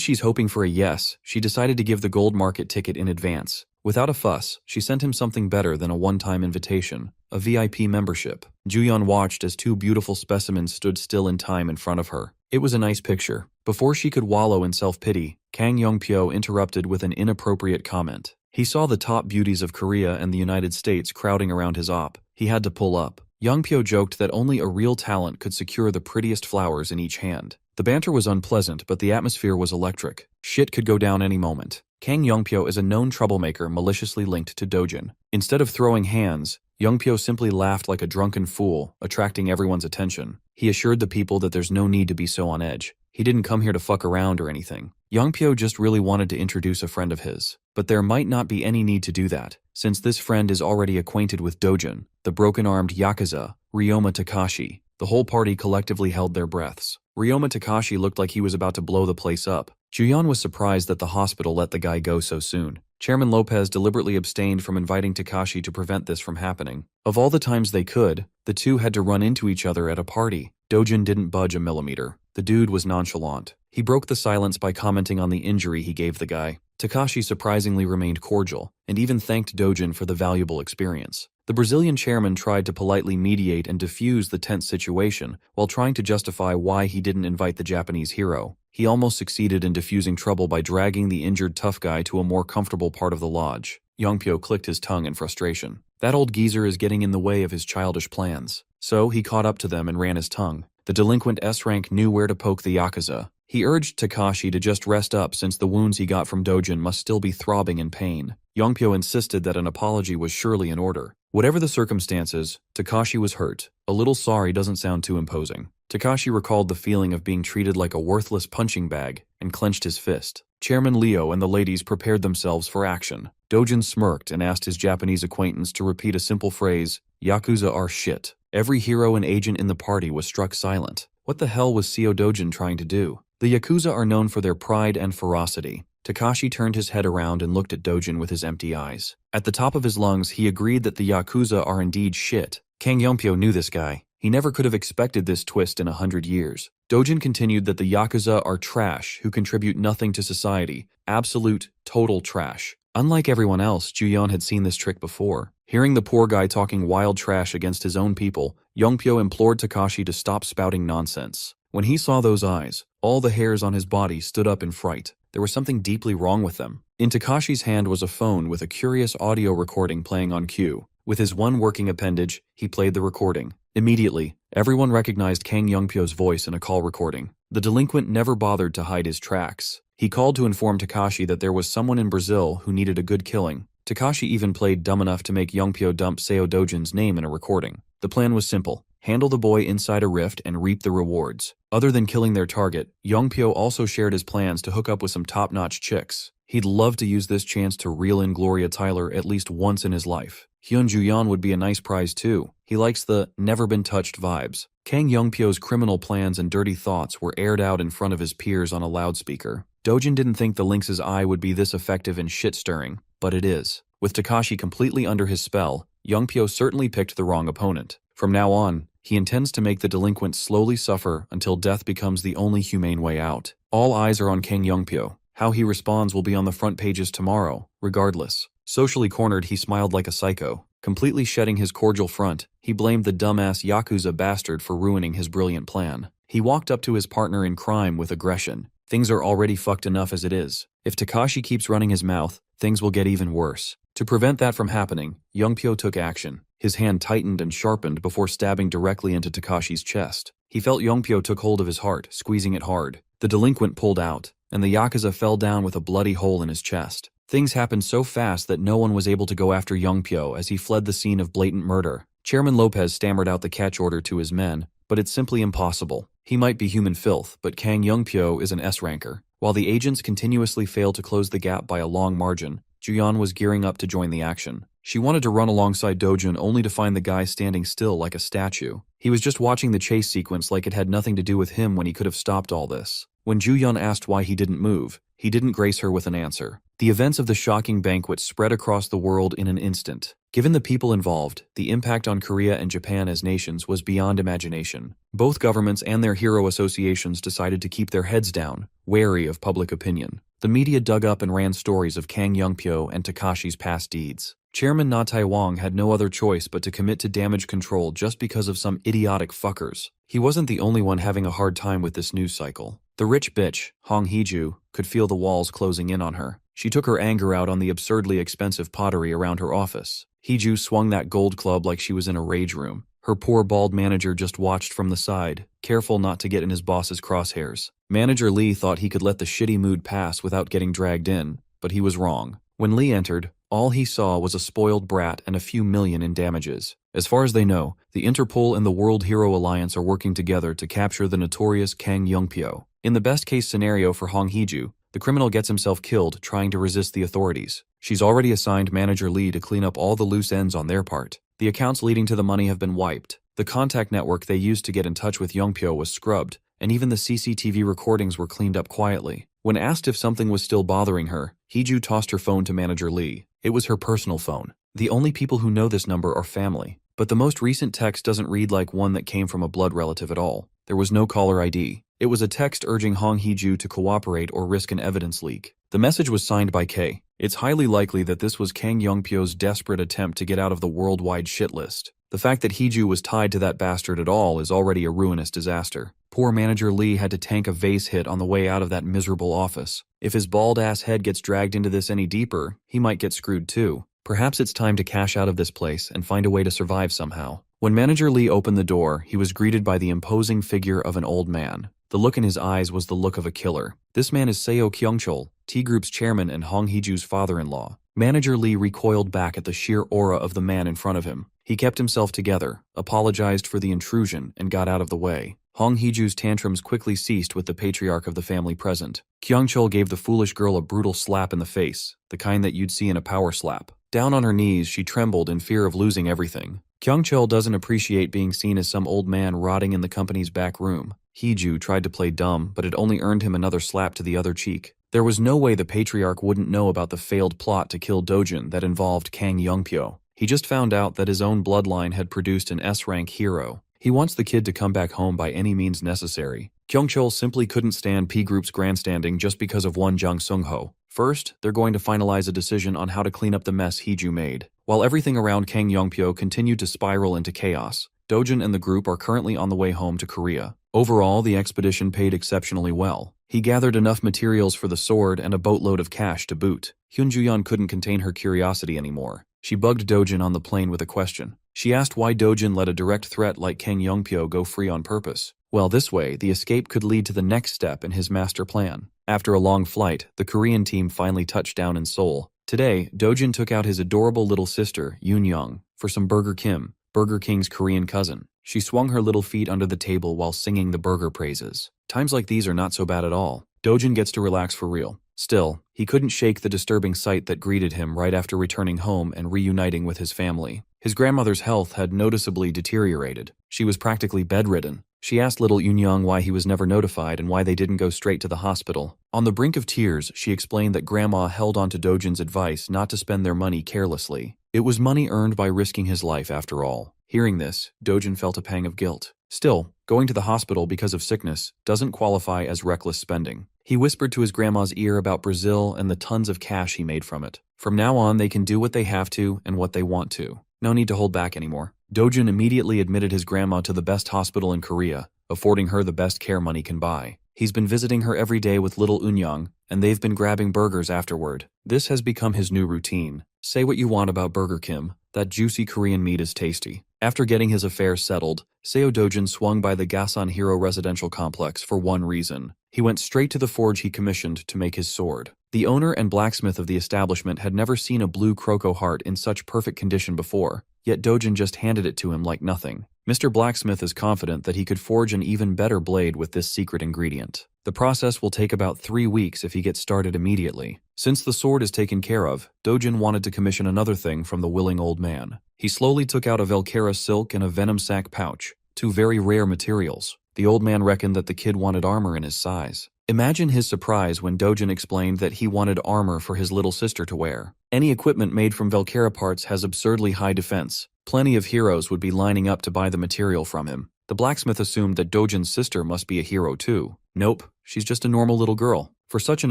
she's hoping for a yes, she decided to give the gold market ticket in advance. Without a fuss, she sent him something better than a one-time invitation, a VIP membership. Juyeon watched as two beautiful specimens stood still in time in front of her. It was a nice picture. Before she could wallow in self-pity, Kang Yongpyo interrupted with an inappropriate comment. He saw the top beauties of Korea and the United States crowding around his op. He had to pull up. Yongpyo joked that only a real talent could secure the prettiest flowers in each hand. The banter was unpleasant, but the atmosphere was electric. Shit could go down any moment. Kang Yongpyo is a known troublemaker maliciously linked to Dojin. Instead of throwing hands, Youngpyo simply laughed like a drunken fool, attracting everyone's attention. He assured the people that there's no need to be so on edge. He didn't come here to fuck around or anything. Youngpyo just really wanted to introduce a friend of his. But there might not be any need to do that, since this friend is already acquainted with Dojin, the broken-armed Yakuza, Ryoma Takashi. The whole party collectively held their breaths. Ryoma Takashi looked like he was about to blow the place up. Juyeon was surprised that the hospital let the guy go so soon. Chairman Lopez deliberately abstained from inviting Takashi to prevent this from happening. Of all the times they could, the two had to run into each other at a party. Dojin didn't budge a millimeter. The dude was nonchalant. He broke the silence by commenting on the injury he gave the guy. Takashi surprisingly remained cordial, and even thanked Dojin for the valuable experience. The Brazilian chairman tried to politely mediate and diffuse the tense situation while trying to justify why he didn't invite the Japanese hero. He almost succeeded in diffusing trouble by dragging the injured tough guy to a more comfortable part of the lodge. Youngpyo clicked his tongue in frustration. That old geezer is getting in the way of his childish plans. So he caught up to them and ran his tongue. The delinquent S-rank knew where to poke the Yakuza. He urged Takashi to just rest up since the wounds he got from Dojin must still be throbbing in pain. Youngpyo insisted that an apology was surely in order. Whatever the circumstances, Takashi was hurt. A little sorry doesn't sound too imposing. Takashi recalled the feeling of being treated like a worthless punching bag and clenched his fist. Chairman Leo and the ladies prepared themselves for action. Dojin smirked and asked his Japanese acquaintance to repeat a simple phrase, "Yakuza are shit." Every hero and agent in the party was struck silent. What the hell was Seo Dojin trying to do? The Yakuza are known for their pride and ferocity. Takashi turned his head around and looked at Dojin with his empty eyes. At the top of his lungs, he agreed that the Yakuza are indeed shit. Kang Youngpyo knew this guy. He never could have expected this twist in 100 years. Dojin continued that the Yakuza are trash who contribute nothing to society. Absolute, total trash. Unlike everyone else, Juyeon had seen this trick before. Hearing the poor guy talking wild trash against his own people, Youngpyo implored Takashi to stop spouting nonsense. When he saw those eyes, all the hairs on his body stood up in fright. There was something deeply wrong with them. In Takashi's hand was a phone with a curious audio recording playing on cue. With his one working appendage, he played the recording. Immediately, everyone recognized Kang Youngpyo's voice in a call recording. The delinquent never bothered to hide his tracks. He called to inform Takashi that there was someone in Brazil who needed a good killing. Takashi even played dumb enough to make Youngpyo dump Seo Dojin's name in a recording. The plan was simple. Handle the boy inside a rift and reap the rewards. Other than killing their target, Youngpyo also shared his plans to hook up with some top-notch chicks. He'd love to use this chance to reel in Gloria Tyler at least once in his life. Hyun Juyeon would be a nice prize too. He likes the never-been-touched vibes. Kang Youngpyo's criminal plans and dirty thoughts were aired out in front of his peers on a loudspeaker. Dojin didn't think the lynx's eye would be this effective in shit-stirring, but it is. With Takashi completely under his spell, Youngpyo certainly picked the wrong opponent. From now on, he intends to make the delinquent slowly suffer until death becomes the only humane way out. All eyes are on Kang Youngpyo. How he responds will be on the front pages tomorrow, regardless. Socially cornered, he smiled like a psycho. Completely shedding his cordial front, he blamed the dumbass Yakuza bastard for ruining his brilliant plan. He walked up to his partner in crime with aggression. Things are already fucked enough as it is. If Takashi keeps running his mouth, things will get even worse. To prevent that from happening, Youngpyo took action. His hand tightened and sharpened before stabbing directly into Takashi's chest. He felt Youngpyo took hold of his heart, squeezing it hard. The delinquent pulled out, and the Yakuza fell down with a bloody hole in his chest. Things happened so fast that no one was able to go after Youngpyo as he fled the scene of blatant murder. Chairman Lopez stammered out the catch order to his men, but it's simply impossible. He might be human filth, but Kang Youngpyo is an S-ranker. While the agents continuously failed to close the gap by a long margin, Juyeon was gearing up to join the action. She wanted to run alongside Dojin only to find the guy standing still like a statue. He was just watching the chase sequence like it had nothing to do with him when he could have stopped all this. When Juyeon asked why he didn't move, he didn't grace her with an answer. The events of the shocking banquet spread across the world in an instant. Given the people involved, the impact on Korea and Japan as nations was beyond imagination. Both governments and their hero associations decided to keep their heads down, wary of public opinion. The media dug up and ran stories of Kang Youngpyo and Takashi's past deeds. Chairman Na Tai-wong had no other choice but to commit to damage control just because of some idiotic fuckers. He wasn't the only one having a hard time with this news cycle. The rich bitch, Hong Hee-ju, could feel the walls closing in on her. She took her anger out on the absurdly expensive pottery around her office. Hee-ju swung that gold club like she was in a rage room. Her poor bald manager just watched from the side, careful not to get in his boss's crosshairs. Manager Lee thought he could let the shitty mood pass without getting dragged in, but he was wrong. When Lee entered, All he saw was a spoiled brat and a few million in damages. As far as they know, the Interpol and the World Hero Alliance are working together to capture the notorious Kang Youngpyo. In the best-case scenario for Hong Hee-ju, the criminal gets himself killed trying to resist the authorities. She's already assigned Manager Lee to clean up all the loose ends on their part. The accounts leading to the money have been wiped. The contact network they used to get in touch with Youngpyo was scrubbed, and even the CCTV recordings were cleaned up quietly. When asked if something was still bothering her, Hee-ju tossed her phone to Manager Lee. It was her personal phone. The only people who know this number are family. But the most recent text doesn't read like one that came from a blood relative at all. There was no caller ID. It was a text urging Hong Hee-ju to cooperate or risk an evidence leak. The message was signed by K. It's highly likely that this was Kang Youngpyo's desperate attempt to get out of the worldwide shit list. The fact that Hee-ju was tied to that bastard at all is already a ruinous disaster. Poor Manager Lee had to tank a vase hit on the way out of that miserable office. If his bald-ass head gets dragged into this any deeper, he might get screwed too. Perhaps it's time to cash out of this place and find a way to survive somehow. When Manager Lee opened the door, he was greeted by the imposing figure of an old man. The look in his eyes was the look of a killer. This man is Seo Kyung-chol, T-Group's chairman and Hong Hee-ju's father-in-law. Manager Lee recoiled back at the sheer aura of the man in front of him. He kept himself together, apologized for the intrusion, and got out of the way. Hong Hee-ju's tantrums quickly ceased with the patriarch of the family present. Kyung-chol gave the foolish girl a brutal slap in the face, the kind that you'd see in a power slap. Down on her knees, she trembled in fear of losing everything. Kyung-chol doesn't appreciate being seen as some old man rotting in the company's back room. Hee-ju tried to play dumb, but it only earned him another slap to the other cheek. There was no way the patriarch wouldn't know about the failed plot to kill Dojin that involved Kang Youngpyo. He just found out that his own bloodline had produced an S-rank hero. He wants the kid to come back home by any means necessary. Kyung-chol simply couldn't stand P-Group's grandstanding just because of one Jang Sung-ho. First, they're going to finalize a decision on how to clean up the mess Hee-ju made. While everything around Kang Youngpyo continued to spiral into chaos, Dojin and the group are currently on the way home to Korea. Overall, the expedition paid exceptionally well. He gathered enough materials for the sword and a boatload of cash to boot. Hyun Ju-yeon couldn't contain her curiosity anymore. She bugged Dojin on the plane with a question. She asked why Dojin let a direct threat like Kang Youngpyo go free on purpose. Well, this way, the escape could lead to the next step in his master plan. After a long flight, the Korean team finally touched down in Seoul. Today, Dojin took out his adorable little sister, Yoon-young, for some Burger Kim, Burger King's Korean cousin. She swung her little feet under the table while singing the burger praises. Times like these are not so bad at all. Dojin gets to relax for real. Still, he couldn't shake the disturbing sight that greeted him right after returning home and reuniting with his family. His grandmother's health had noticeably deteriorated. She was practically bedridden. She asked little Yoon-young why he was never notified and why they didn't go straight to the hospital. On the brink of tears, she explained that Grandma held on to Dojin's advice not to spend their money carelessly. It was money earned by risking his life after all. Hearing this, Dojin felt a pang of guilt. Still, going to the hospital because of sickness doesn't qualify as reckless spending. He whispered to his grandma's ear about Brazil and the tons of cash he made from it. From now on, they can do what they have to and what they want to. No need to hold back anymore. Dojin immediately admitted his grandma to the best hospital in Korea, affording her the best care money can buy. He's been visiting her every day with little Eun-young, and they've been grabbing burgers afterward. This has become his new routine. Say what you want about Burger Kim, that juicy Korean meat is tasty. After getting his affairs settled, Seo Dojin swung by the Gasan Hero residential complex for one reason. He went straight to the forge he commissioned to make his sword. The owner and blacksmith of the establishment had never seen a blue croco heart in such perfect condition before, yet Dojin just handed it to him like nothing. Mr. Blacksmith is confident that he could forge an even better blade with this secret ingredient. The process will take about 3 weeks if he gets started immediately. Since the sword is taken care of, Dojin wanted to commission another thing from the willing old man. He slowly took out a Velcara silk and a venom sac pouch, 2 very rare materials. The old man reckoned that the kid wanted armor in his size. Imagine his surprise when Dojin explained that he wanted armor for his little sister to wear. Any equipment made from Velcara parts has absurdly high defense. Plenty of heroes would be lining up to buy the material from him. The blacksmith assumed that Dojin's sister must be a hero too. Nope, she's just a normal little girl. For such an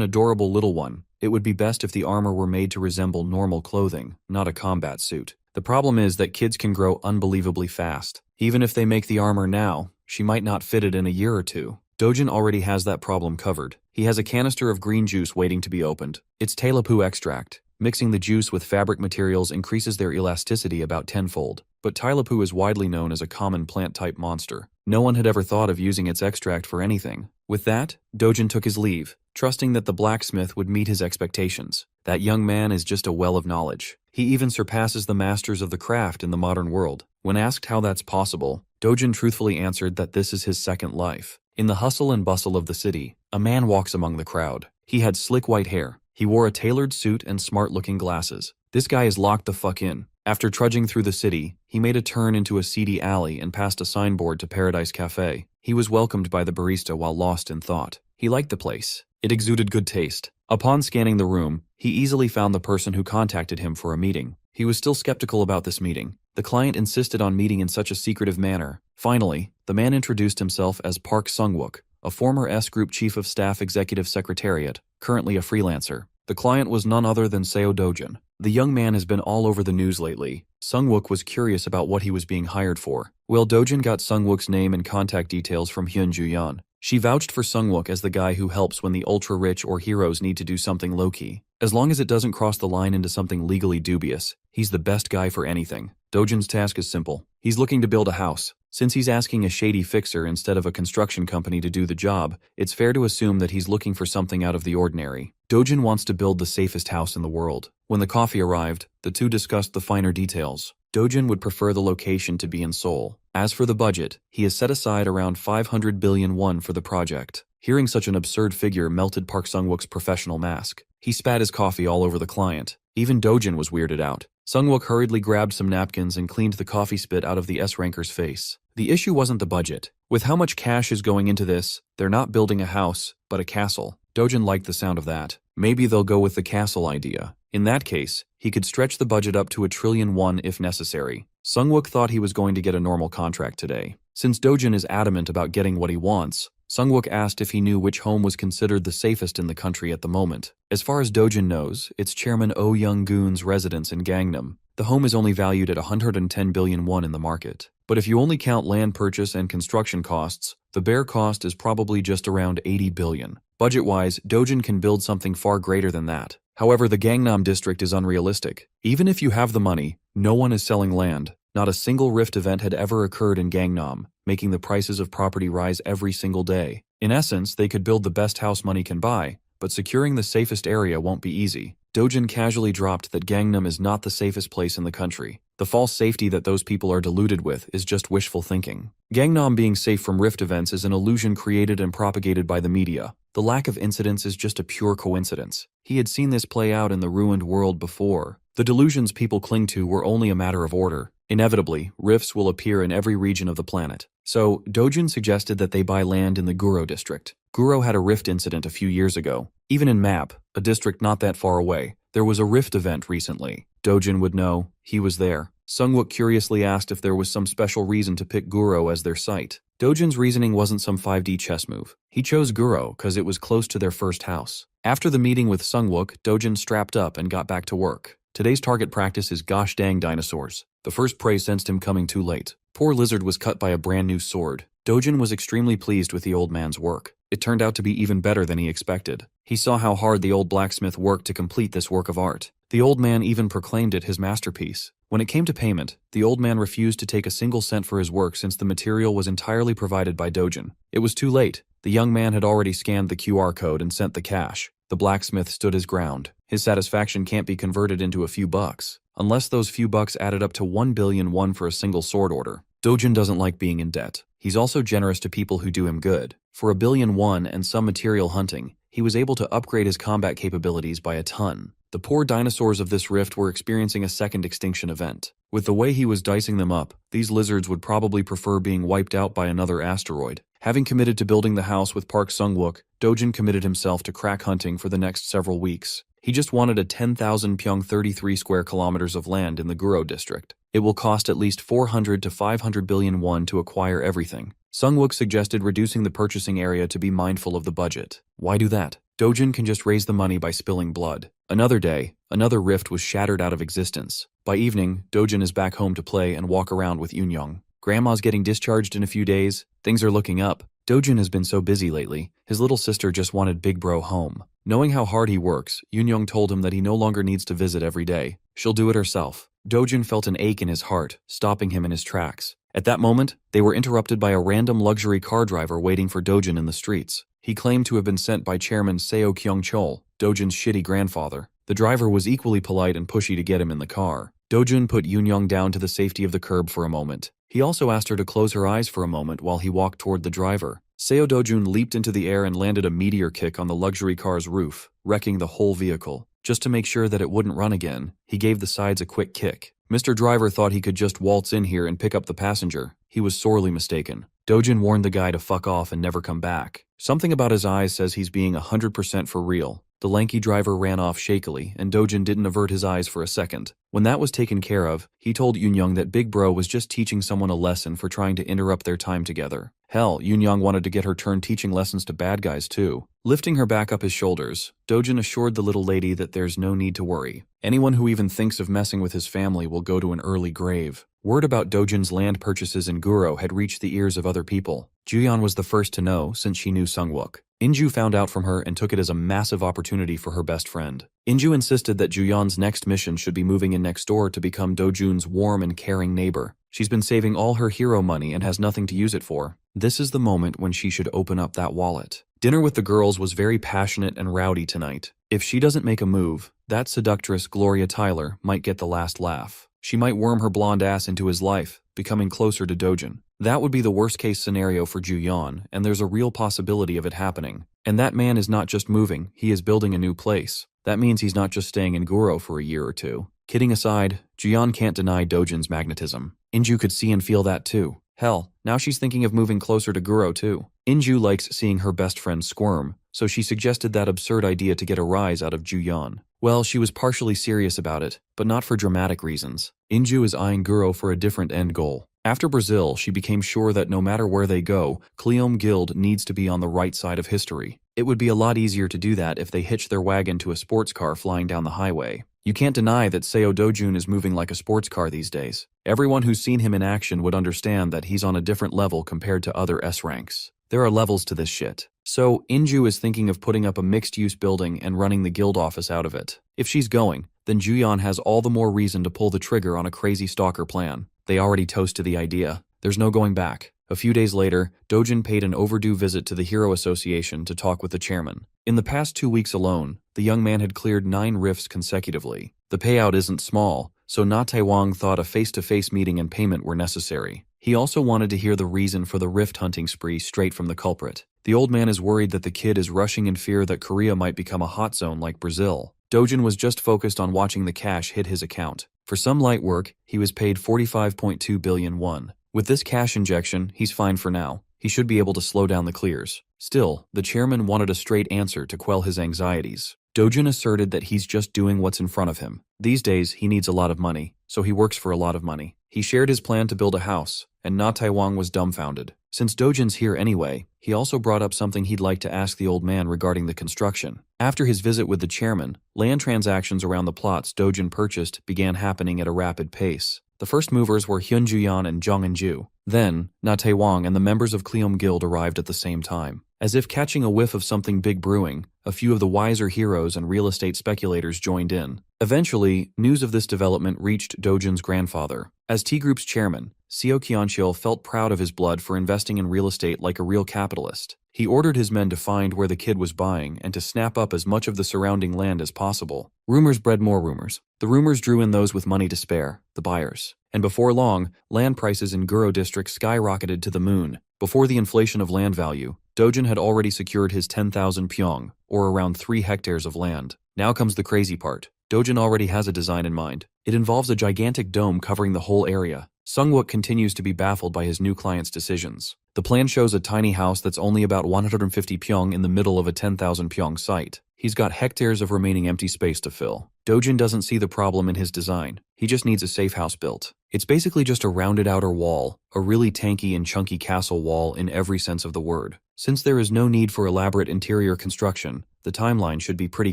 adorable little one, it would be best if the armor were made to resemble normal clothing, not a combat suit. The problem is that kids can grow unbelievably fast. Even if they make the armor now, she might not fit it in a year or two. Dojin already has that problem covered. He has a canister of green juice waiting to be opened. It's Tailapu extract. Mixing the juice with fabric materials increases their elasticity about tenfold. But Tailapu is widely known as a common plant-type monster. No one had ever thought of using its extract for anything. With that, Dojin took his leave, trusting that the blacksmith would meet his expectations. That young man is just a well of knowledge. He even surpasses the masters of the craft in the modern world. When asked how that's possible, Dojin truthfully answered that this is his second life. In the hustle and bustle of the city, a man walks among the crowd. He had slick white hair. He wore a tailored suit and smart-looking glasses. This guy is locked the fuck in. After trudging through the city, he made a turn into a seedy alley and passed a signboard to Paradise Cafe. He was welcomed by the barista while lost in thought. He liked the place. It exuded good taste. Upon scanning the room, he easily found the person who contacted him for a meeting. He was still skeptical about this meeting. The client insisted on meeting in such a secretive manner. Finally, the man introduced himself as Park Sung-wook, a former S-Group Chief of Staff Executive Secretariat, currently a freelancer. The client was none other than Seo Dojin. The young man has been all over the news lately. Sung-wook was curious about what he was being hired for. Well, Dojin got Sung-wook's name and contact details from Hyun Ju-yeon. She vouched for Sung-wook as the guy who helps when the ultra-rich or heroes need to do something low-key. As long as it doesn't cross the line into something legally dubious, he's the best guy for anything. Dojin's task is simple. He's looking to build a house. Since he's asking a shady fixer instead of a construction company to do the job, it's fair to assume that he's looking for something out of the ordinary. Dojin wants to build the safest house in the world. When the coffee arrived, the two discussed the finer details. Dojin would prefer the location to be in Seoul. As for the budget, he has set aside around 500 billion won for the project. Hearing such an absurd figure melted Park Sung-wook's professional mask. He spat his coffee all over the client. Even Dojin was weirded out. Sung-wook hurriedly grabbed some napkins and cleaned the coffee spit out of the S-ranker's face. The issue wasn't the budget. With how much cash is going into this, they're not building a house, but a castle. Dojin liked the sound of that. Maybe they'll go with the castle idea. In that case, he could stretch the budget up to 1 trillion won if necessary. Sung-wook thought he was going to get a normal contract today. Since Dojin is adamant about getting what he wants, Sung-wook asked if he knew which home was considered the safest in the country at the moment. As far as Dojin knows, it's Chairman Oh Young-gun's residence in Gangnam. The home is only valued at 110 billion won in the market. But if you only count land purchase and construction costs, the bare cost is probably just around 80 billion. Budget-wise, Dojin can build something far greater than that. However, the Gangnam district is unrealistic. Even if you have the money, no one is selling land. Not a single Rift event had ever occurred in Gangnam, making the prices of property rise every single day. In essence, they could build the best house money can buy, but securing the safest area won't be easy. Dojin casually dropped that Gangnam is not the safest place in the country. The false safety that those people are deluded with is just wishful thinking. Gangnam being safe from Rift events is an illusion created and propagated by the media. The lack of incidents is just a pure coincidence. He had seen this play out in the ruined world before. The delusions people cling to were only a matter of order. Inevitably, rifts will appear in every region of the planet. So, Dojin suggested that they buy land in the Guro district. Guro had a rift incident a few years ago. Even in Map, a district not that far away, there was a rift event recently. Dojin would know. He was there. Sung-wook curiously asked if there was some special reason to pick Guro as their site. Dojin's reasoning wasn't some 5D chess move. He chose Guro because it was close to their first house. After the meeting with Sung-wook, Dojin strapped up and got back to work. Today's target practice is gosh dang dinosaurs. The first prey sensed him coming too late. Poor Lizard was cut by a brand new sword. Dojin was extremely pleased with the old man's work. It turned out to be even better than he expected. He saw how hard the old blacksmith worked to complete this work of art. The old man even proclaimed it his masterpiece. When it came to payment, the old man refused to take a single cent for his work since the material was entirely provided by Dojin. It was too late. The young man had already scanned the QR code and sent the cash. The blacksmith stood his ground. His satisfaction can't be converted into a few bucks, unless those few bucks added up to 1 billion won for a single sword order. Dojin doesn't like being in debt. He's also generous to people who do him good. For 1 billion won and some material hunting, he was able to upgrade his combat capabilities by a ton. The poor dinosaurs of this rift were experiencing a second extinction event. With the way he was dicing them up, these lizards would probably prefer being wiped out by another asteroid. Having committed to building the house with Park Sung-wook, Dojin committed himself to crack hunting for the next several weeks. He just wanted a 10,000 pyong 33 square kilometers of land in the Guro district. It will cost at least 400 to 500 billion won to acquire everything. Sung-wook suggested reducing the purchasing area to be mindful of the budget. Why do that? Dojin can just raise the money by spilling blood. Another day, another rift was shattered out of existence. By evening, Dojin is back home to play and walk around with Yoon-young. Grandma's getting discharged in a few days. Things are looking up. Dojin has been so busy lately. His little sister just wanted Big Bro home. Knowing how hard he works, Yoon-young told him that he no longer needs to visit every day. She'll do it herself. Dojin felt an ache in his heart, stopping him in his tracks. At that moment, they were interrupted by a random luxury car driver waiting for Dojin in the streets. He claimed to have been sent by Chairman Seo Kyung-chol, Dojin's shitty grandfather. The driver was equally polite and pushy to get him in the car. Dojun put Yoon down to the safety of the curb for a moment. He also asked her to close her eyes for a moment while he walked toward the driver. Seo Dojun leaped into the air and landed a meteor kick on the luxury car's roof, wrecking the whole vehicle. Just to make sure that it wouldn't run again, he gave the sides a quick kick. Mr. Driver thought he could just waltz in here and pick up the passenger. He was sorely mistaken. Dojun warned the guy to fuck off and never come back. Something about his eyes says he's being 100% for real. The lanky driver ran off shakily, and Dojun didn't avert his eyes for a second. When that was taken care of, he told Yoon that Big Bro was just teaching someone a lesson for trying to interrupt their time together. Hell, Yoon wanted to get her turn teaching lessons to bad guys too. Lifting her back up his shoulders, Dojun assured the little lady that there's no need to worry. Anyone who even thinks of messing with his family will go to an early grave. Word about Dojun's land purchases in Guro had reached the ears of other people. Juyeon was the first to know since she knew Sungwook. Inju found out from her and took it as a massive opportunity for her best friend. Inju insisted that Juyeon's next mission should be moving in next door to become Dojun's warm and caring neighbor. She's been saving all her hero money and has nothing to use it for. This is the moment when she should open up that wallet. Dinner with the girls was very passionate and rowdy tonight. If she doesn't make a move, that seductress Gloria Tyler might get the last laugh. She might worm her blonde ass into his life, becoming closer to Dojun. That would be the worst-case scenario for Juyeon, and there's a real possibility of it happening. And that man is not just moving, he is building a new place. That means he's not just staying in Guro for a year or two. Kidding aside, Juyeon can't deny Dojun's magnetism. Inju could see and feel that too. Hell, now she's thinking of moving closer to Guro too. Inju likes seeing her best friend squirm, so she suggested that absurd idea to get a rise out of Juyeon. Well, she was partially serious about it, but not for dramatic reasons. Inju is eyeing Guro for a different end goal. After Brazil, she became sure that no matter where they go, Cleom Guild needs to be on the right side of history. It would be a lot easier to do that if they hitched their wagon to a sports car flying down the highway. You can't deny that Seo Dojun is moving like a sports car these days. Everyone who's seen him in action would understand that he's on a different level compared to other S ranks. There are levels to this shit. So, Inju is thinking of putting up a mixed-use building and running the guild office out of it. If she's going, then Juyeon has all the more reason to pull the trigger on a crazy stalker plan. They already toasted the idea. There's no going back. A few days later, Dojun paid an overdue visit to the Hero Association to talk with the chairman. In the past 2 weeks alone, the young man had cleared 9 rifts consecutively. The payout isn't small, so Na Taewang thought a face-to-face meeting and payment were necessary. He also wanted to hear the reason for the rift hunting spree straight from the culprit. The old man is worried that the kid is rushing in fear that Korea might become a hot zone like Brazil. Dojun was just focused on watching the cash hit his account. For some light work, he was paid 45.2 billion won. With this cash injection, he's fine for now. He should be able to slow down the clears. Still, the chairman wanted a straight answer to quell his anxieties. Dojun asserted that he's just doing what's in front of him. These days, he needs a lot of money, so he works for a lot of money. He shared his plan to build a house, and Na Taewang was dumbfounded. Since Dojun's here anyway, he also brought up something he'd like to ask the old man regarding the construction. After his visit with the chairman, land transactions around the plots Dojun purchased began happening at a rapid pace. The first movers were Hyun Juyeon and Jong In-ju. Then, Na Taewang and the members of Cleom Guild arrived at the same time. As if catching a whiff of something big brewing, a few of the wiser heroes and real estate speculators joined in. Eventually, news of this development reached Dojun's grandfather. As T-Group's chairman, Seo Kyonchil felt proud of his blood for investing in real estate like a real capitalist. He ordered his men to find where the kid was buying and to snap up as much of the surrounding land as possible. Rumors bred more rumors. The rumors drew in those with money to spare, the buyers. And before long, land prices in Guro district skyrocketed to the moon. Before the inflation of land value, Dojun had already secured his 10,000 pyong, or around 3 hectares of land. Now comes the crazy part. Dojun already has a design in mind. It involves a gigantic dome covering the whole area. Sungwook continues to be baffled by his new client's decisions. The plan shows a tiny house that's only about 150 pyong in the middle of a 10,000 pyong site. He's got hectares of remaining empty space to fill. Dojun doesn't see the problem in his design. He just needs a safe house built. It's basically just a rounded outer wall, a really tanky and chunky castle wall in every sense of the word. Since there is no need for elaborate interior construction, the timeline should be pretty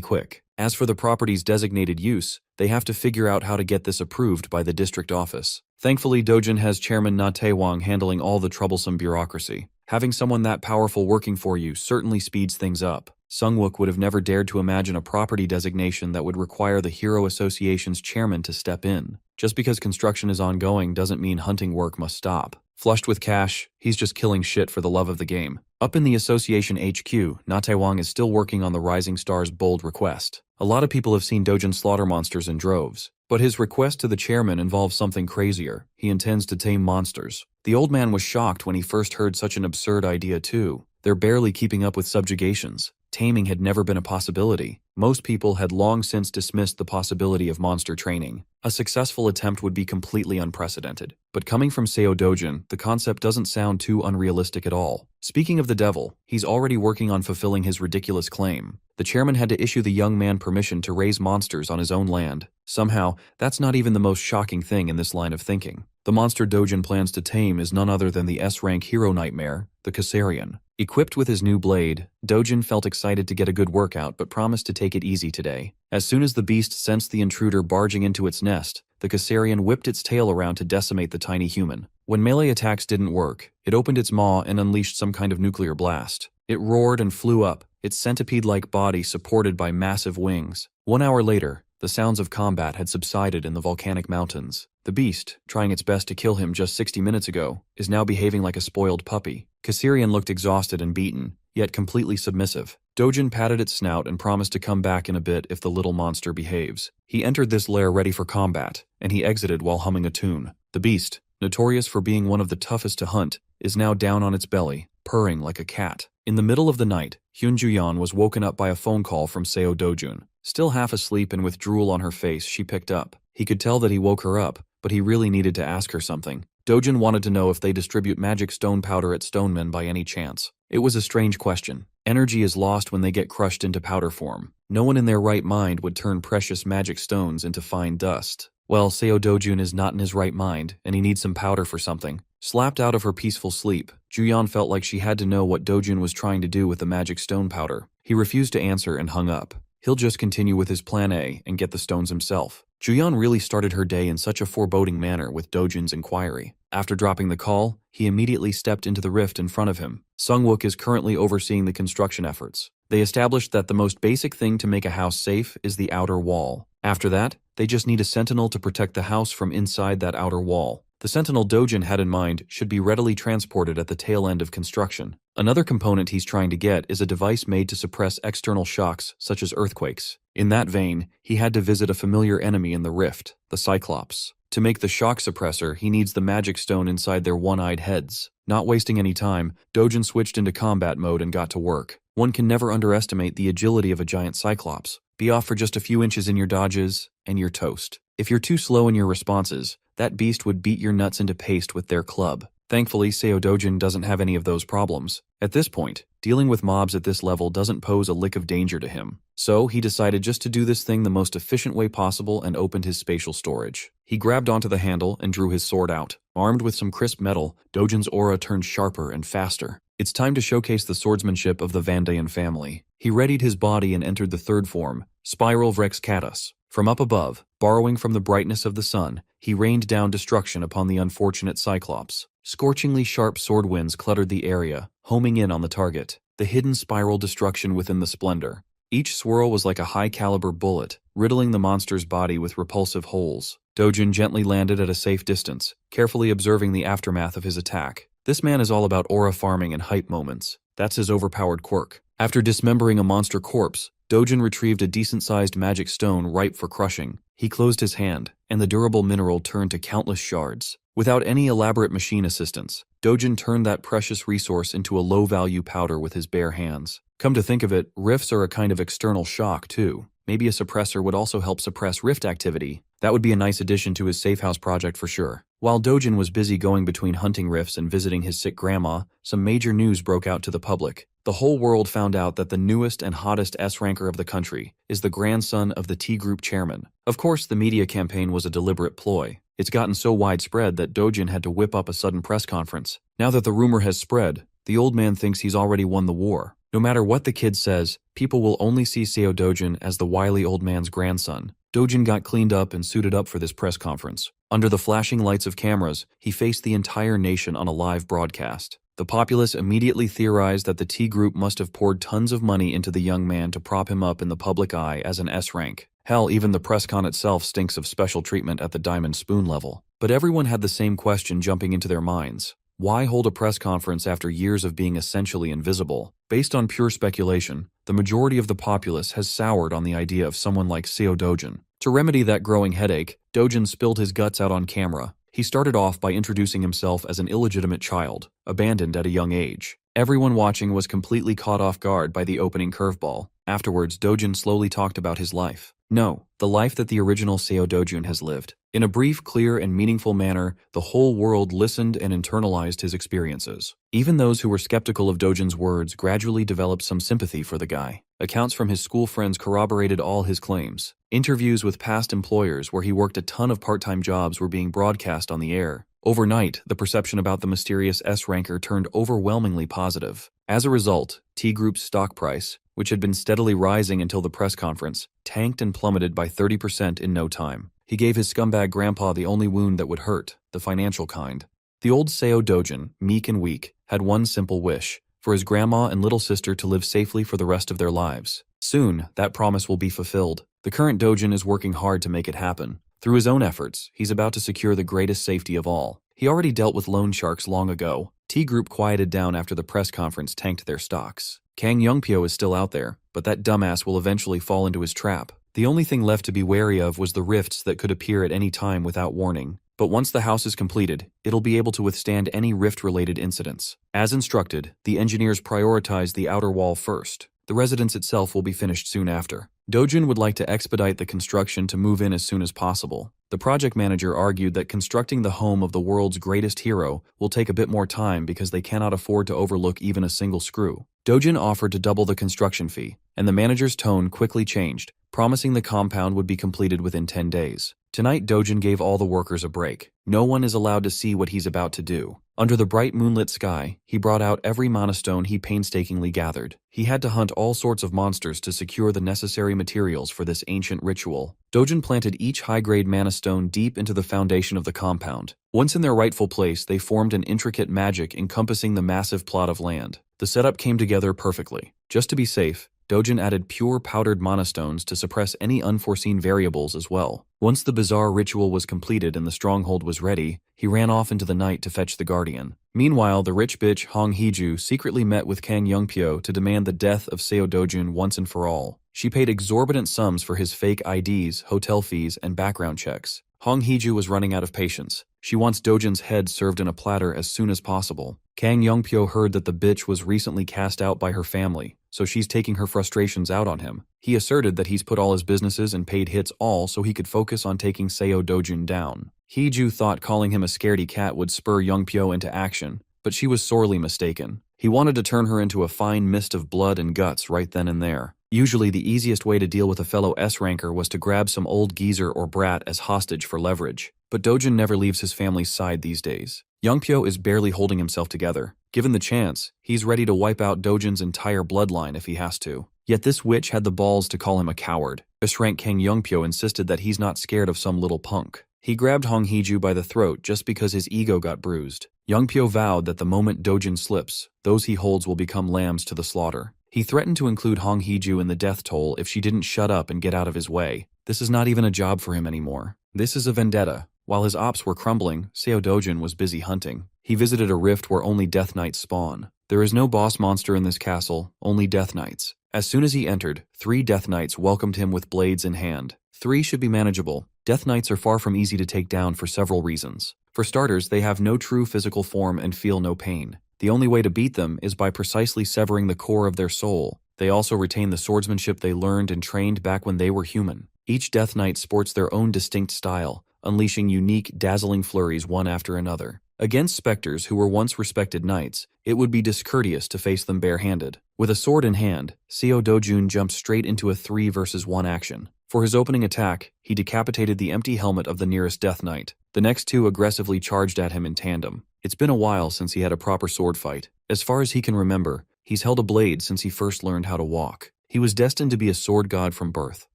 quick. As for the property's designated use, they have to figure out how to get this approved by the district office. Thankfully, Dojun has Chairman Na Taewang handling all the troublesome bureaucracy. Having someone that powerful working for you certainly speeds things up. Sungwook would have never dared to imagine a property designation that would require the Hero Association's chairman to step in. Just because construction is ongoing doesn't mean hunting work must stop. Flushed with cash, he's just killing shit for the love of the game. Up in the association HQ, Na Taewang is still working on the Rising Star's bold request. A lot of people have seen Dojin slaughter monsters in droves, but his request to the chairman involves something crazier. He intends to tame monsters. The old man was shocked when he first heard such an absurd idea too. They're barely keeping up with subjugations. Taming had never been a possibility. Most people had long since dismissed the possibility of monster training. A successful attempt would be completely unprecedented. But coming from Seo Dojin, the concept doesn't sound too unrealistic at all. Speaking of the devil, he's already working on fulfilling his ridiculous claim. The chairman had to issue the young man permission to raise monsters on his own land. Somehow, that's not even the most shocking thing in this line of thinking. The monster Dojin plans to tame is none other than the S-rank hero nightmare, the Caesarian. Equipped with his new blade, Dojin felt excited to get a good workout but promised to take it easy today. As soon as the beast sensed the intruder barging into its nest, the Caesarian whipped its tail around to decimate the tiny human. When melee attacks didn't work, it opened its maw and unleashed some kind of nuclear blast. It roared and flew up, its centipede-like body supported by massive wings. 1 hour later, the sounds of combat had subsided in the volcanic mountains. The beast, trying its best to kill him just 60 minutes ago, is now behaving like a spoiled puppy. Caesarian looked exhausted and beaten, yet completely submissive. Dojin patted its snout and promised to come back in a bit if the little monster behaves. He entered this lair ready for combat, and he exited while humming a tune. The beast, notorious for being one of the toughest to hunt, is now down on its belly, purring like a cat. In the middle of the night, Hyun Juyeon was woken up by a phone call from Seo Dojun. Still half asleep and with drool on her face, she picked up. He could tell that he woke her up, but he really needed to ask her something. Dojin wanted to know if they distribute magic stone powder at Stonemen by any chance. It was a strange question. Energy is lost when they get crushed into powder form. No one in their right mind would turn precious magic stones into fine dust. Well, Seo Dojun is not in his right mind, and he needs some powder for something. Slapped out of her peaceful sleep, Juyeon felt like she had to know what Dojun was trying to do with the magic stone powder. He refused to answer and hung up. He'll just continue with his plan A and get the stones himself. Juyeon really started her day in such a foreboding manner with Dojun's inquiry. After dropping the call, he immediately stepped into the rift in front of him. Sungwook is currently overseeing the construction efforts. They established that the most basic thing to make a house safe is the outer wall. After that, they just need a sentinel to protect the house from inside that outer wall. The sentinel Dojin had in mind should be readily transported at the tail end of construction. Another component he's trying to get is a device made to suppress external shocks, such as earthquakes. In that vein, he had to visit a familiar enemy in the rift, the Cyclops. To make the shock suppressor, he needs the magic stone inside their one-eyed heads. Not wasting any time, Dojin switched into combat mode and got to work. One can never underestimate the agility of a giant Cyclops. Be off for just a few inches in your dodges, and you're toast. If you're too slow in your responses, that beast would beat your nuts into paste with their club. Thankfully, Seo Dojin doesn't have any of those problems. At this point, dealing with mobs at this level doesn't pose a lick of danger to him. So, he decided just to do this thing the most efficient way possible and opened his spatial storage. He grabbed onto the handle and drew his sword out. Armed with some crisp metal, Dojin's aura turned sharper and faster. It's time to showcase the swordsmanship of the Vandayan family. He readied his body and entered the third form, Spiral Vrex Catus. From up above, borrowing from the brightness of the sun, he rained down destruction upon the unfortunate Cyclops. Scorchingly sharp sword winds cluttered the area, homing in on the target. The hidden spiral destruction within the splendor. Each swirl was like a high-caliber bullet, riddling the monster's body with repulsive holes. Dojin gently landed at a safe distance, carefully observing the aftermath of his attack. This man is all about aura farming and hype moments. That's his overpowered quirk. After dismembering a monster corpse, Dojin retrieved a decent-sized magic stone ripe for crushing. He closed his hand, and the durable mineral turned to countless shards. Without any elaborate machine assistance, Dojin turned that precious resource into a low-value powder with his bare hands. Come to think of it, rifts are a kind of external shock, too. Maybe a suppressor would also help suppress rift activity. That would be a nice addition to his safe house project for sure. While Dojin was busy going between hunting rifts and visiting his sick grandma, some major news broke out to the public. The whole world found out that the newest and hottest S-ranker of the country is the grandson of the T-Group chairman. Of course, the media campaign was a deliberate ploy. It's gotten so widespread that Dojin had to whip up a sudden press conference. Now that the rumor has spread, the old man thinks he's already won the war. No matter what the kid says, people will only see Seo Dojin as the wily old man's grandson. Dojin got cleaned up and suited up for this press conference. Under the flashing lights of cameras, he faced the entire nation on a live broadcast. The populace immediately theorized that the T-Group must have poured tons of money into the young man to prop him up in the public eye as an S-rank. Hell, even the press con itself stinks of special treatment at the diamond spoon level. But everyone had the same question jumping into their minds. Why hold a press conference after years of being essentially invisible? Based on pure speculation, the majority of the populace has soured on the idea of someone like Seo Dojin. To remedy that growing headache, Dojin spilled his guts out on camera. He started off by introducing himself as an illegitimate child, abandoned at a young age. Everyone watching was completely caught off guard by the opening curveball. Afterwards, Dojin slowly talked about his life. No, the life that the original Seo Dojin has lived. In a brief, clear, and meaningful manner, the whole world listened and internalized his experiences. Even those who were skeptical of Dojin's words gradually developed some sympathy for the guy. Accounts from his school friends corroborated all his claims. Interviews with past employers where he worked a ton of part-time jobs were being broadcast on the air. Overnight, the perception about the mysterious S-ranker turned overwhelmingly positive. As a result, T Group's stock price, which had been steadily rising until the press conference, tanked and plummeted by 30% in no time. He gave his scumbag grandpa the only wound that would hurt, the financial kind. The old Seo Dojin, meek and weak, had one simple wish: for his grandma and little sister to live safely for the rest of their lives. Soon, that promise will be fulfilled. The current Dojin is working hard to make it happen. Through his own efforts, he's about to secure the greatest safety of all. He already dealt with loan sharks long ago. T Group quieted down after the press conference tanked their stocks. Kang Youngpyo is still out there, but that dumbass will eventually fall into his trap. The only thing left to be wary of was the rifts that could appear at any time without warning. But once the house is completed, it'll be able to withstand any rift-related incidents. As instructed, the engineers prioritize the outer wall first. The residence itself will be finished soon after. Dojin would like to expedite the construction to move in as soon as possible. The project manager argued that constructing the home of the world's greatest hero will take a bit more time because they cannot afford to overlook even a single screw. Dojin offered to double the construction fee, and the manager's tone quickly changed, promising the compound would be completed within 10 days. Tonight, Dojin gave all the workers a break. No one is allowed to see what he's about to do. Under the bright moonlit sky, he brought out every mana stone he painstakingly gathered. He had to hunt all sorts of monsters to secure the necessary materials for this ancient ritual. Dojin planted each high-grade mana stone deep into the foundation of the compound. Once in their rightful place, they formed an intricate magic encompassing the massive plot of land. The setup came together perfectly. Just to be safe, Dojin added pure powdered mana stones to suppress any unforeseen variables as well. Once the bizarre ritual was completed and the stronghold was ready, he ran off into the night to fetch the guardian. Meanwhile, the rich bitch Hong Heju secretly met with Kang Youngpyo to demand the death of Seo Dojin once and for all. She paid exorbitant sums for his fake IDs, hotel fees, and background checks. Hong Heju was running out of patience. She wants Dojin's head served in a platter as soon as possible. Kang Youngpyo heard that the bitch was recently cast out by her family, so she's taking her frustrations out on him. He asserted that he's put all his businesses and paid hits all so he could focus on taking Seo Dojin down. Heju thought calling him a scaredy cat would spur Youngpyo into action, but she was sorely mistaken. He wanted to turn her into a fine mist of blood and guts right then and there. Usually the easiest way to deal with a fellow S-ranker was to grab some old geezer or brat as hostage for leverage. But Dojin never leaves his family's side these days. Youngpyo is barely holding himself together. Given the chance, he's ready to wipe out Dojin's entire bloodline if he has to. Yet this witch had the balls to call him a coward. S-rank Kang Youngpyo insisted that he's not scared of some little punk. He grabbed Hong Heju by the throat just because his ego got bruised. Youngpyo vowed that the moment Dojin slips, those he holds will become lambs to the slaughter. He threatened to include Hong Heju in the death toll if she didn't shut up and get out of his way. This is not even a job for him anymore. This is a vendetta. While his ops were crumbling, Seo Dojin was busy hunting. He visited a rift where only Death Knights spawn. There is no boss monster in this castle, only Death Knights. As soon as he entered, 3 Death Knights welcomed him with blades in hand. 3 should be manageable. Death Knights are far from easy to take down for several reasons. For starters, they have no true physical form and feel no pain. The only way to beat them is by precisely severing the core of their soul. They also retain the swordsmanship they learned and trained back when they were human. Each Death Knight sports their own distinct style, unleashing unique, dazzling flurries one after another. Against specters who were once respected knights, it would be discourteous to face them barehanded. With a sword in hand, Seo Dojin jumped straight into a 3 versus 1 action. For his opening attack, he decapitated the empty helmet of the nearest Death Knight. The next 2 aggressively charged at him in tandem. It's been a while since he had a proper sword fight. As far as he can remember, he's held a blade since he first learned how to walk. He was destined to be a sword god from birth.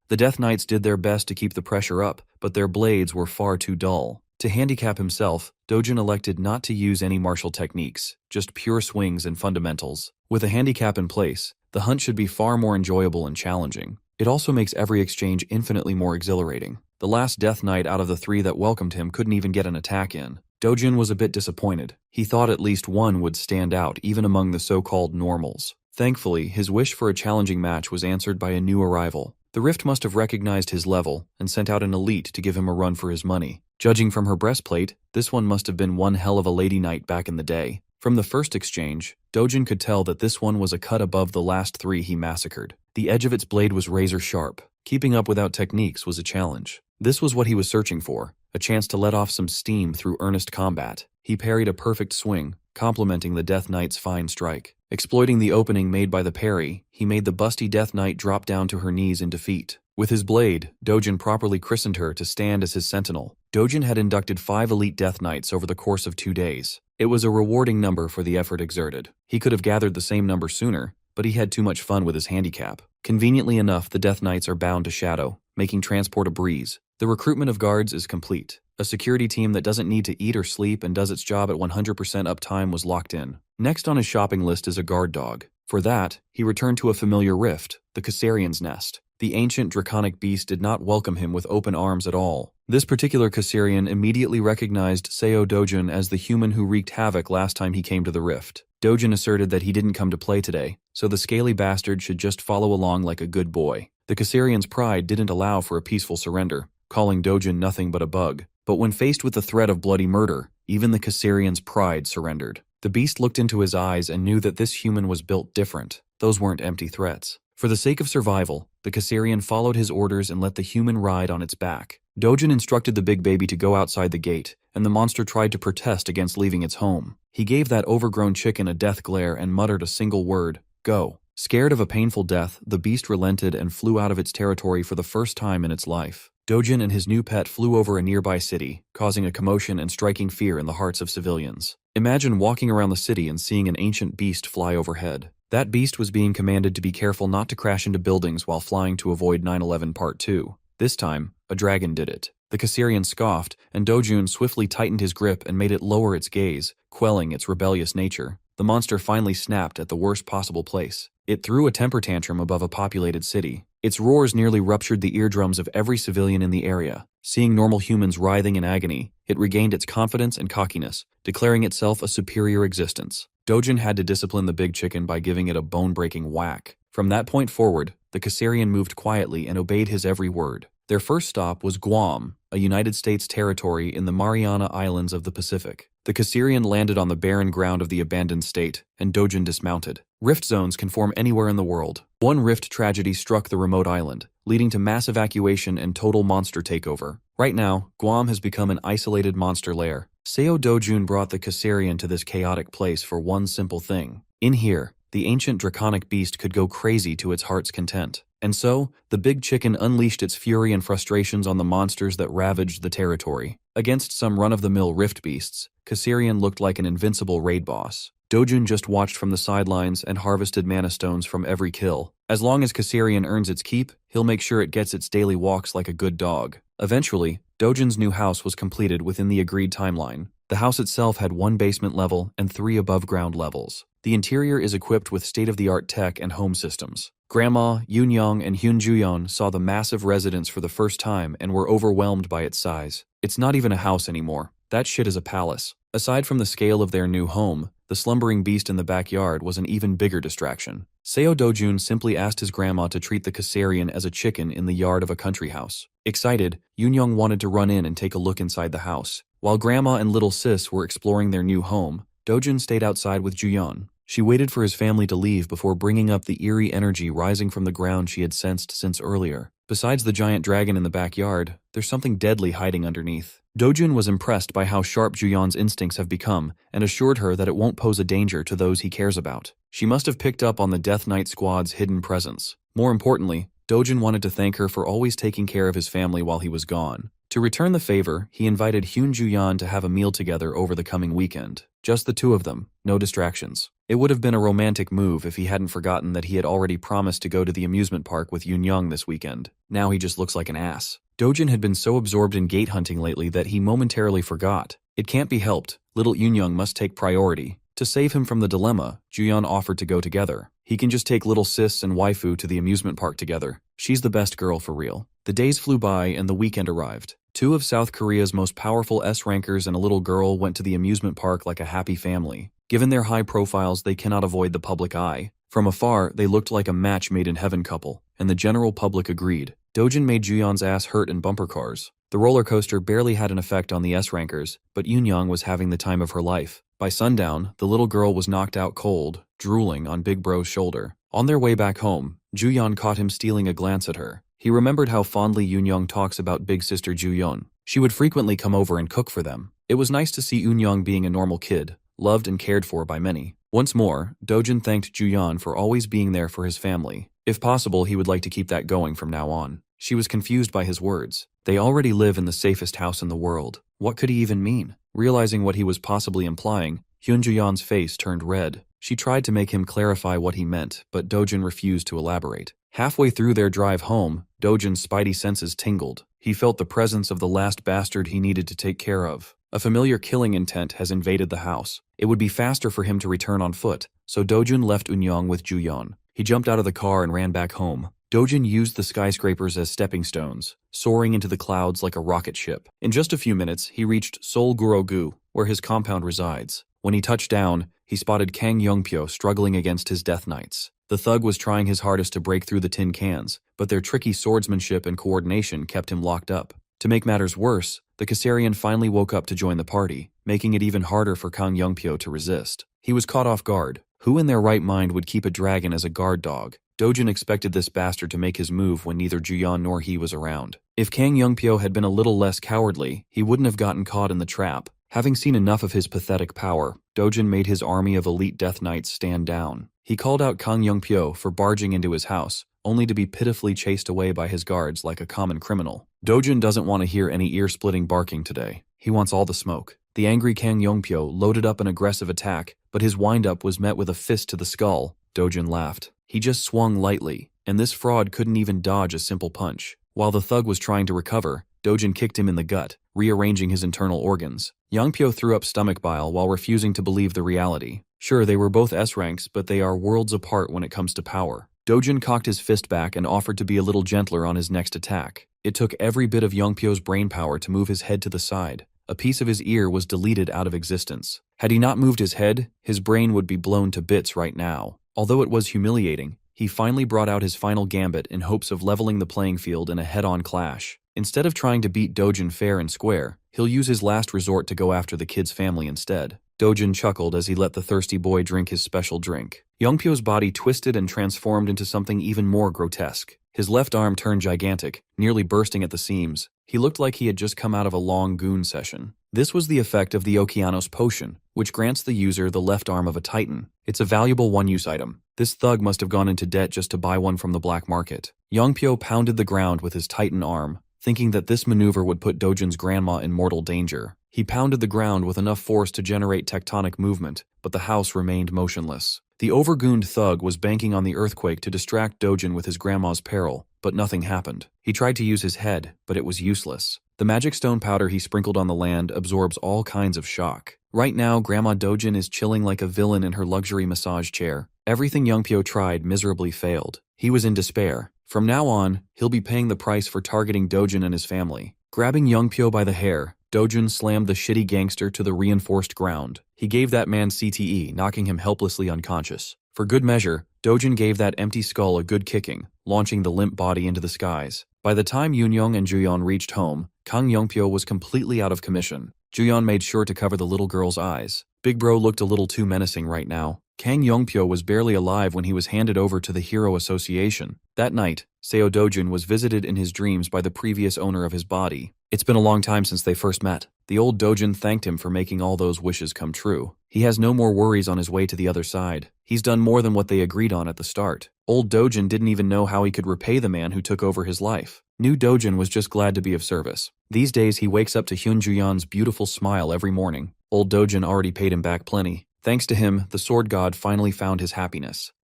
The Death Knights did their best to keep the pressure up, but their blades were far too dull. To handicap himself, Dojin elected not to use any martial techniques, just pure swings and fundamentals. With a handicap in place, the hunt should be far more enjoyable and challenging. It also makes every exchange infinitely more exhilarating. The last Death Knight out of the 3 that welcomed him couldn't even get an attack in. Dojin was a bit disappointed. He thought at least one would stand out even among the so-called normals. Thankfully, his wish for a challenging match was answered by a new arrival. The rift must have recognized his level and sent out an elite to give him a run for his money. Judging from her breastplate, this one must have been one hell of a lady knight back in the day. From the first exchange, Dojin could tell that this one was a cut above the last 3 he massacred. The edge of its blade was razor sharp. Keeping up without techniques was a challenge. This was what he was searching for, a chance to let off some steam through earnest combat. He parried a perfect swing, complementing the Death Knight's fine strike. Exploiting the opening made by the parry, he made the busty Death Knight drop down to her knees in defeat. With his blade, Dojin properly christened her to stand as his sentinel. Dojin had inducted 5 elite Death Knights over the course of 2 days. It was a rewarding number for the effort exerted. He could have gathered the same number sooner, but he had too much fun with his handicap. Conveniently enough, the Death Knights are bound to Shadow, making transport a breeze. The recruitment of guards is complete. A security team that doesn't need to eat or sleep and does its job at 100% uptime was locked in. Next on his shopping list is a guard dog. For that, he returned to a familiar rift, the Caesarian's nest. The ancient draconic beast did not welcome him with open arms at all. This particular Caesarian immediately recognized Seo Dojin as the human who wreaked havoc last time he came to the rift. Dojin asserted that he didn't come to play today, so the scaly bastard should just follow along like a good boy. The Caesarian's pride didn't allow for a peaceful surrender, calling Dojin nothing but a bug. But when faced with the threat of bloody murder, even the Caesarian's pride surrendered. The beast looked into his eyes and knew that this human was built different. Those weren't empty threats. For the sake of survival, the Caesarian followed his orders and let the human ride on its back. Dojin instructed the big baby to go outside the gate, and the monster tried to protest against leaving its home. He gave that overgrown chicken a death glare and muttered a single word, "Go." Scared of a painful death, the beast relented and flew out of its territory for the first time in its life. Dojin and his new pet flew over a nearby city, causing a commotion and striking fear in the hearts of civilians. Imagine walking around the city and seeing an ancient beast fly overhead. That beast was being commanded to be careful not to crash into buildings while flying to avoid 9/11 Part 2. This time, a dragon did it. The Caesarian scoffed, and Dojun swiftly tightened his grip and made it lower its gaze, quelling its rebellious nature. The monster finally snapped at the worst possible place. It threw a temper tantrum above a populated city. Its roars nearly ruptured the eardrums of every civilian in the area. Seeing normal humans writhing in agony, it regained its confidence and cockiness, declaring itself a superior existence. Dojin had to discipline the big chicken by giving it a bone-breaking whack. From that point forward, the Caesarian moved quietly and obeyed his every word. Their first stop was Guam, a United States territory in the Mariana Islands of the Pacific. The Caesarian landed on the barren ground of the abandoned state, and Dojin dismounted. Rift zones can form anywhere in the world. One rift tragedy struck the remote island, leading to mass evacuation and total monster takeover. Right now, Guam has become an isolated monster lair. Seo Dojun brought the Caesarian to this chaotic place for one simple thing. In here, the ancient draconic beast could go crazy to its heart's content. And so, the big chicken unleashed its fury and frustrations on the monsters that ravaged the territory. Against some run-of-the-mill rift beasts, Caesarian looked like an invincible raid boss. Dojun just watched from the sidelines and harvested mana stones from every kill. As long as Caesarian earns its keep, he'll make sure it gets its daily walks like a good dog. Eventually, Dojun's new house was completed within the agreed timeline. The house itself had 1 basement level and 3 above-ground levels. The interior is equipped with state-of-the-art tech and home systems. Grandma, Yoon-young, and Hyun-juyeon saw the massive residence for the first time and were overwhelmed by its size. It's not even a house anymore. That shit is a palace. Aside from the scale of their new home, the slumbering beast in the backyard was an even bigger distraction. Seo Dojun simply asked his grandma to treat the Caesarian as a chicken in the yard of a country house. Excited, Yoon-young wanted to run in and take a look inside the house. While grandma and little sis were exploring their new home, Dojun stayed outside with Juyeon. She waited for his family to leave before bringing up the eerie energy rising from the ground she had sensed since earlier. Besides the giant dragon in the backyard, there's something deadly hiding underneath. Dojun was impressed by how sharp Juyeon's instincts have become and assured her that it won't pose a danger to those he cares about. She must have picked up on the Death Knight squad's hidden presence. More importantly, Dojun wanted to thank her for always taking care of his family while he was gone. To return the favor, he invited Hyun-juyeon to have a meal together over the coming weekend. Just the two of them, no distractions. It would have been a romantic move if he hadn't forgotten that he had already promised to go to the amusement park with Yoon-young this weekend. Now he just looks like an ass. Dojun had been so absorbed in gate hunting lately that he momentarily forgot. It can't be helped. Little Yoon-young must take priority. To save him from the dilemma, Juyeon offered to go together. He can just take little sis and waifu to the amusement park together. She's the best girl for real. The days flew by and the weekend arrived. 2 of South Korea's most powerful S-rankers and a little girl went to the amusement park like a happy family. Given their high profiles, they cannot avoid the public eye. From afar, they looked like a match made in heaven couple, and the general public agreed. Dojin made Juyeon's ass hurt in bumper cars. The roller coaster barely had an effect on the S-rankers, but Yoonyoung was having the time of her life. By sundown, the little girl was knocked out cold, drooling on Big Bro's shoulder. On their way back home, Juyeon caught him stealing a glance at her. He remembered how fondly Yoonyoung talks about big sister Juyeon. She would frequently come over and cook for them. It was nice to see Yoonyoung being a normal kid, loved and cared for by many. Once more, Dojin thanked Juyeon for always being there for his family. If possible, he would like to keep that going from now on. She was confused by his words. They already live in the safest house in the world. What could he even mean? Realizing what he was possibly implying, Hyun Juyeon's face turned red. She tried to make him clarify what he meant, but Dojin refused to elaborate. Halfway through their drive home, Dojin's spidey senses tingled. He felt the presence of the last bastard he needed to take care of. A familiar killing intent has invaded the house. It would be faster for him to return on foot, so Dojin left Eunyoung with Juyeon. He jumped out of the car and ran back home. Dojin used the skyscrapers as stepping stones, soaring into the clouds like a rocket ship. In just a few minutes, he reached Seoul Gurogu, where his compound resides. When he touched down, he spotted Kang Youngpyo struggling against his death knights. The thug was trying his hardest to break through the tin cans, but their tricky swordsmanship and coordination kept him locked up. To make matters worse, the Kassarian finally woke up to join the party, making it even harder for Kang Youngpyo to resist. He was caught off guard. Who in their right mind would keep a dragon as a guard dog? Dojin expected this bastard to make his move when neither Juyeon nor he was around. If Kang Youngpyo had been a little less cowardly, he wouldn't have gotten caught in the trap. Having seen enough of his pathetic power, Dojin made his army of elite death knights stand down. He called out Kang Youngpyo for barging into his house, only to be pitifully chased away by his guards like a common criminal. Dojin doesn't want to hear any ear-splitting barking today. He wants all the smoke. The angry Kang Youngpyo loaded up an aggressive attack, but his wind-up was met with a fist to the skull. Dojin laughed. He just swung lightly, and this fraud couldn't even dodge a simple punch. While the thug was trying to recover, Dojin kicked him in the gut, rearranging his internal organs. Youngpyo threw up stomach bile while refusing to believe the reality. Sure, they were both S-ranks, but they are worlds apart when it comes to power. Dojin cocked his fist back and offered to be a little gentler on his next attack. It took every bit of Youngpyo's brain power to move his head to the side. A piece of his ear was deleted out of existence. Had he not moved his head, his brain would be blown to bits right now. Although it was humiliating, he finally brought out his final gambit in hopes of leveling the playing field in a head-on clash. Instead of trying to beat Dojin fair and square, he'll use his last resort to go after the kid's family instead. Dojin chuckled as he let the thirsty boy drink his special drink. Youngpyo's body twisted and transformed into something even more grotesque. His left arm turned gigantic, nearly bursting at the seams. He looked like he had just come out of a long goon session. This was the effect of the Okeanos potion, which grants the user the left arm of a titan. It's a valuable one-use item. This thug must have gone into debt just to buy one from the black market. Youngpyo pounded the ground with his titan arm, thinking that this maneuver would put Dojin's grandma in mortal danger. He pounded the ground with enough force to generate tectonic movement, but the house remained motionless. The overgooned thug was banking on the earthquake to distract Dojin with his grandma's peril, but nothing happened. He tried to use his head, but it was useless. The magic stone powder he sprinkled on the land absorbs all kinds of shock. Right now, Grandma Dojin is chilling like a villain in her luxury massage chair. Everything Youngpyo tried miserably failed. He was in despair. From now on, he'll be paying the price for targeting Dojin and his family. Grabbing Youngpyo by the hair, Dojin slammed the shitty gangster to the reinforced ground. He gave that man CTE, knocking him helplessly unconscious. For good measure, Dojin gave that empty skull a good kicking, launching the limp body into the skies. By the time Yoonyoung and Juyeon reached home, Kang Youngpyo was completely out of commission. Juyeon made sure to cover the little girl's eyes. Big Bro looked a little too menacing right now. Kang Youngpyo was barely alive when he was handed over to the Hero Association. That night, Seo Dojin was visited in his dreams by the previous owner of his body. It's been a long time since they first met. The old Dojin thanked him for making all those wishes come true. He has no more worries on his way to the other side. He's done more than what they agreed on at the start. Old Dojin didn't even know how he could repay the man who took over his life. New Dojin was just glad to be of service. These days he wakes up to Hyun Juyeon's beautiful smile every morning. Old Dojin already paid him back plenty. Thanks to him, the sword god finally found his happiness.